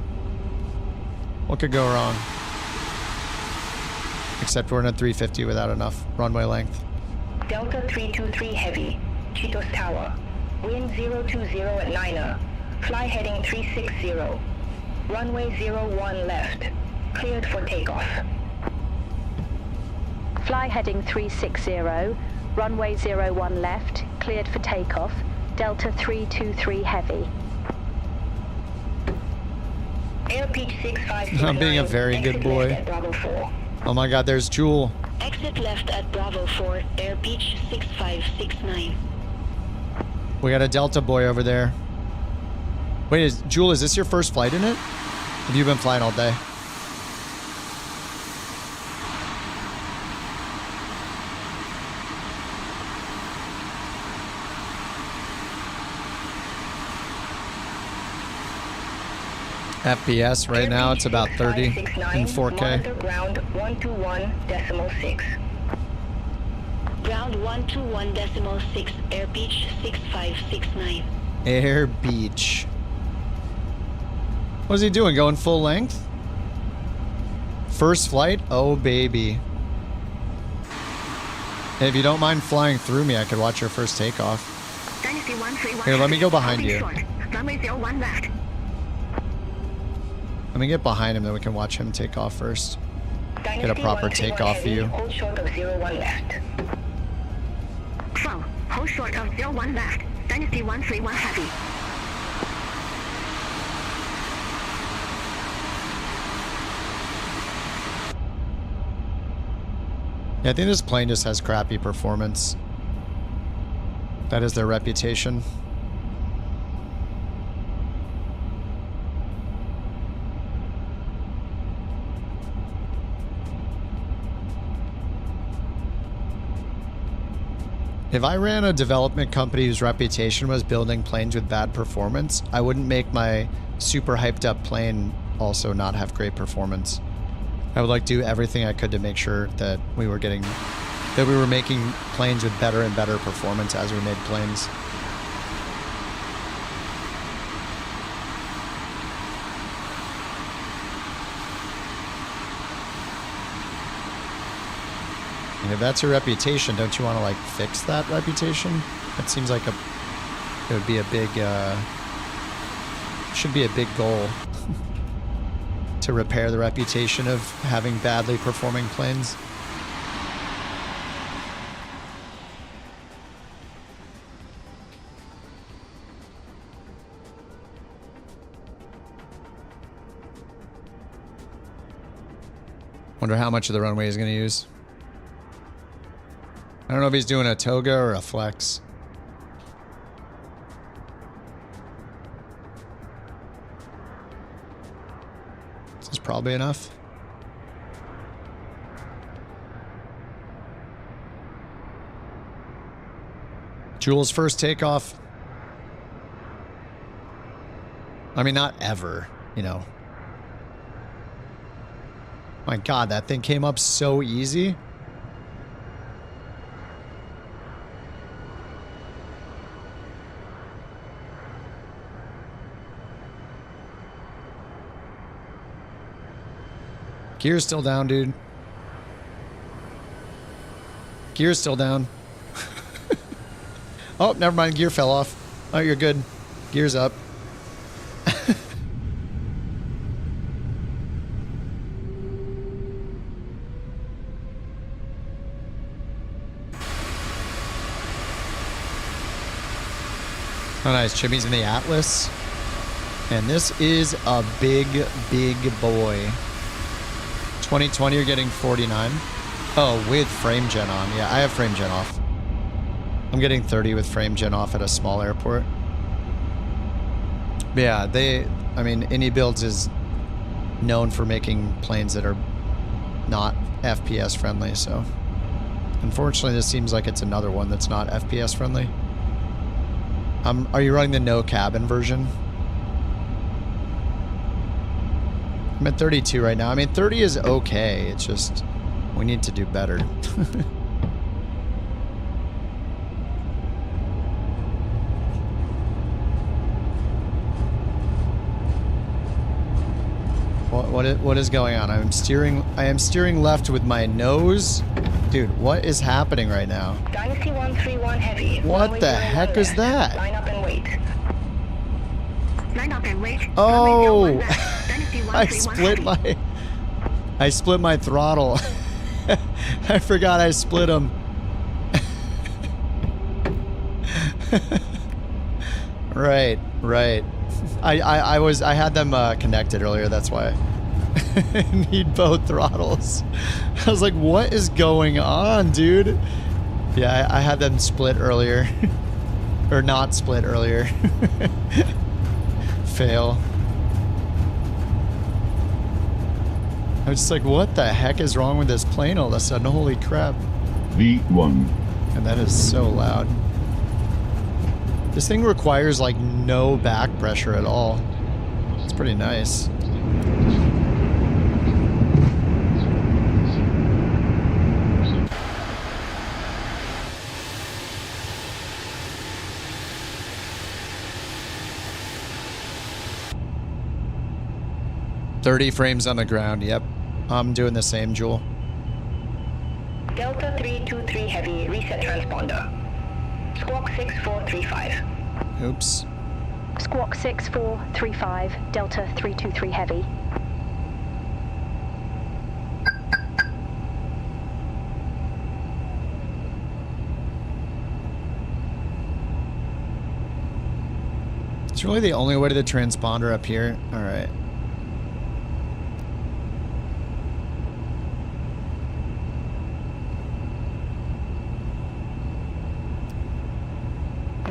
What could go wrong? Except we're in a 350 without enough runway length. Delta 323 Heavy, Cheetos Tower. Wind 020 at Niner. Fly heading 360. Runway 01 left. Cleared for takeoff. Fly heading 360. Runway 01 left. Cleared for takeoff. Delta 323 Heavy. Air pitch 6569. I'm being a very good boy. Exit left at Bravo 4. Oh my god, there's Jewel. Exit left at Bravo 4, air pitch 6569. We got a Delta boy over there. Wait, Jewel, is this your first flight in it? Have you been flying all day? FPS right now, it's about 30 in 4K. Monitor ground 121.6. Ground 121.6, air pitch 6569. Air Beach. What's he doing? Going full length? First flight? Oh, baby. Hey, if you don't mind flying through me, I could watch your first takeoff. Here, let me go behind you. Runway 01 left. Let me get behind him, then we can watch him take off first. Get a proper takeoff view. Hold short of 01 left. Crow, hold short of 01 left. Dynasty 131 Heavy. Yeah, I think this plane just has crappy performance. That is their reputation. If I ran a development company whose reputation was building planes with bad performance, I wouldn't make my super hyped up plane also not have great performance. I would like do everything I could to make sure that we were making planes with better and better performance as we made planes. And if that's your reputation, don't you want to like fix that reputation? That seems like it would be a big, should be a big goal to repair the reputation of having badly performing planes. Wonder how much of the runway he's going to use. I don't know if he's doing a toga or a flex. This is probably enough. Jules' first takeoff. I mean, not ever, you know. My God, that thing came up so easy. Gear's still down, dude. Gear's still down. Oh, never mind. Gear fell off. Oh, you're good. Gear's up. Oh, nice. Chimmy's in the Atlas. And this is a big, big boy. 2020, you're getting 49. Oh, with frame gen on. Yeah, I have frame gen off. I'm getting 30 with frame gen off at a small airport. But yeah, I mean, Indie Builds is known for making planes that are not FPS friendly, so unfortunately this seems like it's another one that's not FPS friendly. Are you running the no cabin version? I'm at 32 right now. I mean, 30 is okay. It's just we need to do better. What is going on? I am steering left with my nose. Dude, what is happening right now? Dynasty 131 heavy. What the heck is that? Line up and wait. Line up and wait. Oh, I split my throttle. I forgot I split them. Right. I had them connected earlier. That's why I need both throttles. I was like, what is going on, dude? Yeah, I had them split earlier. Or not split earlier. Fail. I was just like, what the heck is wrong with this plane all of a sudden? Holy crap. V1. And that is so loud. This thing requires like no back pressure at all. It's pretty nice. $30 frames on the ground. Yep. I'm doing the same, Jewel. Delta 323 heavy, reset transponder. Squawk 6435. Oops. Squawk 6435, Delta 323 heavy. It's really the only way to the transponder up here. All right.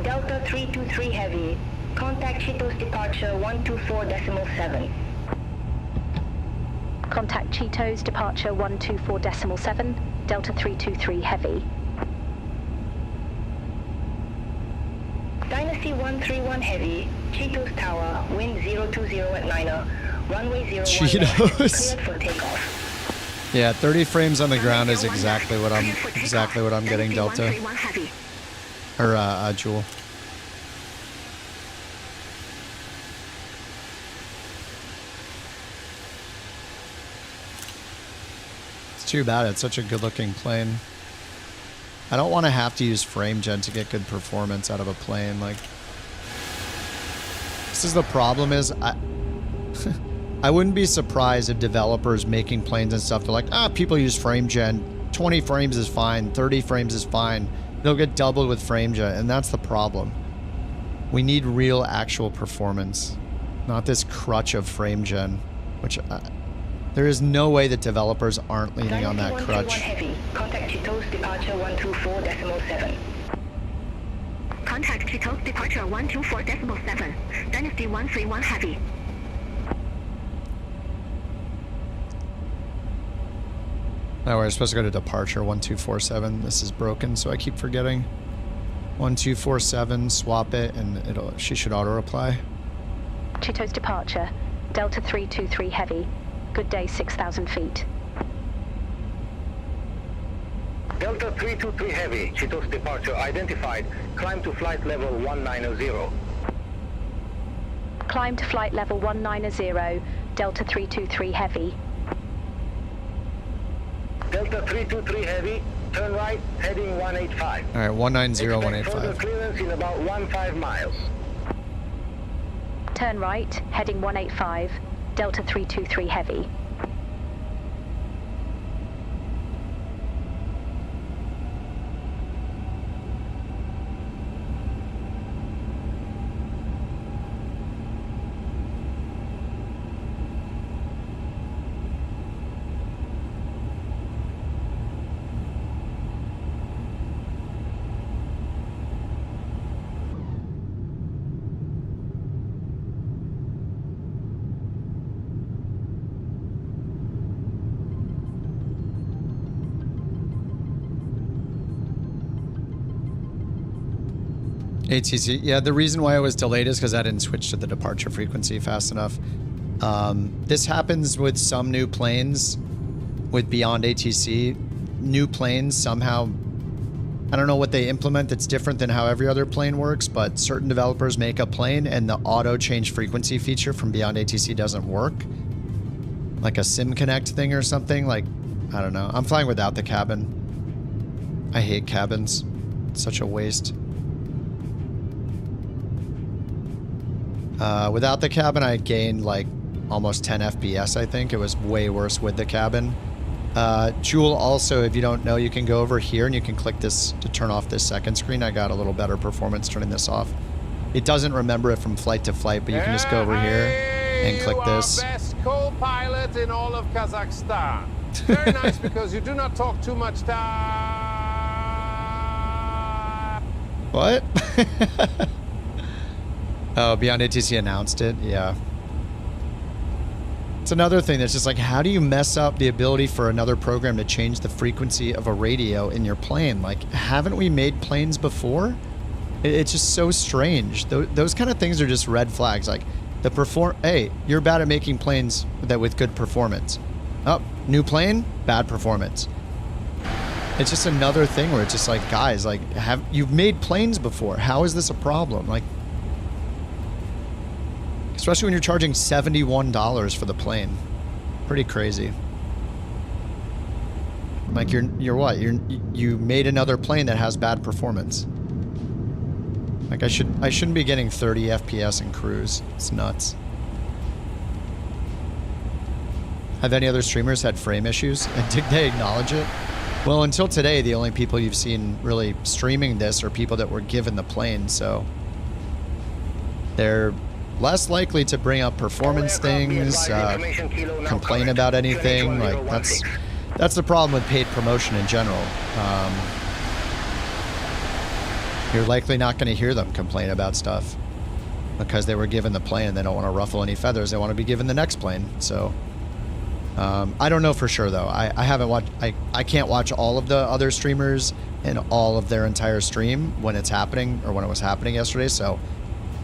Delta 323 heavy. Contact Cheetos departure 124.7. Contact Cheetos departure 124.7, Delta 323 heavy. Dynasty 131 heavy. Cheetos Tower. Wind 020 at 9er. Runway 01 Cheetos. Cleared for takeoff. Yeah, 30 frames on the ground is exactly what I'm getting, Delta. Or Jewel. It's too bad. It's such a good-looking plane. I don't want to have to use frame gen to get good performance out of a plane. Like, this is the problem. Is I wouldn't be surprised if developers making planes and stuff, they're like, people use frame gen. 20 frames is fine. 30 frames is fine. They'll get doubled with frame gen, and that's the problem. We need real, actual performance, not this crutch of frame gen, which there is no way that developers aren't leaning on that crutch. Heavy. Contact Cheetos departure 124.7. Contact Cheetos departure 124.7. Dynasty 131 heavy. Oh, we're supposed to go to departure 1247. This is broken, so I keep forgetting. 1247, swap it, and she should auto-reply. Cheetos departure, Delta 323 heavy. Good day, 6,000 feet. Delta 323 heavy, Cheetos departure identified. Climb to flight level 190. Climb to flight level 190, Delta 323 heavy. Delta 323 heavy, turn right, heading 185. All right, 190, 185. Further clearance in about 15 miles. Turn right, heading 185, Delta 323 heavy. ATC, yeah, the reason why it was delayed is because I didn't switch to the departure frequency fast enough. This happens with some new planes with Beyond ATC. New planes somehow, I don't know what they implement that's different than how every other plane works, but certain developers make a plane and the auto change frequency feature from Beyond ATC doesn't work. Like a Sim Connect thing or something. Like, I don't know. I'm flying without the cabin. I hate cabins. It's such a waste. Without the cabin, I gained like almost 10 FPS, I think. It was way worse with the cabin. Jewel, also, if you don't know, you can go over here and you can click this to turn off this second screen. I got a little better performance turning this off. It doesn't remember it from flight to flight, but you can just go over here and click this. Best co-pilot in all of Kazakhstan. Very nice because you do not talk too much time. What? Oh, Beyond ATC announced it? Yeah. It's another thing that's just like, how do you mess up the ability for another program to change the frequency of a radio in your plane? Like, haven't we made planes before? It's just so strange. Those kind of things are just red flags. Like, hey, you're bad at making planes with good performance. Oh, new plane, bad performance. It's just another thing where it's just like, guys, like, you've made planes before. How is this a problem? Like, especially when you're charging $71 for the plane. Pretty crazy. Like, you're what? You made another plane that has bad performance. Like, I shouldn't be getting 30 FPS in cruise. It's nuts. Have any other streamers had frame issues? And did they acknowledge it? Well, until today, the only people you've seen really streaming this are people that were given the plane, so they're less likely to bring up performance things, complain about anything. Like, that's the problem with paid promotion in general. You're likely not going to hear them complain about stuff because they were given the plane and they don't want to ruffle any feathers. They want to be given the next plane. So I don't know for sure though. I haven't watched. I can't watch all of the other streamers and all of their entire stream when it's happening or when it was happening yesterday. So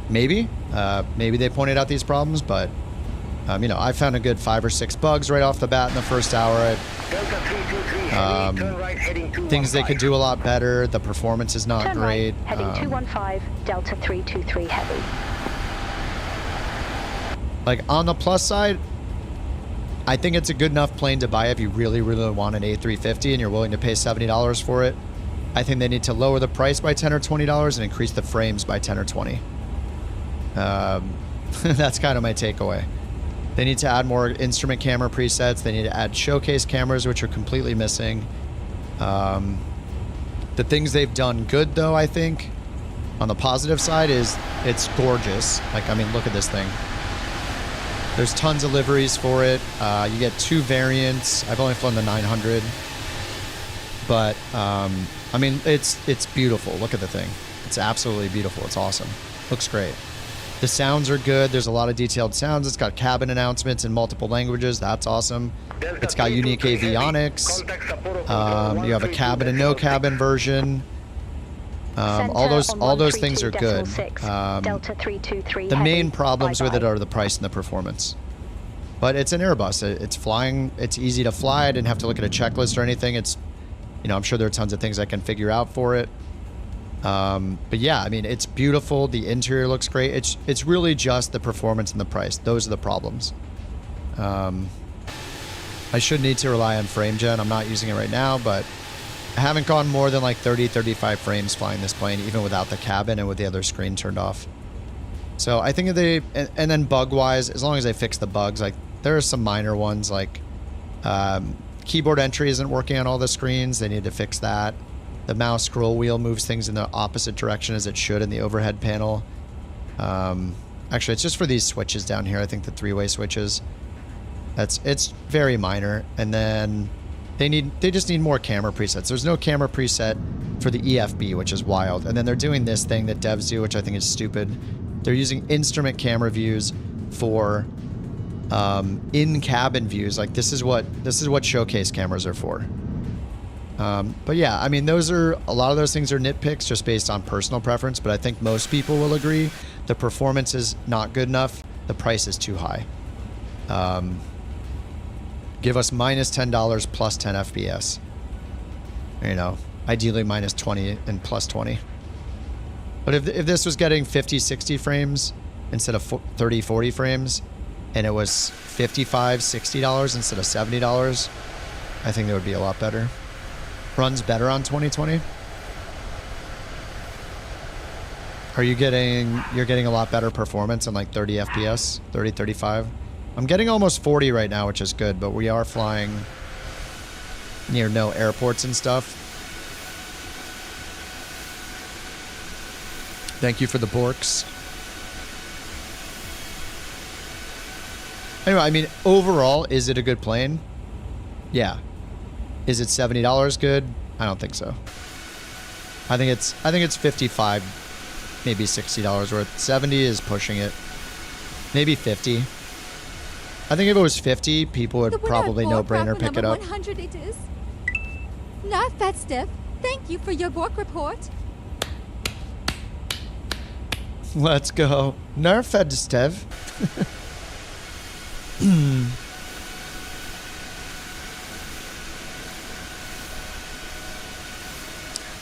maybe they pointed out these problems, but you know, I found a good 5 or 6 bugs right off the bat in the first hour. Things they could do a lot better. The performance is not great. Right, heading 215, Delta 323 heavy. Like, on the plus side, I think it's a good enough plane to buy if you really, really want an A350 and you're willing to pay $70 for it. I think they need to lower the price by $10 or $20 and increase the frames by 10 or 20. That's kind of my takeaway. They need to add more instrument camera presets. They need to add showcase cameras, which are completely missing. The things they've done good, though, I think, on the positive side, is it's gorgeous. Like, I mean, look at this thing. There's tons of liveries for it. You get 2 variants. I've only flown the 900. But, I mean, it's beautiful. Look at the thing. It's absolutely beautiful. It's awesome. Looks great. The sounds are good. There's a lot of detailed sounds. It's got cabin announcements in multiple languages. That's awesome. It's got unique avionics. You have a cabin and no cabin version. All those things are good. The main problems with it are the price and the performance. But it's an Airbus. It's flying. It's easy to fly. I didn't have to look at a checklist or anything. It's, you know, I'm sure there are tons of things I can figure out for it. But yeah, I mean, it's beautiful. The interior looks great. It's really just the performance and the price. Those are the problems. I should need to rely on frame gen. I'm not using it right now, but I haven't gone more than like 30, 35 frames flying this plane, even without the cabin and with the other screen turned off. So I think and then bug-wise, as long as they fix the bugs, like there are some minor ones, like keyboard entry isn't working on all the screens. They need to fix that. The mouse scroll wheel moves things in the opposite direction as it should in the overhead panel. Actually, it's just for these switches down here. I think the 3-way switches. It's very minor. And then they just need more camera presets. There's no camera preset for the EFB, which is wild. And then they're doing this thing that devs do, which I think is stupid. They're using instrument camera views for in-cabin views. Like, this is what showcase cameras are for. But yeah, I mean, a lot of those things are nitpicks just based on personal preference, but I think most people will agree the performance is not good enough. The price is too high. Give us minus $10 plus 10 FPS. You know, ideally minus 20 and plus 20. But if this was getting 50, 60 frames instead of 30, 40 frames, and it was $55, $60 instead of $70, I think that would be a lot better. Runs better on 2020. You're getting a lot better performance in like 30 FPS, 30, 35. I'm getting almost 40 right now, which is good, but we are flying near no airports and stuff. Thank you for the borks. Anyway, I mean, overall, is it a good plane? Yeah. Is it $70 good? I don't think so. I think it's $55, maybe $60 worth. 70 is pushing it. Maybe 50. I think if it was 50, people would probably no-brainer pick it up. 100 it is. Not bad, Steph. Thank you for your Bork report. Let's go. Nerfed, Stev.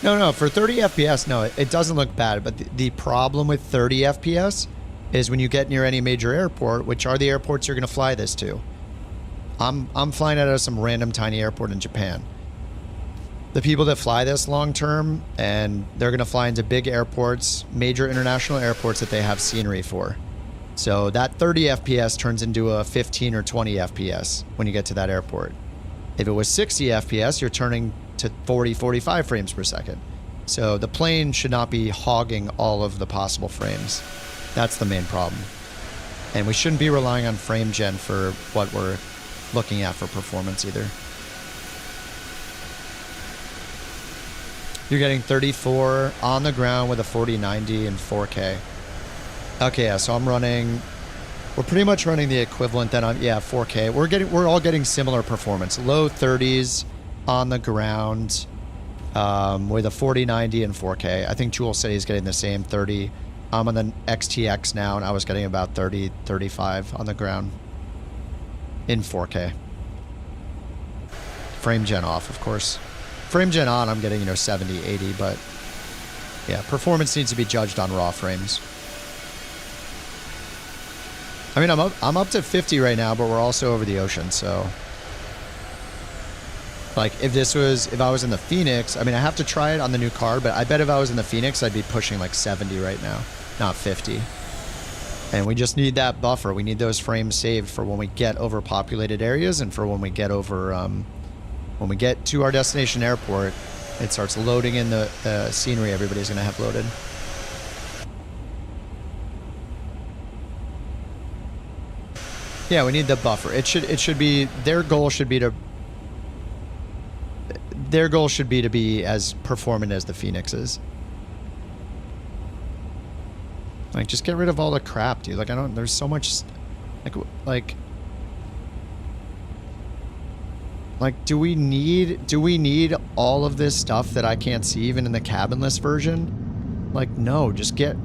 No, for 30 FPS, no, it doesn't look bad. But the problem with 30 FPS is when you get near any major airport, which are the airports you're going to fly this to. I'm flying out of some random tiny airport in Japan. The people that fly this long term, and they're going to fly into big airports, major international airports that they have scenery for. So that 30 FPS turns into a 15 or 20 FPS when you get to that airport. If it was 60 FPS, you're turning to 40, 45 frames per second. So the plane should not be hogging all of the possible frames. That's the main problem. And we shouldn't be relying on frame gen for what we're looking at for performance either. You're getting 34 on the ground with a 4090 and 4K. Okay, yeah, so we're pretty much running the equivalent then on, 4K. We're all getting similar performance. Low 30s on the ground with a 4090 and 4K. I think Jules said he's getting the same 30. I'm on the XTX now, and I was getting about 30, 35 on the ground in 4K. Frame gen off, of course. Frame gen on, I'm getting, 70, 80, but yeah, performance needs to be judged on raw frames. I mean, I'm up to 50 right now, but we're also over the ocean, so like if I was in the Phoenix, I mean, I have to try it on the new car, but I bet if I was in the Phoenix, I'd be pushing like 70 right now, not 50. And we just need that buffer. We need those frames saved for when we get overpopulated areas and for when we get over, when we get to our destination airport, it starts loading in the scenery everybody's going to have loaded. Yeah, we need the buffer. It should be, their goal should be to be as performant as the Phoenix is. Like, just get rid of all the crap, dude. Like, there's so much, like, do we need all of this stuff that I can't see even in the cabinless version? Like, no, just get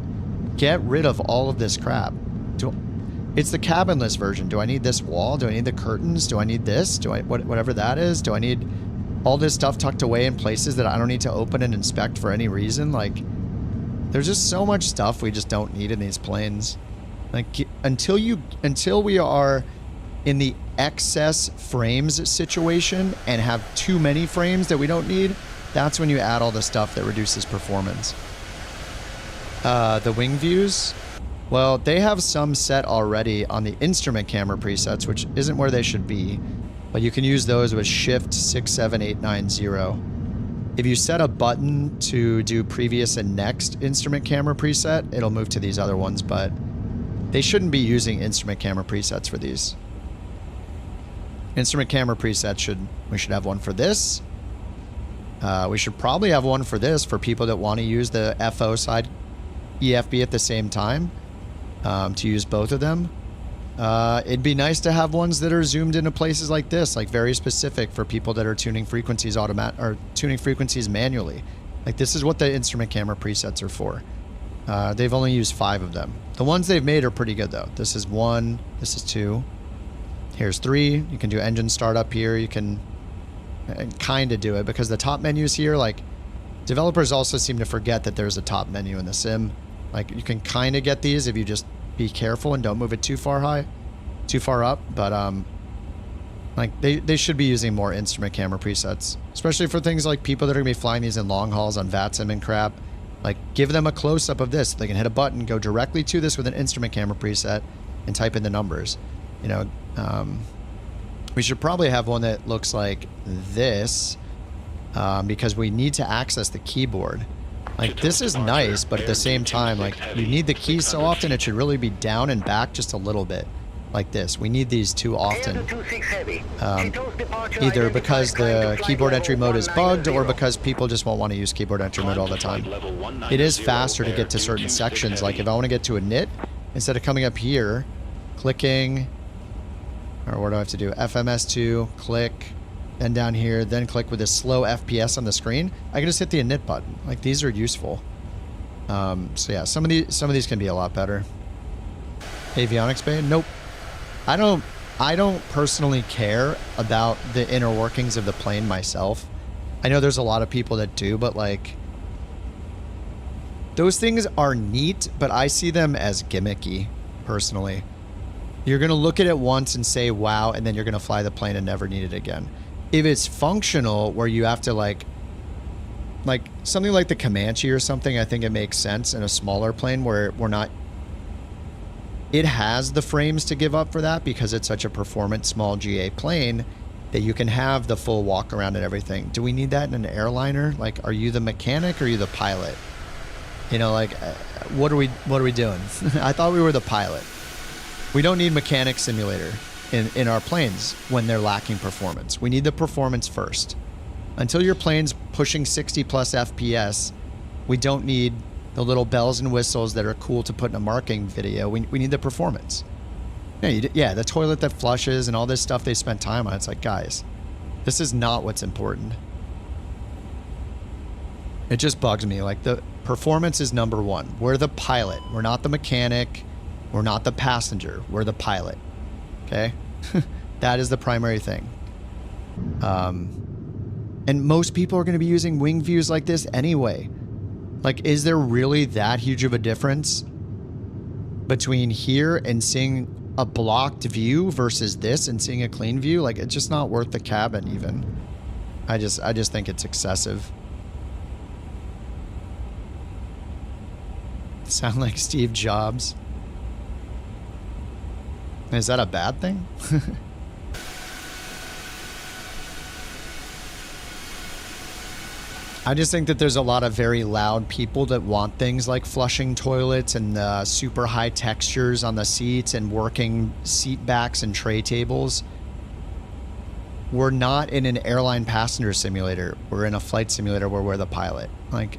rid of all of this crap. It's the cabinless version. Do I need this wall? Do I need the curtains? Do I need this? Whatever that is? Do I need all this stuff tucked away in places that I don't need to open and inspect for any reason? Like, there's just so much stuff we just don't need in these planes. Like, until we are in the excess frames situation and have too many frames that we don't need, that's when you add all the stuff that reduces performance. The wing views, well, they have some set already on the instrument camera presets, which isn't where they should be, but you can use those with Shift 67890. If you set a button to do previous and next instrument camera preset, it'll move to these other ones, but they shouldn't be using instrument camera presets for these. Instrument camera preset we should have one for this. We should probably have one for this for people that want to use the FO side EFB at the same time, to use both of them. It'd be nice to have ones that are zoomed into places like this, like very specific for people that are tuning frequencies tuning frequencies manually. Like this is what the instrument camera presets are for. They've only used 5 of them. The ones they've made are pretty good though. This is 1, this is 2. Here's 3. You can do engine startup here. You can kind of do it because the top menus here, like developers also seem to forget that there's a top menu in the sim. Like you can kind of get these if you just be careful and don't move it too far up. But like they should be using more instrument camera presets, especially for things like people that are gonna be flying these in long hauls on VATSIM and crap. Like give them a close-up of this. They can hit a button, go directly to this with an instrument camera preset and type in the numbers. You know, we should probably have one that looks like this because we need to access the keyboard. Like this is nice, but at the same time, like you need the keys so often, it should really be down and back just a little bit like this. We need these too often. Either because the keyboard entry mode is bugged or because people just won't want to use keyboard entry mode all the time. It is faster to get to certain sections. Like if I want to get to a knit, instead of coming up here, clicking, or what do I have to do? FMS2, click, then down here, then click with this slow FPS on the screen. I can just hit the init button. Like these are useful. So yeah, some of these can be a lot better. Avionics bay? Nope. I don't personally care about the inner workings of the plane myself. I know there's a lot of people that do, but like those things are neat, but I see them as gimmicky personally. You're going to look at it once and say, wow, and then you're going to fly the plane and never need it again. If it's functional where you have to like something like the Comanche or something, I think it makes sense in a smaller plane where we're not, it has the frames to give up for that because it's such a performant small GA plane that you can have the full walk around and everything. Do we need that in an airliner? Like, are you the mechanic or are you the pilot? You know, like, what are we doing? I thought we were the pilot. We don't need mechanic simulator in our planes when they're lacking performance. We need the performance first. Until your plane's pushing 60 plus FPS, we don't need the little bells and whistles that are cool to put in a marketing video. We need the performance. Yeah, the toilet that flushes and all this stuff they spent time on. It's like, guys, this is not what's important. It just bugs me. Like, the performance is number one. We're the pilot. We're not the mechanic. We're not the passenger. We're the pilot. Okay? That is the primary thing. And most people are going to be using wing views like this anyway. Like, is there really that huge of a difference between here and seeing a blocked view versus this and seeing a clean view? Like, it's just not worth the cabin even. I just think it's excessive. Sound like Steve Jobs. Is that a bad thing? I just think that there's a lot of very loud people that want things like flushing toilets and super high textures on the seats and working seat backs and tray tables. We're not in an airline passenger simulator. We're in a flight simulator where we're the pilot. Like,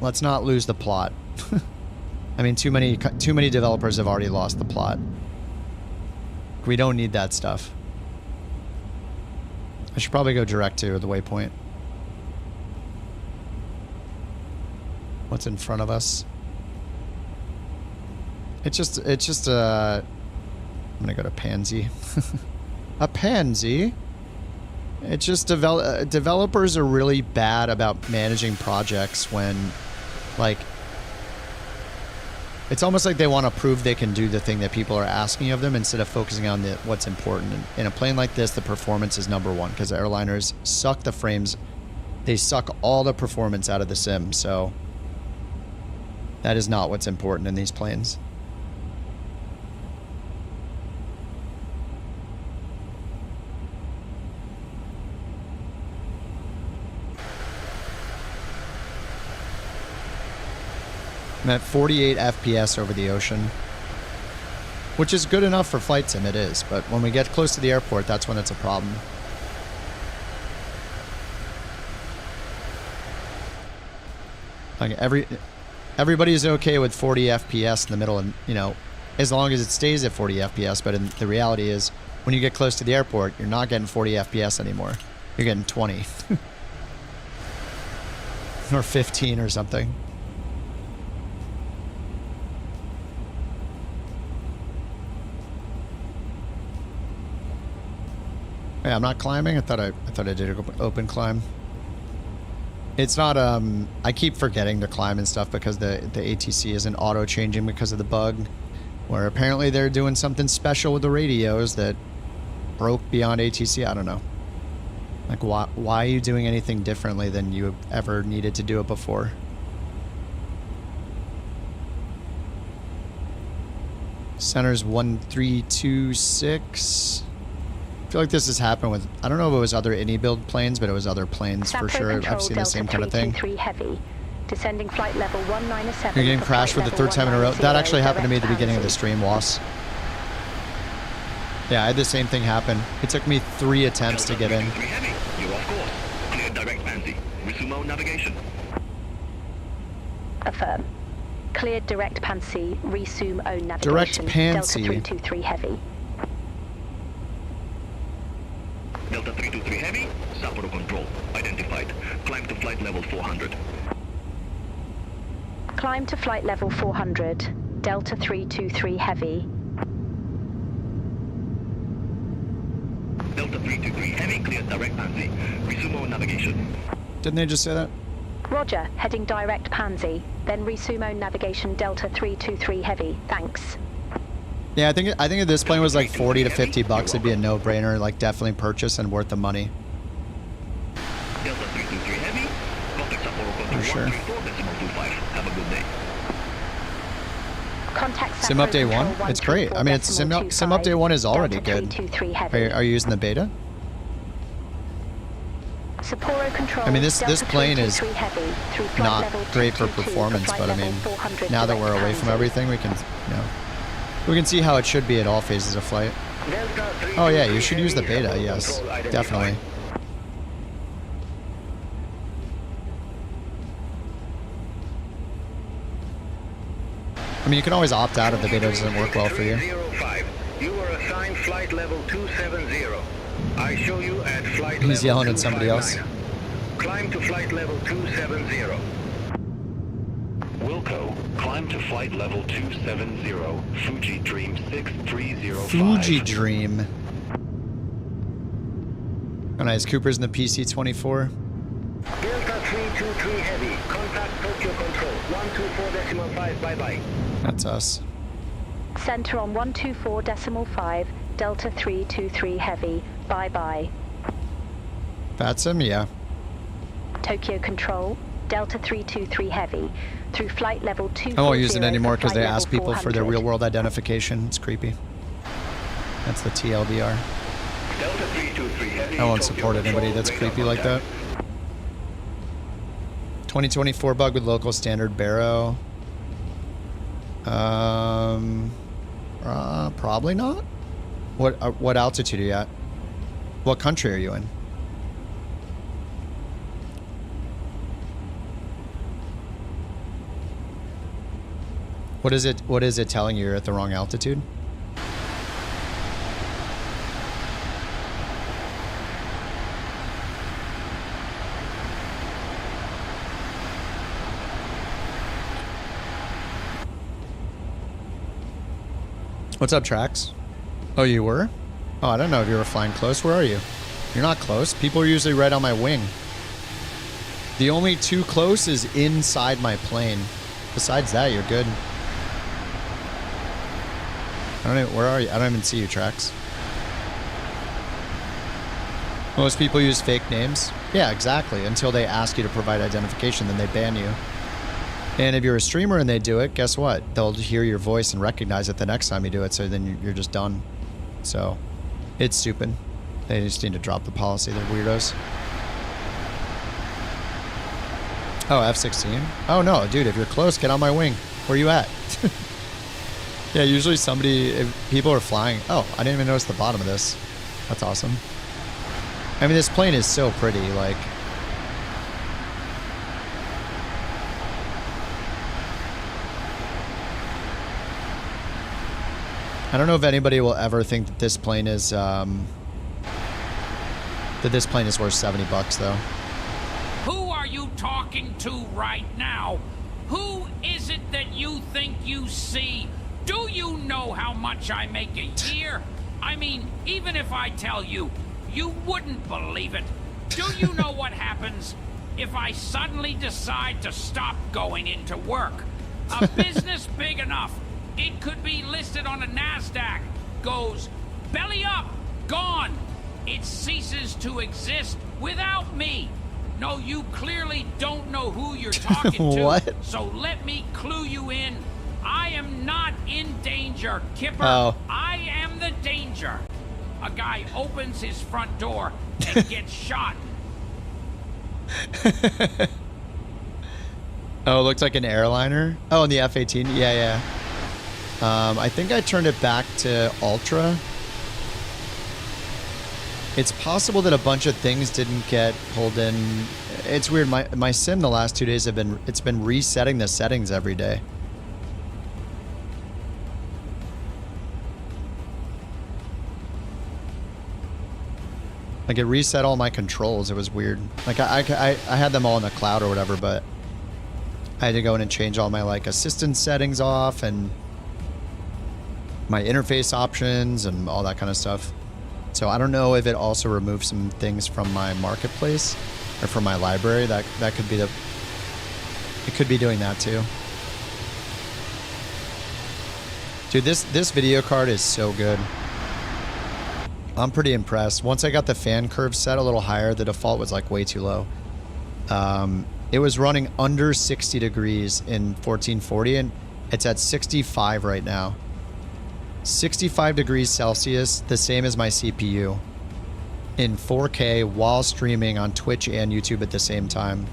let's not lose the plot. I mean, too many developers have already lost the plot. We don't need that stuff. I should probably go direct to the waypoint. What's in front of us? It's just I'm gonna go to Pansy. A pansy? It's just developers are really bad about managing projects when, like, it's almost like they want to prove they can do the thing that people are asking of them instead of focusing on what's important. In a plane like this, the performance is number one because airliners suck the frames. They suck all the performance out of the sim, so that is not what's important in these planes. I'm at 48 FPS over the ocean, which is good enough for flight sim, it is, but when we get close to the airport, that's when it's a problem. Like, everybody's okay with 40 FPS in the middle of, you know, as long as it stays at 40 FPS. But the reality is, when you get close to the airport, you're not getting 40 FPS anymore. You're getting 20. Or 15 or something. Yeah, I'm not climbing. I thought I did an open climb. It's not I keep forgetting to climb and stuff because the ATC isn't auto changing because of the bug, where apparently they're doing something special with the radios that broke beyond ATC. I don't know. Like, why are you doing anything differently than you ever needed to do it before? Center's 1326. I feel like this has happened with, I don't know if it was other INI build planes, but it was other planes for sure. I've seen the same kind of thing. Heavy. Descending flight level 197. You're getting crashed for the third time in a row. That actually happened to me at the beginning of the stream, Loss. Yeah, I had the same thing happen. It took me 3 attempts to get in. You're off course. Clear direct Pansy. Resume navigation. Affirm. Cleared direct Pansy. Resume own navigation. Direct Pansy. Delta 323 Heavy. Delta 323 Heavy. Sapporo control. Identified. Climb to flight level 400. Climb to flight level 400. Delta 323 Heavy. Delta 323 Heavy. Cleared direct Pansy. Resume navigation. Didn't they just say that? Roger, heading direct Pansy. Then resume own navigation Delta 323 Heavy. Thanks. Yeah, I think if this plane was like 40 to 50 bucks, it'd be a no-brainer. Like, definitely purchase and worth the money. Delta 323 Heavy. Contact Sapporo control For sure. 134.25. Have a good day. Contact Sim Update 1? It's great. I mean, it's Sim Update 1 is already good. Are you using the beta? Sapporo control. I mean, this plane is not great for performance, but I mean, now that we're away from everything, we can, we can see how it should be at all phases of flight. Oh yeah, you should use the beta. Yes, definitely. I mean, you can always opt out if the beta doesn't work well for you. You are assigned flight level 270. I show you at flight He's yelling at somebody else. Climb to flight level 270. Wilco, climb to flight level 270. Fuji Dream 6305. Fuji Dream. Oh, nice. Cooper's in the PC-24. Delta 323 Heavy. Contact Tokyo Control. 124.5. Bye-bye. That's us. Center on 124.5. Delta 323 Heavy. Bye-bye. That's him, yeah. Tokyo Control. Delta 323 Heavy. Through flight level 240. I won't use it anymore because they ask people for their real-world identification. It's creepy. That's the TLDR. Delta 323 Heavy. I won't support anybody that's creepy like that. 2024 bug with local standard Barrow. Probably not. What altitude are you at? What country are you in? What is it telling you you're at the wrong altitude? What's up, Trax? Oh, you were? Oh, I don't know if you were flying close. Where are you? You're not close. People are usually right on my wing. The only too close is inside my plane. Besides that, you're good. Where are you? I don't even see you, Trax. Most people use fake names. Yeah, exactly. Until they ask you to provide identification, then they ban you. And if you're a streamer and they do it, guess what? They'll hear your voice and recognize it the next time you do it, so then you're just done. So, it's stupid. They just need to drop the policy. They're weirdos. Oh, F-16? Oh no, dude, if you're close, get on my wing. Where you at? Yeah, usually if people are flying. Oh, I didn't even notice the bottom of this. That's awesome. I mean, this plane is so pretty, like... I don't know if anybody will ever think that this plane is worth $70 though. Who are you talking to right now? Who is it that you think you see? Do you know how much I make a year? I mean, even if I tell you, you wouldn't believe it. Do you know what happens if I suddenly decide to stop going into work? A business big enough, it could be listed on a NASDAQ, goes belly up, gone. It ceases to exist without me. No, you clearly don't know who you're talking to. What? So let me clue you in. I am not in danger, Kipper. Oh. I am the danger. A guy opens his front door and gets shot. Oh, it looked like an airliner. Oh, and the F-18. Yeah, yeah. I think I turned it back to Ultra. It's possible that a bunch of things didn't get pulled in. It's weird. My sim the last 2 days it's been resetting the settings every day. Like it reset all my controls. It was weird. Like I had them all in the cloud or whatever, but I had to go in and change all my like assistant settings off and my interface options and all that kind of stuff. So I don't know if it also removed some things from my marketplace or from my library. That could be it could be doing that too. Dude, this video card is so good. I'm pretty impressed. Once I got the fan curve set a little higher, the default was like way too low. It was running under 60 degrees in 1440 and it's at 65 right now. 65 degrees Celsius, the same as my CPU, in 4K while streaming on Twitch and YouTube at the same time,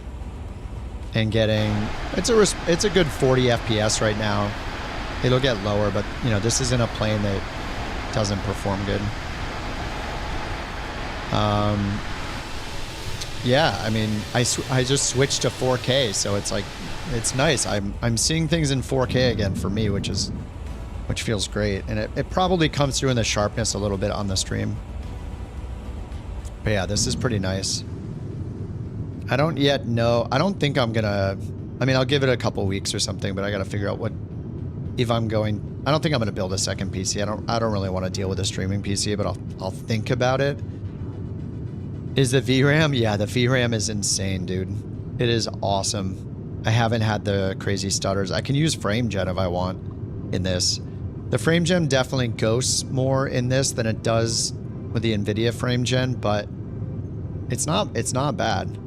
and getting it's a good 40 FPS right now. It'll get lower, but you know this isn't a plane that doesn't perform good. Yeah, I mean I just switched to 4K, so it's like it's nice. I'm seeing things in 4K again for me, which feels great, and it probably comes through in the sharpness a little bit on the stream. But yeah, this is pretty nice. I don't yet know. I don't think I'm gonna. I mean, I'll give it a couple weeks or something, but I gotta figure out if I'm going. I don't think I'm gonna build a second PC. I don't really want to deal with a streaming PC, but I'll think about it. Is the VRAM? Yeah, the VRAM is insane, dude. It is awesome. I haven't had the crazy stutters. I can use FrameGen if I want in this. The FrameGen definitely ghosts more in this than it does with the NVIDIA FrameGen, but it's not bad.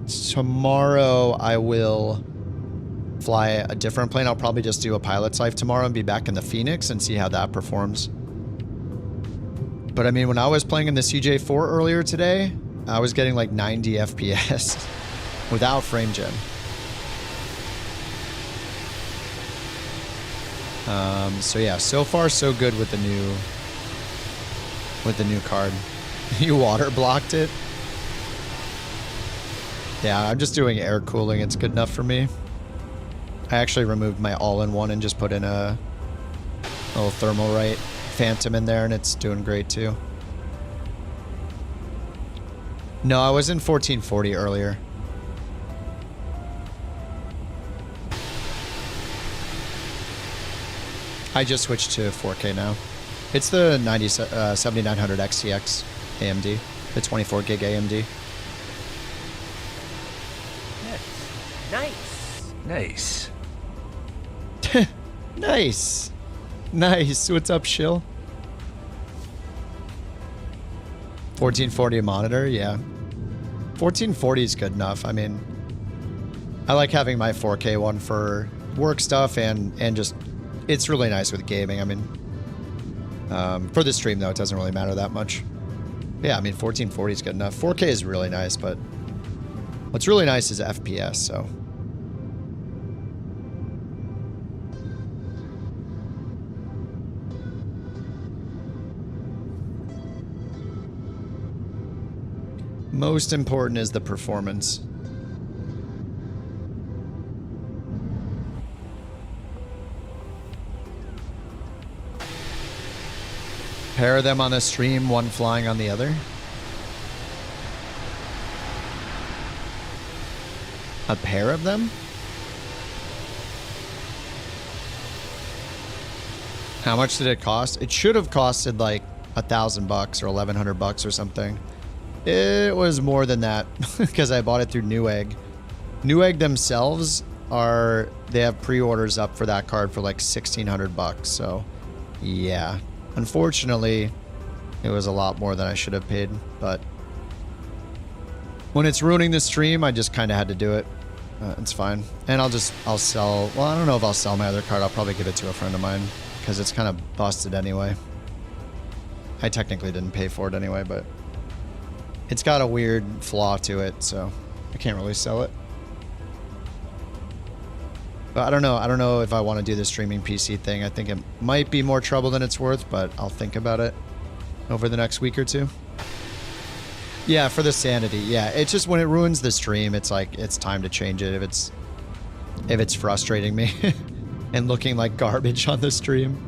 Tomorrow I will fly a different plane. I'll probably just do a pilot's life tomorrow and be back in the Phoenix and see how that performs. But I mean, when I was playing in the CJ4 earlier today, I was getting like 90 FPS without FrameGen. So yeah, so far so good with the new card. You water blocked it? Yeah, I'm just doing air cooling. It's good enough for me. I actually removed my all-in-one and just put in a little Thermalright Phantom in there, and it's doing great too. No, I was in 1440 earlier. I just switched to 4K now. It's the 7900 XTX AMD, the 24 gig AMD. Nice. Nice. Nice. What's up, Shill? 1440 monitor, yeah. 1440 is good enough. I mean, I like having my 4K one for work stuff and just, it's really nice with gaming. I mean, for the stream though, it doesn't really matter that much. Yeah, I mean, 1440 is good enough. 4K is really nice, but what's really nice is FPS, so. Most important is the performance. pair of them on the stream, one flying on the other. A pair of them? How much did it cost? It should have costed like $1,000 or $1,100 or something. It was more than that because I bought it through Newegg. Newegg themselves they have pre-orders up for that card for like $1,600. So yeah, unfortunately, it was a lot more than I should have paid. But when it's ruining the stream, I just kind of had to do it. It's fine. And I'll sell. Well, I don't know if I'll sell my other card. I'll probably give it to a friend of mine because it's kind of busted anyway. I technically didn't pay for it anyway, but it's got a weird flaw to it, so I can't really sell it. But I don't know. I don't know if I want to do the streaming PC thing. I think it might be more trouble than it's worth, but I'll think about it over the next week or two. Yeah, for the sanity. Yeah, it's just when it ruins the stream, it's like it's time to change it if it's frustrating me and looking like garbage on the stream.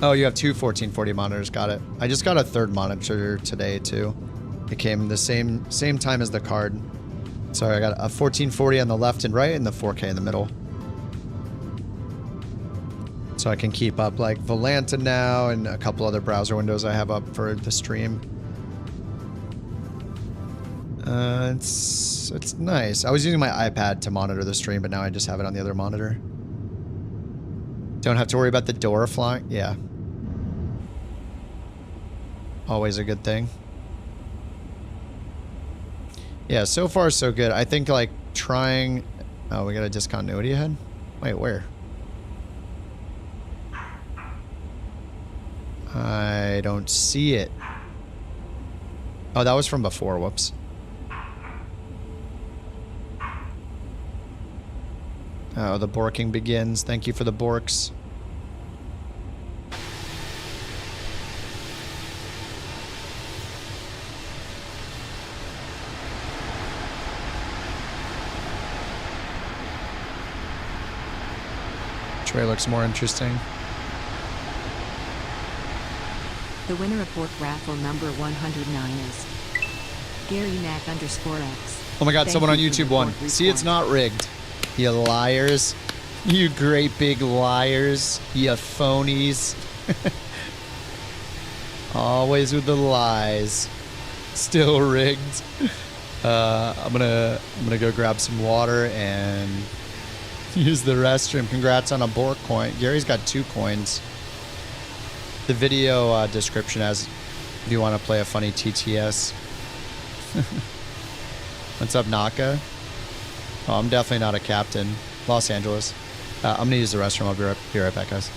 Oh, you have two 1440 monitors. Got it. I just got a third monitor today too. It came the same time as the card. Sorry, I got a 1440 on the left and right and the 4K in the middle. So I can keep up like Volanta now and a couple other browser windows I have up for the stream. It's nice. I was using my iPad to monitor the stream, but now I just have it on the other monitor. Don't have to worry about the door flying. Yeah. Always a good thing. Yeah, so far so good. I think like trying... Oh, we got a discontinuity ahead? Wait, where? I don't see it. Oh, that was from before. Whoops. Oh, the borking begins. Thank you for the borks. Tray looks more interesting. The winner of Bork raffle number 109 is Gary Mac _X. Oh my god, Thank someone on you for YouTube the won. Bork See, it's respawn. not rigged. You liars. You great big liars. You phonies. Always with the lies. Still rigged. I'm gonna go grab some water and use the restroom. Congrats on a BorkCoin. Gary's got 2 coins. The video description has if you want to play a funny TTS. What's up, Naka? Oh, I'm definitely not a captain. Los Angeles. I'm going to use the restroom. I'll be right back, guys.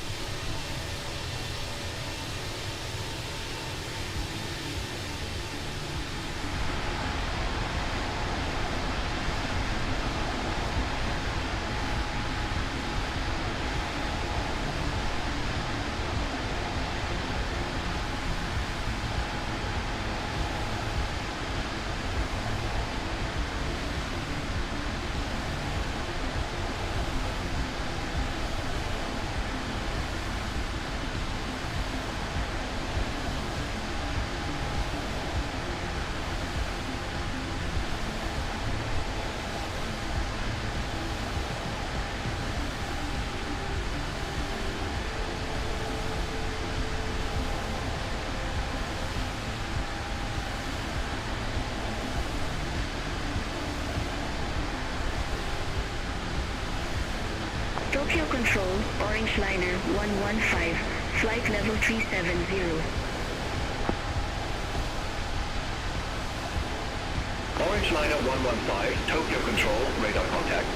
Tokyo Control, Orange Liner 115, flight level 370. Orange Liner 115, Tokyo Control, radar contact.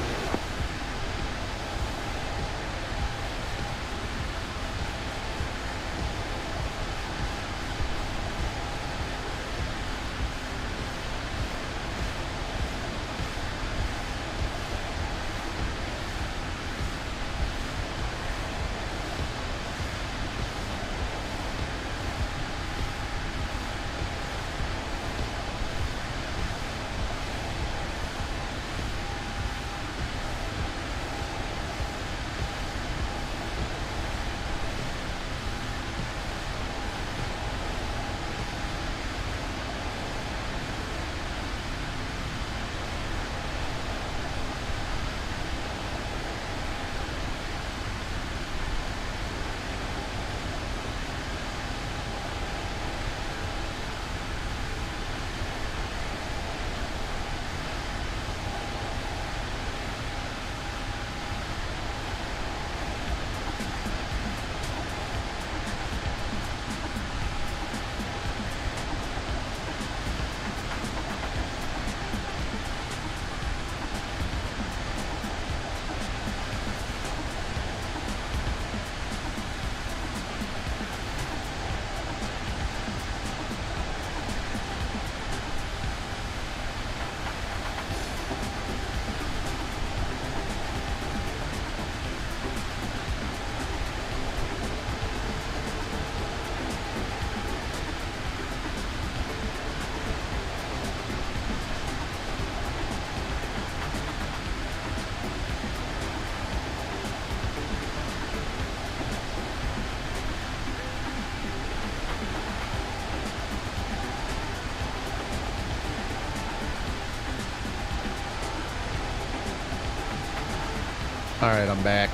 All right, I'm back.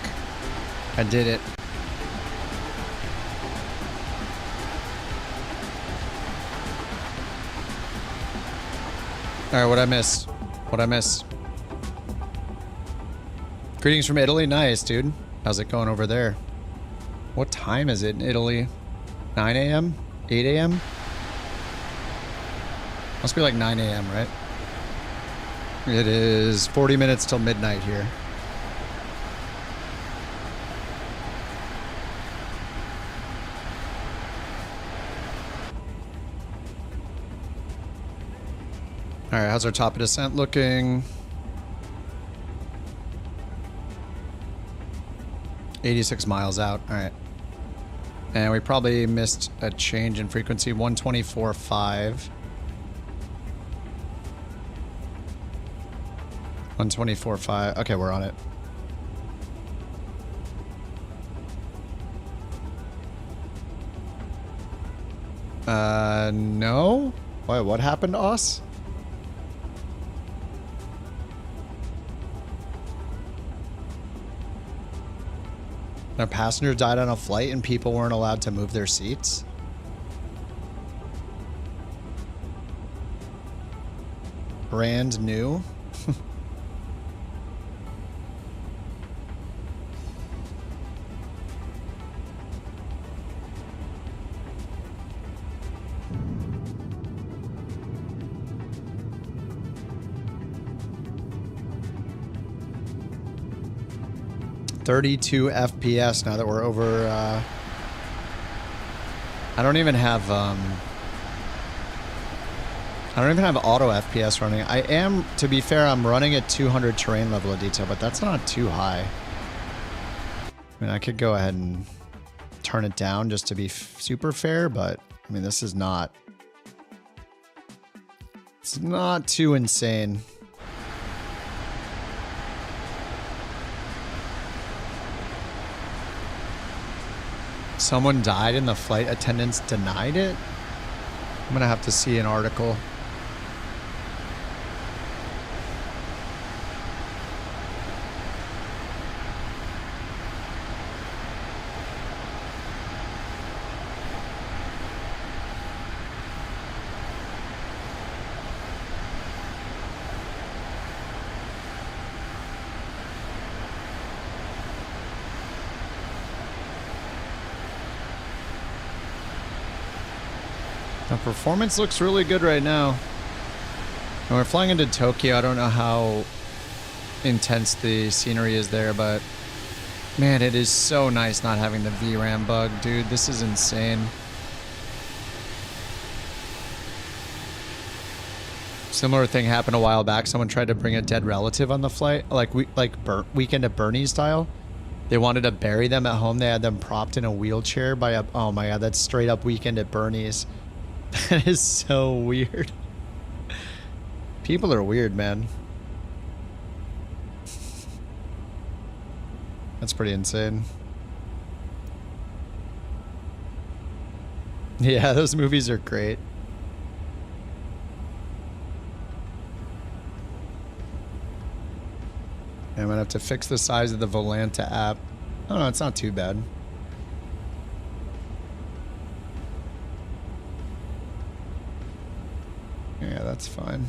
I did it. All right, what'd I miss? What'd I miss? Greetings from Italy. Nice, dude. How's it going over there? What time is it in Italy? 9 a.m.? 8 a.m.? Must be like 9 a.m., right? It is 40 minutes till midnight here. All right, how's our top of descent looking? 86 miles out. All right. And we probably missed a change in frequency. 124.5. 124.5. Okay, we're on it. No? Wait, what happened to us? Our passenger died on a flight and people weren't allowed to move their seats? Brand new? .32 FPS now that we're over. I don't even have auto FPS running. I am, to be fair, I'm running at 200 terrain level of detail, but that's not too high. I mean, I could go ahead and turn it down just to be super fair, but I mean, this is not. It's not too insane. Someone died and the flight attendants denied it? I'm gonna have to see an article. The performance looks really good right now. And we're flying into Tokyo. I don't know how intense the scenery is there, but man, it is so nice not having the VRAM bug, dude. This is insane. Similar thing happened a while back. Someone tried to bring a dead relative on the flight, like Weekend at Bernie's style. They wanted to bury them at home. They had them propped in a wheelchair by a... Oh my god, that's straight up Weekend at Bernie's. That is so weird. People are weird, man. That's pretty insane. Yeah, those movies are great. I'm gonna have to fix the size of the Volanta app. Oh no, it's not too bad. Yeah, that's fine.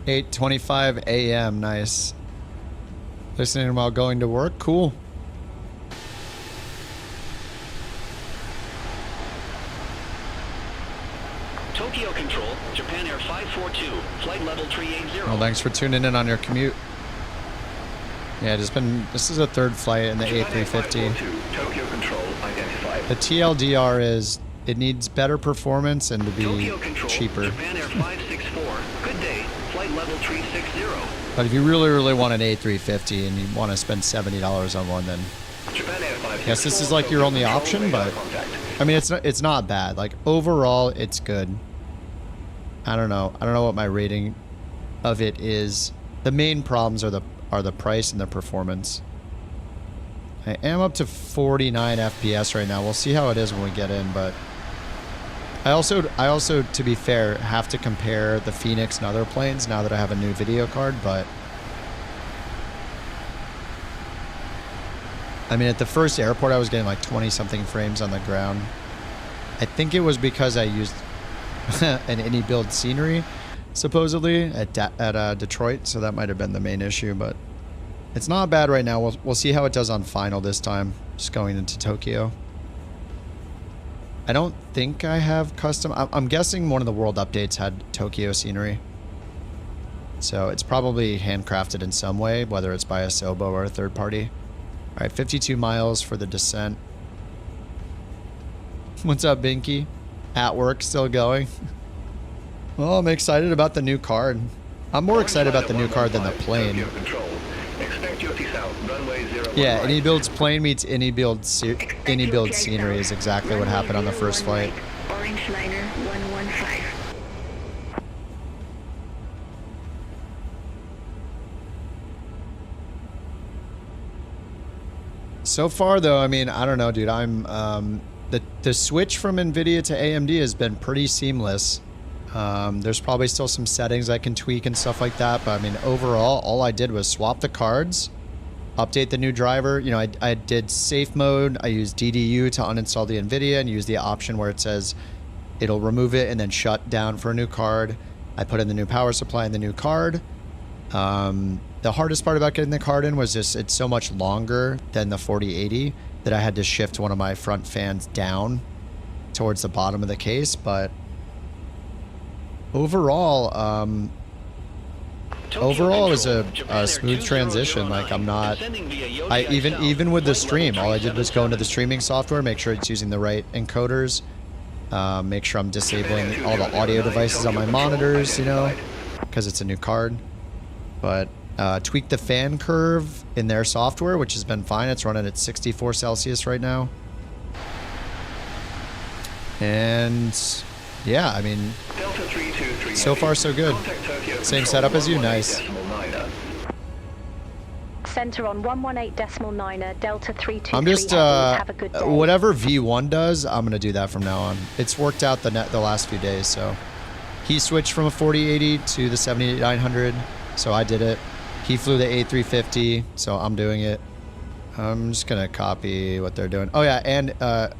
8:25 a.m. Nice. Listening while going to work. Cool. Tokyo Control, Japan Air 542, flight level 380. Well, thanks for tuning in on your commute. Yeah, this is a third flight in the A350. Tokyo Control identified. The TLDR is it needs better performance and to be cheaper. Japan Air 564. Good day. Flight level 360. But if you really, really want an A350 and you want to spend $70 on one, then yes, this is like your only option. But I mean, it's not bad. Like overall, it's good. I don't know what my rating of it is. The main problems are the price and the performance. I am up to 49 FPS right now. We'll see how it is when we get in, but I also, to be fair, have to compare the Phoenix and other planes now that I have a new video card, but I mean, at the first airport, I was getting like 20-something frames on the ground. I think it was because I used an any build scenery, supposedly, at Detroit, so that might have been the main issue, but it's not bad right now. We'll see how it does on final this time, just going into Tokyo. I don't think I have custom... I'm guessing one of the world updates had Tokyo scenery. So it's probably handcrafted in some way, whether it's by a Sobo or a third party. All right, 52 miles for the descent. What's up, Binky? At work, still going. Well, I'm excited about the new card. I'm more excited about the new card than the plane. Yeah, any build's plane meets any build scenery is exactly what happened on the first flight. Orange liner 115. So far, though, I mean, I don't know, dude. I'm the switch from NVIDIA to AMD has been pretty seamless. There's probably still some settings I can tweak and stuff like that, but I mean, overall, all I did was swap the cards, update the new driver. You know, I did safe mode. I used DDU to uninstall the NVIDIA and use the option where it says it'll remove it and then shut down for a new card. I put in the new power supply in the new card. The hardest part about getting the card in was just it's so much longer than the 4080 that I had to shift one of my front fans down towards the bottom of the case. But overall, overall it was a smooth transition. Like I'm not, even with the stream, all I did was go into the streaming software, make sure it's using the right encoders, make sure I'm disabling all the audio devices on my monitors, you know, because it's a new card. But tweak the fan curve in their software, which has been fine. It's running at 64 Celsius right now. And yeah, I mean, so far so good. Same setup as you, nice. Center on 118.9er, Delta 323. I'm just, have a good day. whatever V1 does, I'm going to do that from now on. It's worked out the last few days, so. He switched from a 4080 to the 7900, so I did it. He flew the A350, so I'm doing it. I'm just going to copy what they're doing. Oh, yeah, and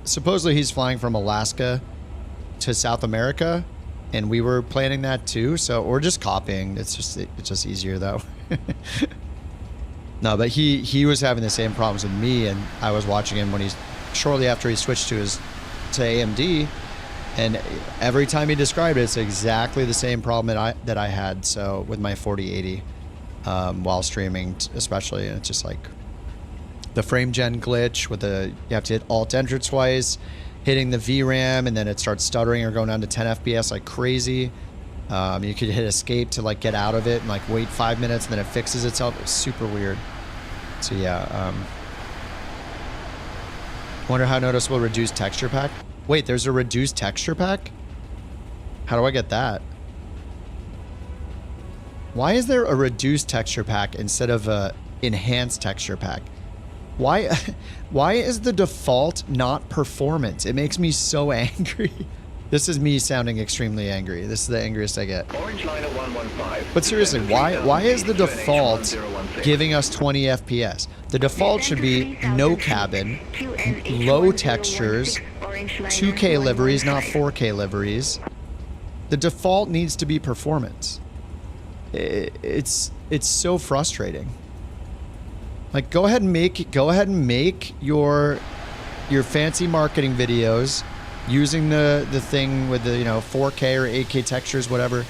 supposedly he's flying from Alaska to South America, and we were planning that too, so we're just copying. It's just easier, though. No, but he was having the same problems with me, and I was watching him when shortly after he switched to AMD, and every time he described it, it's exactly the same problem that I had. So with my 4080, while streaming, especially, and it's just like the frame gen glitch with you have to hit Alt Enter twice, hitting the VRAM, and then it starts stuttering or going down to 10 FPS like crazy. You could hit escape to like get out of it and like wait 5 minutes and then it fixes itself. It's super weird. So yeah, wonder how noticeable reduced texture pack. Wait, there's a reduced texture pack? How do I get that? Why is there a reduced texture pack instead of a enhanced texture pack? Why is the default not performance? It makes me so angry. This is me sounding extremely angry. This is the angriest I get. But seriously, why is the default giving us 20 FPS? The default should be no cabin, low textures, 2K liveries, not 4K liveries. The default needs to be performance. It's so frustrating. Like, go ahead and make your fancy marketing videos using the thing with the 4K or 8K textures, whatever.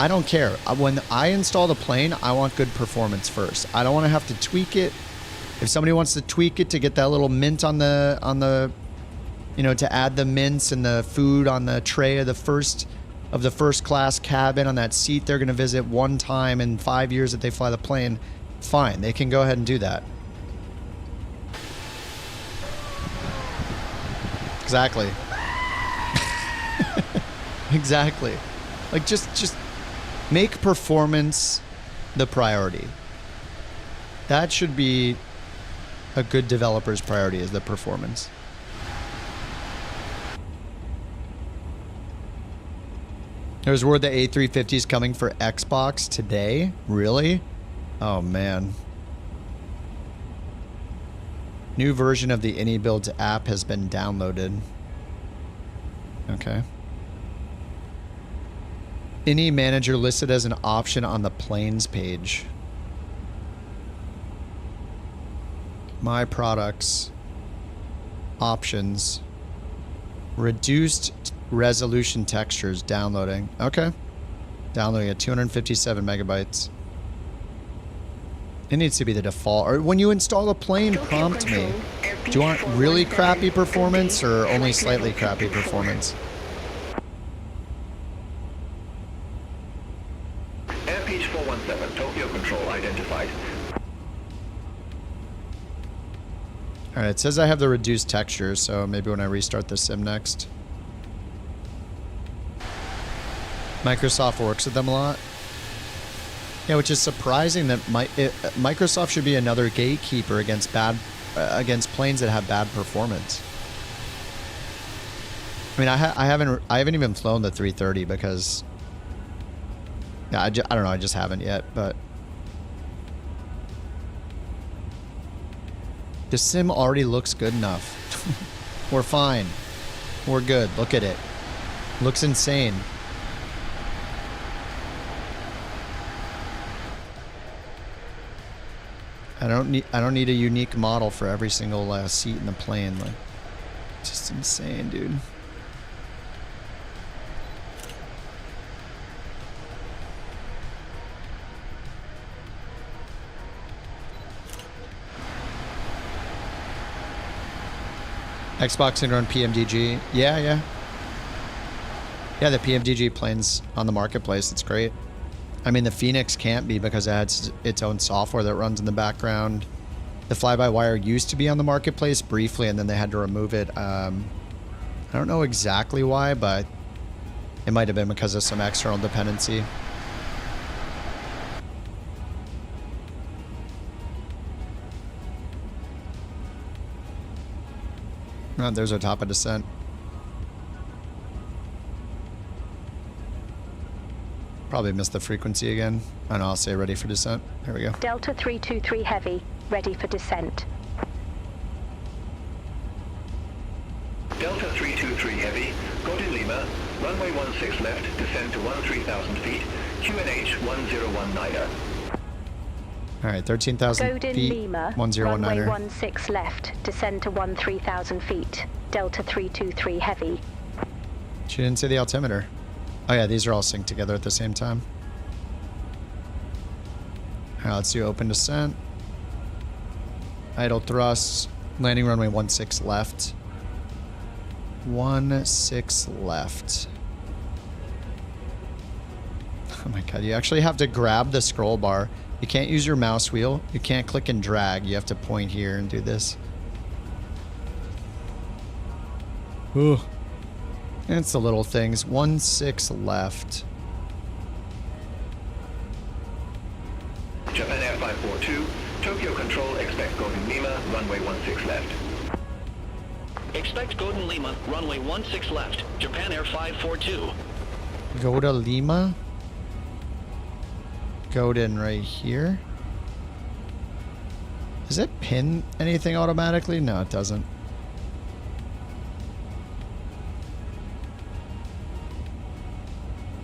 I don't care. When I install the plane, I want good performance first. I don't want to have to tweak it. If somebody wants to tweak it to get that little mint on the to add the mints and the food on the tray of the first class cabin on that seat they're going to visit one time in 5 years that they fly the plane, fine, they can go ahead and do that. Exactly. Exactly. Like, just make performance the priority. That should be a good developer's priority, is the performance. There's word the A350 is coming for Xbox today. Really? Oh, man. New version of the AnyBuilds app has been downloaded. Okay. Any manager listed as an option on the planes page. My products. Options. Reduced resolution textures. Downloading. Okay. Downloading at 257 megabytes. It needs to be the default. Or when you install a plane, prompt me. Do you want really crappy performance or only slightly crappy performance? Airpeach 417, Tokyo Control identified. Alright, it says I have the reduced texture, so maybe when I restart the sim next. Microsoft works with them a lot. Yeah, which is surprising that Microsoft should be another gatekeeper against against planes that have bad performance. I mean, I haven't even flown the 330 because yeah, I don't know, I just haven't yet. But the sim already looks good enough. We're fine. We're good. Look at it. Looks insane. I don't need a unique model for every single seat in the plane. Like, it's just insane, dude. Xbox can run PMDG. Yeah. Yeah, the PMDG plane's on the marketplace. It's great. I mean, the Phoenix can't be because it has its own software that runs in the background. The fly-by-wire used to be on the marketplace briefly, and then they had to remove it. I don't know exactly why, but it might have been because of some external dependency. Oh, there's our top of descent. Probably missed the frequency again. And I'll say ready for descent. There we go. Delta 323 Heavy, ready for descent. Delta 323 Heavy, go to Lima, runway 16 left, descend to 13,000 feet, QNH 1019er. Alright, 13,000 feet, Lima, 1019er. runway 16 left, descend to 13,000 feet, Delta 323 Heavy. She didn't say the altimeter. Oh yeah, these are all synced together at the same time. Alright, let's do open descent. Idle thrust. Landing runway 16 left. 16 left. Oh my god, you actually have to grab the scroll bar. You can't use your mouse wheel. You can't click and drag. You have to point here and do this. Ooh. It's the little things. 16 left. Japan Air 542, Tokyo Control, expect Golden Lima, runway 16 left. Expect Golden Lima, runway 16 left, Japan Air 542. Go to Lima. Golden right here. Does it pin anything automatically? No, it doesn't.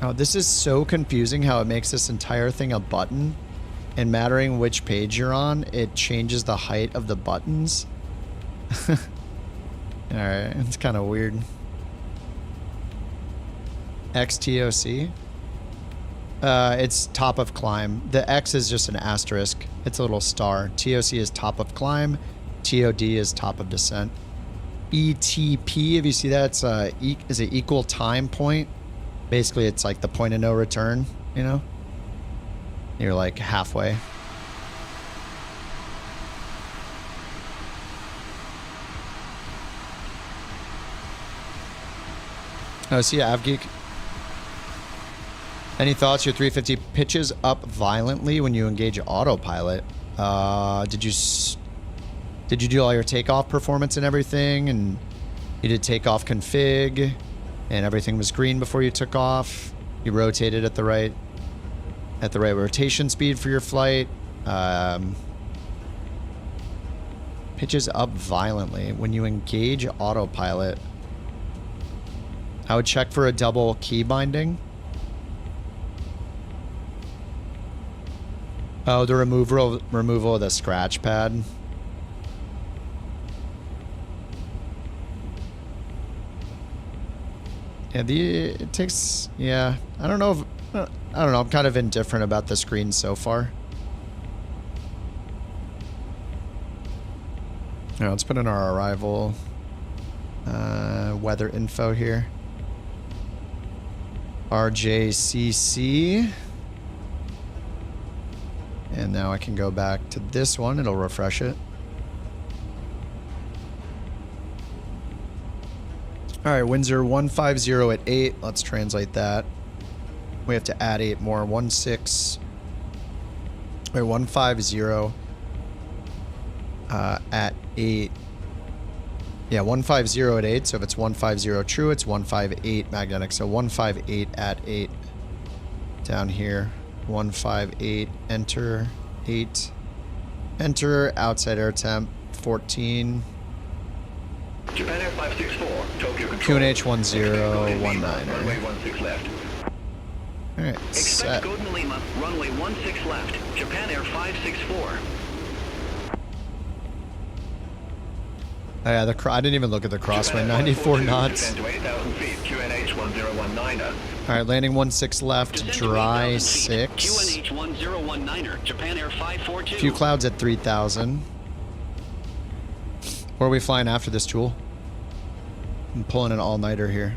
Oh, this is so confusing how it makes this entire thing a button. And mattering which page you're on, it changes the height of the buttons. Alright, it's kind of weird. XTOC? It's top of climb. The X is just an asterisk. It's a little star. TOC is top of climb. TOD is top of descent. ETP, if you see that, it's is an equal time point. Basically, it's like the point of no return, you know? You're like halfway. Oh, see ya, AvGeek. Any thoughts? Your 350 pitches up violently when you engage autopilot. Did you do all your takeoff performance and everything? And you did takeoff config, and everything was green before you took off. You rotated at the right rotation speed for your flight. Pitches up violently. When you engage autopilot, I would check for a double key binding. Oh, the removal of the scratch pad. Yeah, it takes, yeah, I don't know, I'm kind of indifferent about the screen so far. All right, let's put in our arrival weather info here. RJCC. And now I can go back to this one. It'll refresh it. All right, winds are 150 at 8. Let's translate that. We have to add 8 more. 150 at 8. Yeah, 150 at 8. So if it's 150 true, it's 158 magnetic. So 158 at 8 down here. 158, enter, 8. Enter, outside air temp, 14. Japan Air 564, Tokyo Control. QNH 1019. Runway 16 left. Alright, Expect set. Golden Lima, runway 16 left. Japan Air 564. Oh yeah, I didn't even look at the crosswind. 94 knots. Descend to 8,000 feet, QNH 1019er. Alright, landing 16 left, dry 6. QNH 1019er, Japan Air 542. Few clouds at 3,000. Where are we flying after this, Jewel? I'm pulling an all-nighter here.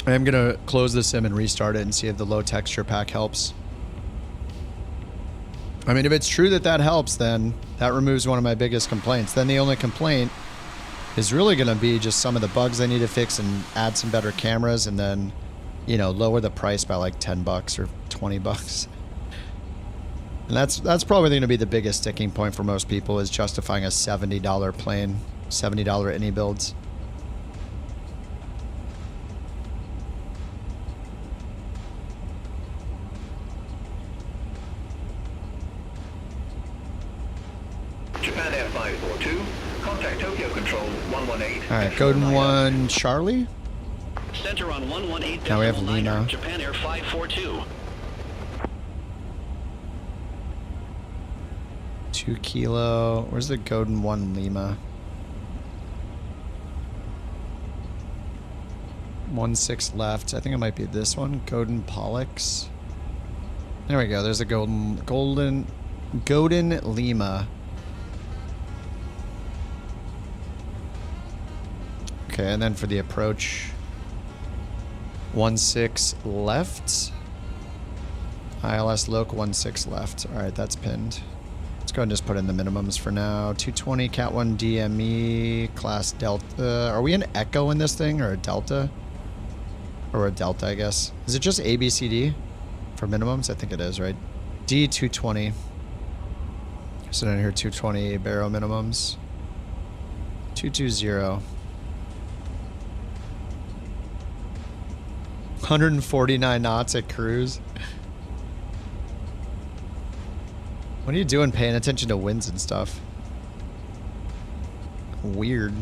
I am going to close the sim and restart it and see if the low texture pack helps. I mean, if it's true that that helps, then that removes one of my biggest complaints. Then the only complaint is really going to be just some of the bugs I need to fix and add some better cameras and then, you know, lower the price by like 10 bucks or 20 bucks. And that's probably going to be the biggest sticking point for most people, is justifying a $70 plane, $70 any builds. Japan Air 542, contact Tokyo Control 118. Alright, Golden 1 Charlie. Center on 118. Now we have Lima. Japan Air 542. 2 kilo. Where's the Golden 1 Lima? 16 left. I think it might be this one. Golden Pollux. There we go. There's a golden Lima. Okay, and then for the approach, 16 left. ILS loc 16 left. All right, that's pinned. Let's go and just put in the minimums for now. 220 Cat 1 DME class Delta. Are we an Echo in this thing or a Delta? Or a Delta, I guess. Is it just ABCD for minimums? I think it is, right? D220. So down here, 220 barrel minimums. 220. 149 knots at cruise. What are you doing paying attention to winds and stuff? Weird.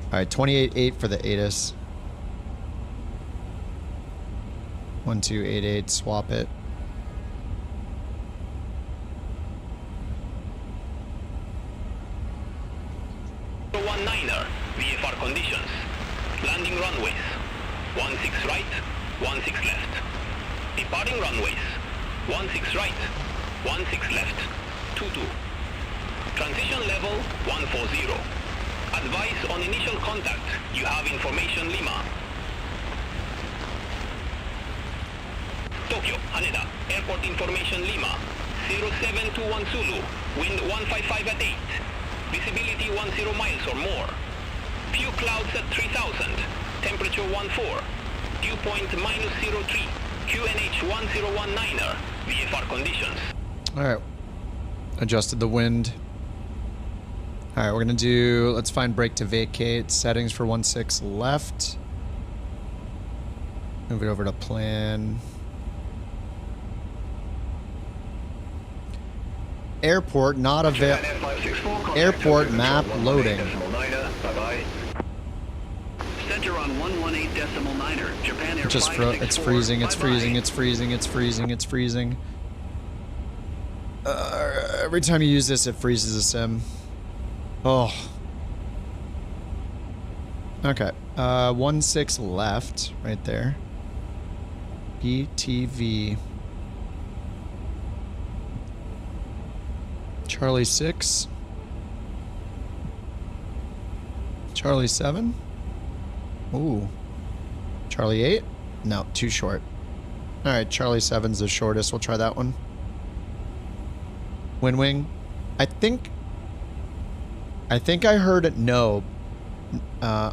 Alright, 28.8 for the ATIS. 1288, swap it. VFR conditions. Landing runways. 16 right, 16 left. Departing runways. 16 right, 16 left, 22. Transition level 140. Advice on initial contact. You have information Lima. Tokyo, Haneda, airport information Lima. 0721 Zulu, wind 155 at 8. Visibility 10 miles or more. Few clouds at 3000. Temperature 14. Dew point -03. QNH 1019er. VFR conditions. Alright. Adjusted the wind. Alright, we're going to do... Let's find brake to vacate. Settings for 16 left. Move it over to plan. Airport not available. Airport map loading. Bye-bye. Center on 118.9er. Japan Air Just it's freezing, it's freezing, it's freezing, it's freezing, it's freezing. Every time you use this, it freezes the sim. Oh. Okay. 1-6 left, right there. BTV. Charlie 6. Charlie 7. Ooh. Charlie 8? No, too short. Alright, Charlie 7's the shortest. We'll try that one. Wind wing. I think I heard it. No.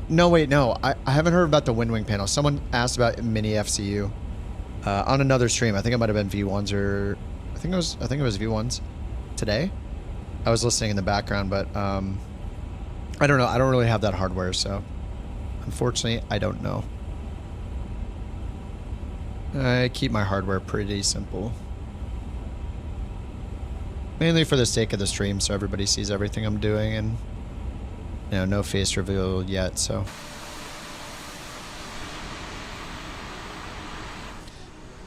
No, wait, no. I haven't heard about the wind wing panel. Someone asked about mini FCU on another stream. I think it might have been V1s or I think it was V1s today. I was listening in the background, but I don't know. I don't really have that hardware, so unfortunately, I don't know. I keep my hardware pretty simple. Mainly for the sake of the stream, so everybody sees everything I'm doing, and you know, no face reveal yet, so.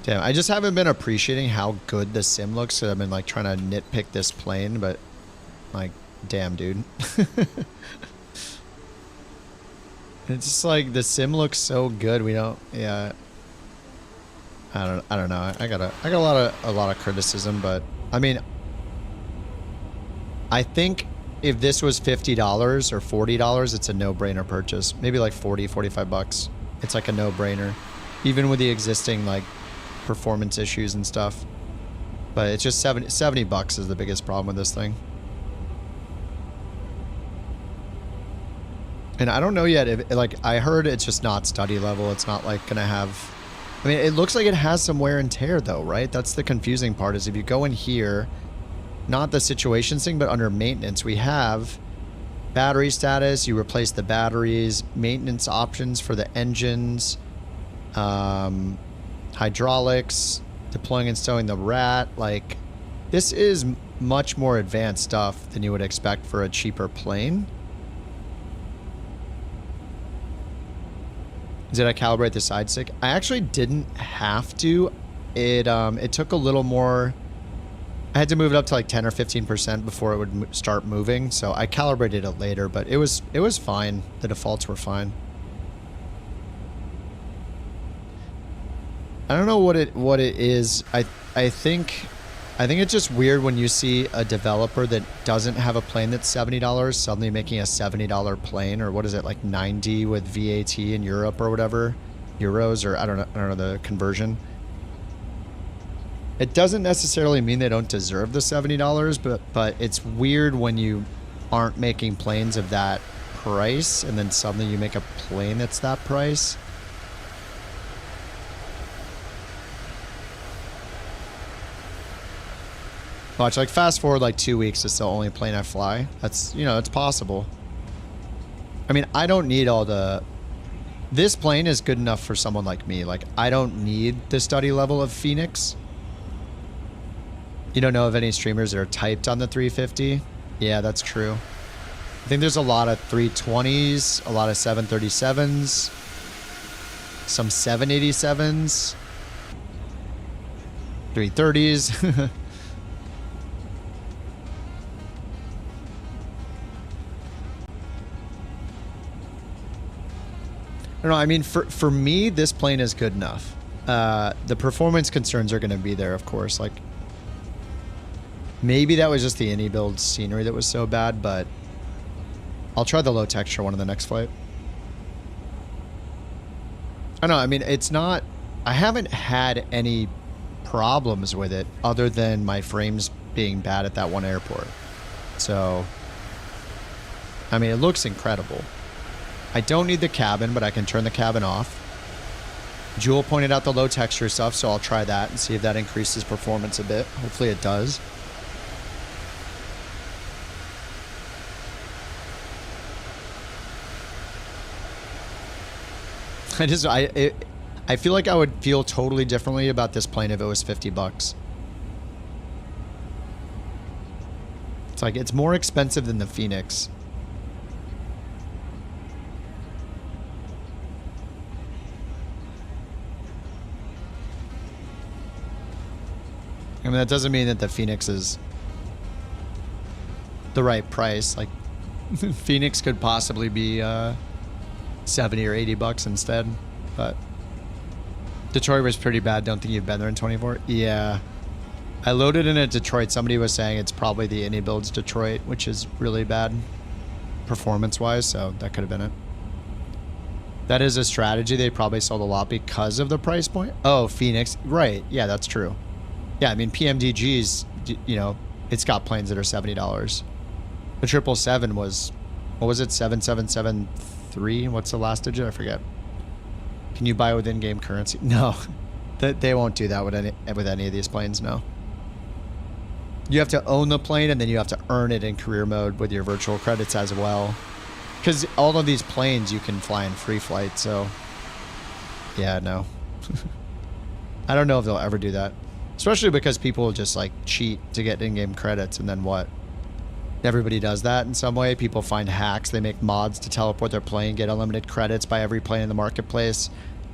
Damn, I just haven't been appreciating how good the sim looks, so I've been like trying to nitpick this plane, but like, damn, dude. It's just like the sim looks so good. We don't, yeah. I don't know. I got a lot of criticism, but I mean, I think if this was $50 or $40, it's a no-brainer purchase. Maybe like 40, 45 bucks. It's like a no-brainer, even with the existing like performance issues and stuff. But it's just 70 bucks is the biggest problem with this thing. And I don't know yet if, like, I heard it's just not study level. It's not like gonna have, I mean, it looks like it has some wear and tear though, right? That's the confusing part, is if you go in here, not the situations thing, but under maintenance, we have battery status. You replace the batteries, maintenance options for the engines, hydraulics, deploying and stowing the rat. Like, this is much more advanced stuff than you would expect for a cheaper plane. Did I calibrate the side stick? I actually didn't have to. It took a little more. I had to move it up to like 10 or 15% before it would start moving, so I calibrated it later, but it was fine. The defaults were fine. I don't know what it is. I think it's just weird when you see a developer that doesn't have a plane that's $70 suddenly making a $70 plane, or what is it, like 90 with VAT in Europe or whatever, euros, or I don't know the conversion. It doesn't necessarily mean they don't deserve the $70, but it's weird when you aren't making planes of that price and then suddenly you make a plane that's that price. Watch, like, fast forward like 2 weeks, it's the only plane I fly. That's, you know, it's possible. I mean, I don't need all the... This plane is good enough for someone like me. Like, I don't need the study level of Phoenix. You don't know of any streamers that are typed on the 350? Yeah, that's true. I think there's a lot of 320s, a lot of 737s, some 787s, 330s. I don't know, I mean, for me, this plane is good enough. The performance concerns are going to be there, of course. Like, maybe that was just the any build scenery that was so bad, but I'll try the low texture one in the next flight. I don't know, I mean, it's not... I haven't had any problems with it other than my frames being bad at that one airport. So, I mean, it looks incredible. I don't need the cabin, but I can turn the cabin off. Jewel pointed out the low texture stuff, so I'll try that and see if that increases performance a bit. Hopefully it does. I feel like I would feel totally differently about this plane if it was 50 bucks. It's like, it's more expensive than the Phoenix. I mean, that doesn't mean that the Phoenix is the right price. Like, Phoenix could possibly be 70 or 80 bucks instead, but Detroit was pretty bad. Don't think you've been there in 24? Yeah. I loaded in at Detroit. Somebody was saying it's probably the Indy Builds Detroit, which is really bad performance-wise, so that could have been it. That is a strategy. They probably sold a lot because of the price point. Oh, Phoenix. Right. Yeah, that's true. Yeah, I mean, PMDG's, you know, it's got planes that are $70. The 777 was, what was it, 7773? What's the last digit? I forget. Can you buy with in-game currency? No, they won't do that with any of these planes. No. You have to own the plane, and then you have to earn it in career mode with your virtual credits as well. Because all of these planes you can fly in free flight. So, yeah, no. I don't know if they'll ever do that. Especially because people just like cheat to get in-game credits, and then what? Everybody does that in some way. People find hacks. They make mods to teleport their plane, get unlimited credits by every plane in the marketplace.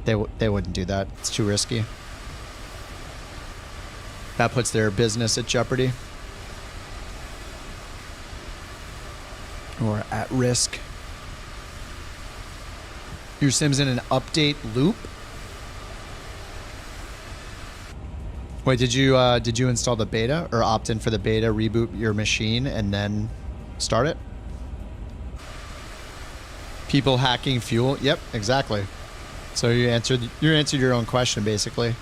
They wouldn't do that. It's too risky. That puts their business at jeopardy. Or at risk. Your sim's in an update loop? Wait, did you install the beta or opt in for the beta, reboot your machine, and then start it? People hacking fuel? Yep, exactly. So you answered your own question, basically.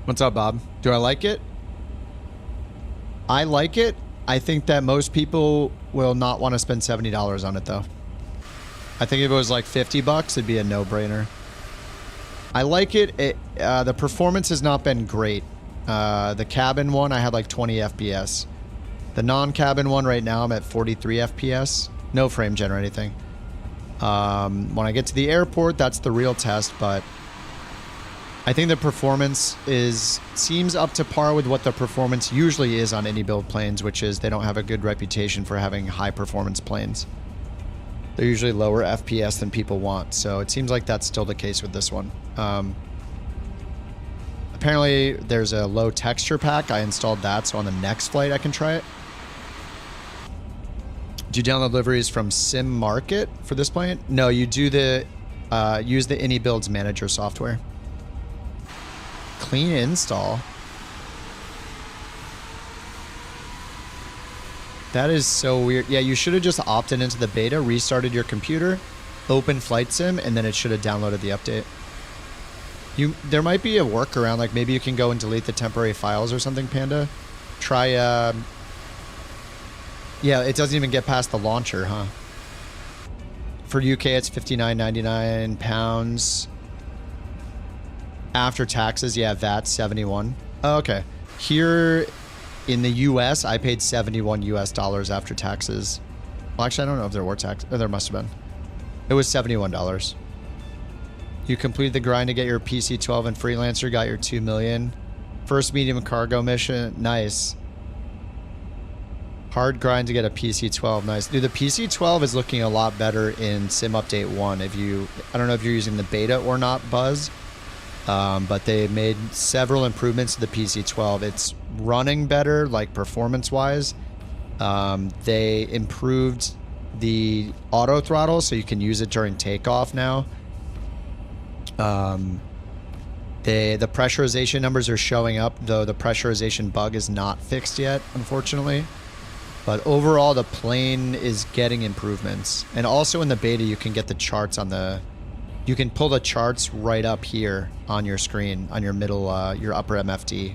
What's up, Bob? Do I like it? I like it. I think that most people will not want to spend $70 on it, though. I think if it was like 50 bucks, it'd be a no-brainer. I like it. The performance has not been great. The cabin one, I had like 20 FPS. The non-cabin one right now, I'm at 43 FPS. No frame gen or anything. When I get to the airport, that's the real test, but I think the performance seems up to par with what the performance usually is on any build planes, which is they don't have a good reputation for having high performance planes. They're usually lower FPS than people want, so it seems like that's still the case with this one. Apparently there's a low texture pack. I installed that, so on the next flight I can try it. Do you download liveries from Sim Market for this plane? No, you do use the Any Builds Manager software. Clean install. That is so weird. Yeah, you should have just opted into the beta, restarted your computer, open Flight Sim, and then it should have downloaded the update. There might be a workaround, like maybe you can go and delete the temporary files or something, Panda. Try, yeah, it doesn't even get past the launcher, huh? For UK, it's £59.99. After taxes, yeah, VAT 71. Oh, okay. Here in the US, I paid $71 US after taxes. Well, actually, I don't know if there were taxes. Oh, there must have been. It was $71. You completed the grind to get your PC-12 and Freelancer, got your 2 million. First medium cargo mission, nice. Hard grind to get a PC-12, nice. Dude, the PC-12 is looking a lot better in Sim Update 1. I don't know if you're using the beta or not, Buzz. But they made several improvements to the PC-12. It's running better, like performance-wise. They improved the auto throttle, so you can use it during takeoff now. The pressurization numbers are showing up, though the pressurization bug is not fixed yet, unfortunately. But overall, the plane is getting improvements. And also in the beta, you can get the charts on the... You can pull the charts right up here on your screen, on your middle, your upper MFD.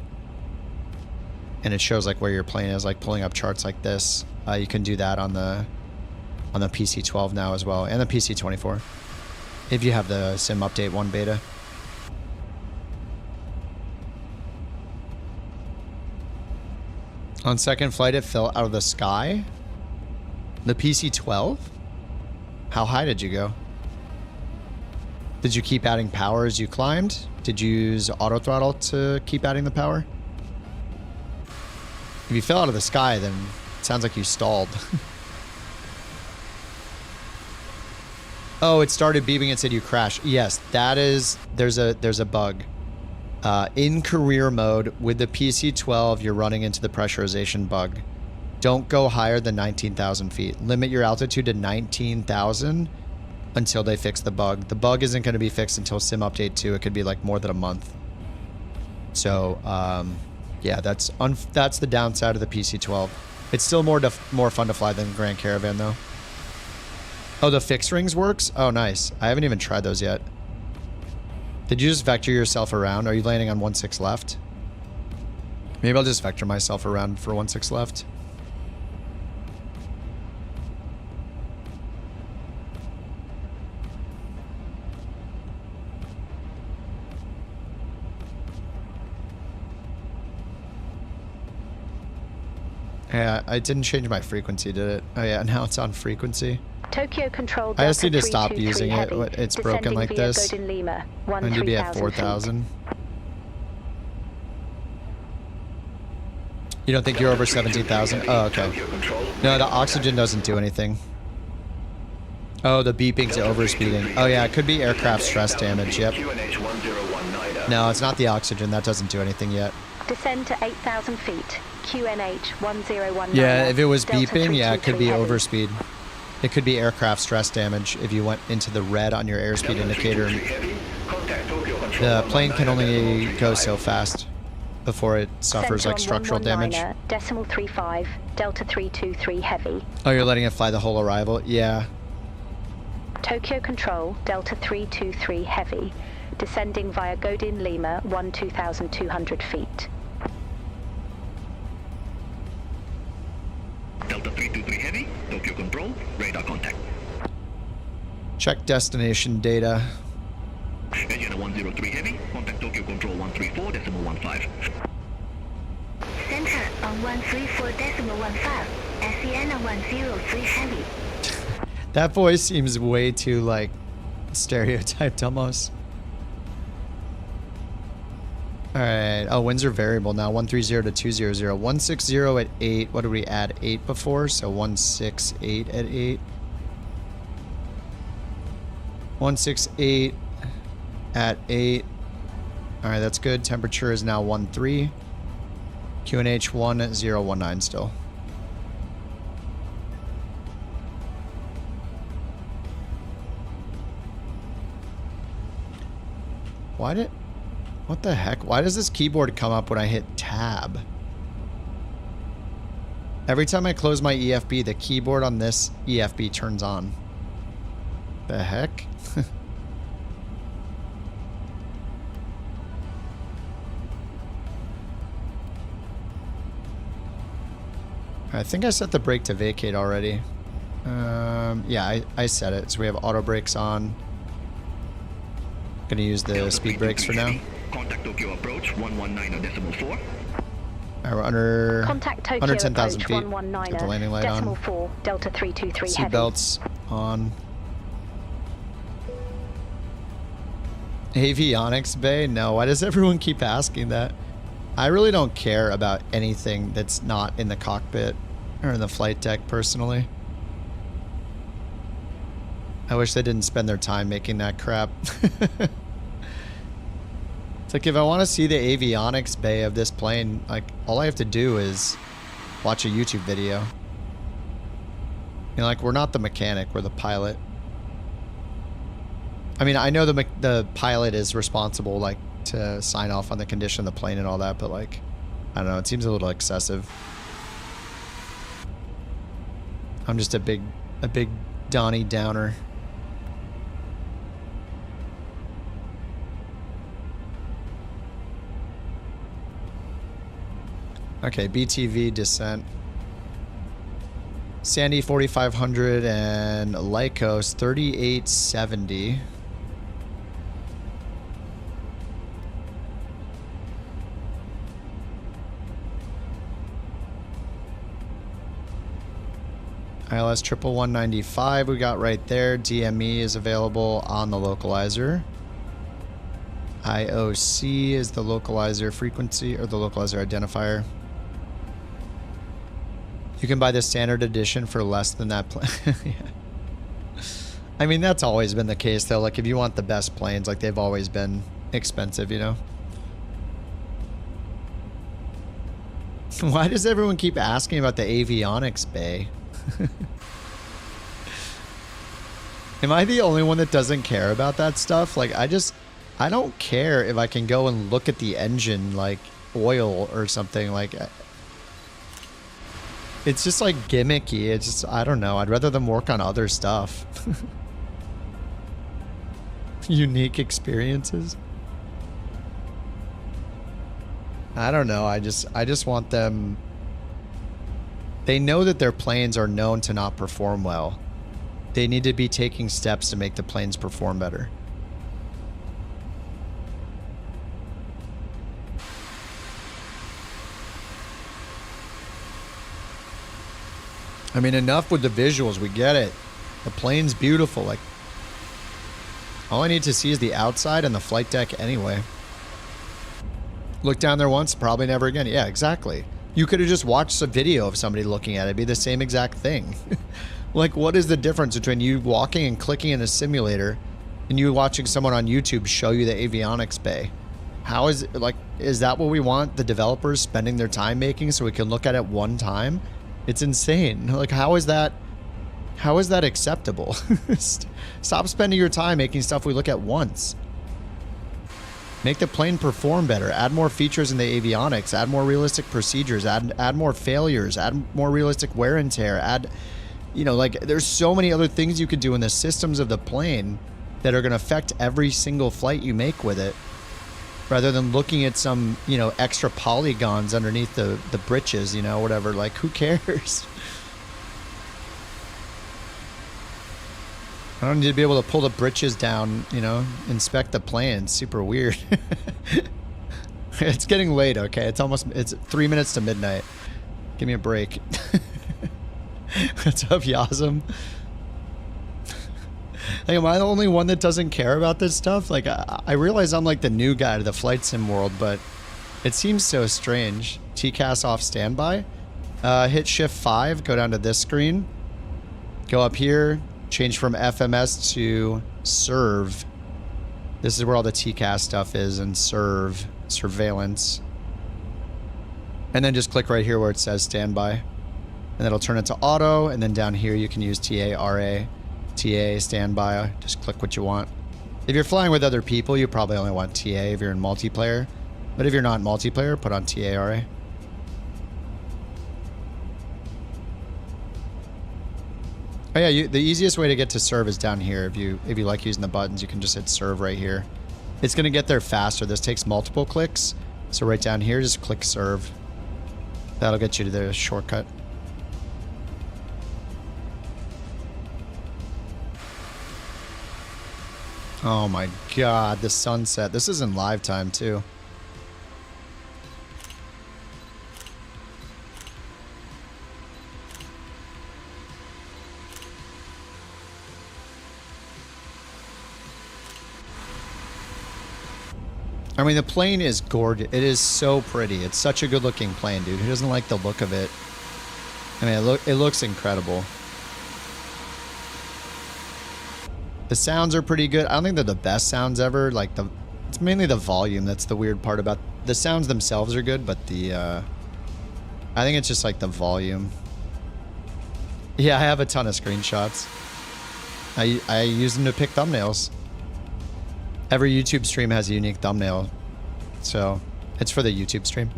And it shows like where your plane is, like pulling up charts like this. You can do that on the PC-12 now as well, and the PC-24. If you have the Sim Update 1 beta. On second flight, it fell out of the sky. The PC-12? How high did you go? Did you keep adding power as you climbed? Did you use auto throttle to keep adding the power? If you fell out of the sky, then it sounds like you stalled. Oh, it started beeping and said you crashed. Yes, that is, there's a bug. In career mode with the PC-12, you're running into the pressurization bug. Don't go higher than 19,000 feet. Limit your altitude to 19,000 until they fix the bug. The bug isn't going to be fixed until Sim Update 2. It could be like more than a month. So, yeah, that's the downside of the PC-12. It's still more fun to fly than Grand Caravan, though. Oh, the fixed rings works? Oh, nice. I haven't even tried those yet. Did you just vector yourself around? Are you landing on 1-6 left? Maybe I'll just vector myself around for 1-6 left. Yeah, I didn't change my frequency, did it? Oh yeah, now it's on frequency. Tokyo Control I just need to stop using it. It's broken like this. I need to be at 4,000. You don't think you're over 17,000? Oh, okay. No, the oxygen doesn't do anything. Oh, the beeping's overspeeding. Oh yeah, it could be aircraft stress damage, yep. No, it's not the oxygen. That doesn't do anything yet. Descend to 8,000 feet. QNH 1019. Yeah, if it was beeping, yeah, it could be overspeed. It could be aircraft stress damage if you went into the red on your airspeed indicator. The plane can only go so fast before it suffers like structural damage. Decimal 35, Delta 323 heavy. Oh, you're letting it fly the whole arrival? Yeah. Tokyo Control, Delta 323 heavy. Descending via Godin Lima, 2,200 feet. Delta 323 heavy, Tokyo Control, radar contact. Check destination data. Asiana 103 heavy, contact Tokyo Control 134.15. Center on 134.15, Asiana 103 heavy. That voice seems way too, like, stereotyped almost. Alright. Oh, winds are variable now. 130 to 200. 160 at 8. What did we add? 8 before? So 168 at 8. 168 at 8. Alright, that's good. Temperature is now 13. QNH 1019 still. What the heck? Why does this keyboard come up when I hit tab? Every time I close my EFB, the keyboard on this EFB turns on. The heck? I think I set the brake to vacate already. Yeah, I set it. So we have auto brakes on. Gonna use the speed brakes for now. Contact Tokyo approach 119.4. Alright, we're under 10,000 feet. Get the landing light on. 4, Delta 323 seat belts on. Avionics bay? No, why does everyone keep asking that? I really don't care about anything that's not in the cockpit or in the flight deck personally. I wish they didn't spend their time making that crap. It's like if I want to see the avionics bay of this plane, like all I have to do is watch a YouTube video. You know, like we're not the mechanic, we're the pilot. I mean, I know the pilot is responsible, like, to sign off on the condition of the plane and all that, but like, I don't know, it seems a little excessive. I'm just a big Donnie Downer. Okay, BTV descent. Sandy 4500 and Lycos 3870. ILS 11195 we got right there. DME is available on the localizer. IOC is the localizer frequency, or the localizer identifier. You can buy the standard edition for less than that plan. Yeah. I mean, that's always been the case, though. Like, if you want the best planes, like, they've always been expensive, you know? Why does everyone keep asking about the avionics bay? Am I the only one that doesn't care about that stuff? Like, I don't care if I can go and look at the engine, like, oil or something. Like, it's just, like, gimmicky. It's just, I don't know. I'd rather them work on other stuff. Unique experiences. I don't know. I just want them. They know that their planes are known to not perform well. They need to be taking steps to make the planes perform better. I mean, enough with the visuals. We get it. The plane's beautiful. Like, all I need to see is the outside and the flight deck anyway. Look down there once, probably never again. Yeah, exactly. You could have just watched a video of somebody looking at it. It'd be the same exact thing. Like, what is the difference between you walking and clicking in a simulator and you watching someone on YouTube show you the avionics bay? How is it, like, is that what we want the developers spending their time making so we can look at it one time? It's insane. Like, how is that acceptable? Stop spending your time making stuff we look at once. Make the plane perform better. Add more features in the avionics. Add more realistic procedures. Add more failures. Add more realistic wear and tear. Add, you know, like, there's so many other things you could do in the systems of the plane that are going to affect every single flight you make with it, rather than looking at some, you know, extra polygons underneath the britches, you know, whatever. Like, who cares? I don't need to be able to pull the britches down, you know, inspect the plane. It's super weird. It's getting late, okay? It's 3 minutes to midnight. Give me a break. What's up, Yasm? Like, am I the only one that doesn't care about this stuff? Like, I realize I'm like the new guy to the flight sim world, but it seems so strange. TCAS off standby. Hit shift 5, go down to this screen. Go up here. Change from FMS to serve. This is where all the TCAS stuff is, and serve, surveillance. And then just click right here where it says standby. And it'll turn it to auto, and then down here you can use TA, RA, TA, standby. Just click what you want. If you're flying with other people, you probably only want TA if you're in multiplayer. But if you're not in multiplayer, put on TA, RA. Oh yeah, the easiest way to get to serve is down here. If you like using the buttons, you can just hit serve right here. It's gonna get there faster. This takes multiple clicks. So right down here, just click serve. That'll get you to the shortcut. Oh my god, the sunset. This is in live time too. I mean, the plane is gorgeous. It is so pretty. It's such a good looking plane, dude. Who doesn't like the look of it? I mean, it looks incredible. The sounds are pretty good. I don't think they're the best sounds ever. Like, it's mainly the volume that's the weird part about the sounds themselves are good, but I think it's just like the volume. Yeah, I have a ton of screenshots. I use them to pick thumbnails. Every YouTube stream has a unique thumbnail, so it's for the YouTube stream.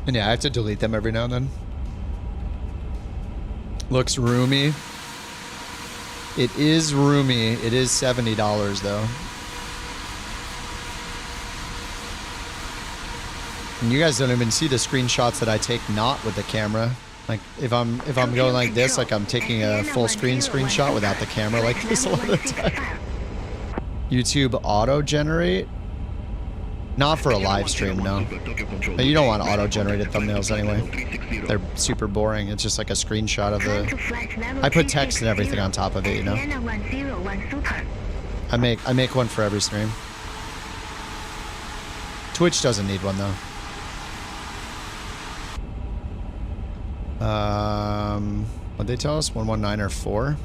And yeah, I have to delete them every now and then. Looks roomy. It is roomy. It is $70 though. And you guys don't even see the screenshots that I take not with the camera. Like, if I'm going like this, like I'm taking a full screen screenshot without the camera like this a lot of the time. YouTube auto generate. Not for a live stream, no. But you don't want auto-generated thumbnails anyway. They're super boring. It's just like a screenshot of the... I put text and everything on top of it, you know? I make one for every stream. Twitch doesn't need one, though. What'd they tell us? 119 or 4?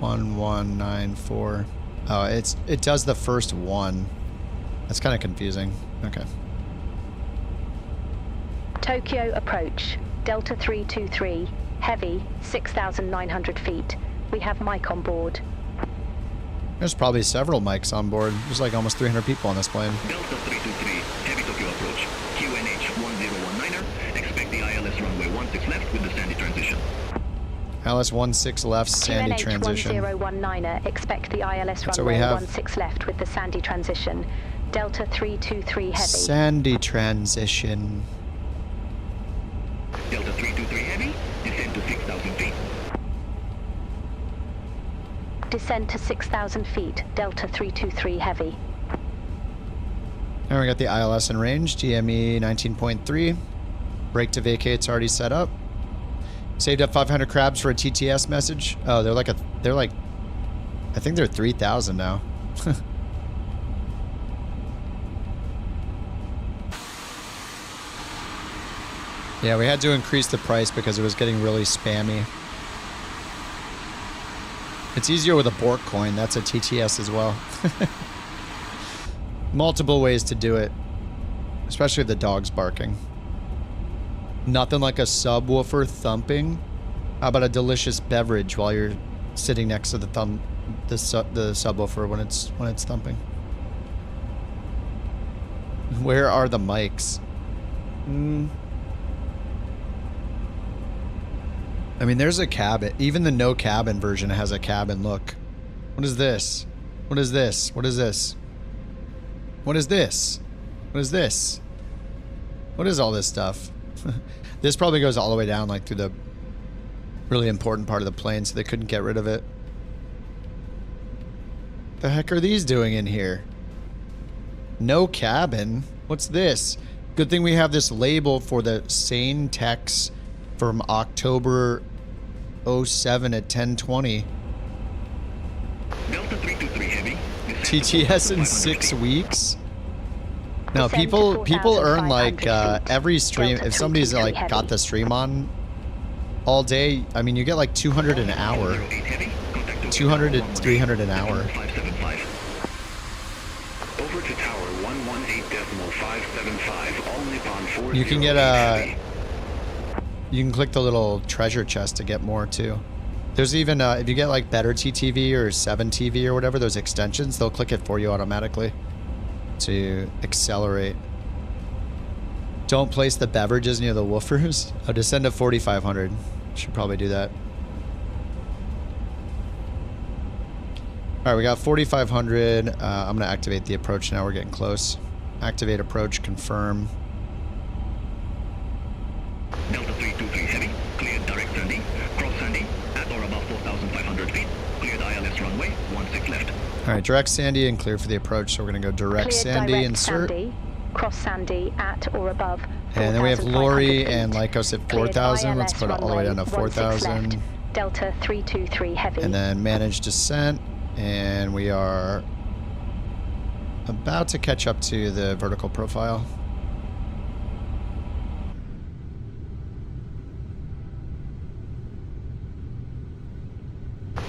$1,194. Oh, it does the first one. That's kind of confusing. Okay. Tokyo approach. Delta 323. Heavy, 6,900 feet. We have mic on board. There's probably several mics on board. There's like almost 300 people on this plane. Delta 323, heavy Tokyo approach. QNH 1019er. Expect the ILS runway 16 left with the sandy transition. ILS 16 left, sandy transition. QNH 1019er. Expect the ILS runway 16 left with the sandy transition. Delta 323 heavy. Sandy transition. Delta 323 heavy. Descend to 6,000 feet. Descend to 6,000 feet. Delta 323 heavy. And we got the ILS in range. GME 19.3. Brake to vacate's already set up. Saved up 500 crabs for a TTS message. Oh, they're like I think they're 3,000 now. Yeah, we had to increase the price because it was getting really spammy. It's easier with a BorkCoin. That's a TTS as well. Multiple ways to do it. Especially if the dog's barking. Nothing like a subwoofer thumping. How about a delicious beverage while you're sitting next to the subwoofer when it's thumping? Where are the mics? I mean, there's a cabin. Even the no cabin version has a cabin look. What is this? What is this? What is this? What is this? What is this? What is all this stuff? This probably goes all the way down, like, through the really important part of the plane, so they couldn't get rid of it. The heck are these doing in here? No cabin? What's this? Good thing we have this label for the Sane Techs from October 07 at 10:20. Delta 323 heavy. TTS in 6 weeks? No, people earn like every stream. If somebody's like got the stream on all day, I mean, you get like 200 an hour. 200 to 300 an hour. Over to tower 118.575. All Nippon 40. You can get you can click the little treasure chest to get more too. There's even if you get like better TTV or 7TV or whatever, those extensions, they'll click it for you automatically to accelerate. Don't place the beverages near the woofers. I'll descend to 4,500. Should probably do that. All right, we got 4,500. I'm gonna activate the approach now. We're getting close. Activate approach, confirm. Delta 323 heavy, cleared direct sandy, cross sandy, at or above 4,500 feet, cleared ILS runway, 16 left. All right, direct sandy and clear for the approach, so we're gonna go direct sandy, direct insert. Sandy, cross sandy, at or above 4,500 And then we have Lori feet. and Lycos at 4,000. Let's put it all the way down to 4,000. Delta 323 heavy. And then manage descent, and we are about to catch up to the vertical profile.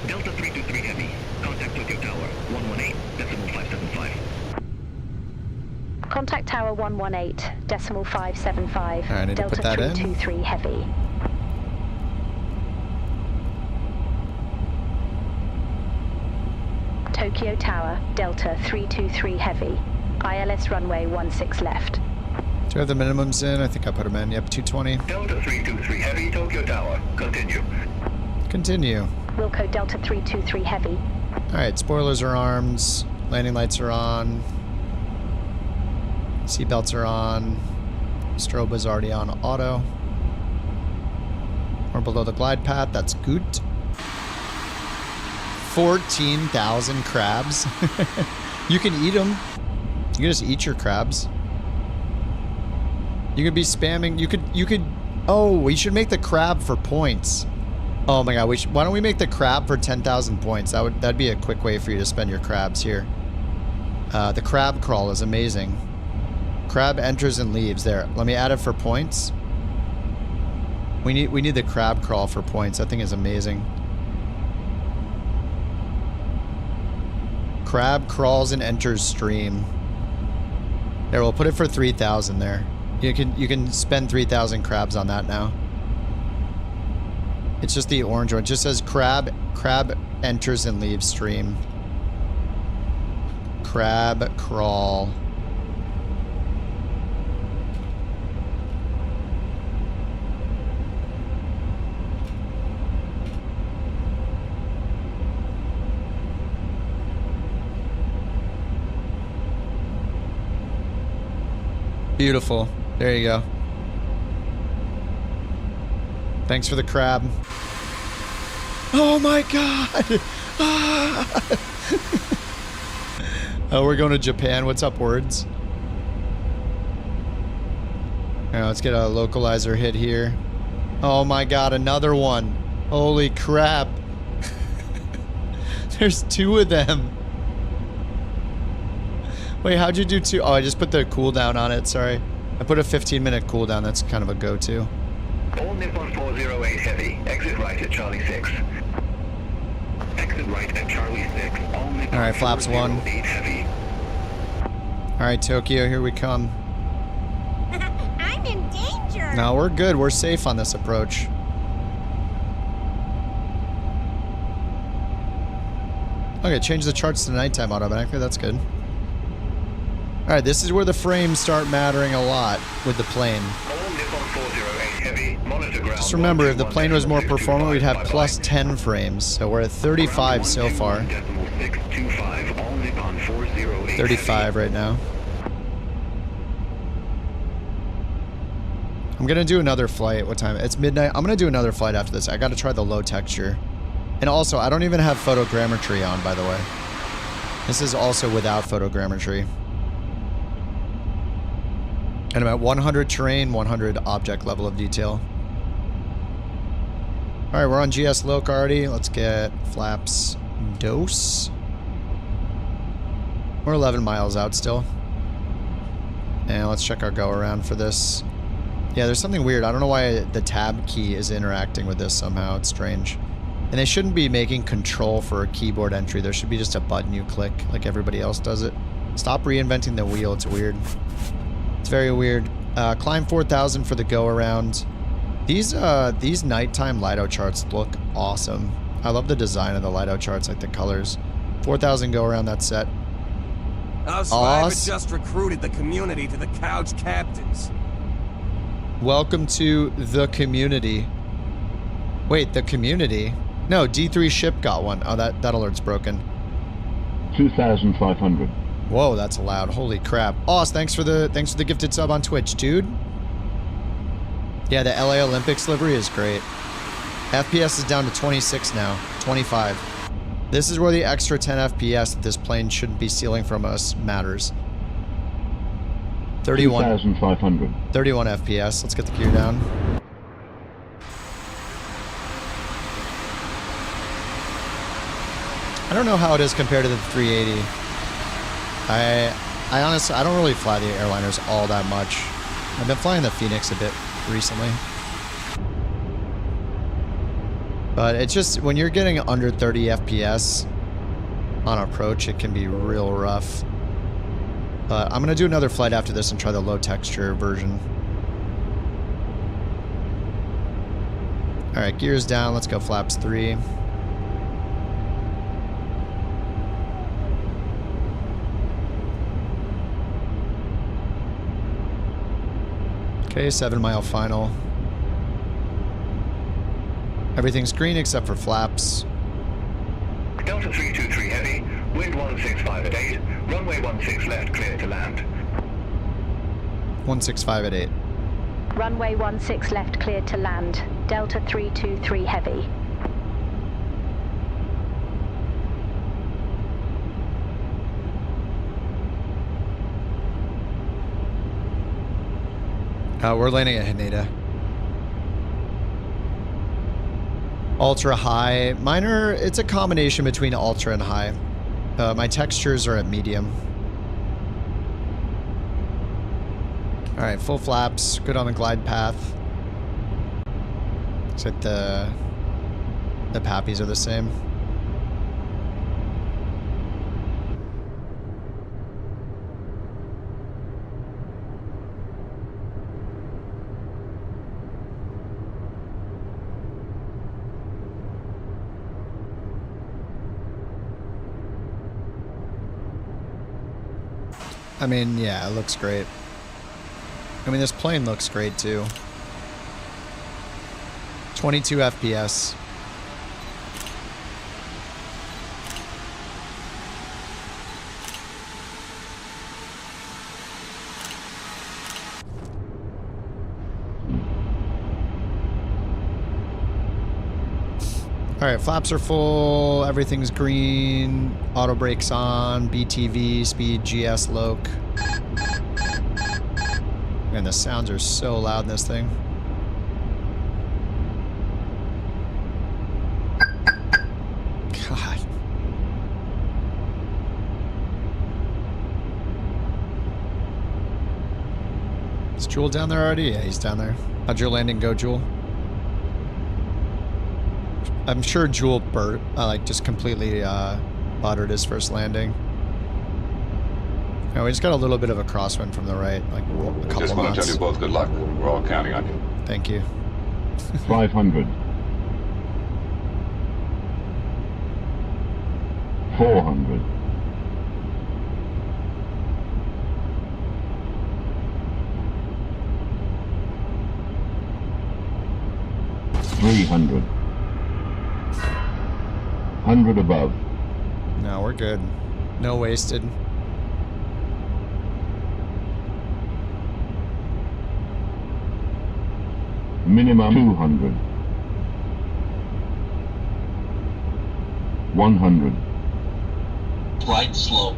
Delta 323 heavy, contact Tokyo Tower, 118.575. Contact Tower 118.575. All right, I need to Delta put that in. 323 heavy. Tokyo Tower, Delta 323 heavy. ILS runway 16 left. Do I have the minimums in? I think I put them in. Yep, 220. Delta 323 heavy, Tokyo Tower, continue. Continue. Wilco Delta 323 heavy. All right, spoilers are armed. Landing lights are on. Seatbelts are on. Strobe is already on auto. We're below the glide path. That's good. 14,000 crabs. You can eat them. You can just eat your crabs. You could be spamming. You could. Oh, we should make the crab for points. Oh my god, why don't we make the crab for 10,000 points? That'd be a quick way for you to spend your crabs here. The crab crawl is amazing. Crab enters and leaves. There, let me add it for points. We need the crab crawl for points. That thing is amazing. Crab crawls and enters stream. There, we'll put it for 3,000 there. You can spend 3,000 crabs on that now. It's just the orange one. It just says crab enters and leaves stream. Crab crawl. Beautiful. There you go. Thanks for the crab. Oh my god! Oh, we're going to Japan. What's up, words? Alright, let's get a localizer hit here. Oh my god, another one. Holy crap. There's two of them. Wait, how'd you do two? Oh, I just put the cooldown on it, sorry. I put a 15-minute cooldown, that's kind of a go-to. All Nippon 408 Heavy, exit right at Charlie 6. Exit right at Charlie 6. All Nippon Alright, flaps 1. Heavy. Alright, Tokyo, here we come. I'm in danger. No, we're good. We're safe on this approach. Okay, change the charts to nighttime automatically. That's good. Alright, this is where the frames start mattering a lot with the plane. Just remember, if the plane was more performant, we'd have plus 10 frames. So we're at 35 so far. 35 right now. I'm gonna do another flight. What time? It's midnight. I'm gonna do another flight after this. I gotta try the low texture. And also, I don't even have photogrammetry on, by the way. This is also without photogrammetry. And I'm at 100 terrain, 100 object level of detail. Alright, we're on GS Loc already. Let's get flaps dose. We're 11 miles out still. And let's check our go around for this. Yeah, there's something weird. I don't know why the tab key is interacting with this somehow. It's strange. And they shouldn't be making control for a keyboard entry. There should be just a button you click like everybody else does it. Stop reinventing the wheel. It's weird. It's very weird. Climb 4,000 for the go around. These nighttime Lido charts look awesome. I love the design of the Lido charts, like the colors. 4,000 go around that set. Us five had just recruited the community to the couch captains. Welcome to the community. Wait, the community? No, D3 ship got one. Oh, that alert's broken. 2,500. Whoa, that's loud. Holy crap. Oz, thanks for the gifted sub on Twitch, dude. Yeah, the LA Olympics livery is great. FPS is down to 26 now. 25. This is where the extra 10 FPS that this plane shouldn't be stealing from us matters. 31. 2,500. 31 FPS. Let's get the gear down. I don't know how it is compared to the 380. I honestly, I don't really fly the airliners all that much. I've been flying the Phoenix a bit recently. But it's just, when you're getting under 30 FPS on approach, it can be real rough. But I'm going to do another flight after this and try the low texture version. Alright, gears down. Let's go flaps 3. Okay, 7-mile final. Everything's green except for flaps. Delta 323 Heavy, wind 165 at 8, runway 16 left, clear to land. 165 at 8. Runway 16 left, cleared to land. Delta 323 Heavy. We're landing at Haneda. Ultra high. Mine are, it's a combination between ultra and high. My textures are at medium. Alright, full flaps. Good on the glide path. Except the pappies are the same. I mean, yeah, it looks great. I mean, this plane looks great too. 22 FPS. Alright, flaps are full, everything's green, auto brakes on, BTV, speed, GS, loc. Man, the sounds are so loud in this thing. God. Is Jewel down there already? Yeah, he's down there. How'd your landing go, Jewel? I'm sure Jewel just completely buttered his first landing. Oh, we just got a little bit of a crosswind from the right, like a couple Just want knots. to tell you both good luck. We're all counting on you. Thank you. 500. 400. 300. 100 above. No, we're good. No wasted. Minimum 200. 100. Glide slow.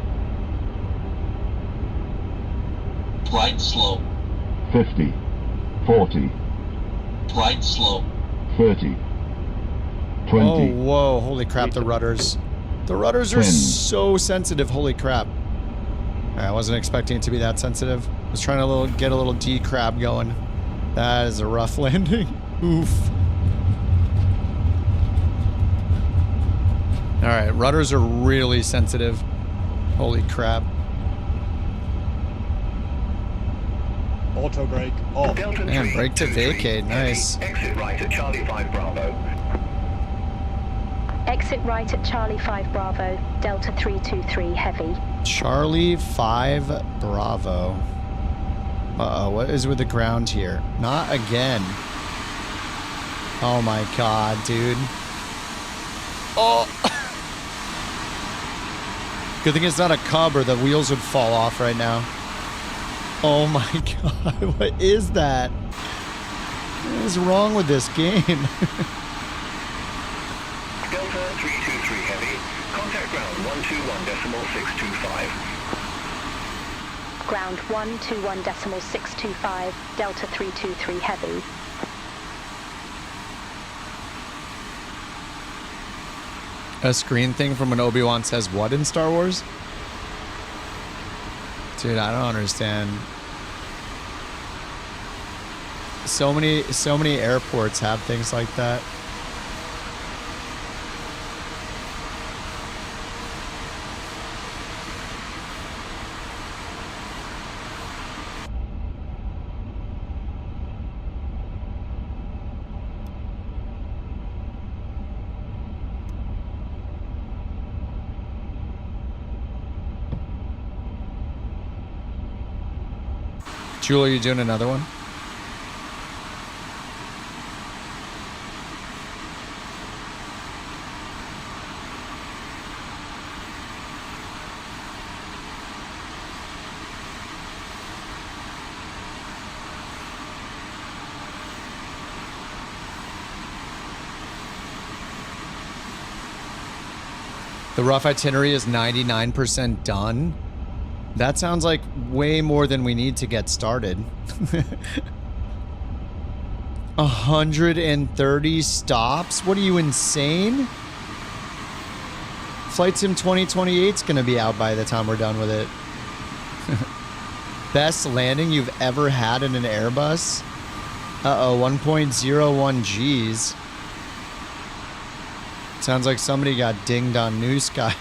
Glide slow. 50. 40. Glide slow. 30. 20. Oh, whoa. Holy crap, the rudders. The rudders are 10. so sensitive. Holy crap. I wasn't expecting it to be that sensitive. I was trying to get a little D-crab going. That is a rough landing. Oof. Alright, rudders are really sensitive. Holy crap. Auto brake off. Man, brake to vacate. Nice. Exit right at Charlie 5 Bravo. Exit right at Charlie 5 Bravo, Delta 323 heavy. Charlie 5 Bravo. Uh-oh, what is with the ground here? Not again. Oh my god, dude. Oh! Good thing it's not a Cub or the wheels would fall off right now. Oh my god, what is that? What is wrong with this game? Delta 323 heavy. Contact ground 121.625. Ground 121.625, Delta 323 heavy. A screen thing from when Obi-Wan says what in Star Wars? Dude, I don't understand. So many airports have things like that. Jewel, are you doing another one? The rough itinerary is 99% done. That sounds like way more than we need to get started. 130 stops? What are you, insane? Flight Sim 2028 is going to be out by the time we're done with it. Best landing you've ever had in an Airbus? Uh-oh, 1.01 Gs. Sounds like somebody got dinged on New Sky.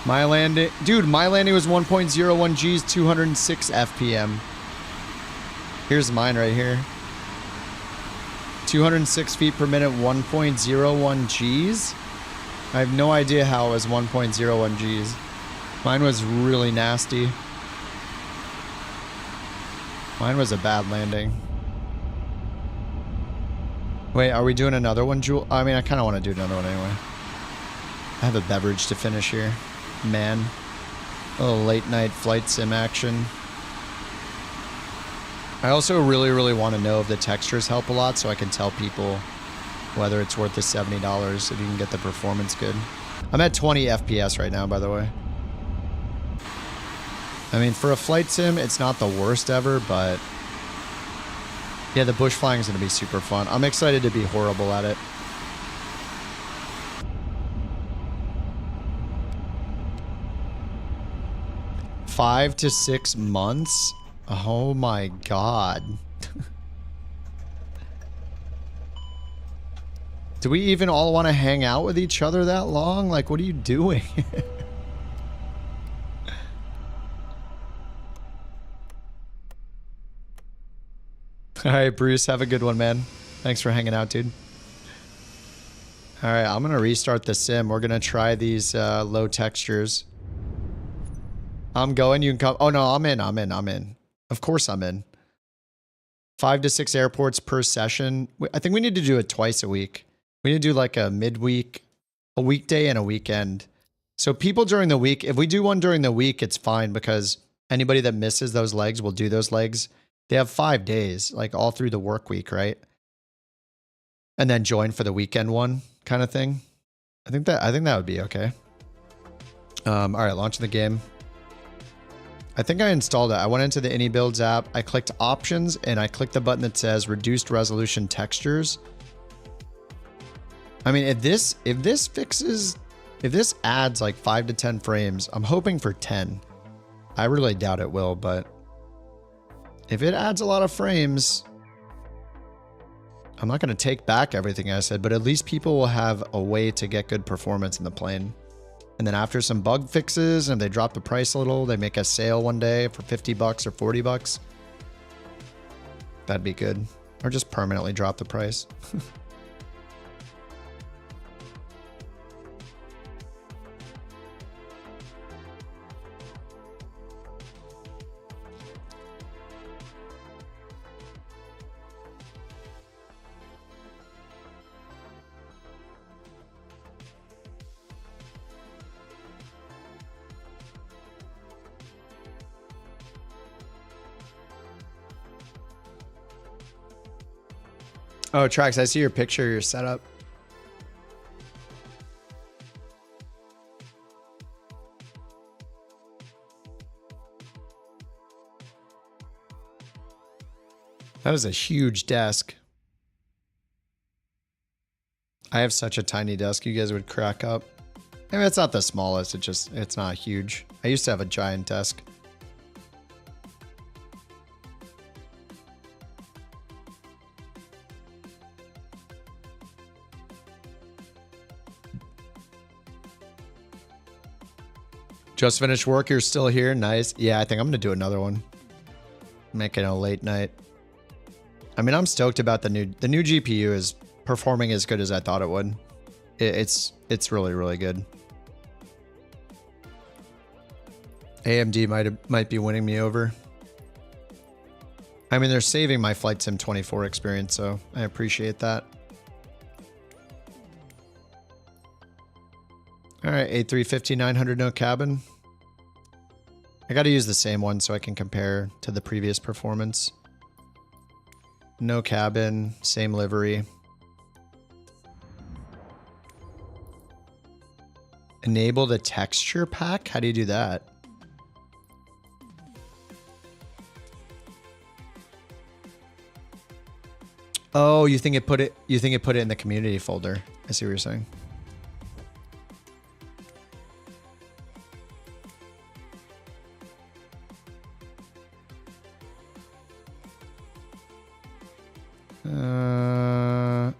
My landing... Dude, my landing was 1.01 Gs, 206 FPM. Here's mine right here. 206 feet per minute, 1.01 Gs? I have no idea how it was 1.01 Gs. Mine was really nasty. Mine was a bad landing. Wait, are we doing another one, Jewel? I mean, I kind of want to do another one anyway. I have a beverage to finish here. Man. A little late night flight sim action. I also really, really want to know if the textures help a lot so I can tell people whether it's worth the $70 if you can get the performance good. I'm at 20 FPS right now, by the way. I mean, for a flight sim, it's not the worst ever, but yeah, the bush flying is going to be super fun. I'm excited to be horrible at it. $5 to 6 months? Oh my god. Do we even all want to hang out with each other that long? Like, what are you doing? All right, Bruce, have a good one, man. Thanks for hanging out, dude. All right, I'm going to restart the sim. We're going to try these low textures. I'm going. You can come. Oh, no, I'm in. Of course I'm in. 5 to 6 airports per session. I think we need to do it twice a week. We need to do like a midweek, a weekday and a weekend. So people during the week, if we do one during the week, it's fine because anybody that misses those legs will do those legs. They have 5 days, like all through the work week, right? And then join for the weekend one kind of thing. I think that would be okay. All right, launching the game. I think I installed it. I went into the AnyBuilds app. I clicked options and I clicked the button that says reduced resolution textures. I mean, if this adds like 5 to 10 frames, I'm hoping for 10. I really doubt it will, but if it adds a lot of frames, I'm not going to take back everything I said, but at least people will have a way to get good performance in the plane. And then after some bug fixes and they drop the price a little, they make a sale one day for $50 or $40. That'd be good. Or just permanently drop the price. Oh, Trax, I see your picture of your setup. That was a huge desk. I have such a tiny desk, you guys would crack up. I mean, it's not the smallest, it's not huge. I used to have a giant desk. Just finished work, you're still here, nice. Yeah, I think I'm gonna do another one. Making a late night. I mean, I'm stoked about the new GPU is performing as good as I thought it would. It's really, really good. AMD might be winning me over. I mean, they're saving my Flight Sim 24 experience, so I appreciate that. All right, A350 900 no cabin. I got to use the same one so I can compare to the previous performance. No cabin, same livery. Enable the texture pack? How do you do that? Oh, you think it put it in the community folder. I see what you're saying.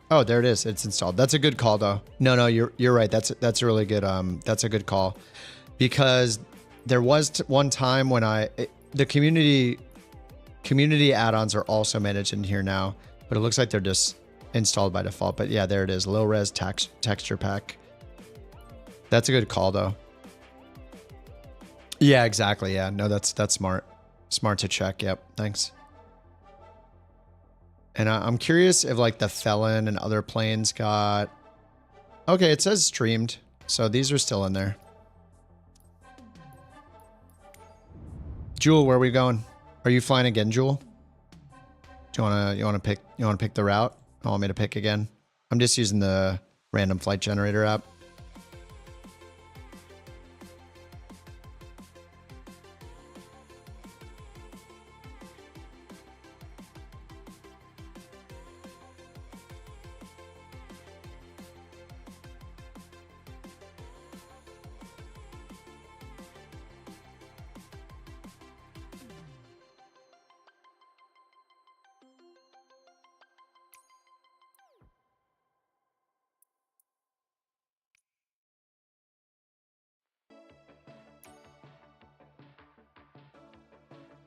Oh, there it is. It's installed. That's a good call, though. No, you're right. That's a really good that's a good call, because there was one time when the community add-ons are also managed in here now, but it looks like they're just installed by default. But yeah, there it is. Low res texture pack. That's a good call, though. Yeah, exactly. Yeah, no, that's smart. Smart to check. Yep. Thanks. And I'm curious if like the Felon and other planes got... Okay, it says streamed. So these are still in there. Jewel, where are we going? Are you flying again, Jewel? Do you wanna pick the route? You want me to pick again? I'm just using the random flight generator app.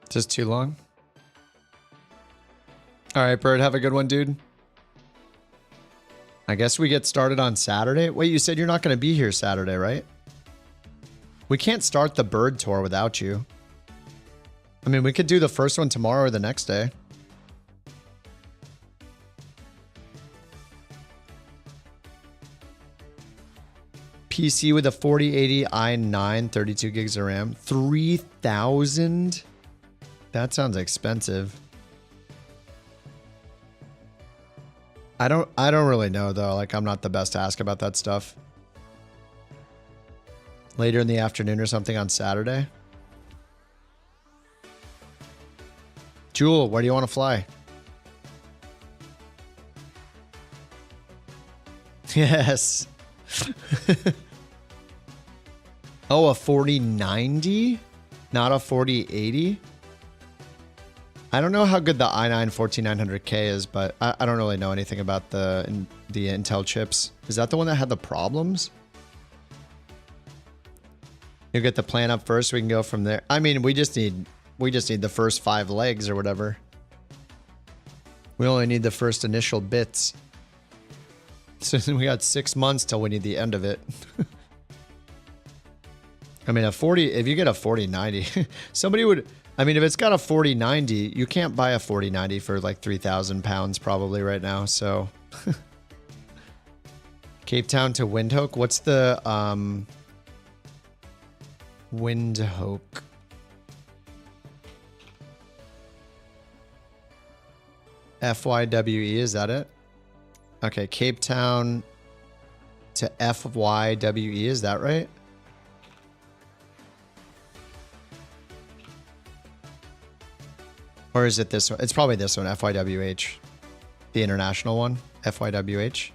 Just too long? All right, Bird, have a good one, dude. I guess we get started on Saturday. Wait, you said you're not going to be here Saturday, right? We can't start the Bird tour without you. I mean, we could do the first one tomorrow or the next day. PC with a 4080 i9, 32 gigs of RAM, 3,000. That sounds expensive. I don't really know though. Like, I'm not the best to ask about that stuff. Later in the afternoon or something on Saturday. Jewel, where do you want to fly? Yes. Oh, a 4090? Not a 4080? I don't know how good the i9 14900K is, but I don't really know anything about the Intel chips. Is that the one that had the problems? You get the plan up first, we can go from there. I mean, we just need the first 5 legs or whatever. We only need the first initial bits. So we got 6 months till we need the end of it. I mean, if you get a 4090, somebody would... I mean, if it's got a 4090, you can't buy a 4090 for like 3,000 pounds probably right now, so... Cape Town to Windhoek? What's the, Windhoek? FYWE, is that it? Okay, Cape Town to FYWE, is that right? Or is it this one? It's probably this one, FYWH. The international one, FYWH.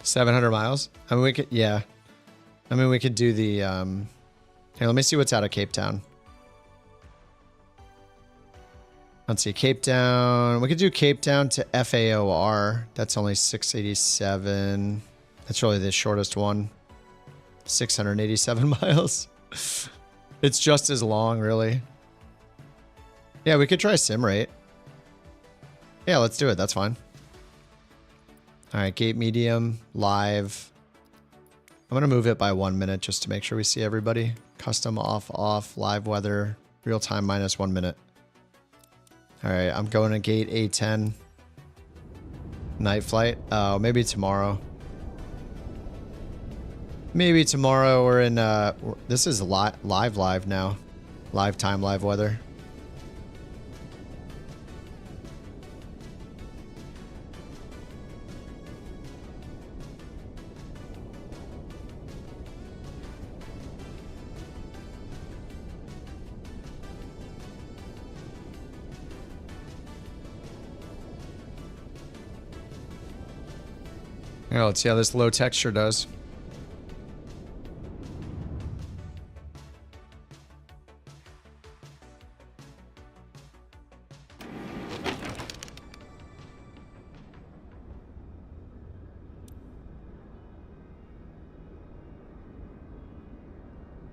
$700 miles? I mean, we could, yeah. I mean, we could do the, here, let me see what's out of Cape Town. Let's see, Cape Town. We could do Cape Town to FAOR. That's only 687. That's really the shortest one. 687 miles. It's just as long, really. Yeah, we could try Simrate. Yeah, let's do it. That's fine. All right, gate medium, live. I'm going to move it by 1 minute just to make sure we see everybody. Custom off, live weather, real time minus 1 minute. All right, I'm going to gate A10. Night flight. Oh, maybe tomorrow. Maybe tomorrow we're in, this is live now. Live time, live weather. Here, let's see how this low texture does.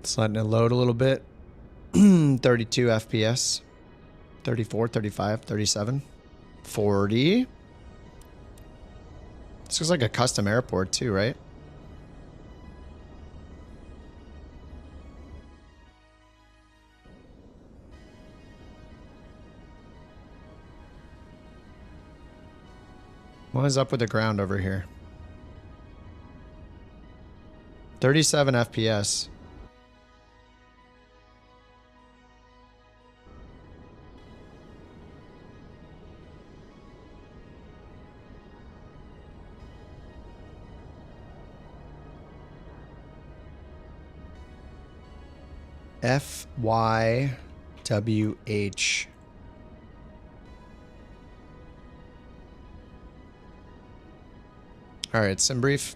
Just letting it load a little bit. 32 FPS. 34, 35, 37, 40. This looks like a custom airport too, right? What is up with the ground over here? 37 FPS. FYWH. All right, sim brief.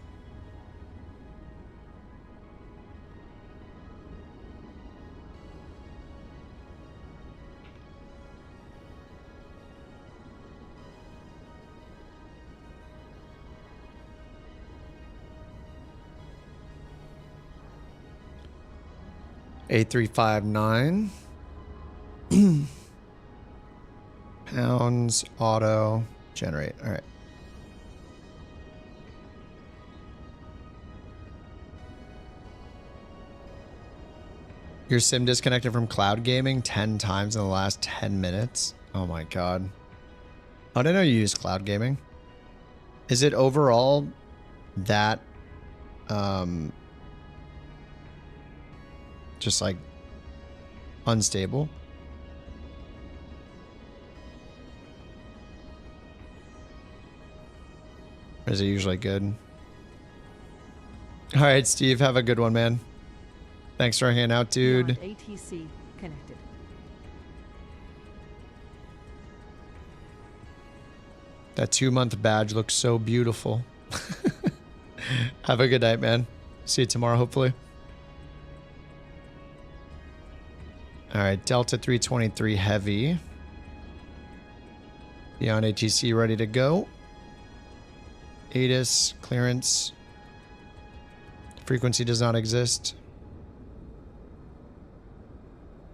A359. Pounds, auto, generate. All right. Your sim disconnected from cloud gaming 10 times in the last 10 minutes. Oh my God. How did I know you use cloud gaming? Is it overall that, just like unstable? Or is it usually good? All right, Steve, have a good one, man. Thanks for hanging out, dude. ATC connected. That 2-month badge looks so beautiful. Have a good night, man. See you tomorrow, hopefully. All right, Delta 323 Heavy. Beyond ATC ready to go. ATIS clearance. Frequency does not exist.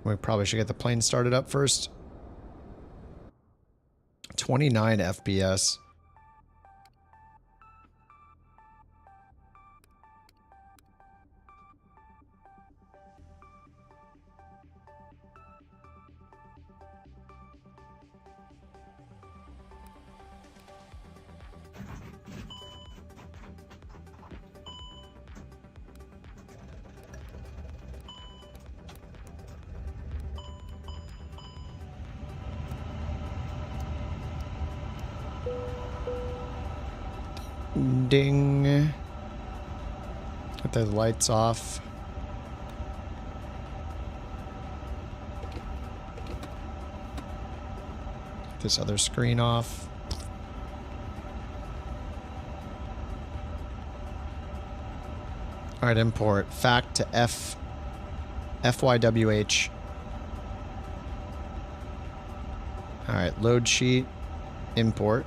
We probably should get the plane started up first. 29 FPS. Ding. Get the lights off. Get this other screen off. All right, import. Fact to FYWH. All right, load sheet. Import.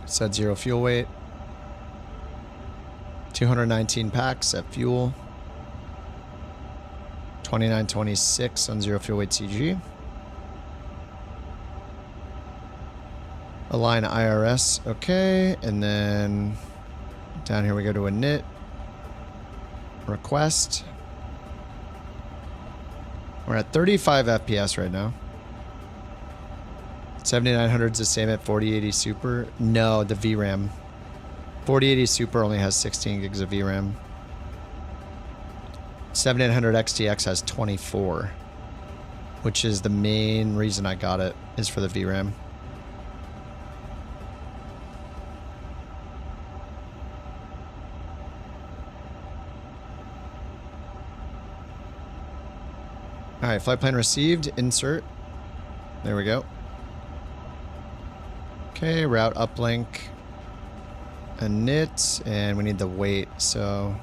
Said 0 fuel weight. 219 packs at fuel. 2926 on 0 fuel weight CG. Align IRS. Okay. And then down here we go to init. Request. We're at 35 FPS right now. 7900 is the same at 4080 Super. No, the VRAM. 4080 Super only has 16 gigs of VRAM. 7800 XTX has 24, which is the main reason I got it, is for the VRAM. All right, flight plan received. Insert. There we go. Okay, route uplink. Init, and we need the weight, so...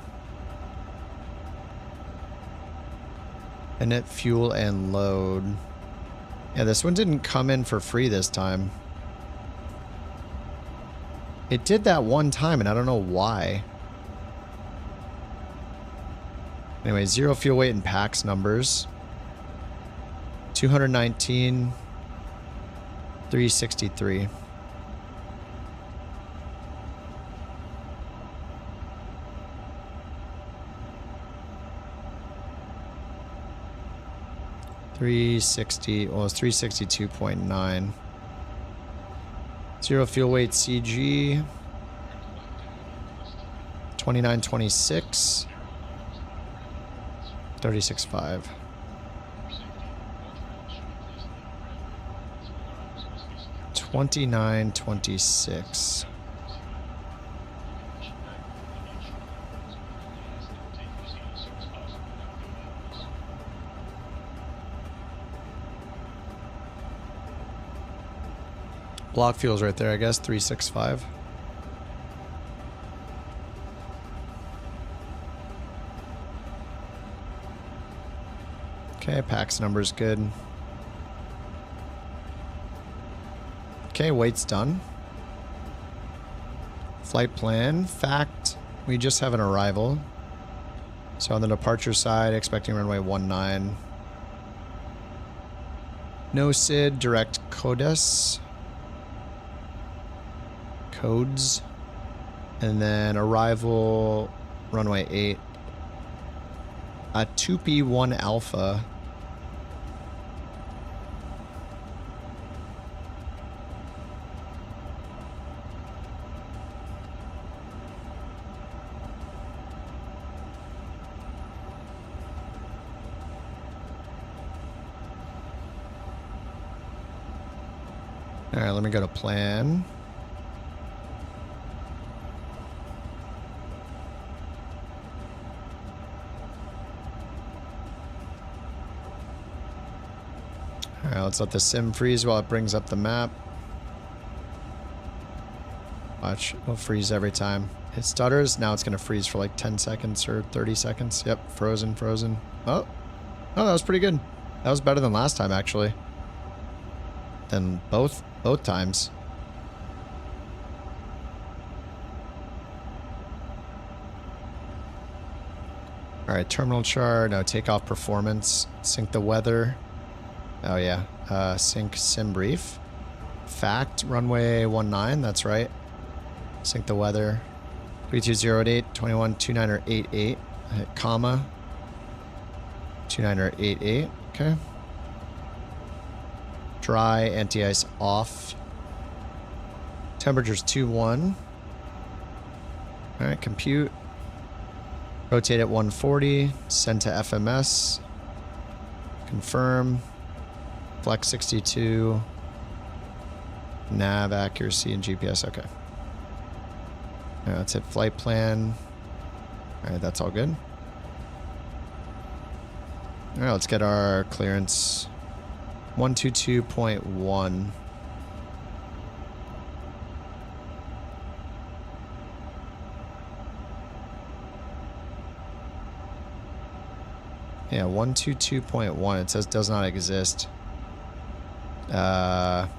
Init, fuel, and load. Yeah, this one didn't come in for free this time. It did that one time, and I don't know why. Anyway, 0 fuel weight and packs numbers. 219, 363. Well, it's 362.9. 0 fuel weight CG. 2926. 36.5. $29.26. Block fuel's right there, I guess. 365. Okay, packs number's good. Okay, weight's done. Flight plan. Fact, we just have an arrival. So on the departure side, expecting runway 19. No SID, direct codes. And then arrival, runway 8. A 2P1 Alpha. All right, let me go to plan. All right, let's let the sim freeze while it brings up the map. Watch, it'll freeze every time. It stutters, now it's gonna freeze for like 10 seconds or 30 seconds. Yep, frozen, frozen. Oh, that was pretty good. That was better than last time, actually. Than both times. All right, terminal chart, no, takeoff performance, sync the weather. Oh yeah, sync sim brief. Fact, runway 19, that's right. Sync the weather. 3208, 2129er 88. Hit comma. 29er 88, okay. Dry, anti-ice off. Temperature's 21. All right, compute. Rotate at 140. Send to FMS. Confirm. Flex 62. Nav accuracy and GPS. Okay. All right, let's hit flight plan. All right, that's all good. All right, let's get our clearance. 122.1. Yeah, 122.1. It says does not exist. Now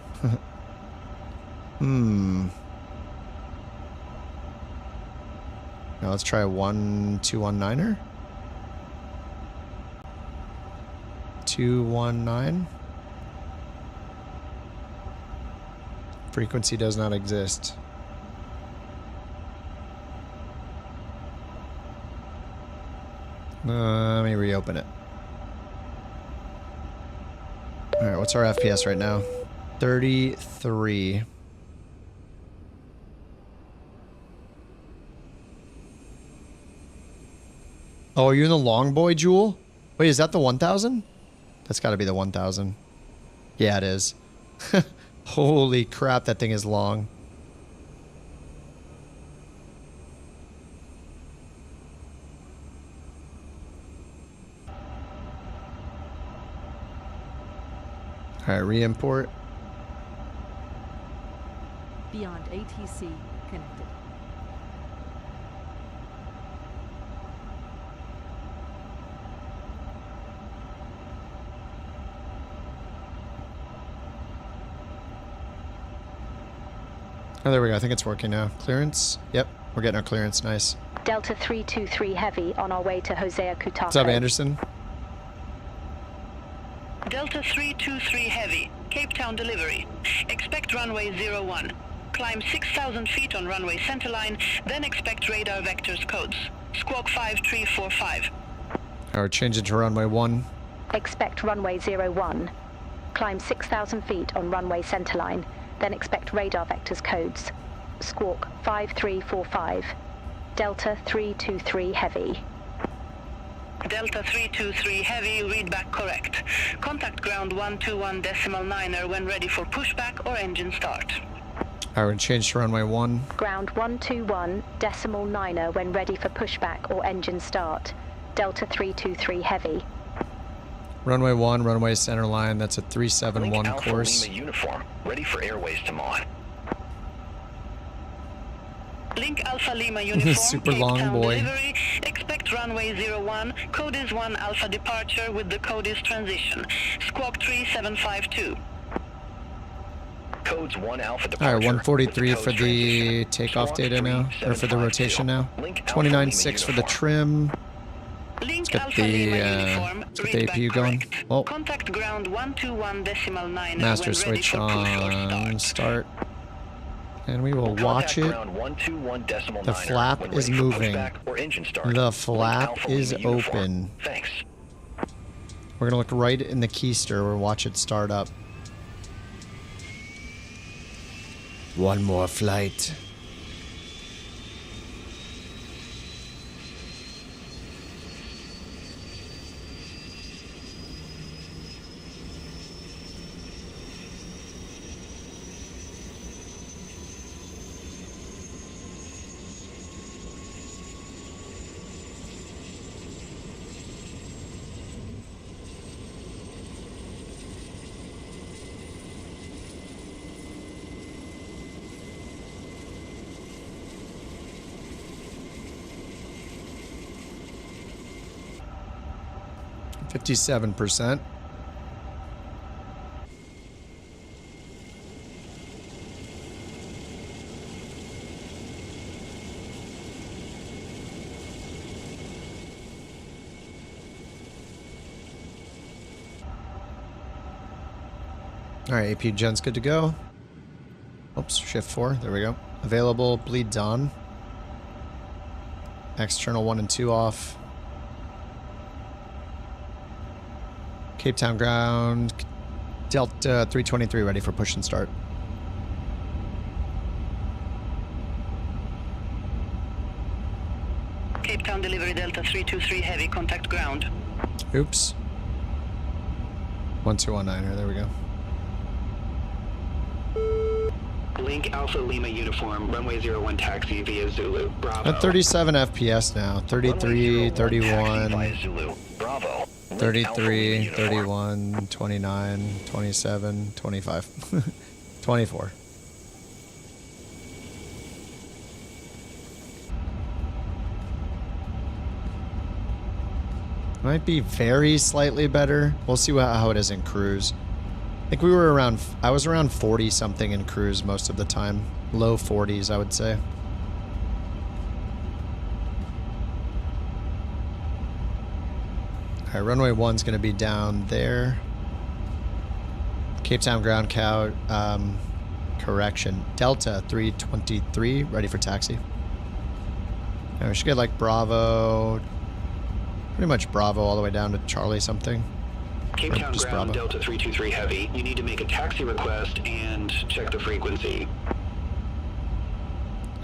let's try 1219er. 219. Frequency does not exist. Let me reopen it. Alright, what's our FPS right now? 33. Oh, are you in the long boy, Jewel? Wait, is that the 1000? That's got to be the 1000. Yeah, it is. Holy crap, that thing is long. Alright, re-import. Beyond ATC connected. Oh, there we go. I think it's working now. Clearance? Yep, we're getting our clearance. Nice. Delta 323 Heavy on our way to Hosea Kutako. What's up, Anderson? Delta 323 Heavy, Cape Town delivery. Expect runway 01. Climb 6,000 feet on runway centerline, then expect radar vectors codes. Squawk 5345. Alright, change it to runway 1. Expect runway 01. Climb 6,000 feet on runway centerline, then expect radar vectors codes. Squawk 5345. Delta 323 Heavy. Delta 323 Heavy, read back correct. Contact ground 121.9er when ready for pushback or engine start. Alright, we're gonna change to runway 1. Ground 121.9er when ready for pushback or engine start. Delta 323 Heavy. Runway 1, runway center line. That's a 371 Alpha course. Lima uniform, ready for airways to mod. Link Alpha Lima uniform, Super Cape long Town boy. delivery. Expect runway 01. Code is 1 Alpha departure with the code is transition. Squawk 3752. Codes 1 Alpha departure. Alright, 143 with for code the transition. takeoff Squawk data now, or for the 3752. rotation now. Link Alpha 29.6 for the Lima trim. Link Let's get the, let's get the APU going. Well, Contact ground 121.9 master when ready switch for push or on start. start. And we will watch it. Ground 121.9 The flap when is ready for moving. pushback or engine start. The Link flap Alpha is Lima uniform. open. Thanks. We're gonna look right in the keister. We'll watch it start up. One more flight. %57%. All right, AP gen's good to go. Oops, shift 4. There we go. Available, bleeds on. External 1 and 2 off. Cape Town ground. Delta 323 ready for push and start. Cape Town delivery Delta 323 Heavy, contact ground. Oops. 1219er, there we go. Link Alpha Lima uniform, runway 01 taxi via Zulu. Bravo. At 37 FPS now. 33, 31, Via Zulu. Bravo. 33, 31, 29, 27, 25, 24. Might be very slightly better. We'll see how it is in cruise. I think we were around, I was around 40 something in cruise most of the time. Low 40s, I would say. Alright, runway 1's going to be down there. Cape Town ground count, correction. Delta 323, ready for taxi. Alright, we should get like Bravo, pretty much Bravo all the way down to Charlie something. Cape Or Town just ground Bravo. Delta 323 Heavy. You need to make a taxi request and check the frequency.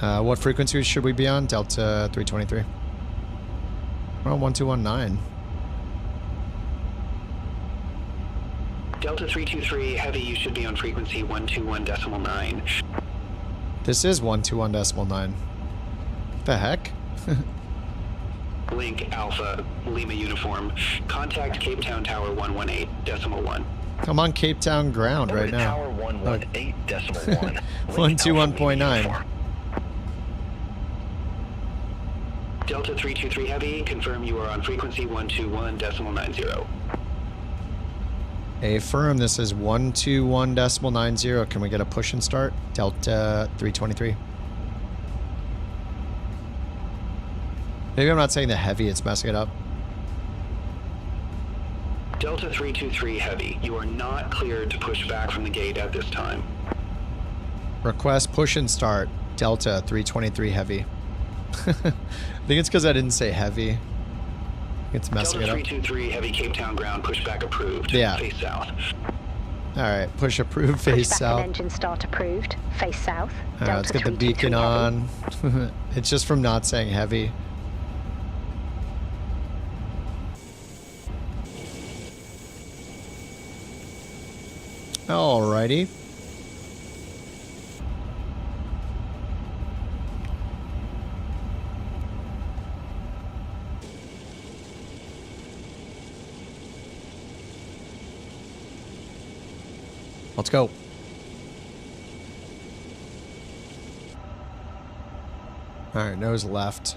What frequency should we be on? Delta 323. We're on 1219. Delta 323 Heavy, you should be on frequency 121.9. This is 121.9. The heck? Link Alpha Lima uniform. Contact Cape Town Tower 118.1. I'm on Cape Town ground right now. Tower 118.1. 121.9. Delta 323 Heavy, confirm you are on frequency 121.90. Affirm, this is 121.90. Can we get a push and start? Delta 323. Maybe I'm not saying the heavy, it's messing it up. Delta 323 Heavy, you are not cleared to push back from the gate at this time. Request push and start. Delta 323 Heavy. I think it's because I didn't say heavy. It's messing Delta it up. 323 Heavy Cape Town ground, pushback approved. Yeah. Face south. Alright, push approved, face Pushback south. and engine start approved. Face south. Alright, let's get the beacon on. It's just from not saying heavy. Alrighty. Let's go. Alright, nose left.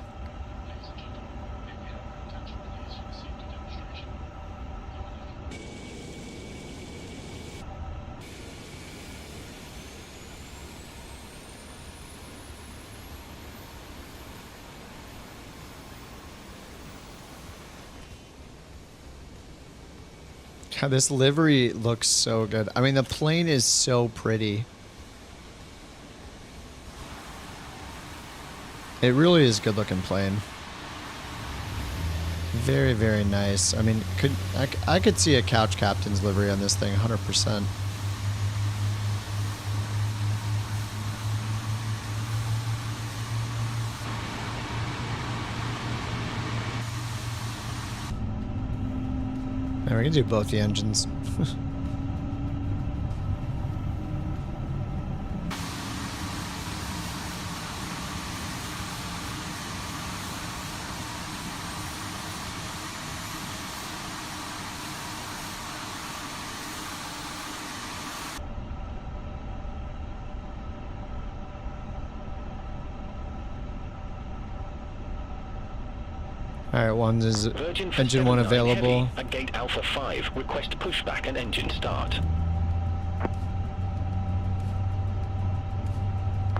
God, this livery looks so good. I mean, the plane is so pretty. It really is a good looking plane. Very, very nice. I mean, I could see a couch captain's livery on this thing, 100%. Yeah, we can do both the engines. Alright, one is engine 1 available. At gate Alpha 5, request pushback and engine start.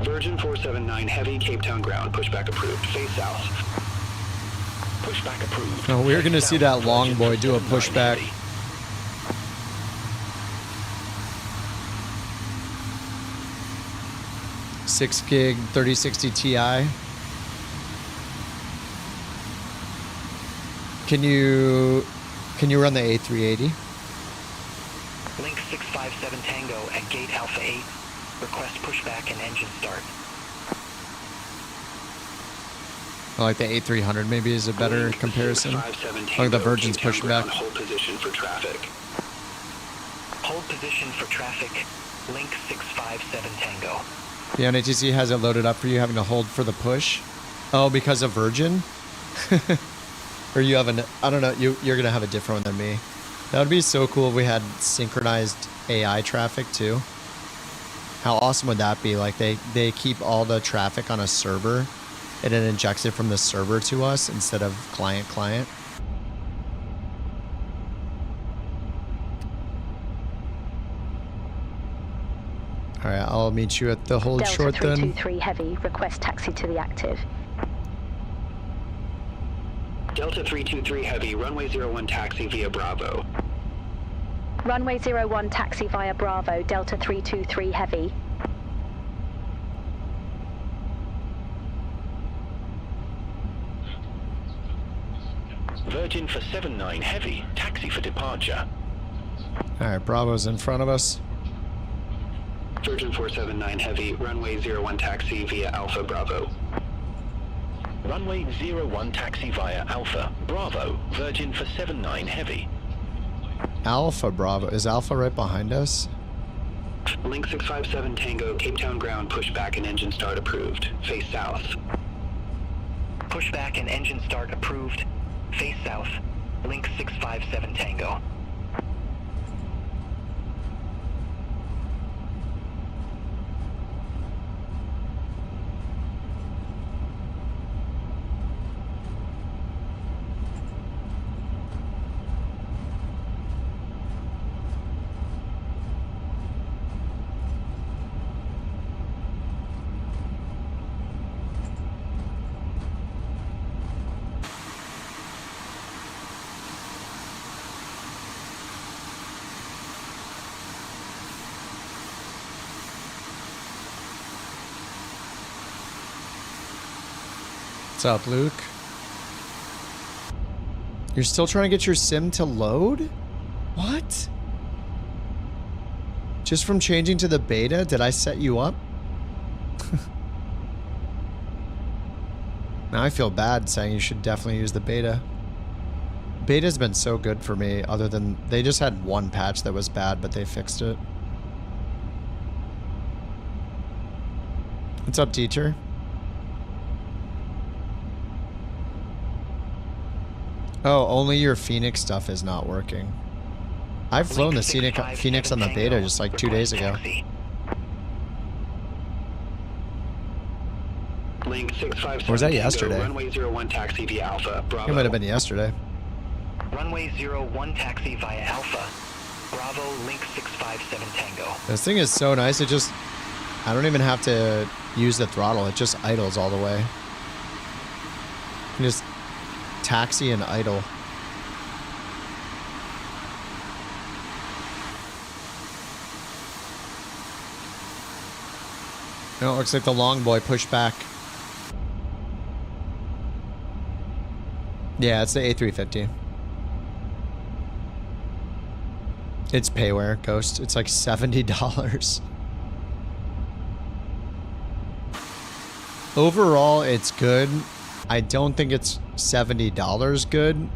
Virgin 479 Heavy, Cape Town ground, pushback approved. Face south. Pushback approved. Oh, we're gonna see that long boy do a pushback. Heavy. 6 gig 3060 Ti. Can you run the A380? Link 657 Tango at gate Alpha 8. Request pushback and engine start. I like the A300 maybe is a better Link comparison. 657 Like Tango, the Virgin's Cape Town pushing back. ground, hold position for traffic. Hold position for traffic. Link 657 Tango. The NATC has it loaded up for you having to hold for the push. Oh, because of Virgin? Or you have I don't know, you're gonna have a different one than me. That would be so cool if we had synchronized AI traffic too. How awesome would that be? Like they keep all the traffic on a server and it injects it from the server to us instead of client. Alright, I'll meet you at the hold Delta short then. 323 Heavy, request taxi to the active. Delta 323 Heavy, runway 01 taxi via Bravo. Runway 01 taxi via Bravo, Delta 323 Heavy. Virgin for 79 Heavy, taxi for departure. Alright, Bravo's in front of us. Virgin 479 Heavy, runway 01 taxi via Alpha Bravo. Runway 01 taxi via Alpha, Bravo, Virgin for 79 Heavy. Alpha Bravo. Is Alpha right behind us? Link 657 Tango, Cape Town ground, pushback and engine start approved. Face south. Pushback and engine start approved. Face south. Link 657 Tango. What's up, Luke? You're still trying to get your sim to load? What? Just from changing to the beta? Did I set you up? Now I feel bad saying you should definitely use the beta. Beta's been so good for me, other than they just had one patch that was bad, but they fixed it. What's up, teacher? Oh, only your Phoenix stuff is not working. I've flown the Phoenix on the beta just like 2 days ago. Link 657 Or was that yesterday? Runway 01 taxi via Alpha, Bravo. It might have been yesterday. Runway 01 taxi via Alpha, Bravo, link 657 Tango. This thing is so nice, it just... I don't even have to use the throttle, it just idles all the way. You can just taxi and idle. No, it looks like the long boy pushed back. Yeah, it's the A350. It's payware, Ghost. It's like $70. Overall, it's good. I don't think it's $70 good.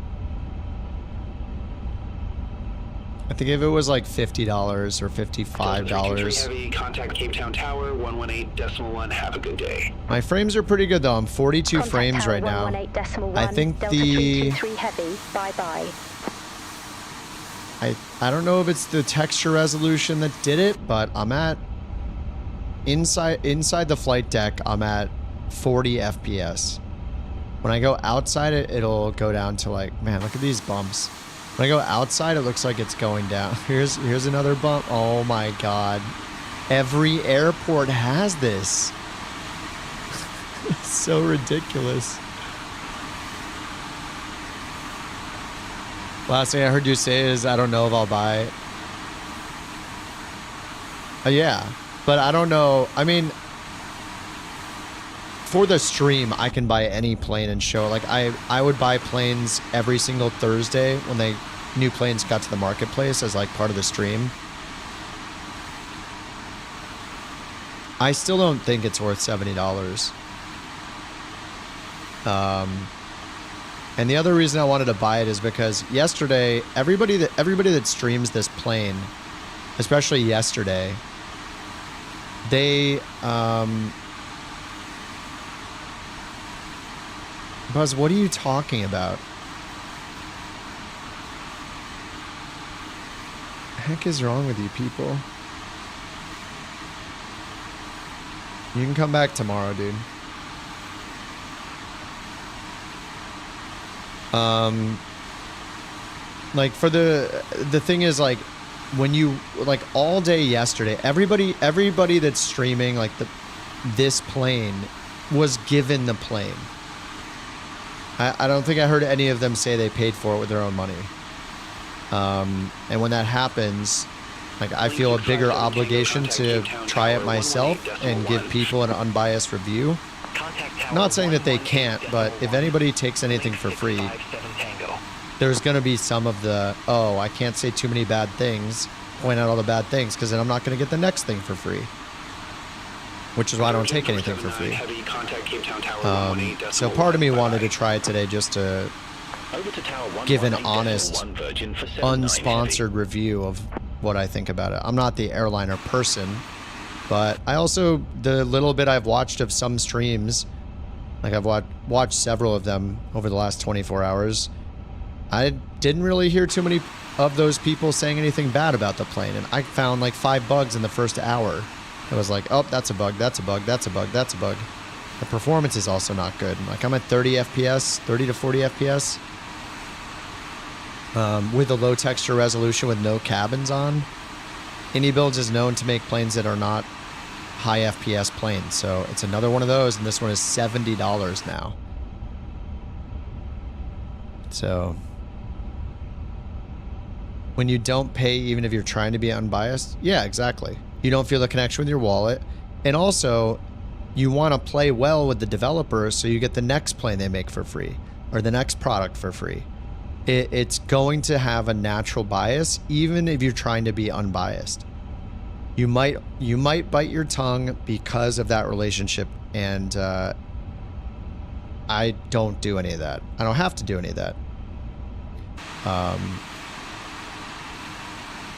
I think if it was like $50 or $55. Heavy, contact Cape Town Tower, 118.1. Have a good day. My frames are pretty good though. I'm 42 frames right now. I think the... Heavy. Bye-bye. I don't know if it's the texture resolution that did it, but I'm at... Inside the flight deck, I'm at 40 FPS. When I go outside it, it'll go down to like... Man, look at these bumps. When I go outside, it looks like it's going down. Here's another bump. Oh my god. Every airport has this. It's so ridiculous. Last thing I heard you say is, I don't know if I'll buy it. Yeah, but I don't know. I mean, for the stream, I can buy any plane and show. Like, I would buy planes every single Thursday when new planes got to the marketplace as like part of the stream. I still don't think it's worth $70. And the other reason I wanted to buy it is because yesterday, everybody that streams this plane, especially yesterday, they Buzz, what are you talking about? The heck is wrong with you people? You can come back tomorrow, dude. Like for the thing is, like, when you, like, all day yesterday, everybody that's streaming like this plane was given the plane. I don't think I heard any of them say they paid for it with their own money. And when that happens, like, I feel a bigger obligation to try it myself and give people an unbiased review. Not saying that they can't, but if anybody takes anything for free, there's going to be some of the, oh, I can't say too many bad things, point out all the bad things, because then I'm not going to get the next thing for free. Which is why I don't take anything for free. So part of me wanted to try it today just to give an honest, unsponsored review of what I think about it. I'm not the airliner person, but I also, the little bit I've watched of some streams, like I've watched several of them over the last 24 hours, I didn't really hear too many of those people saying anything bad about the plane, and I found like 5 bugs in the first hour. It was like, oh, that's a bug, that's a bug, that's a bug, that's a bug. The performance is also not good. Like, I'm at 30 FPS, 30 to 40 FPS. With a low texture resolution with no cabins on. IndyBuilds is known to make planes that are not high FPS planes. So it's another one of those, and this one is $70 now. So when you don't pay, even if you're trying to be unbiased, yeah, exactly. You don't feel the connection with your wallet. And also, you want to play well with the developer so you get the next plane they make for free or the next product for free. It's going to have a natural bias, even if you're trying to be unbiased. You might bite your tongue because of that relationship, and I don't do any of that. I don't have to do any of that.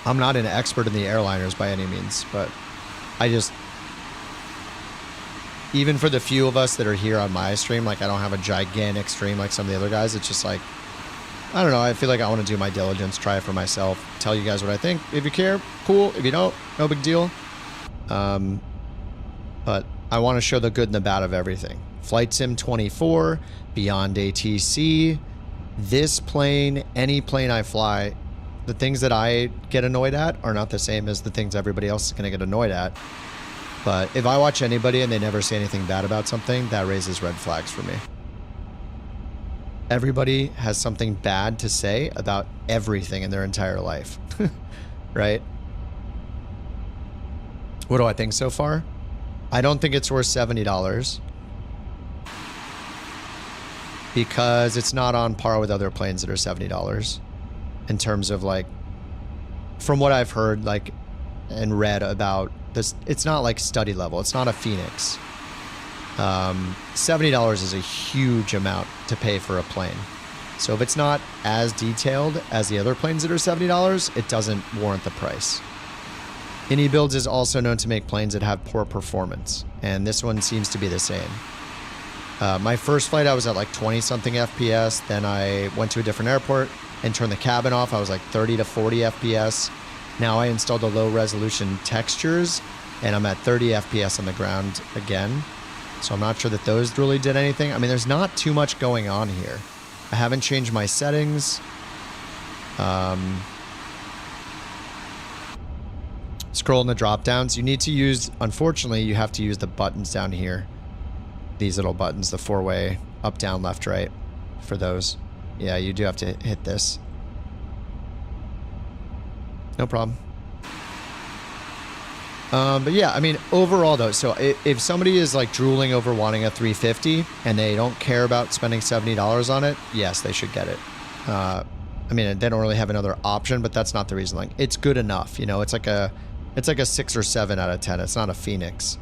I'm not an expert in the airliners by any means, but I just, even for the few of us that are here on my stream, like I don't have a gigantic stream like some of the other guys. It's just like, I don't know. I feel like I want to do my diligence, try it for myself, tell you guys what I think. If you care, cool. If you don't, no big deal. But I want to show the good and the bad of everything. Flight Sim 24, Beyond ATC, this plane, any plane I fly, the things that I get annoyed at are not the same as the things everybody else is going to get annoyed at. But if I watch anybody and they never say anything bad about something, that raises red flags for me. Everybody has something bad to say about everything in their entire life, right? What do I think so far? I don't think it's worth $70 because it's not on par with other planes that are $70 in terms of like, from what I've heard, like, and read about this, it's not like study level. It's not a Phoenix. $70 is a huge amount to pay for a plane. So if it's not as detailed as the other planes that are $70, it doesn't warrant the price. Indie Builds is also known to make planes that have poor performance, and this one seems to be the same. My first flight, I was at like 20 something FPS. Then I went to a different airport and turned the cabin off. I was like 30 to 40 FPS. Now I installed the low resolution textures and I'm at 30 FPS on the ground again. So I'm not sure that those really did anything. I mean, there's not too much going on here. I haven't changed my settings. Scroll in the drop downs. You need to use, unfortunately, you have to use the buttons down here. These little buttons, the 4-way up, down, left, right for those. Yeah, you do have to hit this. No problem. But yeah, I mean, overall though, so if somebody is like drooling over wanting a 350 and they don't care about spending $70 on it, yes, they should get it. I mean, they don't really have another option, but that's not the reason. Like, it's good enough, you know, it's like a 6 or 7 out of 10. It's not a Phoenix.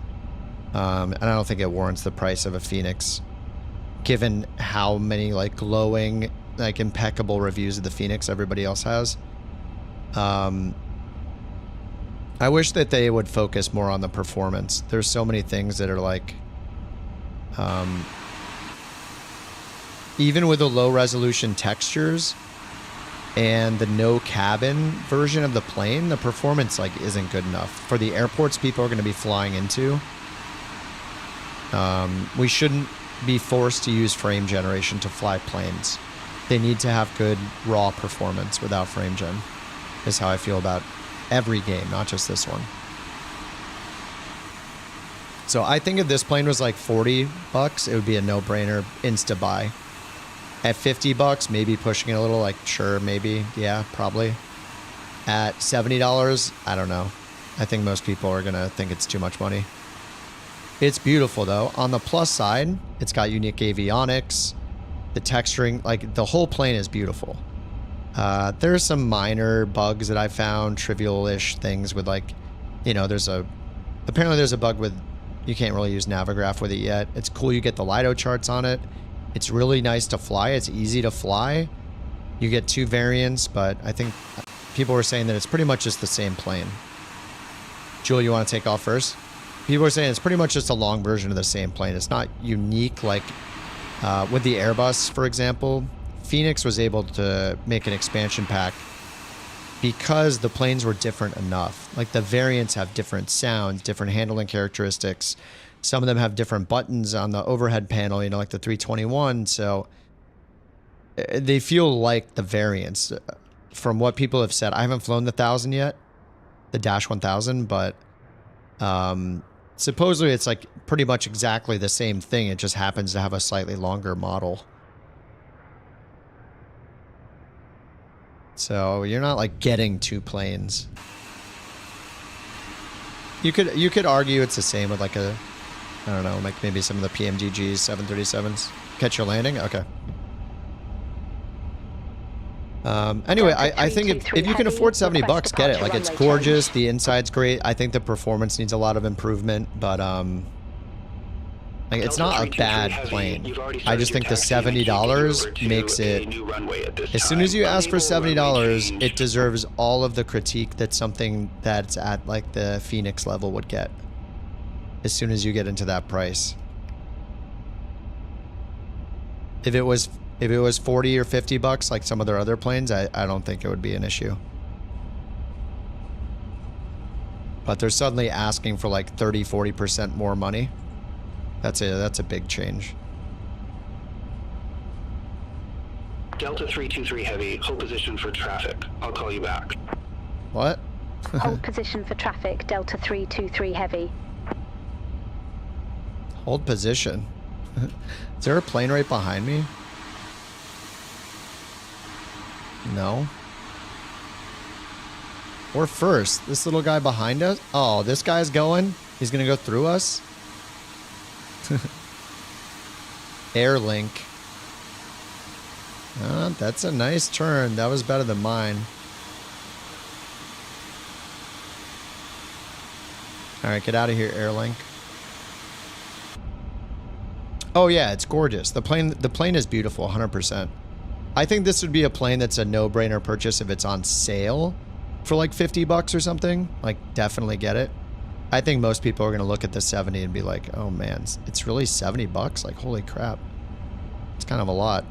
And I don't think it warrants the price of a Phoenix, given how many like glowing, like impeccable reviews of the Phoenix everybody else has. I wish that they would focus more on the performance. There's so many things that are like, even with the low resolution textures and the no cabin version of the plane, the performance like isn't good enough for the airports people are going to be flying into. We shouldn't be forced to use frame generation to fly planes. They need to have good raw performance without frame gen, is how I feel about every game, not just this one. So I think if this plane was like $40, it would be a no-brainer, insta buy. At $50, maybe pushing it a little, like sure, maybe, yeah, probably. At $70, I don't know. I think most people are gonna think it's too much money. It's beautiful though. On the plus side, it's got unique avionics. The texturing, like the whole plane is beautiful. There's some minor bugs that I found, trivial-ish things with like, you know, apparently there's a bug with, you can't really use Navigraph with it yet. It's cool you get the Lido charts on it. It's really nice to fly. It's easy to fly. You get 2 variants, but I think people were saying that it's pretty much just the same plane. Jewel, you want to take off first? People are saying it's pretty much just a long version of the same plane. It's not unique like with the Airbus, for example. Phoenix was able to make an expansion pack because the planes were different enough. Like the variants have different sounds, different handling characteristics. Some of them have different buttons on the overhead panel, you know, like the 321. So they feel like the variants. From what people have said, I haven't flown the 1000 yet, the Dash 1000, but supposedly it's like pretty much exactly the same thing. It just happens to have a slightly longer model. So you're not like getting 2 planes. You could argue it's the same with like a I don't know, like maybe some of the PMDGs, 737s. Catch your landing? Okay. Anyway, I think if you can afford 70 bucks, get it. Like, it's gorgeous. The inside's great. I think the performance needs a lot of improvement, but like, it's not a bad plane. I just think the $70 makes it... As soon as you ask for $70, it deserves all of the critique that something that's at, like, the Phoenix level would get. As soon as you get into that price. If it was 40 or 50 bucks like some of their other planes, I don't think it would be an issue. But they're suddenly asking for like 30-40% more money. That's a big change. Delta 323 Heavy, hold position for traffic. I'll call you back. What? Hold position for traffic, Delta 323 Heavy. Hold position. Is there a plane right behind me? No. We're first. This little guy behind us? Oh, this guy's going? He's gonna go through us? Airlink. That's a nice turn. That was better than mine. Alright, get out of here, Airlink. Oh yeah, it's gorgeous. The plane is beautiful, 100%. I think this would be a plane that's a no-brainer purchase if it's on sale for like 50 bucks or something. Like, definitely get it. I think most people are going to look at the 70 and be like, oh man, it's really 70 bucks? Like, holy crap. It's kind of a lot.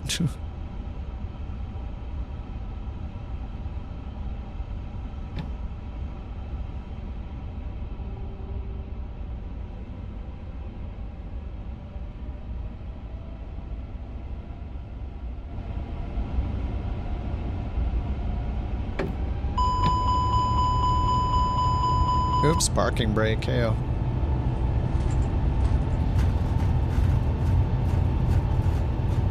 Oops, parking brake, KO.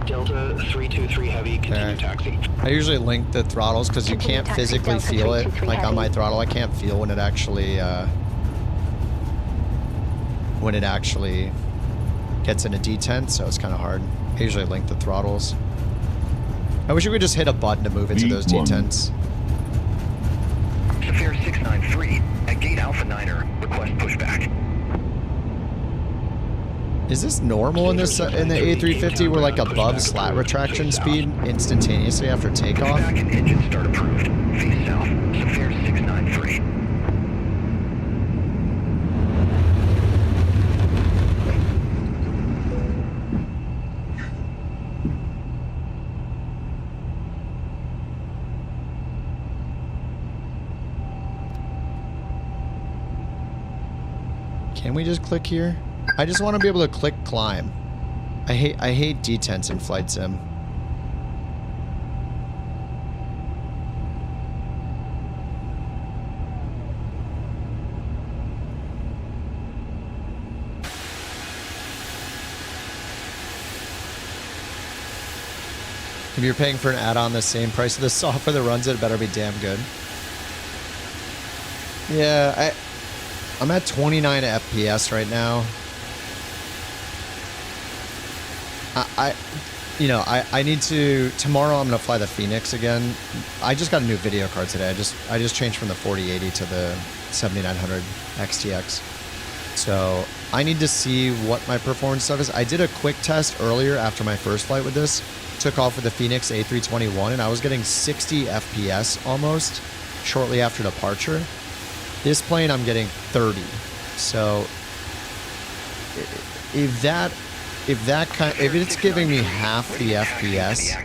Delta 323 Heavy, continue taxi. I usually link the throttles because you can't physically feel it. Like on my throttle, I can't feel when it actually gets in a detent, so it's kind of hard. I usually link the throttles. I wish you could just hit a button to move into those detents. Safair 693 at gate Alpha Niner. Request pushback. Is this normal in this in the A350? We're like above slat retraction speed instantaneously after takeoff. Pushback and engine start approved. Face south. Safair 693. Can we just click here? I just want to be able to click climb. I hate detents in flight sim. If you're paying for an add-on the same price of the software that runs it, it better be damn good. Yeah, I'm at 29 FPS right now. I need to, tomorrow I'm going to fly the Phoenix again. I just got a new video card today. I just changed from the 4080 to the 7900 XTX. So I need to see what my performance stuff is. I did a quick test earlier after my first flight with this. Took off with the Phoenix A321 and I was getting 60 FPS almost shortly after departure. This plane I'm getting 30. So if it's giving me half the FPS,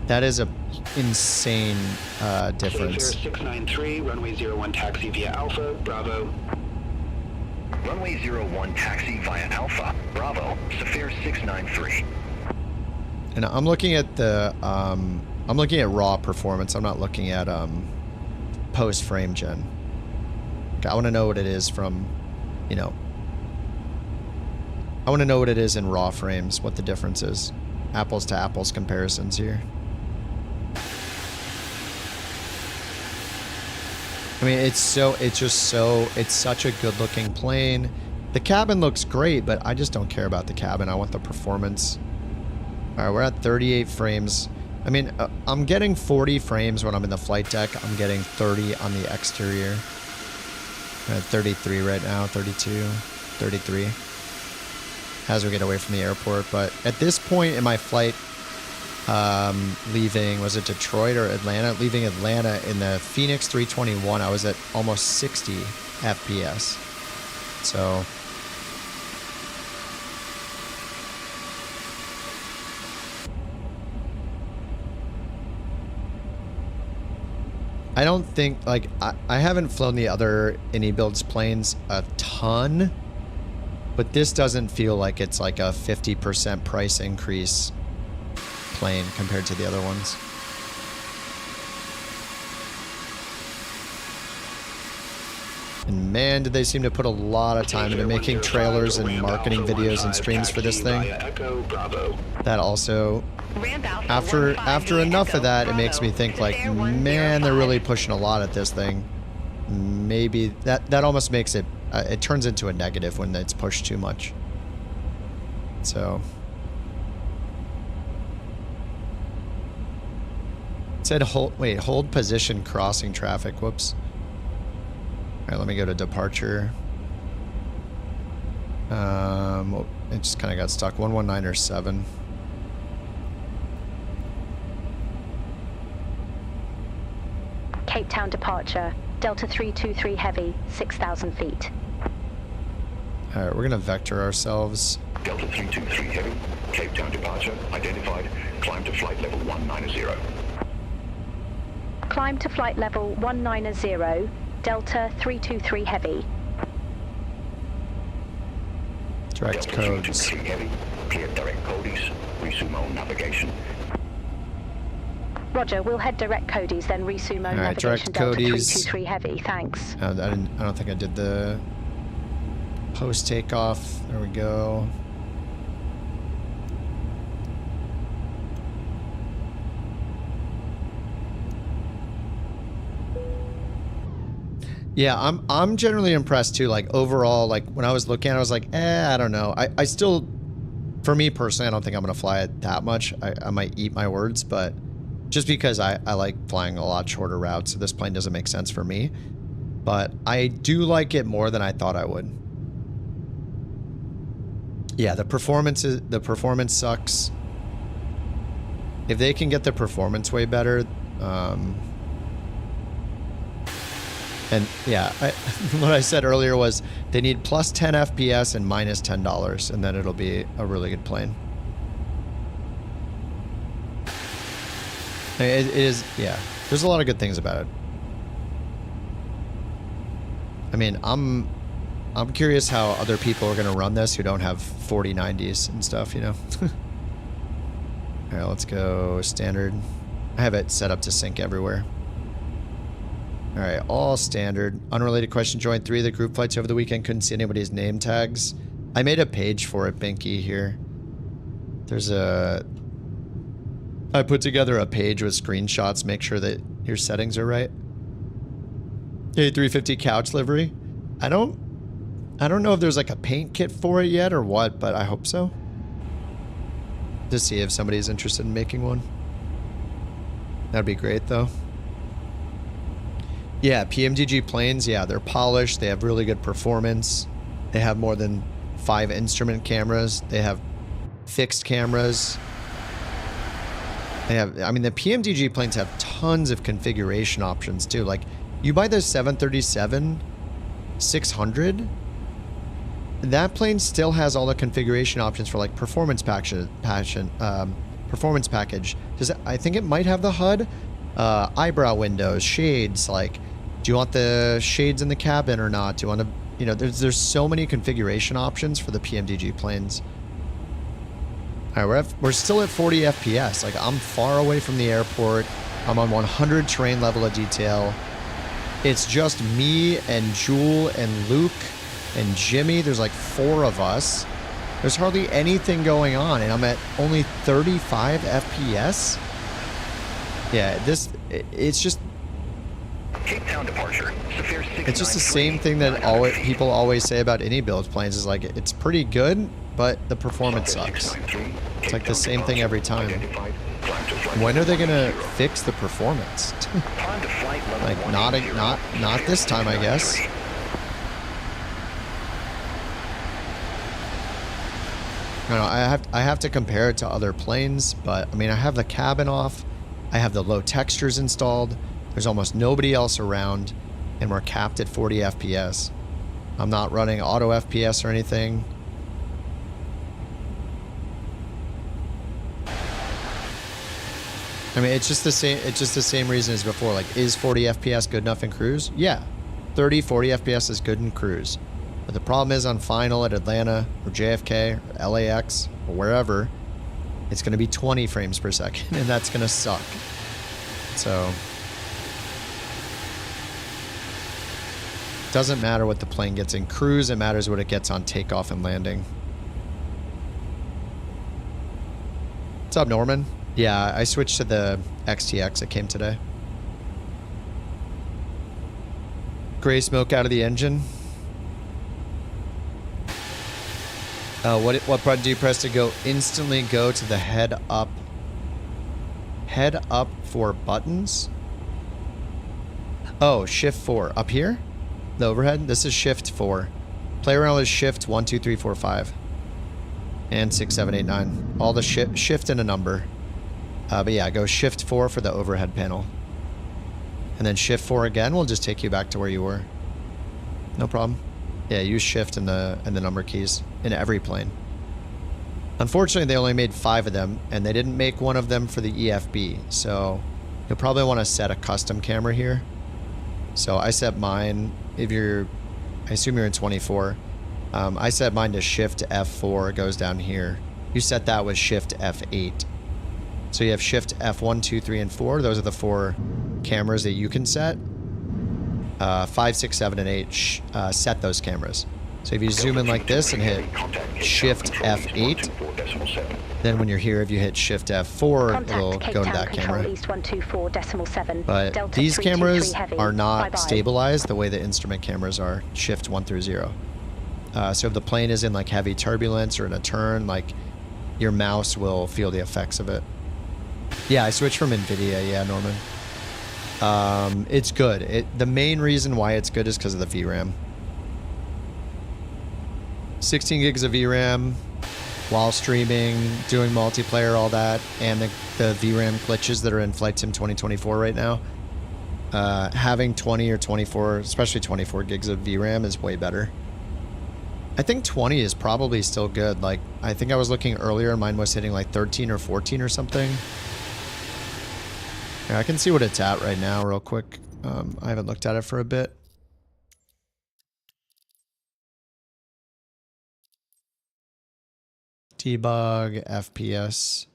that is a insane difference. Safair 693, runway 01 taxi via Alpha, Bravo. Runway 01 taxi via Alpha, Bravo, Safair 693. And I'm looking at the I'm looking at raw performance. I'm not looking at post frame gen. I want to know what it is from, I want to know what it is in raw frames, what the difference is. Apples to apples comparisons here. I mean, it's such a good looking plane. The cabin looks great, but I just don't care about the cabin. I want the performance. All right, we're at 38 frames. I mean, I'm getting 40 frames when I'm in the flight deck. I'm getting 30 on the exterior. I'm at 33 right now, 32, 33. As we get away from the airport. But at this point in my flight, leaving, was it Detroit or Atlanta? Leaving Atlanta in the Phoenix 321, I was at almost 60 FPS. So... I don't think, like, I haven't flown the other AnyBuilds planes a ton, but this doesn't feel like it's like a 50% price increase plane compared to the other ones. And man, did they seem to put a lot of time into making trailers and marketing videos and streams for this thing. That also... After enough of that, it makes me think like, man, they're really pushing a lot at this thing. Maybe that almost makes it, it turns into a negative when it's pushed too much. So. It said hold position crossing traffic. Whoops. All right, let me go to departure. Well, it just kind of got stuck. 119 or 7. Cape Town departure, Delta 323 Heavy, 6,000 feet. Alright, we're gonna vector ourselves. Delta 323 Heavy, Cape Town departure, identified, climb to flight level 190. Climb to flight level 190, Delta 323 Heavy. Direct Delta codes. 323 Heavy, clear direct codes, resume on navigation. Roger, we'll head direct Cody's, then resume on navigation Delta 323 Heavy. Thanks. I don't think I did the post takeoff. There we go. Yeah, I'm generally impressed too. Like overall, like when I was looking at it, I was like, I don't know. I still, for me personally, I don't think I'm gonna fly it that much. I might eat my words, but just because I like flying a lot shorter routes, so this plane doesn't make sense for me. But I do like it more than I thought I would. Yeah, the performance sucks. If they can get the performance way better, and yeah, what I said earlier was they need plus 10 FPS and minus $10, and then it'll be a really good plane. It is, yeah. There's a lot of good things about it. I mean, I'm curious how other people are going to run this who don't have 4090s and stuff, you know? All right, let's go standard. I have it set up to sync everywhere. All right, all standard. Unrelated question, joined 3 of the group flights over the weekend. Couldn't see anybody's name tags. I made a page for it, Binky, here. There's a... I put together a page with screenshots, make sure that your settings are right. A350 couch livery. I don't know if there's like a paint kit for it yet or what, but I hope so. To see if somebody's interested in making one. That'd be great though. Yeah, PMDG planes, yeah, they're polished, they have really good performance. They have more than 5 instrument cameras. They have fixed cameras. They have, I mean, the PMDG planes have tons of configuration options too. Like, you buy the 737-600, that plane still has all the configuration options for like performance package. Performance package. I think it might have the HUD, eyebrow windows, shades. Like, do you want the shades in the cabin or not? Do you want to, you know, there's so many configuration options for the PMDG planes. All right, we're still at 40 FPS. Like, I'm far away from the airport. I'm on 100 terrain level of detail. It's just me and Jewel and Luke and Jimmy. There's like 4 of us. There's hardly anything going on, and I'm at only 35 FPS. Yeah, it's just... Cape Town departure. Safair 693. It's just the same thing that people always say about any build planes is like, it's pretty good, but the performance sucks. It's like the same thing every time. When are they gonna fix the performance? Like not this time, I guess. No, I have to compare it to other planes, but I mean, I have the cabin off, I have the low textures installed, there's almost nobody else around, and we're capped at 40 FPS. I'm not running auto FPS or anything. I mean, it's just the same reason as before. Like, is 40 FPS good enough in cruise? Yeah. 30, 40 FPS is good in cruise. But the problem is on final at Atlanta or JFK or LAX or wherever, it's going to be 20 frames per second, and that's going to suck. So, it doesn't matter what the plane gets in cruise, it matters what it gets on takeoff and landing. What's up, Norman? Yeah, I switched to the XTX. It came today. Gray smoke out of the engine. What button do you press to instantly go to the head up? Head up for buttons? Oh, shift 4. Up here? The overhead? This is shift 4. Play around with shift 1, 2, 3, 4, 5. And 6, 7, 8, 9. All the shift and a number. But yeah, go shift 4 for the overhead panel. And then shift 4 again will just take you back to where you were. No problem. Yeah, use shift and the number keys in every plane. Unfortunately, they only made 5 of them, and they didn't make one of them for the EFB. So you'll probably want to set a custom camera here. So I set mine, I assume you're in 24. I set mine to shift F4, it goes down here. You set that with shift F8. So you have shift F1, 2, 3, and 4. Those are the 4 cameras that you can set. 5, 6, 7, and 8, set those cameras. So if you zoom in like this and hit shift F8, then when you're here, if you hit shift F4, it'll go to that camera. But these cameras are not stabilized the way the instrument cameras are, shift 1 through 0. So if the plane is in like heavy turbulence or in a turn, like your mouse will feel the effects of it. Yeah, I switched from NVIDIA, yeah, Norman. It's good. The main reason why it's good is because of the VRAM. 16 gigs of VRAM while streaming, doing multiplayer, all that, and the VRAM glitches that are in Flight Sim 2024 right now. Having 20 or 24, especially 24 gigs of VRAM is way better. I think 20 is probably still good. Like, I think I was looking earlier and mine was hitting like 13 or 14 or something. Yeah, I can see what it's at right now real quick. I haven't looked at it for a bit. Debug, FPS.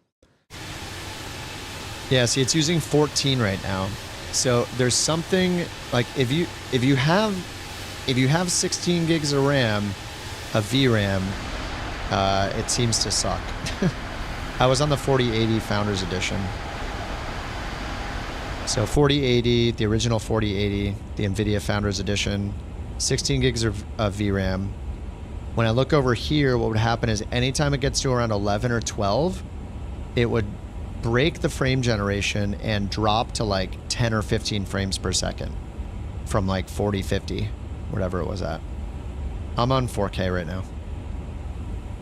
Yeah, see, it's using 14 right now. So there's something like if you have 16 gigs of RAM, of VRAM, it seems to suck. I was on the 4080 Founders Edition. So 4080, the original 4080, the NVIDIA Founders Edition, 16 gigs of VRAM. When I look over here, what would happen is anytime it gets to around 11 or 12, it would break the frame generation and drop to like 10 or 15 frames per second from like 40, 50, whatever it was at. I'm on 4K right now.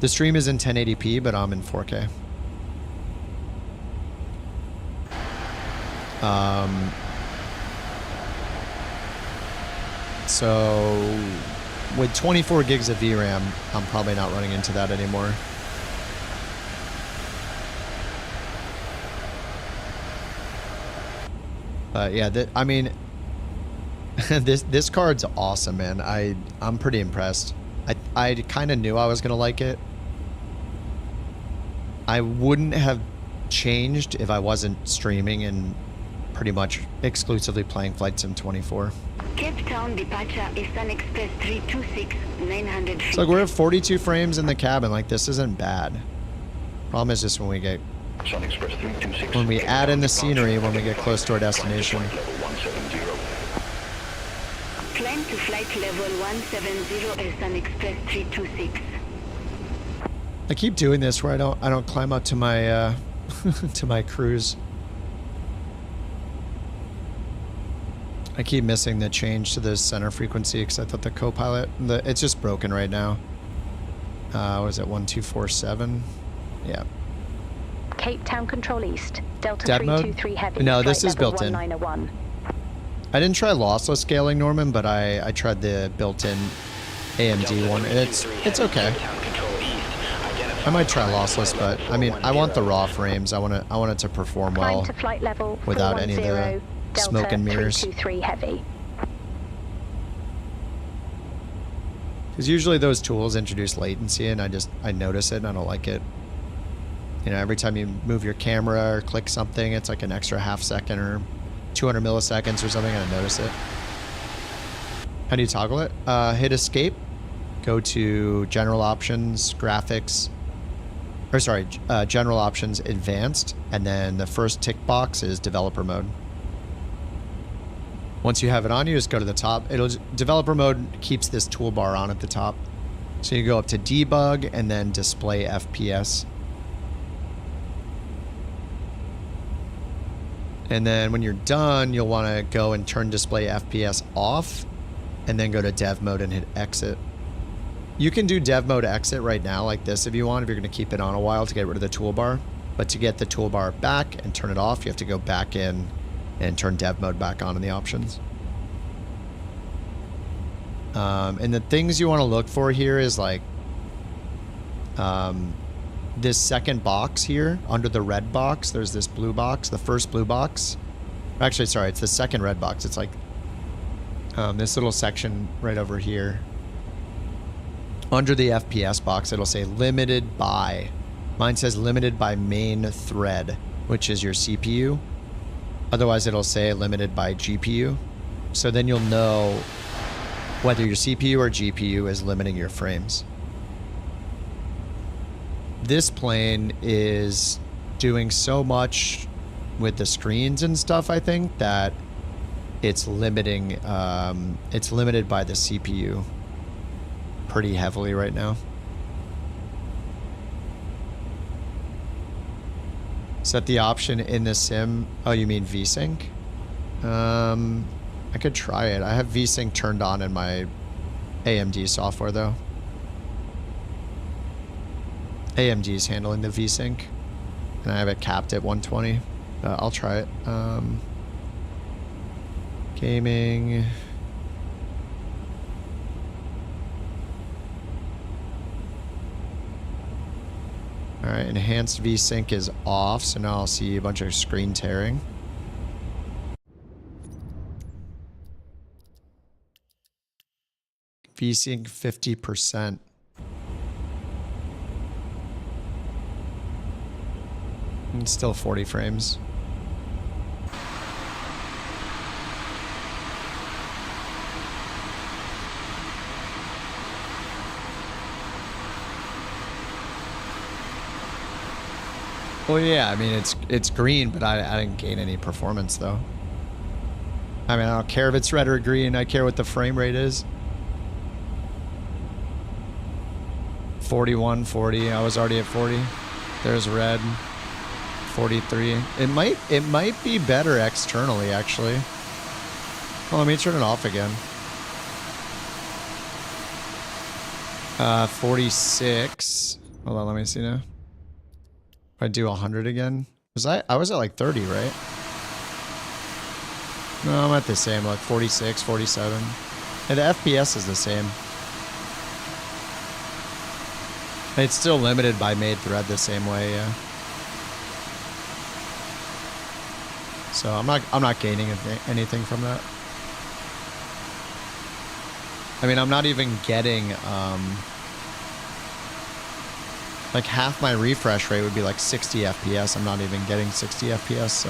The stream is in 1080p, but I'm in 4K. So with 24 gigs of VRAM, I'm probably not running into that anymore. Yeah, I mean, this card's awesome, man. I'm pretty impressed. I kind of knew I was gonna like it. I wouldn't have changed if I wasn't streaming and pretty much exclusively playing Flight Sim 24. Cape Town departure Eastern Express 326, 900 feet. So like we're at 42 frames in the cabin. Like, this isn't bad. Problem is just when we add in the scenery when we get close to our destination. Climb to flight level 170 as an Express 326. I keep doing this where I don't climb up to my to my cruise. I keep missing the change to the center frequency because I thought the co-pilot, it's just broken right now. Was it 1247? Yeah. Cape Town Control East, Delta Dev 323 mode? Heavy. No, this flight is level built in. 1901. I didn't try lossless scaling, Norman, but I tried the built-in AMD one. It's okay. I might try lossless, but I mean, I want the raw frames. I want it to perform well Climb to flight level without any of the Delta smoke and mirrors. 323 Heavy. Because usually those tools introduce latency, and I notice it, and I don't like it. You know, every time you move your camera or click something, it's like an extra half second or 200 milliseconds or something, and I notice it. How do you toggle it? Hit escape, go to general options, graphics, or sorry, general options, advanced, and then the first tick box is developer mode. Once you have it on, you just go to the top. Developer mode keeps this toolbar on at the top. So you go up to debug and then display FPS. And then when you're done, you'll want to go and turn display FPS off and then go to dev mode and hit exit. You can do dev mode exit right now like this if you want, if you're going to keep it on a while to get rid of the toolbar. But to get the toolbar back and turn it off, you have to go back in and turn dev mode back on in the options. And the things you want to look for here is like this second box here under the red box. There's this blue box, the first blue box. Actually, sorry, it's the second red box. It's like this little section right over here. Under the FPS box, it'll say limited by. Mine says limited by main thread, which is your CPU. Otherwise, it'll say limited by GPU. So then you'll know whether your CPU or GPU is limiting your frames. This plane is doing so much with the screens and stuff, I think, that it's limiting, it's limited by the CPU pretty heavily right now. Set the option in the sim. Oh, you mean VSync? I could try it. I have VSync turned on in my AMD software though. AMD is handling the VSync, and I have it capped at 120. I'll try it. Gaming. All right, enhanced VSync is off, so now I'll see a bunch of screen tearing. VSync 50%. And still 40 frames. Well, yeah, I mean, it's green, but I didn't gain any performance, though. I mean, I don't care if it's red or green. I care what the frame rate is. 41, 40. I was already at 40. There's red. 43. It might be better externally, actually. Well, let me turn it off again. 46. Hold on, let me see now. If I do 100 again, I was at like 30, right? No, I'm at the same, like 46, 47. And the FPS is the same. It's still limited by made thread the same way, yeah. So I'm not gaining anything from that. I mean, I'm not even getting like half my refresh rate would be like 60 FPS. I'm not even getting 60 FPS, so.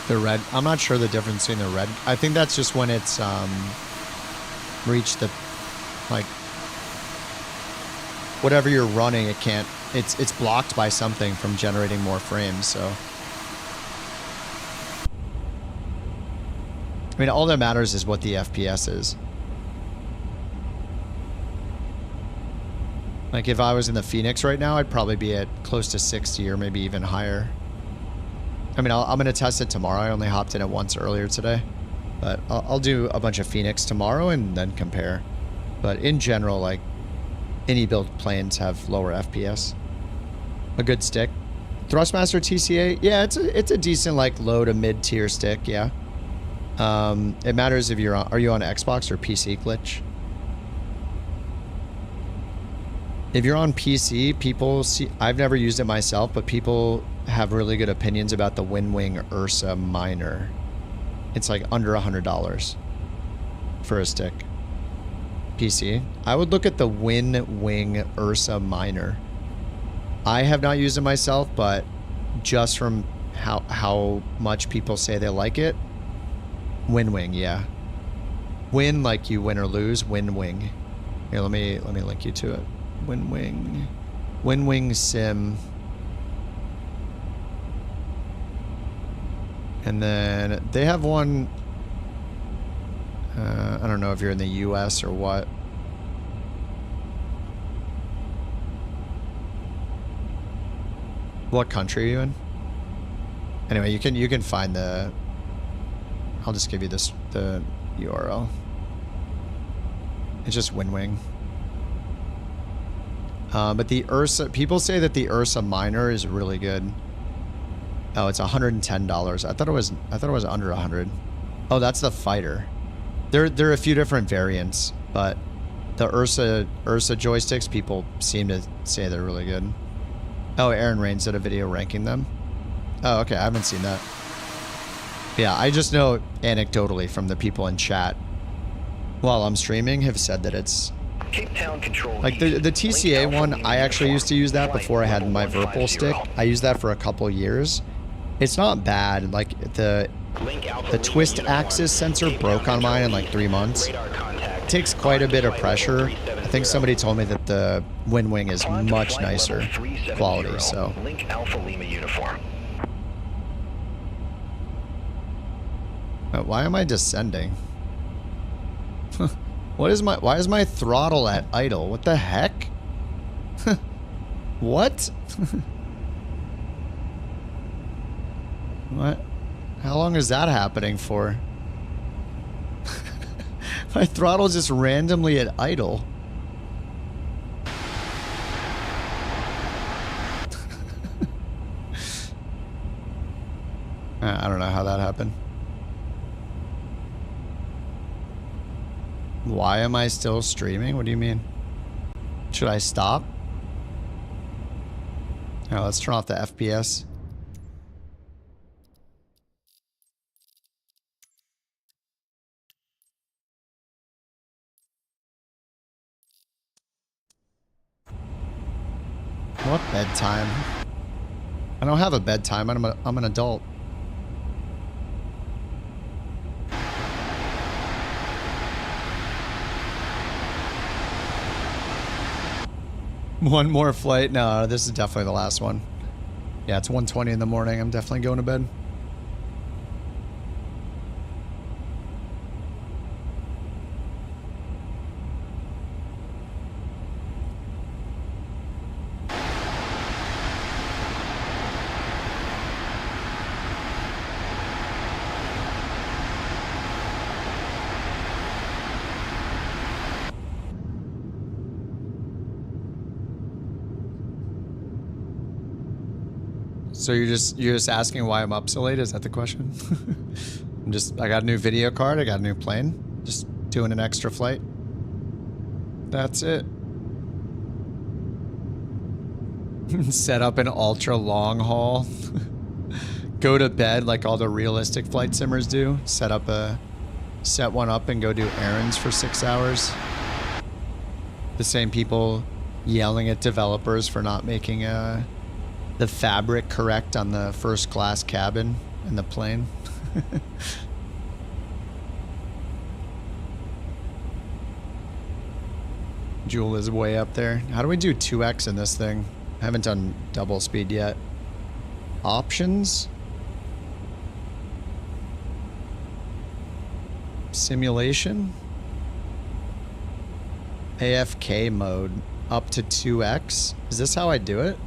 The red, I'm not sure the difference between the red. I think that's just when it's reached the, like, whatever you're running, it can't it's blocked by something from generating more frames, so. I mean, all that matters is what the FPS is. Like, if I was in the Phoenix right now, I'd probably be at close to 60 or maybe even higher. I mean, I'm going to test it tomorrow. I only hopped in it once earlier today. But I'll do a bunch of Phoenix tomorrow and then compare. But in general, like, any build planes have lower FPS. A good stick. Thrustmaster TCA, yeah, it's a decent, like, low to mid-tier stick, yeah. It matters if are you on Xbox or PC, Glitch? If you're on PC, people see, I've never used it myself, but people have really good opinions about the Windwing Ursa Minor. It's like under $100 for a stick. PC. I would look at the Windwing Ursa Minor. I have not used it myself, but just from how much people say they like it, Windwing, yeah. Win like you win or lose, Windwing. Here, let me link you to it. Windwing Sim. And then they have one, I don't know if you're in the US or what. What country are you in? Anyway, you can find the, I'll just give you the URL. It's just Windwing. But the Ursa, people say that the Ursa Minor is really good. Oh, it's $110. I thought it was under 100. Oh, that's the fighter. There are a few different variants, but the Ursa joysticks, people seem to say they're really good. Oh, Aaron Rains did a video ranking them. Oh, okay, I haven't seen that. Yeah, I just know anecdotally from the people in chat while I'm streaming have said that it's like the TCA one. I actually used to use that before I had my Virpil stick. I used that for a couple years. It's not bad. Like the twist axis sensor broke on mine in like 3 months. It takes quite a bit of pressure. I think somebody told me that the Windwing is much nicer quality. So. Why am I descending? Why is my throttle at idle? What the heck? What? What? How long is that happening for? My throttle's just randomly at idle. I don't know how that happened. Why am I still streaming? What do you mean? Should I stop? Oh, let's turn off the FPS. What bedtime? I don't have a bedtime. I'm an adult. One more flight? No, this is definitely the last one. Yeah, it's 1:20 in the morning. I'm definitely going to bed. So you're just asking why I'm up so late? Is that the question? I got a new video card. I got a new plane. Just doing an extra flight. That's it. Set up an ultra long haul. Go to bed like all the realistic flight simmers do. Set one up and go do errands for 6 hours. The same people yelling at developers for not making the fabric correct on the first class cabin in the plane. Jewel is way up there. How do we do 2x in this thing? I haven't done double speed yet. Options. Simulation. AFK mode up to 2x. Is this how I do it?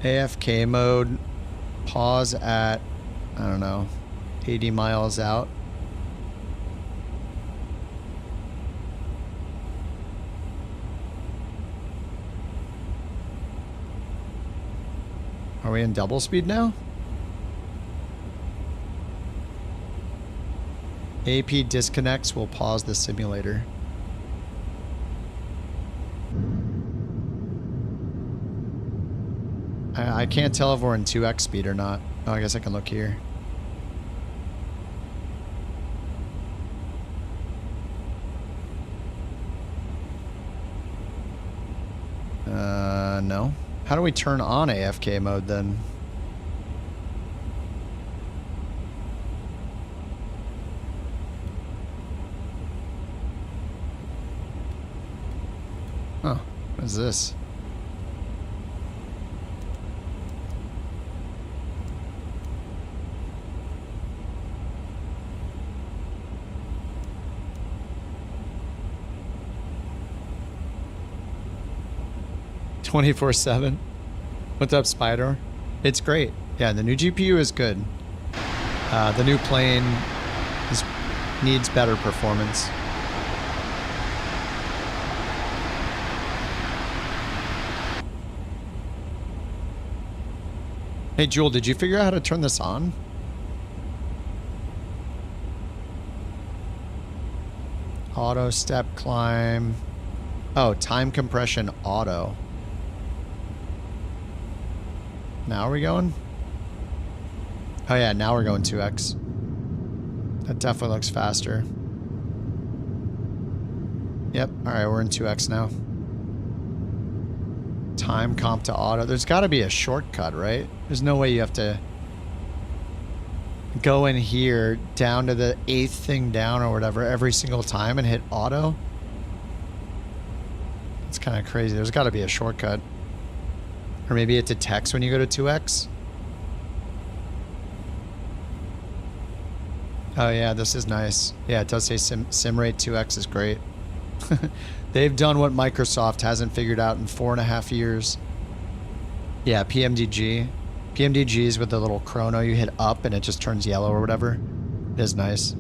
AFK mode, pause at, I don't know, 80 miles out. Are we in double speed now? AP disconnects will pause the simulator. I can't tell if we're in 2x speed or not. Oh, I guess I can look here. No. How do we turn on AFK mode then? Huh. What is this? (24/7). What's up, Spider? It's great. Yeah, the new GPU is good. The new plane needs better performance. Hey, Jewel, did you figure out how to turn this on? Auto step climb. Oh, time compression auto. Now are we going? Oh yeah, now we're going 2x. That definitely looks faster. Yep, alright, we're in 2x now. Time comp to auto. There's got to be a shortcut, right? There's no way you have to go in here down to the 8th thing down or whatever every single time and hit auto. It's kind of crazy. There's got to be a shortcut. Or maybe it detects when you go to 2x. Oh yeah, this is nice. Yeah, it does say sim rate 2x is great. They've done what Microsoft hasn't figured out in 4.5 years. Yeah, PMDG. PMDG is with the little chrono. You hit up and it just turns yellow or whatever. It is nice.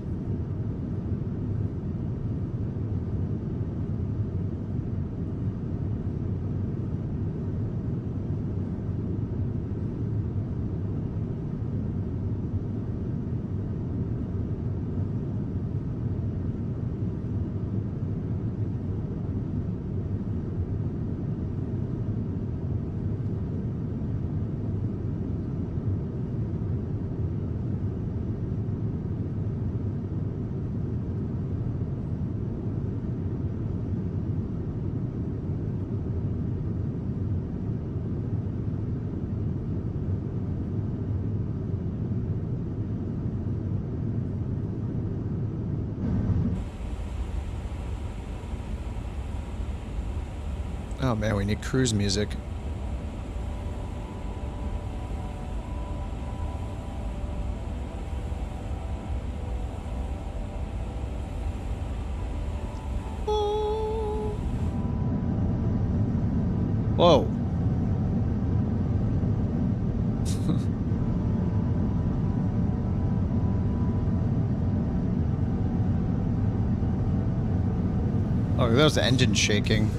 Oh man, we need cruise music. Whoa. Oh, that was the engine shaking.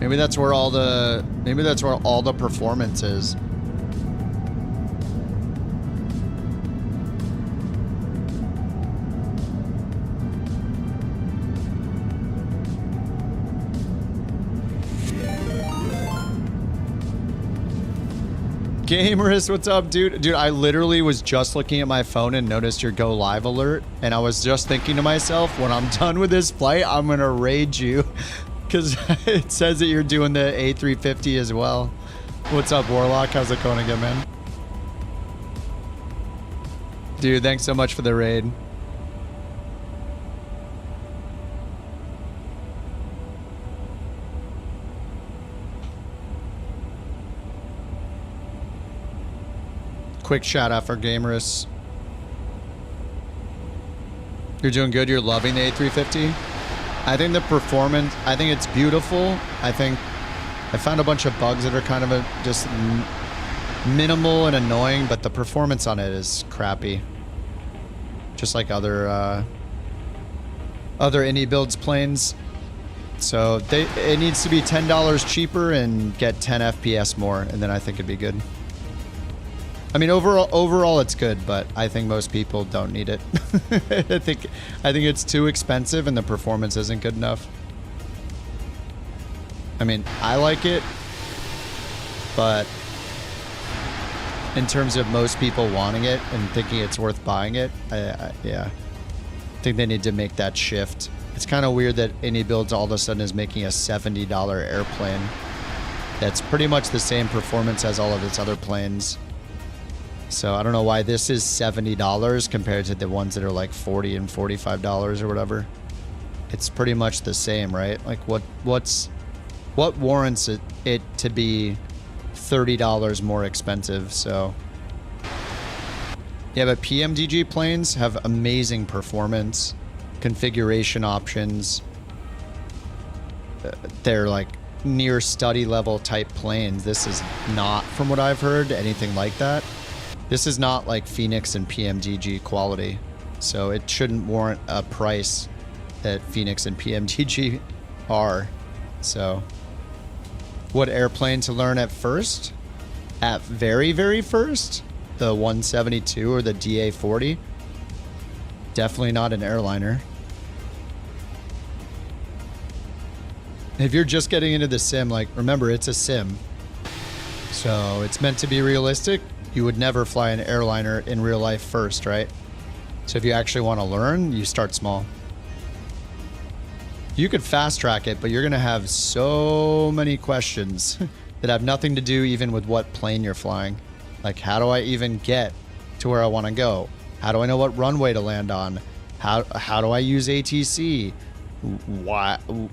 Maybe that's where all the performance is. Gamerist, what's up, dude? Dude, I literally was just looking at my phone and noticed your go live alert, and I was just thinking to myself, when I'm done with this flight, I'm gonna raid you. Because it says that you're doing the A350 as well. What's up, Warlock? How's it going again, man? Dude, thanks so much for the raid. Quick shout out for Gamerus. You're doing good. You're loving the A350. I think the performance, I think it's beautiful. I think I found a bunch of bugs that are kind of just minimal and annoying, but the performance on it is crappy. Just like other indie builds planes. So it needs to be $10 cheaper and get 10 FPS more, and then I think it'd be good. I mean, overall it's good, but I think most people don't need it. I think it's too expensive and the performance isn't good enough. I mean, I like it, but in terms of most people wanting it and thinking it's worth buying it, yeah, I think they need to make that shift. It's kind of weird that Indie Builds all of a sudden is making a $70 airplane that's pretty much the same performance as all of its other planes. So I don't know why this is $70 compared to the ones that are like $40 and $45 or whatever. It's pretty much the same, right? Like what warrants it to be $30 more expensive? So yeah, but PMDG planes have amazing performance, configuration options. They're like near study level type planes. This is not, from what I've heard, anything like that. This is not like Phoenix and PMDG quality, so it shouldn't warrant a price that Phoenix and PMDG are. So, what airplane to learn at first? At very, very first? The 172 or the DA-40? Definitely not an airliner. If you're just getting into the sim, like, remember, it's a sim. So, it's meant to be realistic. You would never fly an airliner in real life first, right? So if you actually want to learn, you start small. You could fast track it, but you're going to have so many questions that have nothing to do even with what plane you're flying. Like, how do I even get to where I want to go? How do I know what runway to land on? How do I use ATC?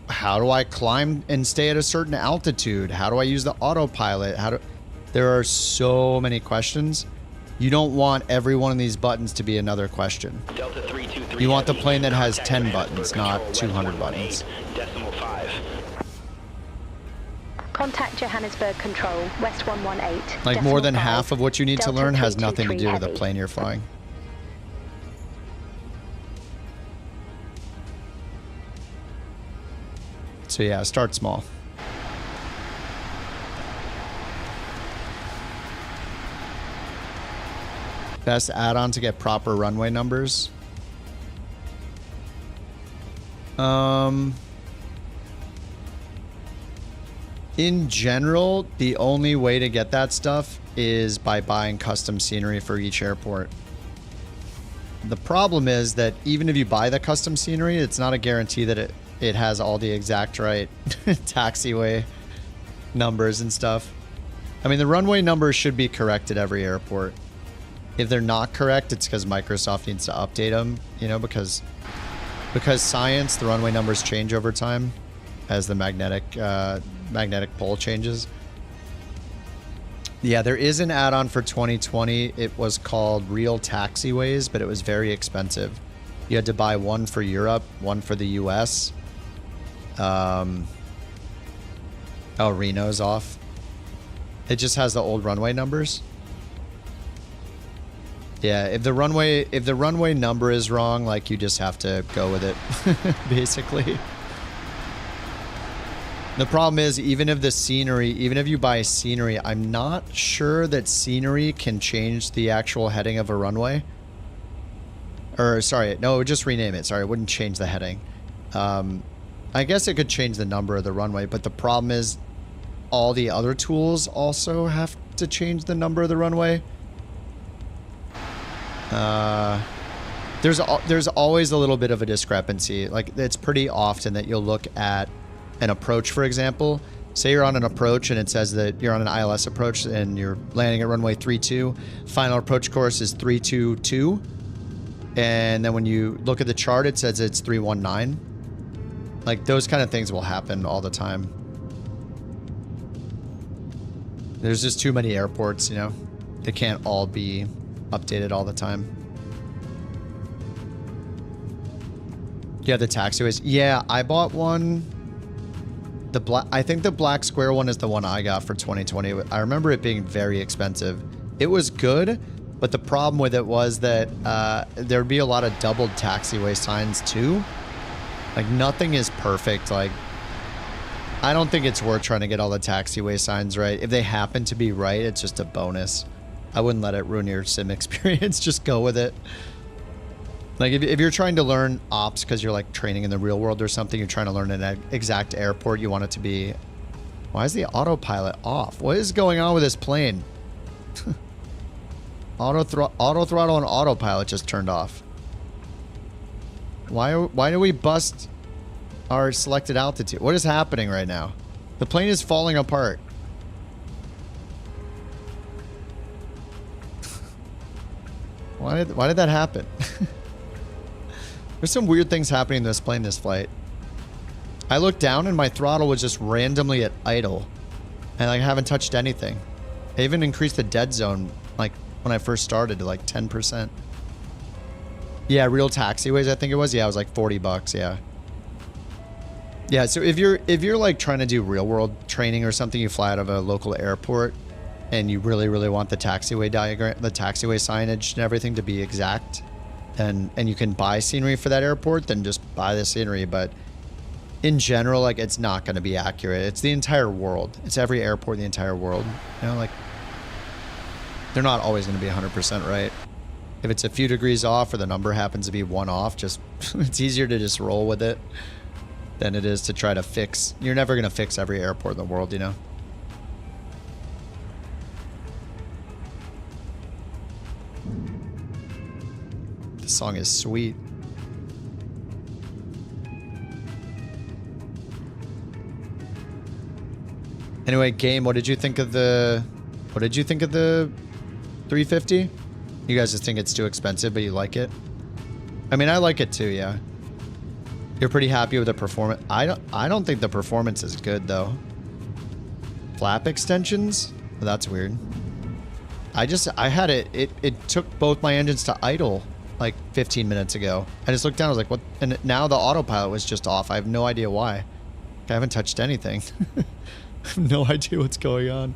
How do I climb and stay at a certain altitude? How do I use the autopilot? There are so many questions. You don't want every one of these buttons to be another question. Delta 323 You want the plane that has 10 buttons, not 200 buttons. Decimal 5. Contact Johannesburg Control, West 118. Like more than half of what you need to Delta learn has nothing to 323 do with the heavy. plane you're flying. So yeah, start small. Best add-on to get proper runway numbers. In general, the only way to get that stuff is by buying custom scenery for each airport. The problem is that even if you buy the custom scenery, it's not a guarantee that it has all the exact right taxiway numbers and stuff. I mean, the runway numbers should be correct at every airport. If they're not correct, it's because Microsoft needs to update them, you know, because science, the runway numbers change over time as the magnetic pole changes. Yeah, there is an add-on for 2020. It was called Real Taxiways, but it was very expensive. You had to buy one for Europe, one for the US. Oh, Reno's off. It just has the old runway numbers. Yeah, if the runway number is wrong, like, you just have to go with it, basically. The problem is, even if you buy scenery, I'm not sure that scenery can change the actual heading of a runway. Or, sorry, no, it would just rename it. Sorry, it wouldn't change the heading. I guess it could change the number of the runway, but the problem is all the other tools also have to change the number of the runway. There's always a little bit of a discrepancy. Like, it's pretty often that you'll look at an approach, for example. Say you're on an approach and it says that you're on an ILS approach and you're landing at runway 32. Final approach course is 322. And then when you look at the chart, it says it's 319. Like, those kind of things will happen all the time. There's just too many airports, you know? They can't all be updated all the time. Yeah, the taxiways. Yeah, I bought one. I think the black square one is the one I got for 2020. I remember it being very expensive. It was good, but the problem with it was that there'd be a lot of doubled taxiway signs too. Like, nothing is perfect. Like, I don't think it's worth trying to get all the taxiway signs right. If they happen to be right, it's just a bonus. I wouldn't let it ruin your sim experience. Just go with it. Like, if you're trying to learn ops because you're, like, training in the real world or something, you're trying to learn an exact airport, you want it to be... Why is the autopilot off? What is going on with this plane? Auto throttle and autopilot just turned off. Why do we bust our selected altitude? What is happening right now? The plane is falling apart. Why did that happen? There's some weird things happening in this plane this flight. I looked down and my throttle was just randomly at idle. And I haven't touched anything. I even increased the dead zone, like, when I first started to, like, 10%. Yeah, real taxiways, I think it was. Yeah, it was like $40, yeah. Yeah, so if you're like trying to do real world training or something, you fly out of a local airport and you really, really want the taxiway diagram, the taxiway signage and everything to be exact, and you can buy scenery for that airport, then just buy the scenery. But in general, like, it's not going to be accurate. It's the entire world. It's every airport in the entire world. You know, like, they're not always going to be 100% right. If it's a few degrees off or the number happens to be 1 off, just it's easier to just roll with it than it is to try to fix. You're never going to fix every airport in the world, you know? This song is sweet. Anyway, game, what did you think of the 350? You guys just think it's too expensive, but you like it? I mean, I like it too, yeah. You're pretty happy with the performance. I don't think the performance is good though. Flap extensions? Well, that's weird. I had it took both my engines to idle like 15 minutes ago. I just looked down, I was like, what? And now the autopilot was just off. I have no idea why. I haven't touched anything. I have no idea what's going on.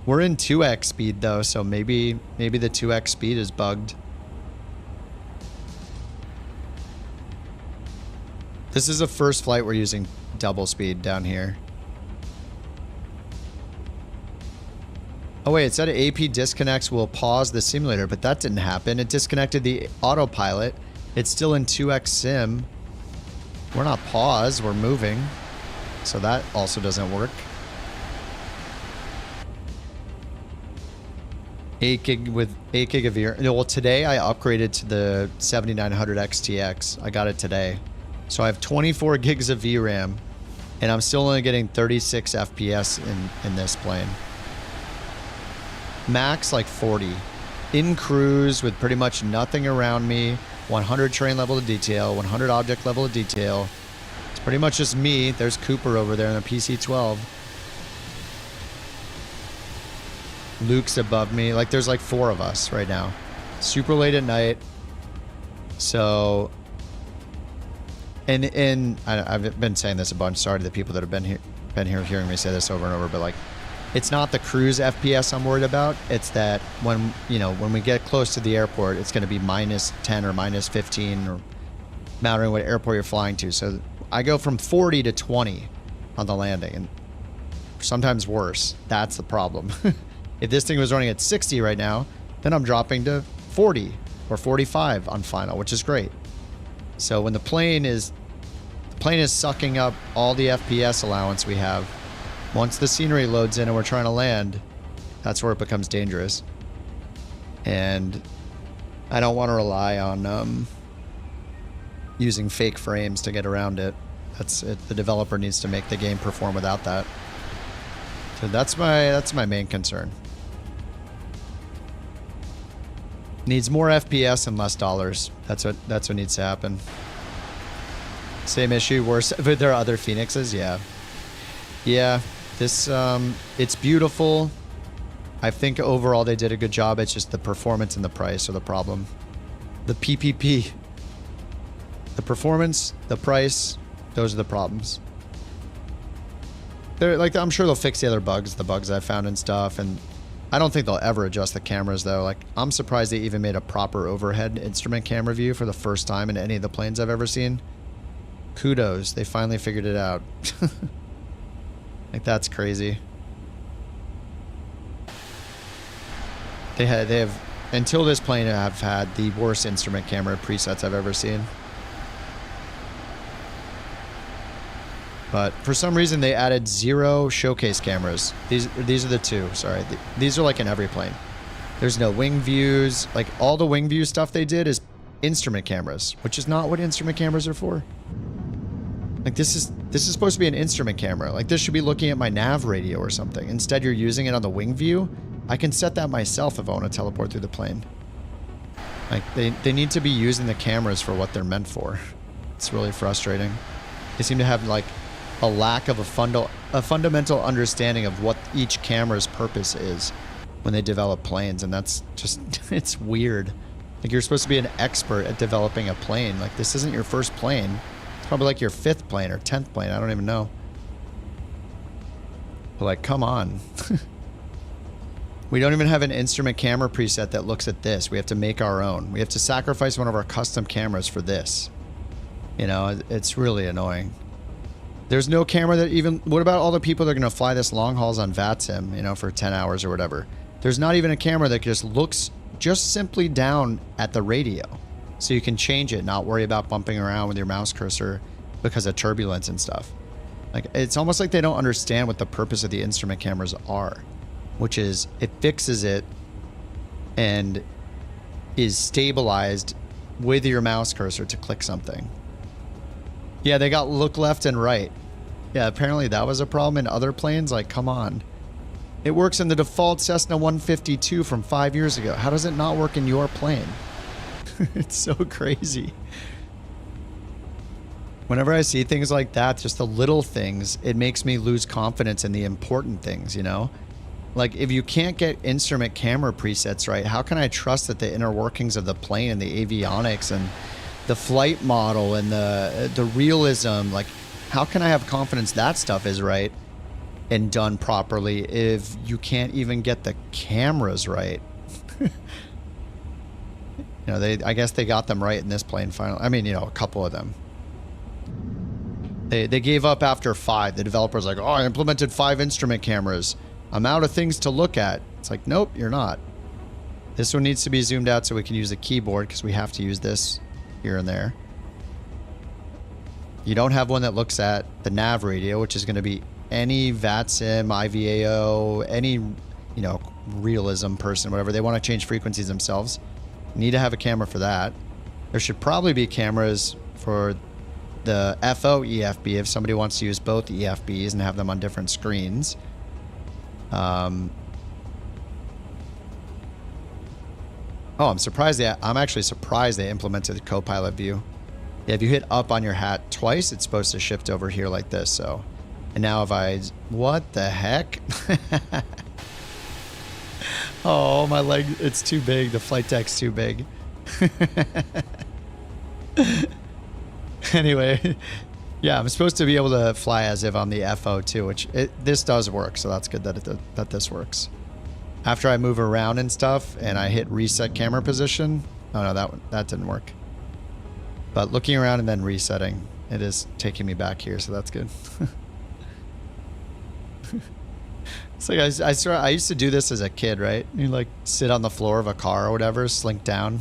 We're in 2x speed though, so maybe the 2x speed is bugged. This is the first flight we're using double speed down here. Oh wait, it said AP disconnects will pause the simulator, but that didn't happen. It disconnected the autopilot. It's still in 2x sim. We're not paused, we're moving. So that also doesn't work. 8 gig with 8 gig of VRAM. Well, today I upgraded to the 7900 XTX. I got it today. So I have 24 gigs of VRAM, and I'm still only getting 36 FPS in this plane. Max like 40. In cruise with pretty much nothing around me. 100 train level of detail, 100 object level of detail. It's pretty much just me. There's Cooper over there in the PC-12. Luke's above me. Like, there's like 4 of us right now. Super late at night. So, and I've been saying this a bunch. Sorry to the people that have been here hearing me say this over and over, but like, it's not the cruise FPS I'm worried about. It's that when we get close to the airport, it's going to be minus 10 or minus 15, or mattering what airport you're flying to. So I go from 40 to 20 on the landing, and sometimes worse. That's the problem. If this thing was running at 60 right now, then I'm dropping to 40 or 45 on final, which is great. So when the plane is sucking up all the FPS allowance we have, once the scenery loads in and we're trying to land, that's where it becomes dangerous. And I don't want to rely on using fake frames to get around it. That's it. The developer needs to make the game perform without that. So that's my main concern. Needs more FPS and less dollars. That's what needs to happen. Same issue, worse. But there are other Phoenixes, yeah. Yeah. This it's beautiful. I think overall they did a good job. It's just the performance and the price are the problem. The PPP. The performance, the price, those are the problems. They're like, I'm sure they'll fix the other bugs, the bugs I found and stuff, and I don't think they'll ever adjust the cameras though. Like, I'm surprised they even made a proper overhead instrument camera view for the first time in any of the planes I've ever seen. Kudos, they finally figured it out. Like, that's crazy. They have, until this plane, have had the worst instrument camera presets I've ever seen. But for some reason, they added 0 showcase cameras. These are the 2. Sorry, these are like in every plane. There's no wing views. Like, all the wing view stuff they did is instrument cameras, which is not what instrument cameras are for. Like, this is supposed to be an instrument camera. Like, this should be looking at my nav radio or something. Instead, you're using it on the wing view. I can set that myself if I want to teleport through the plane. Like, they need to be using the cameras for what they're meant for. It's really frustrating. They seem to have, like, a lack of a fundamental understanding of what each camera's purpose is when they develop planes, and that's just, it's weird. Like, you're supposed to be an expert at developing a plane. Like, this isn't your first plane. It's probably like your 5th plane or 10th plane. I don't even know. But, like, come on. We don't even have an instrument camera preset that looks at this. We have to make our own. We have to sacrifice one of our custom cameras for this. You know, it's really annoying. There's no camera that even... What about all the people that are going to fly this long hauls on VATSIM, you know, for 10 hours or whatever? There's not even a camera that just looks just simply down at the radio. So you can change it, not worry about bumping around with your mouse cursor because of turbulence and stuff. Like, it's almost like they don't understand what the purpose of the instrument cameras are. Which is, it fixes it and is stabilized with your mouse cursor to click something. Yeah, they got look left and right. Yeah, apparently that was a problem in other planes. Like, come on. It works in the default Cessna 152 from 5 years ago. How does it not work in your plane? It's so crazy. Whenever I see things like that, just the little things, it makes me lose confidence in the important things, you know? Like, if you can't get instrument camera presets right, how can I trust that the inner workings of the plane and the avionics and the flight model and the realism, like, how can I have confidence that stuff is right and done properly if you can't even get the cameras right? You know, I guess they got them right in this plane finally. I mean, you know, a couple of them. They gave up after 5. The developer's like, oh, I implemented 5 instrument cameras. I'm out of things to look at. It's like, nope, you're not. This one needs to be zoomed out so we can use the keyboard because we have to use this here and there. You don't have one that looks at the nav radio, which is going to be any VATSIM, IVAO, any, you know, realism person, whatever. They want to change frequencies themselves. You need to have a camera for that. There should probably be cameras for the FO EFB if somebody wants to use both EFBs and have them on different screens. Oh, I'm actually surprised they implemented the co-pilot view. Yeah, if you hit up on your hat twice, it's supposed to shift over here like this, so. And now if I... What the heck? Oh, my leg, it's too big. The flight deck's too big. Anyway, yeah, I'm supposed to be able to fly as if I'm the FO too, which this does work, so that's good that this works. After I move around and stuff, and I hit reset camera position, oh no, that didn't work. But looking around and then resetting, it is taking me back here, so that's good. It's like I used to do this as a kid, right? You like sit on the floor of a car or whatever, slink down,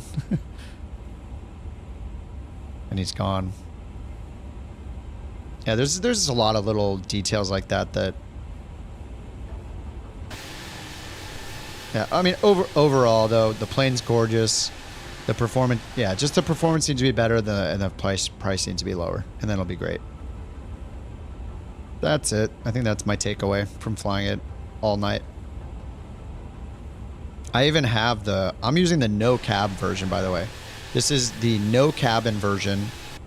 and he's gone. Yeah, there's a lot of little details like that. Yeah, I mean overall though, the plane's gorgeous. The performance, yeah, just the performance needs to be better, and the price needs to be lower, and then it'll be great. That's it. I think that's my takeaway from flying it all night. I even have I'm using the no cab version, by the way. This is the no cabin version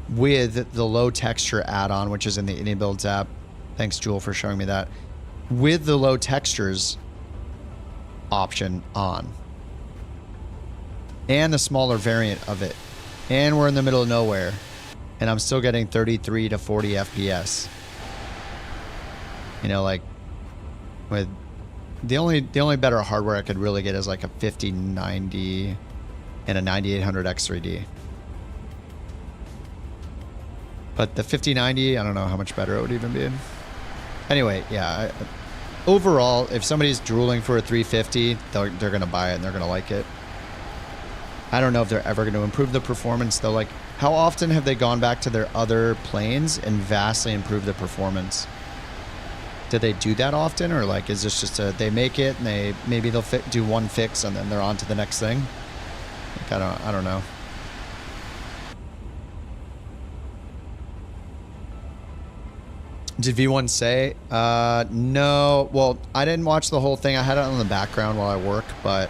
with the low texture add-on, which is in the IndyBuilds app. Thanks, Jewel, for showing me that. With the low textures, option on. And the smaller variant of it. And we're in the middle of nowhere. And I'm still getting 33 to 40 FPS. You know, like with the only better hardware I could really get is like a 5090 and a 9800 X3D. But the 5090, I don't know how much better it would even be. Anyway, yeah. Overall, if somebody's drooling for a 350, they're going to buy it and they're going to like it. I don't know if they're ever going to improve the performance, though. Like, how often have they gone back to their other planes and vastly improved the performance? Do they do that often, or like is this just they make it and maybe they'll do one fix and then they're on to the next thing? Like, I don't know. Did V1 say? No. Well, I didn't watch the whole thing. I had it on the background while I work, but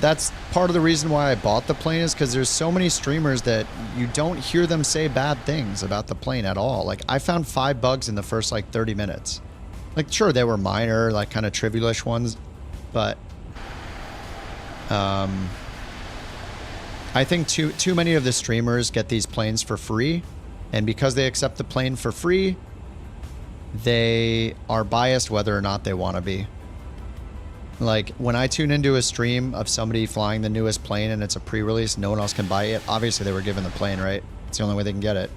that's part of the reason why I bought the plane, is because there's so many streamers that you don't hear them say bad things about the plane at all. Like, I found 5 bugs in the first like 30 minutes. Like, sure, they were minor, like kind of trivialish ones, but I think too many of the streamers get these planes for free, and because they accept the plane for free, they are biased whether or not they want to be. Like, when I tune into a stream of somebody flying the newest plane and it's a pre-release, no one else can buy it. Obviously, they were given the plane, right? It's the only way they can get it.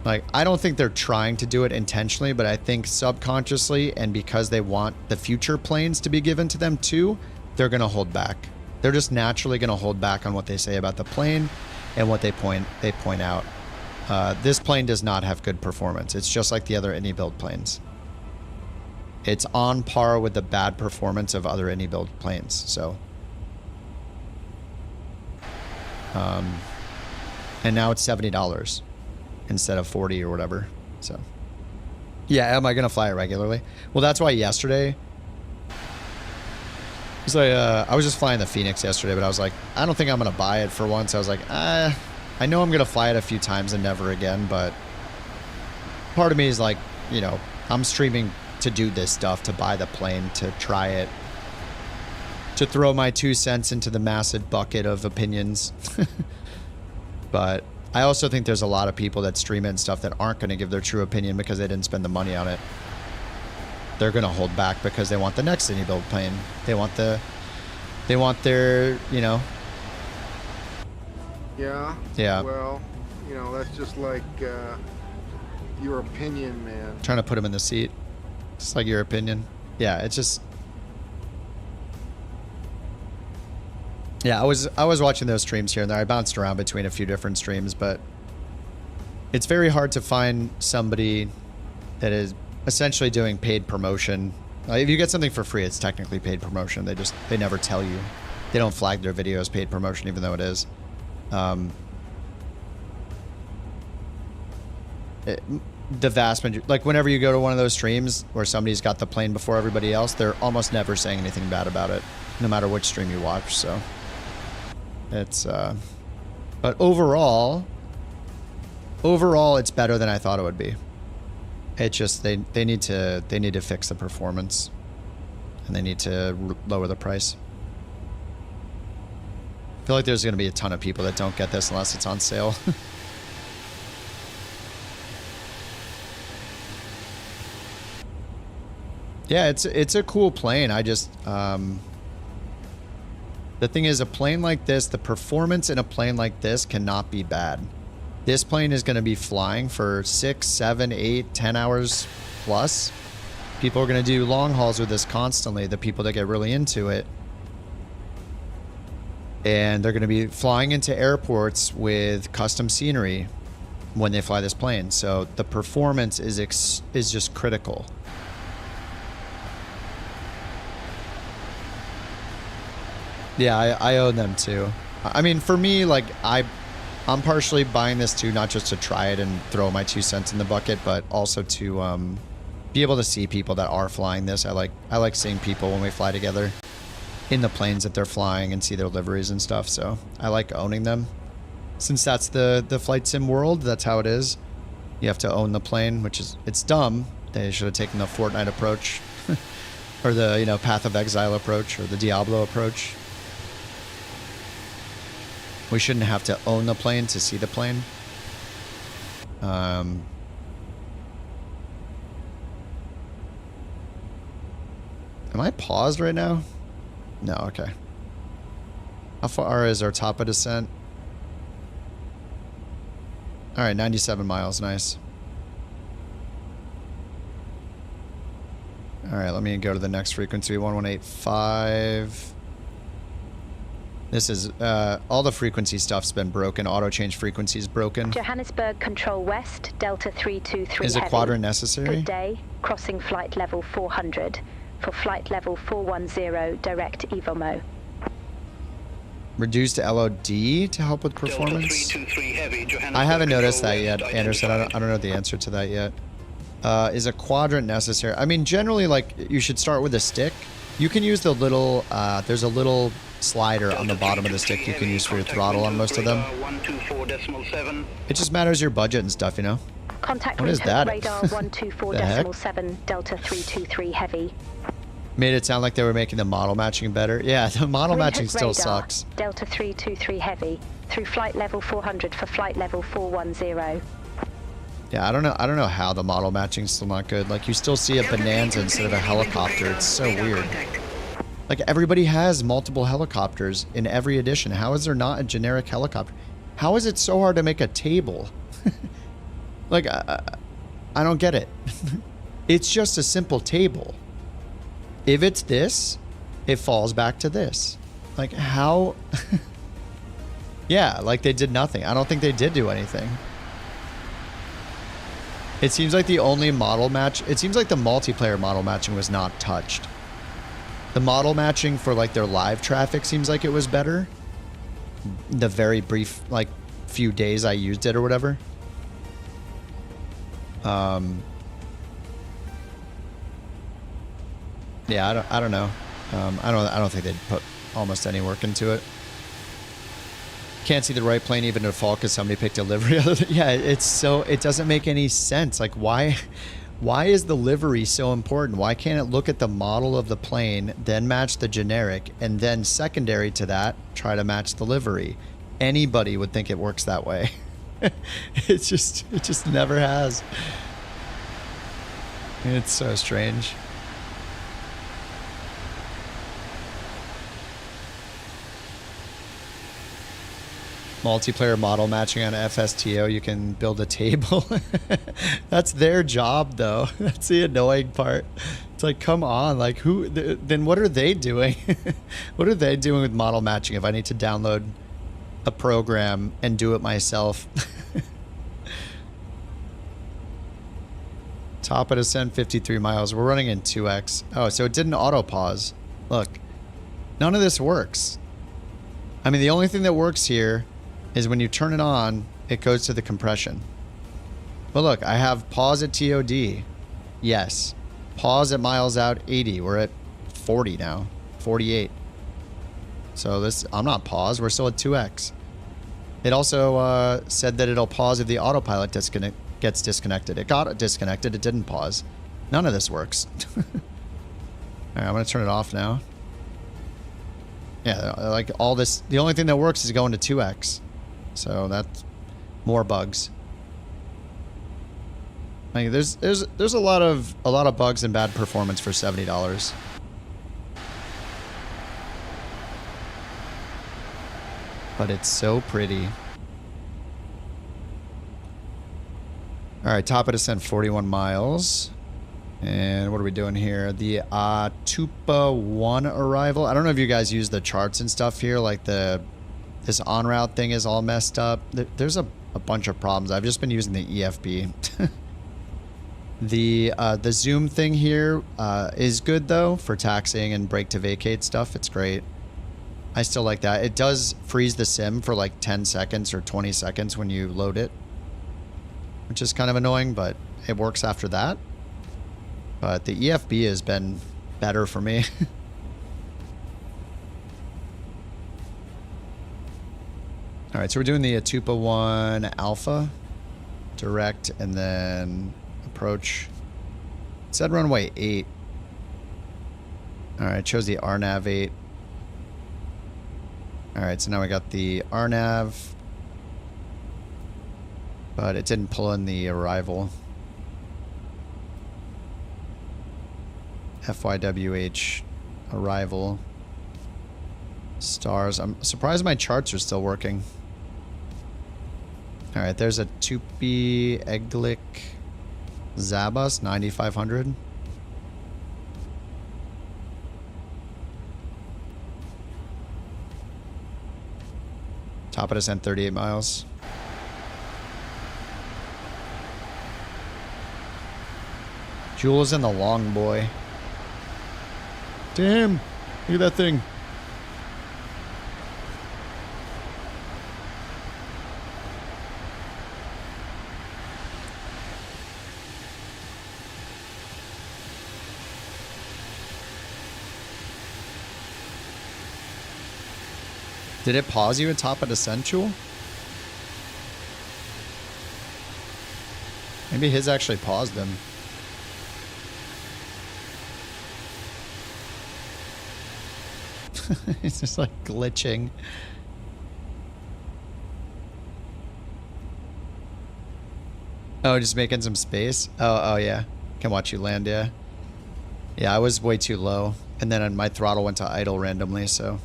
Like, I don't think they're trying to do it intentionally, but I think subconsciously, and because they want the future planes to be given to them too, they're going to hold back. They're just naturally going to hold back on what they say about the plane and what they point out. This plane does not have good performance. It's just like the other any build planes. It's on par with the bad performance of other any build planes. So, and now it's $70 instead of $40 or whatever. So, yeah, am I gonna fly it regularly? Well, that's why yesterday. So I was just flying the Phoenix yesterday, but I was like, I don't think I'm gonna buy it for once. I was like, I know I'm gonna fly it a few times and never again, but part of me is like, you know, I'm streaming to do this stuff, to buy the plane, to try it, to throw my 2 cents into the massive bucket of opinions. But I also think there's a lot of people that stream it and stuff that aren't going to give their true opinion because they didn't spend the money on it. They're going to hold back because they want the next any build plane. They want their, you know. Yeah. Yeah. Well, you know, that's just like your opinion, man. Trying to put him in the seat. Just like your opinion. Yeah, it's just. Yeah, I was watching those streams here and there. I bounced around between a few different streams, but it's very hard to find somebody that is essentially doing paid promotion. If you get something for free, it's technically paid promotion. They never tell you. They don't flag their video as paid promotion, even though it is. The vast majority, like whenever you go to one of those streams where somebody's got the plane before everybody else, they're almost never saying anything bad about it, no matter which stream you watch. So it's, but overall, it's better than I thought it would be. It's just they need to fix the performance, and they need to lower the price. I feel like there's going to be a ton of people that don't get this unless it's on sale. Yeah, it's a cool plane. I just the thing is, a plane like this, the performance in a plane like this cannot be bad. This plane is going to be flying for 6, 7, 8, 10 hours plus. People are going to do long hauls with this constantly, the people that get really into it. And they're going to be flying into airports with custom scenery when they fly this plane. So the performance is just critical. Yeah, I own them too. I mean, for me, like I'm partially buying this too, not just to try it and throw my 2 cents in the bucket, but also to be able to see people that are flying this. I like seeing people when we fly together in the planes that they're flying and see their liveries and stuff. So I like owning them. Since that's the flight sim world, that's how it is. You have to own the plane, which is, it's dumb. They should have taken the Fortnite approach. Or the, you know, Path of Exile approach, or the Diablo approach. We shouldn't have to own the plane to see the plane. Am I paused right now? No, okay. How far is our top of descent? Alright, 97 miles, nice. Alright, let me go to the next frequency, 1185. This is, all the frequency stuff's been broken. Auto change frequency's broken. Johannesburg Control West, Delta 323 Is a heavy. quadrant necessary? Good day, crossing flight level 400. For flight level 410, direct EVOMO. Reduced LOD to help with performance? I haven't noticed that yet, Anderson. I don't know the answer to that yet. Is a quadrant necessary? I mean, generally, like, you should start with a stick. You can use the little, there's a little slider on the bottom of the stick you can use for your throttle on most of them. It just matters your budget and stuff, you know? Contact what is that? Radar 124.7, Delta 323 heavy. Made it sound like they were making the model matching better. Yeah, the model matching still sucks. Delta 323 heavy. Through flight level 400 for flight level 410. Yeah, I don't know how the model matching's still not good. Like, you still see a Bonanza instead of a helicopter. It's so weird. Like, everybody has multiple helicopters in every edition. How is there not a generic helicopter? How is it so hard to make a table? Like, I don't get it. It's just a simple table. If it's this, it falls back to this. Like, how? Yeah, like they did nothing. I don't think they did do anything. It seems like the only model match, it seems like the multiplayer model matching was not touched. The model matching for like their live traffic seems like it was better. The very brief, like, few days I used it or whatever. Yeah, I don't know. I don't think they'd put almost any work into it. Can't see the right plane even to fall because somebody picked a livery. Yeah, it's so, it doesn't make any sense. Like, why is the livery so important? Why can't it look at the model of the plane, then match the generic, and then secondary to that, try to match the livery? Anybody would think it works that way. It just never has. It's so strange. Multiplayer model matching on FSTO, you can build a table. That's their job, though. That's the annoying part. It's like, come on, like, who? Then what are they doing? What are they doing with model matching if I need to download a program and do it myself? Top of descent 53 miles. We're running in 2x. Oh, so it didn't auto pause. Look, none of this works. I mean, the only thing that works here is when you turn it on, it goes to the compression. But look, I have pause at TOD. Yes. Pause at miles out 80. We're at 40 now. 48. So this, I'm not paused. We're still at 2x. It also said that it'll pause if the autopilot gets disconnected. It got disconnected. It didn't pause. None of this works. All right, I'm going to turn it off now. Yeah, like all this, the only thing that works is going to 2x. So that's more bugs. Like there's a lot of bugs and bad performance for $70. But it's so pretty. All right, top of descent 41 miles. And what are we doing here? The Tupa 1 arrival. I don't know if you guys use the charts and stuff here. Like this en route thing is all messed up. There's a bunch of problems. I've just been using the EFB. The zoom thing here is good though for taxiing and brake to vacate stuff. It's great. I still like that. It does freeze the sim for like 10 seconds or 20 seconds when you load it, which is kind of annoying, but it works after that. But the EFB has been better for me. All right, so we're doing the Atupa 1 Alpha. Direct and then approach. It said runway 8. Alright, chose the RNAV 8. Alright, so now we got the RNAV. But it didn't pull in the arrival. FYWH arrival. Stars. I'm surprised my charts are still working. Alright, there's a Tupi Eglic Zabas 9500. Top of descent 38 miles. Jules in the long boy. Damn! Look at that thing. Did it pause you at top of descent, Jewel? Maybe his actually paused him. It's just like glitching. Oh, just making some space? Oh yeah. Can watch you land, yeah. Yeah, I was way too low. And then my throttle went to idle randomly, so...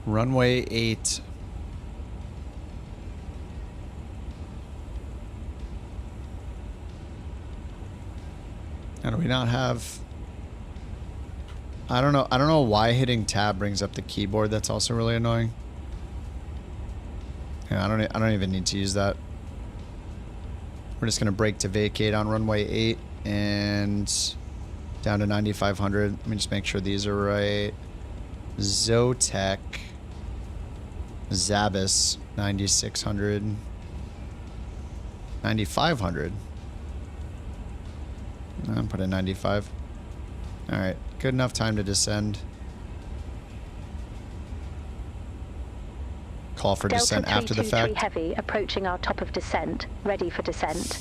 Runway 8. How do we not have... I don't know why hitting tab brings up the keyboard. That's also really annoying. Yeah, I don't even need to use that. We're just gonna brake to vacate on runway 8 and down to 9500. Let me just make sure these are right. Zotec. Zabas 9600. 9500. I'll put in 95. Alright, good enough time to descend. Call for descent after the fact. Delta 323 heavy approaching our top of descent, ready for descent.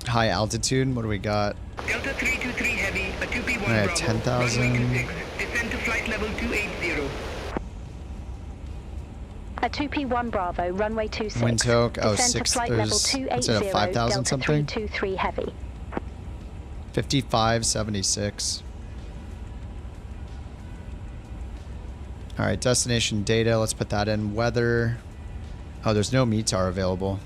High altitude, what do we got? Delta 323 heavy, a 2P1 Bravo. Bravo, 10,000. runway 26, descend to flight level 280. A 2P1 Bravo, runway 26. Windhoek, oh, descend to flight level 280, 5,000 Delta something? 323 heavy. 5576. Alright, destination data, let's put that in. Weather. Oh, there's no METAR available.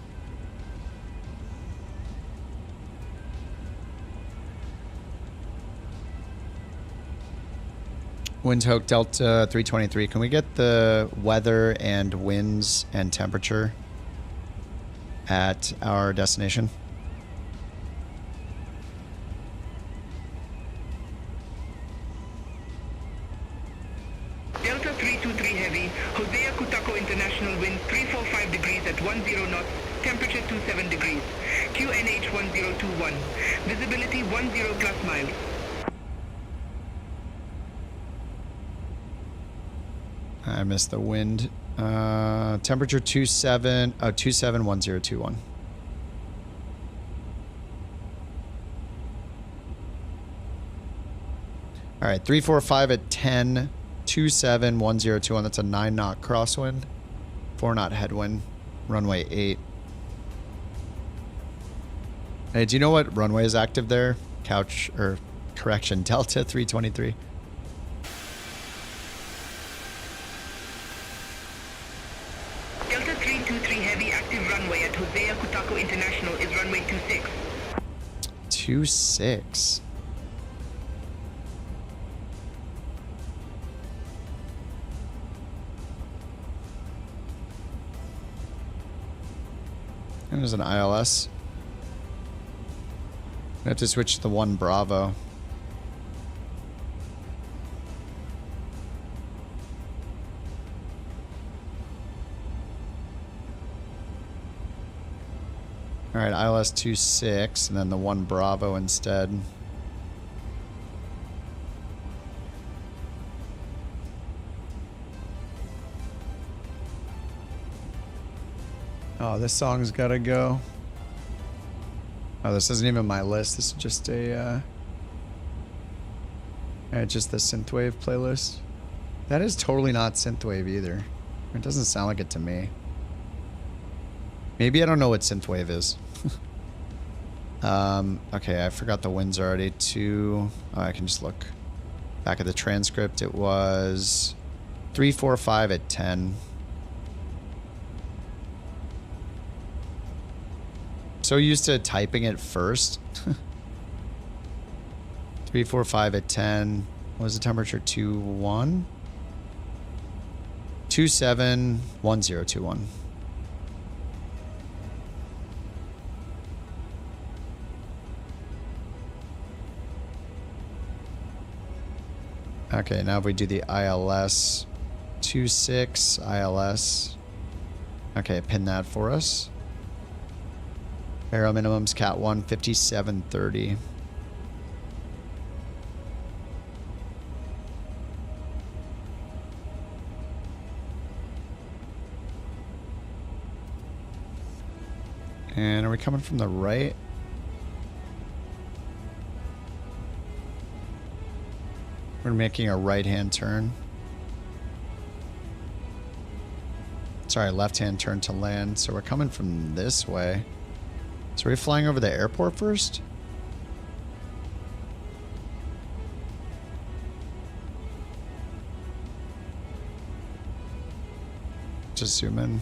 Windhoek Delta 323. Can we get the weather and winds and temperature at our destination? Delta 323 heavy, Hosea Kutako International wind 345 degrees at 10 knots, temperature 27 degrees, QNH 1021, visibility 10 plus miles. I missed the wind. Temperature 271021. All right, 345 at 10, 271021. That's a 9 knot crosswind, 4 knot headwind, runway 8. Hey, do you know what runway is active there? Couch, or correction, Delta 323. Delta 323 heavy active runway at Hosea Kutako International is runway 26. 26. And there's an ILS. I have to switch to the 1 Bravo. Alright, ILS 26, and then the 1 Bravo instead. Oh, this song's gotta go. Oh, this isn't even my list. This is just a, just the synthwave playlist. That is totally not synthwave either. It doesn't sound like it to me. Maybe I don't know what synthwave is. Okay, I forgot the wins already. Oh, I can just look back at the transcript. It was 345 at 10. So used to typing it first. 345 at 10. What was the temperature? 21? 271021. Okay, now if we do the ILS 26 ILS. Okay, pin that for us. Aero minimums Cat 1 5730. And are we coming from the right? We're making a right-hand turn. Sorry, left-hand turn to land. So we're coming from this way. So are we flying over the airport first? Just zoom in.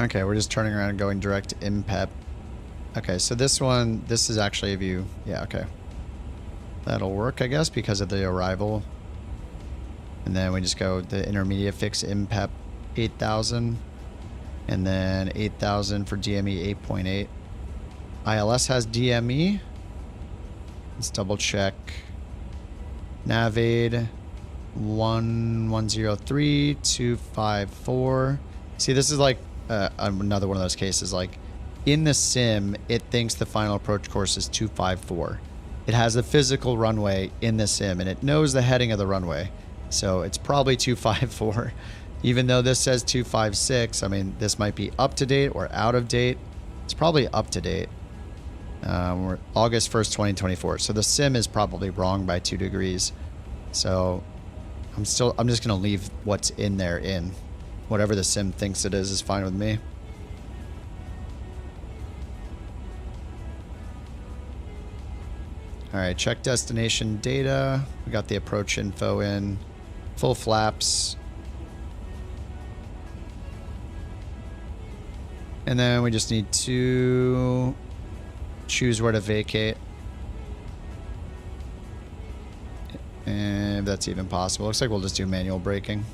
Okay, we're just turning around and going direct IMPEP. Okay, so this is actually a view. Yeah, okay. That'll work, I guess, because of the arrival. And then we just go the intermediate fix IMPEP 8000. And then 8000 for DME 8.8. ILS has DME. Let's double check. Navaid 1103254. See, this is like another one of those cases. Like in the sim, it thinks the final approach course is 254. It has the physical runway in the sim, and it knows the heading of the runway. So it's probably 254. Even though this says 256, I mean, this might be up to date or out of date. It's probably up to date. We're August 1st, 2024. So the sim is probably wrong by 2 degrees. So I'm just going to leave what's in there in. Whatever the sim thinks it is fine with me. All right, check destination data. We got the approach info in. Full flaps. And then we just need to choose where to vacate. And if that's even possible. Looks like we'll just do manual braking.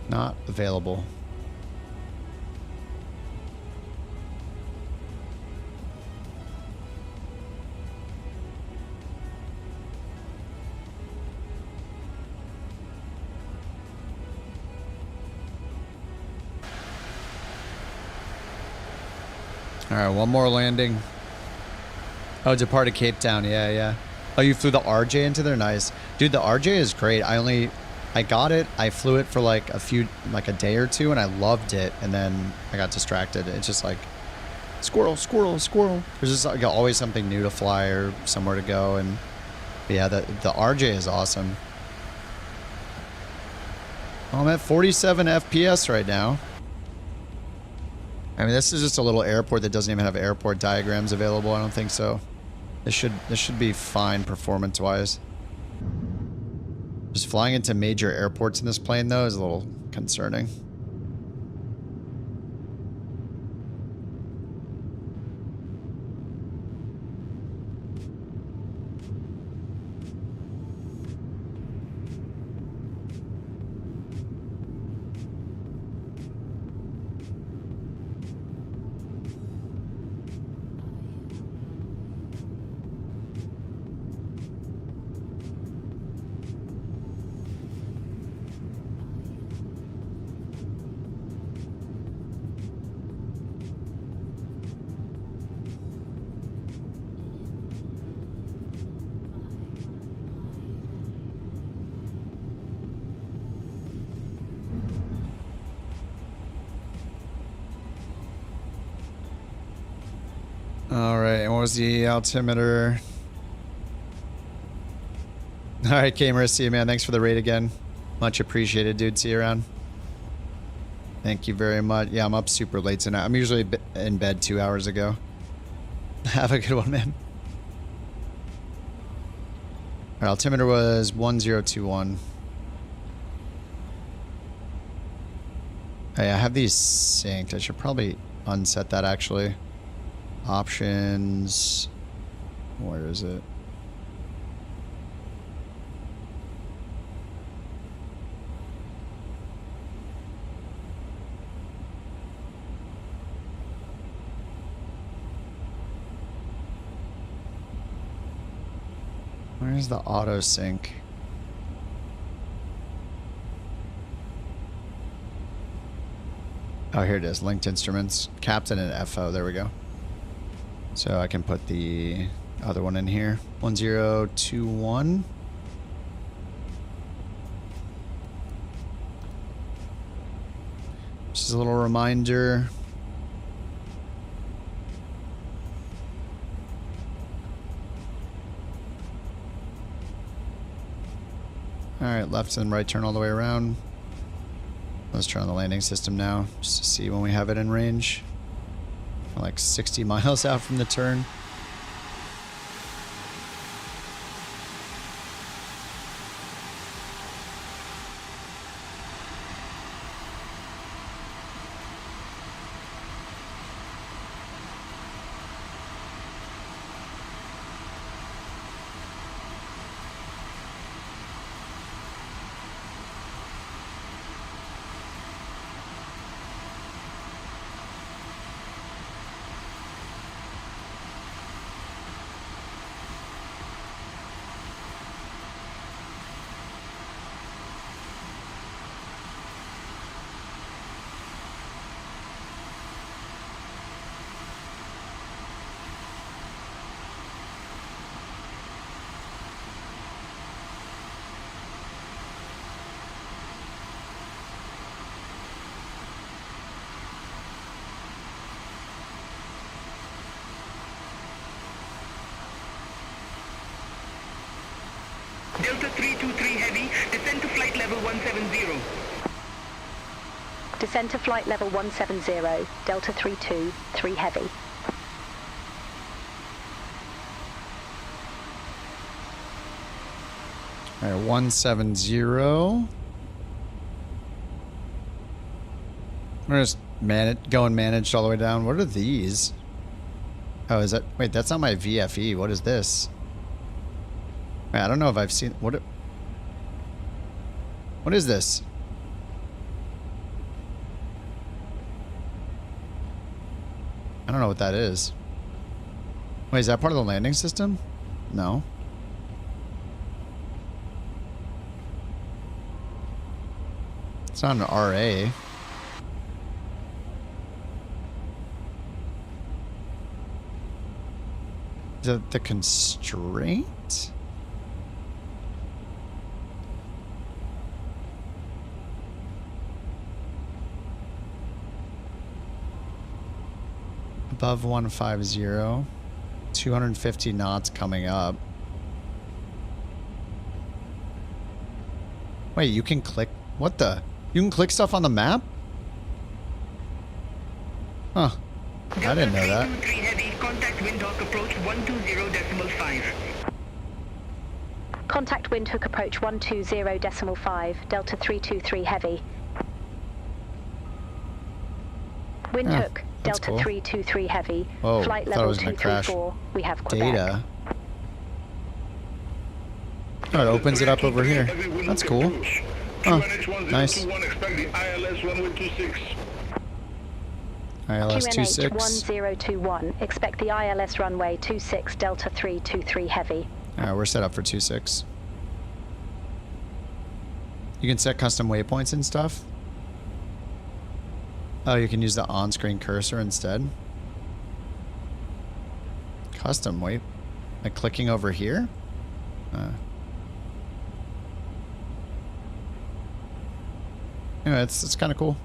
Not available. All right, one more landing. Oh, departed Cape Town. Yeah, yeah. Oh, you flew the RJ into there? Nice. Dude, the RJ is great. I got it. I flew it for like a day or two, and I loved it. And then I got distracted. It's just like squirrel, squirrel, squirrel. There's just like always something new to fly or somewhere to go. And yeah, the RJ is awesome. I'm at 47 FPS right now. I mean, this is just a little airport that doesn't even have airport diagrams available. I don't think so. This should be fine performance-wise. Just flying into major airports in this plane, though, is a little concerning. was the altimeter? All right, Kamer, see you, man. Thanks for the raid again. Much appreciated, dude. See you around. Thank you very much. Yeah, I'm up super late tonight. I'm usually in bed 2 hours ago. Have a good one, man. Our altimeter was 1021. Hey, I have these synced. I should probably unset that actually. Options. Where is it? Where's the auto sync? Oh, here it is. Linked instruments. Captain and FO. There we go. So I can put the other one in here. 1021. Just a little reminder. Alright, left and right turn all the way around. Let's turn on the landing system now, just to see when we have it in range. We're like 60 miles out from the turn. Delta 323 Heavy, descend to flight level 170. Descend to flight level 170, Delta 323 Heavy. All right, 170. We're just going managed all the way down. What are these? Oh, is that... Wait, that's not my VFE. What is this? Wait, I don't know if I've seen... What is this? I don't know what that is. Wait, is that part of the landing system? No. It's not an RA. Is it the constraint? Above 150. 250 knots coming up. Wait, you can click... What the... You can click stuff on the map? Huh. I didn't know that. Contact windhook approach 120.5. Contact windhook approach 120.5, Delta 323 Heavy. Windhook, Delta cool. 323 Heavy. Whoa, Flight thought it level was gonna crash. 234. We have Quebec. Data. Oh, it opens it up over here. That's cool. Oh, nice. ILS 26. 1021. Expect the ILS runway 26 Delta 323 Heavy. Alright, we're set up for 26. You can set custom waypoints and stuff. Oh, you can use the on-screen cursor instead. Custom wait. Like clicking over here? Anyway, it's kind of cool.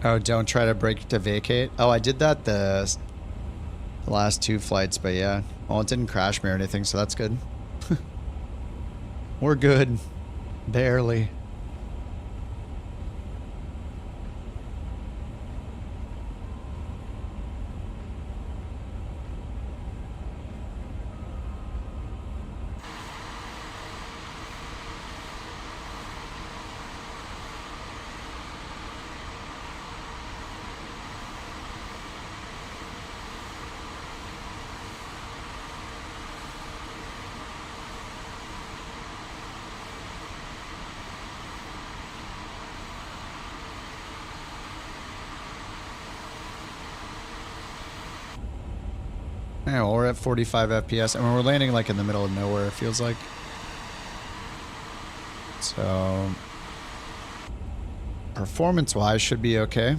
Oh, don't try to brake to vacate. Oh, I did that the last 2 flights, but yeah. Well, it didn't crash me or anything, so that's good. We're good. Barely. Yeah, well, we're at 45 FPS, and we're landing like in the middle of nowhere, it feels like. So, performance-wise, should be okay.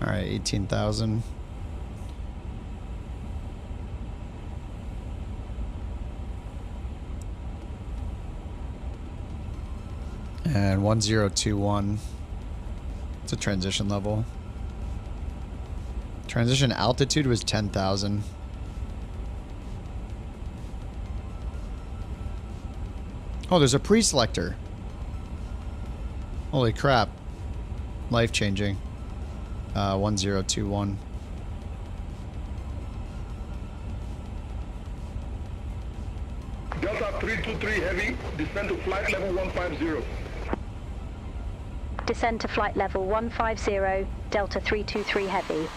All right, 18,000. And 1021. It's a transition level. Transition altitude was 10,000. Oh, there's a pre-selector. Holy crap. Life-changing. 1021. Delta 323 Heavy, descend to flight level 150. Descend to flight level 150, Delta 323 Heavy.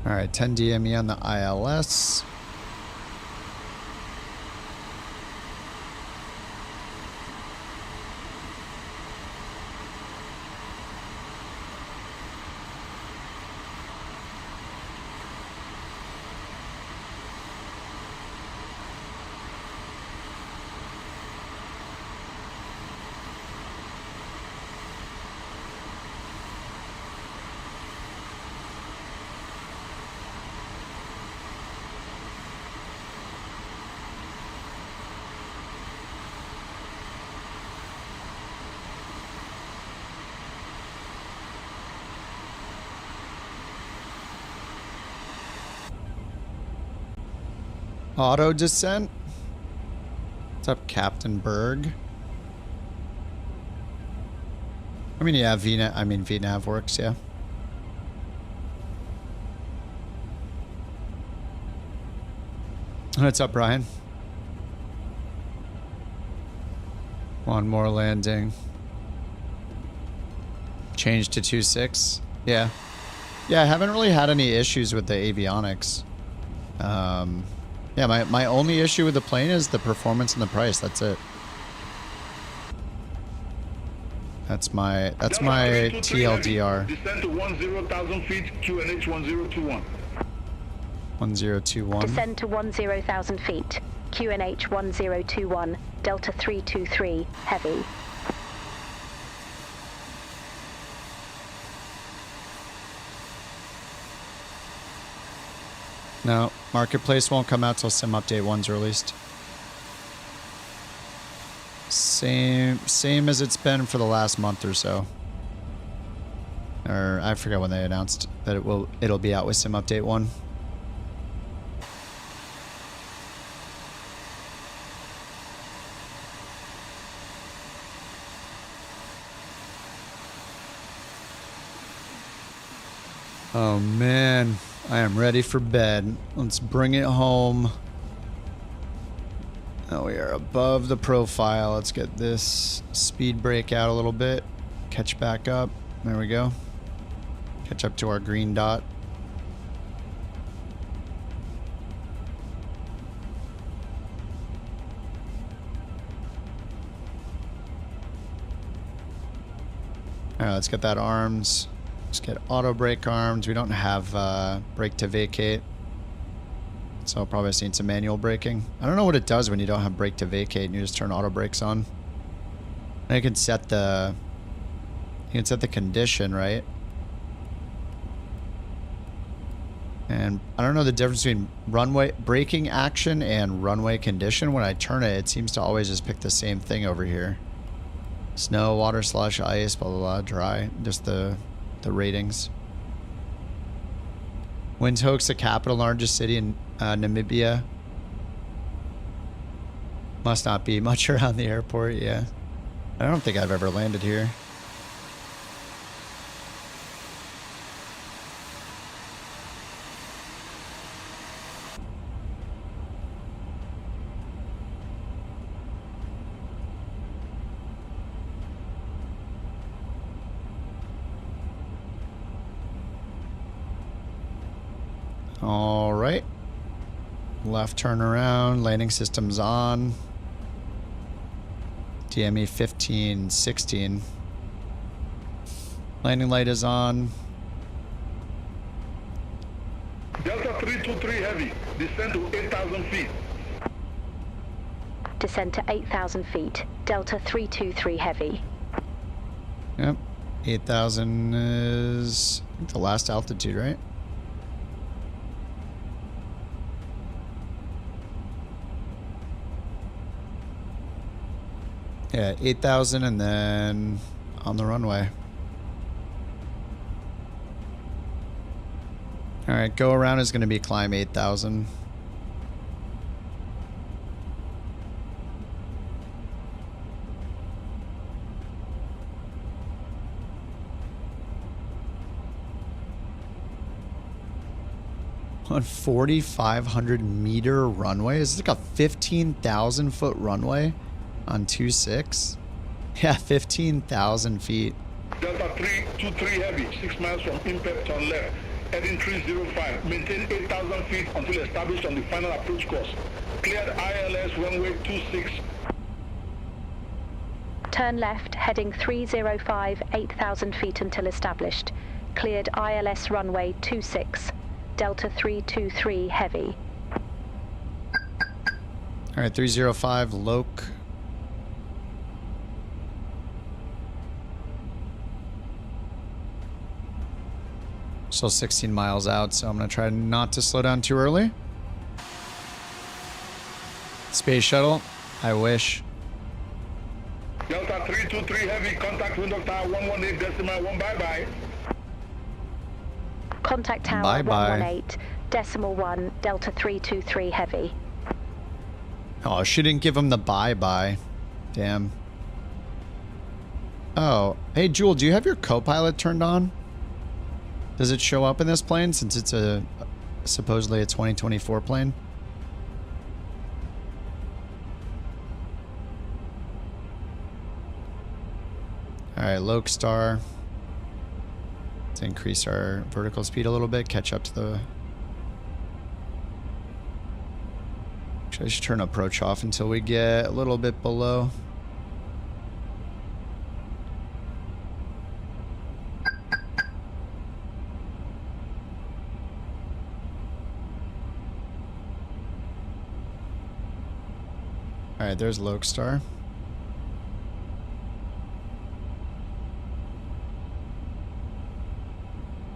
All right, 10 DME on the ILS. Auto descent. What's up, Captain Berg? I mean, yeah, VNav works, yeah. What's up, Brian? One more landing. Change to 2.6. Yeah. Yeah, I haven't really had any issues with the avionics. Yeah, my only issue with the plane is the performance and the price. That's it. That's my TLDR. Descend to 10,000 feet, QNH 1021. 1021. Descend to 10,000 feet, QNH 1021, Delta 323 Heavy. No, Marketplace won't come out till Sim Update 1's released. Same as it's been for the last month or so. Or I forget when they announced that it'll be out with Sim Update 1. Oh man, I am ready for bed. Let's bring it home. Now we are above the profile. Let's get this speed brake out a little bit. Catch back up. There we go. Catch up to our green dot. All right, let's get that arms. Let's get auto brake armed. We don't have brake to vacate. So I'll probably need some manual braking. I don't know what it does when you don't have brake to vacate and you just turn auto brakes on. And you can set the condition, right? And I don't know the difference between runway braking action and runway condition. When I turn it, it seems to always just pick the same thing over here. Snow, water, slush, ice, blah, blah, blah, dry. Just the ratings. Windhoek's the capital, largest city in Namibia. Must not be much around the airport, yeah. I don't think I've ever landed here. All right. Left turn around. Landing system's on. DME 1516. Landing light is on. Delta 323 heavy. Descend to 8,000 feet. Descend to 8,000 feet. Delta 323 heavy. Yep. 8,000 is I think the last altitude, right? Yeah, 8,000 and then on the runway. All right, go around is going to be climb 8,000. On 4,500 meter runway? Is this like a 15,000 foot runway? On 2.6? Yeah, 15,000 feet. Delta 323 heavy, 6 miles from impact on left, heading 305. Maintain 8,000 feet until established on the final approach course. Cleared ILS runway 26. Turn left, heading 305, 8,000 feet until established. Cleared ILS runway 26. Delta 323 heavy. All right, 305 Loke. Still 16 miles out, so I'm going to try not to slow down too early. Space shuttle, I wish. Delta 323 heavy, contact window tower 118.1, bye-bye. Contact tower 118.1, Delta 323 heavy. Oh, she didn't give him the bye-bye. Damn. Oh, hey, Jewel, do you have your co-pilot turned on? Does it show up in this plane since it's supposedly a 2024 plane? All right, Loke Star. Let's increase our vertical speed a little bit, catch up to the... Actually, I should turn approach off until we get a little bit below. All right, there's Loke Star.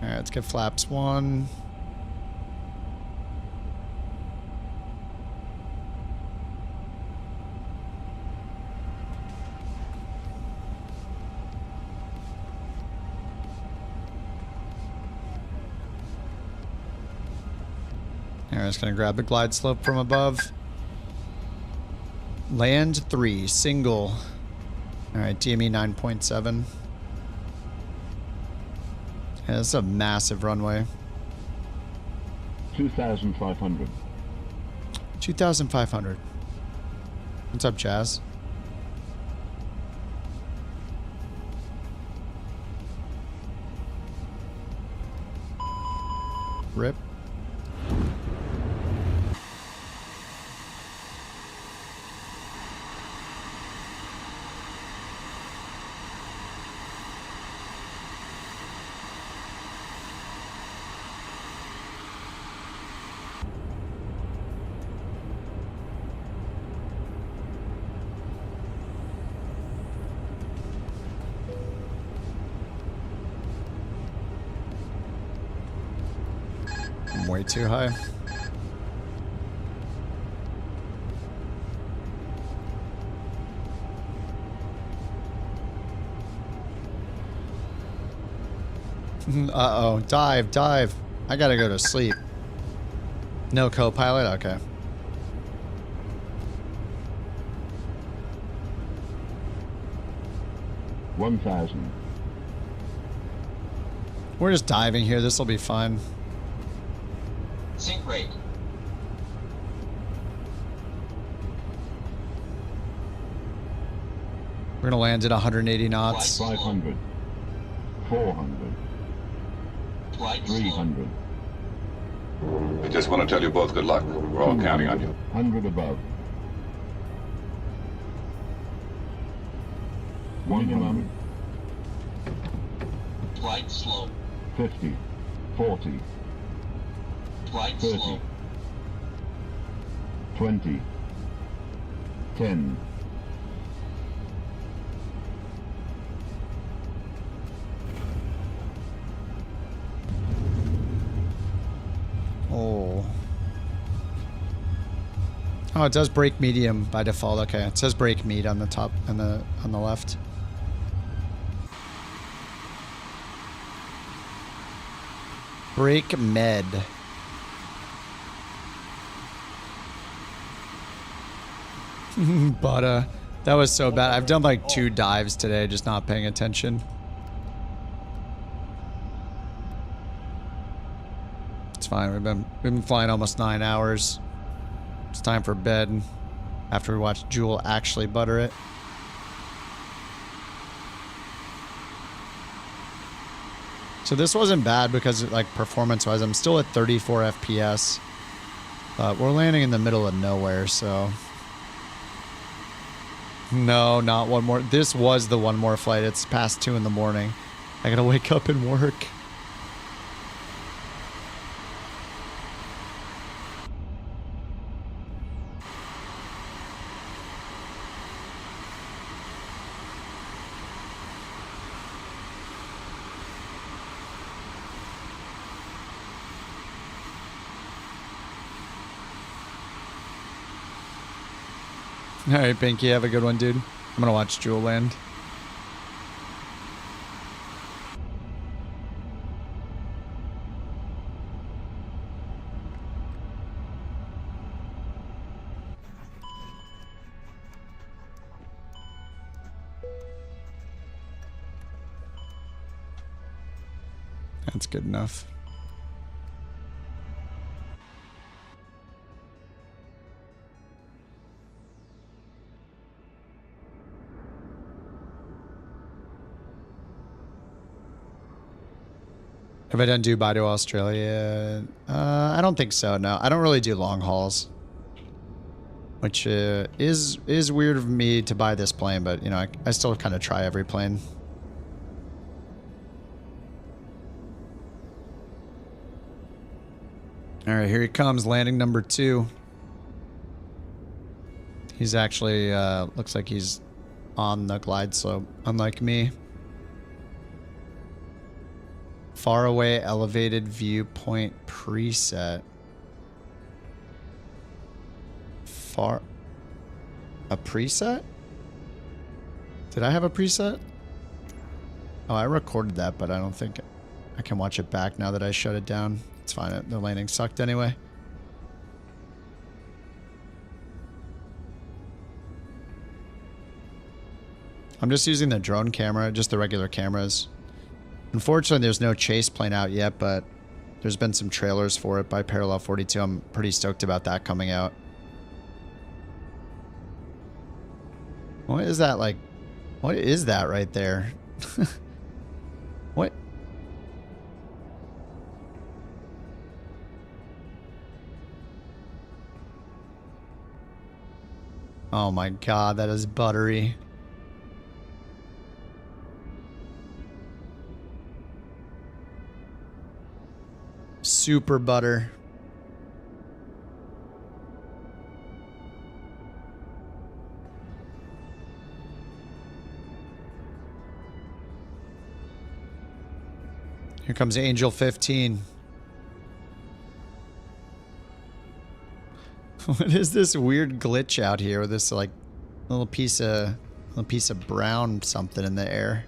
All right, let's get flaps 1. All right, just gonna grab the glide slope from above. Land 3, single. All right, DME 9.7. Yeah, this is a massive runway. 2,500. 2,500. What's up, Jazz? Rip. way too high. Uh-oh. Dive, dive. I gotta go to sleep. No co-pilot? Okay. $1,000. We're just diving here. This will be fine. Sink rate. We're gonna land at 180 knots. 500. 400. 300. I just want to tell you both good luck. We're all counting on you. 100 above. 100. Glide slow. 50. 40. Glide 30. slow. 20. 10. Oh. Oh, it does brake medium by default. Okay, it says brake med on the top and on the left. Brake med. But that was so bad. I've done like 2 dives today, just not paying attention. It's fine. We've been flying almost 9 hours. It's time for bed after we watch Jewel actually butter it. So this wasn't bad because like performance-wise, I'm still at 34 FPS. But we're landing in the middle of nowhere, so... No, not one more. This was the one more flight. It's past 2 in the morning. I gotta wake up and work. All right, Pinky, have a good one, dude. I'm gonna watch Jewel land. That's good enough. Have I done Dubai to Australia? I don't think so, no. I don't really do long hauls. Which is weird of me to buy this plane, but, you know, I still kind of try every plane. Alright, here he comes, landing number 2. He's actually, looks like he's on the glide slope, unlike me. Far away elevated viewpoint preset. A preset? Did I have a preset? Oh, I recorded that, but I don't think I can watch it back now that I shut it down. It's fine. The landing sucked anyway. I'm just using the drone camera, just the regular cameras. Unfortunately, there's no chase plane out yet, but there's been some trailers for it by Parallel 42. I'm pretty stoked about that coming out. What is that like? What is that right there? What? Oh my god, that is buttery. Super butter. Here comes Angel 15. What is this weird glitch out here with this like little piece of brown something in the air?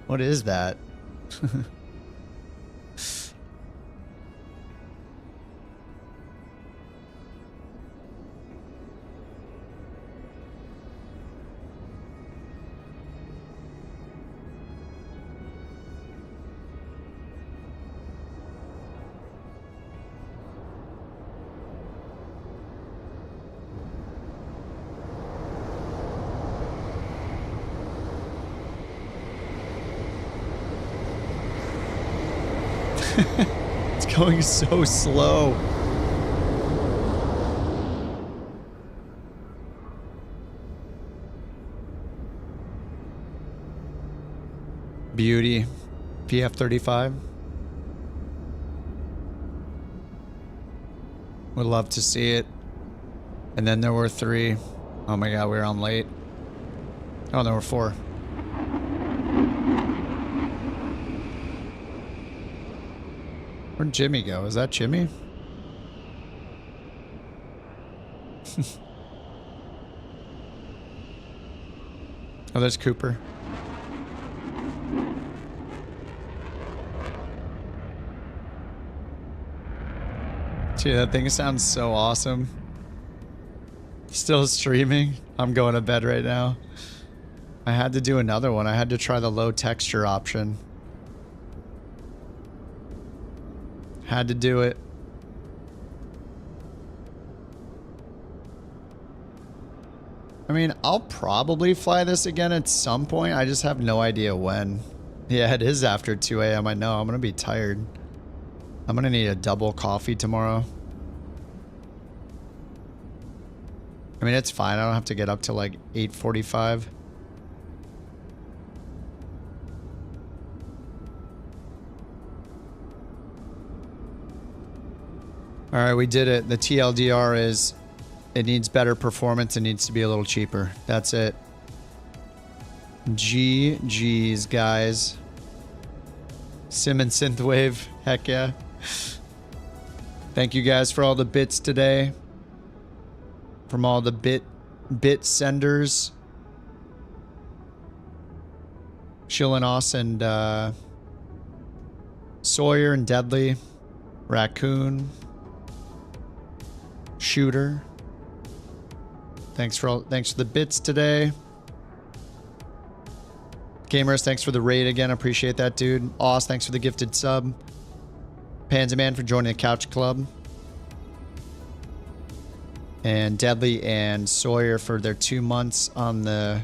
What is that? It's going so slow. Beauty. PF35. Would love to see it. And then there were 3. Oh my god, we were on late. Oh, there were 4. Where'd Jimmy go? Is that Jimmy? Oh, there's Cooper. Gee, that thing sounds so awesome. Still streaming? I'm going to bed right now. I had to do another one. I had to try the low texture option. Had to do it. I mean, I'll probably fly this again at some point. I just have no idea when. Yeah, it is after 2 a.m. I know. I'm going to be tired. I'm going to need a double coffee tomorrow. I mean, it's fine. I don't have to get up till like 8:45. All right, we did it. The TLDR is, it needs better performance. It needs to be a little cheaper. That's it. GG's, guys. Sim and Synthwave. Heck yeah. Thank you guys for all the bits today. From all the bit senders. Shillinos and Sawyer and Deadly. Raccoon. Shooter. Thanks for the bits today. Gamers, thanks for the raid again. Appreciate that, dude. Oz, thanks for the gifted sub. Panzaman for joining the Couch Club. And Deadly and Sawyer for their 2 months on the...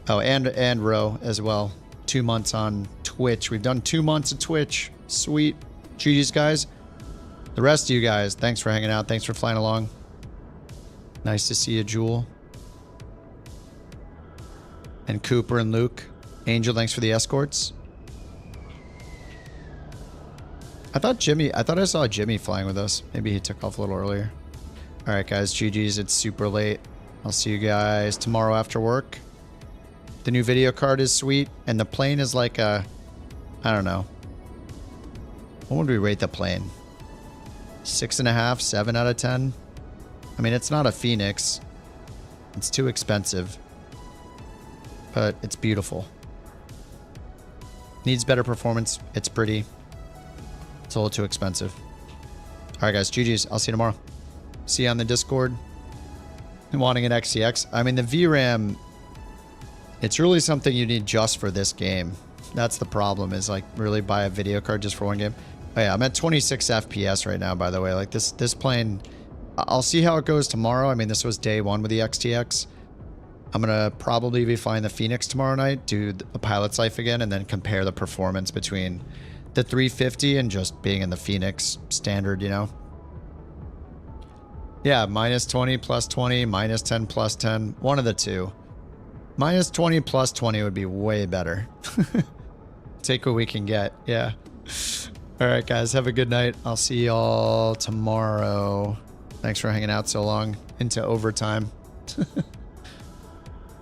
Oh, and Ro as well. 2 months on Twitch. We've done 2 months of Twitch. Sweet. GG's, guys. The rest of you guys, thanks for hanging out. Thanks for flying along. Nice to see you, Jewel. And Cooper and Luke. Angel, thanks for the escorts. I thought I saw Jimmy flying with us. Maybe he took off a little earlier. All right, guys. GG's. It's super late. I'll see you guys tomorrow after work. The new video card is sweet. And the plane is like a... I don't know. What would we rate the plane? 6.5, 7 out of 10. I mean, it's not a Phoenix. It's too expensive. But it's beautiful. Needs better performance. It's pretty. It's a little too expensive. Alright, guys. GG's. I'll see you tomorrow. See you on the Discord. And wanting an XTX. I mean, the VRAM... It's really something you need just for this game. That's the problem, is like really buy a video card just for one game. Oh yeah, I'm at 26 FPS right now, by the way. Like this plane, I'll see how it goes tomorrow. I mean, this was day 1 with the XTX. I'm going to probably be flying the Phoenix tomorrow night, do a pilot's life again, and then compare the performance between the 350 and just being in the Phoenix standard, you know? Yeah, minus 20, plus 20, minus 10, plus 10. One of the two. Minus 20, plus 20 would be way better. Take what we can get, yeah. Alright, guys, have a good night. I'll see y'all tomorrow. Thanks for hanging out so long into overtime.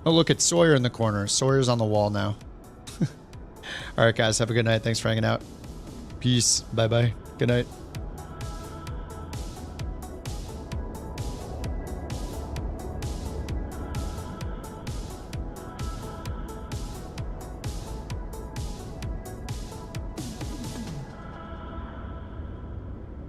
Oh, look, it's Sawyer in the corner. Sawyer's on the wall now. Alright, guys, have a good night. Thanks for hanging out. Peace. Bye-bye. Good night.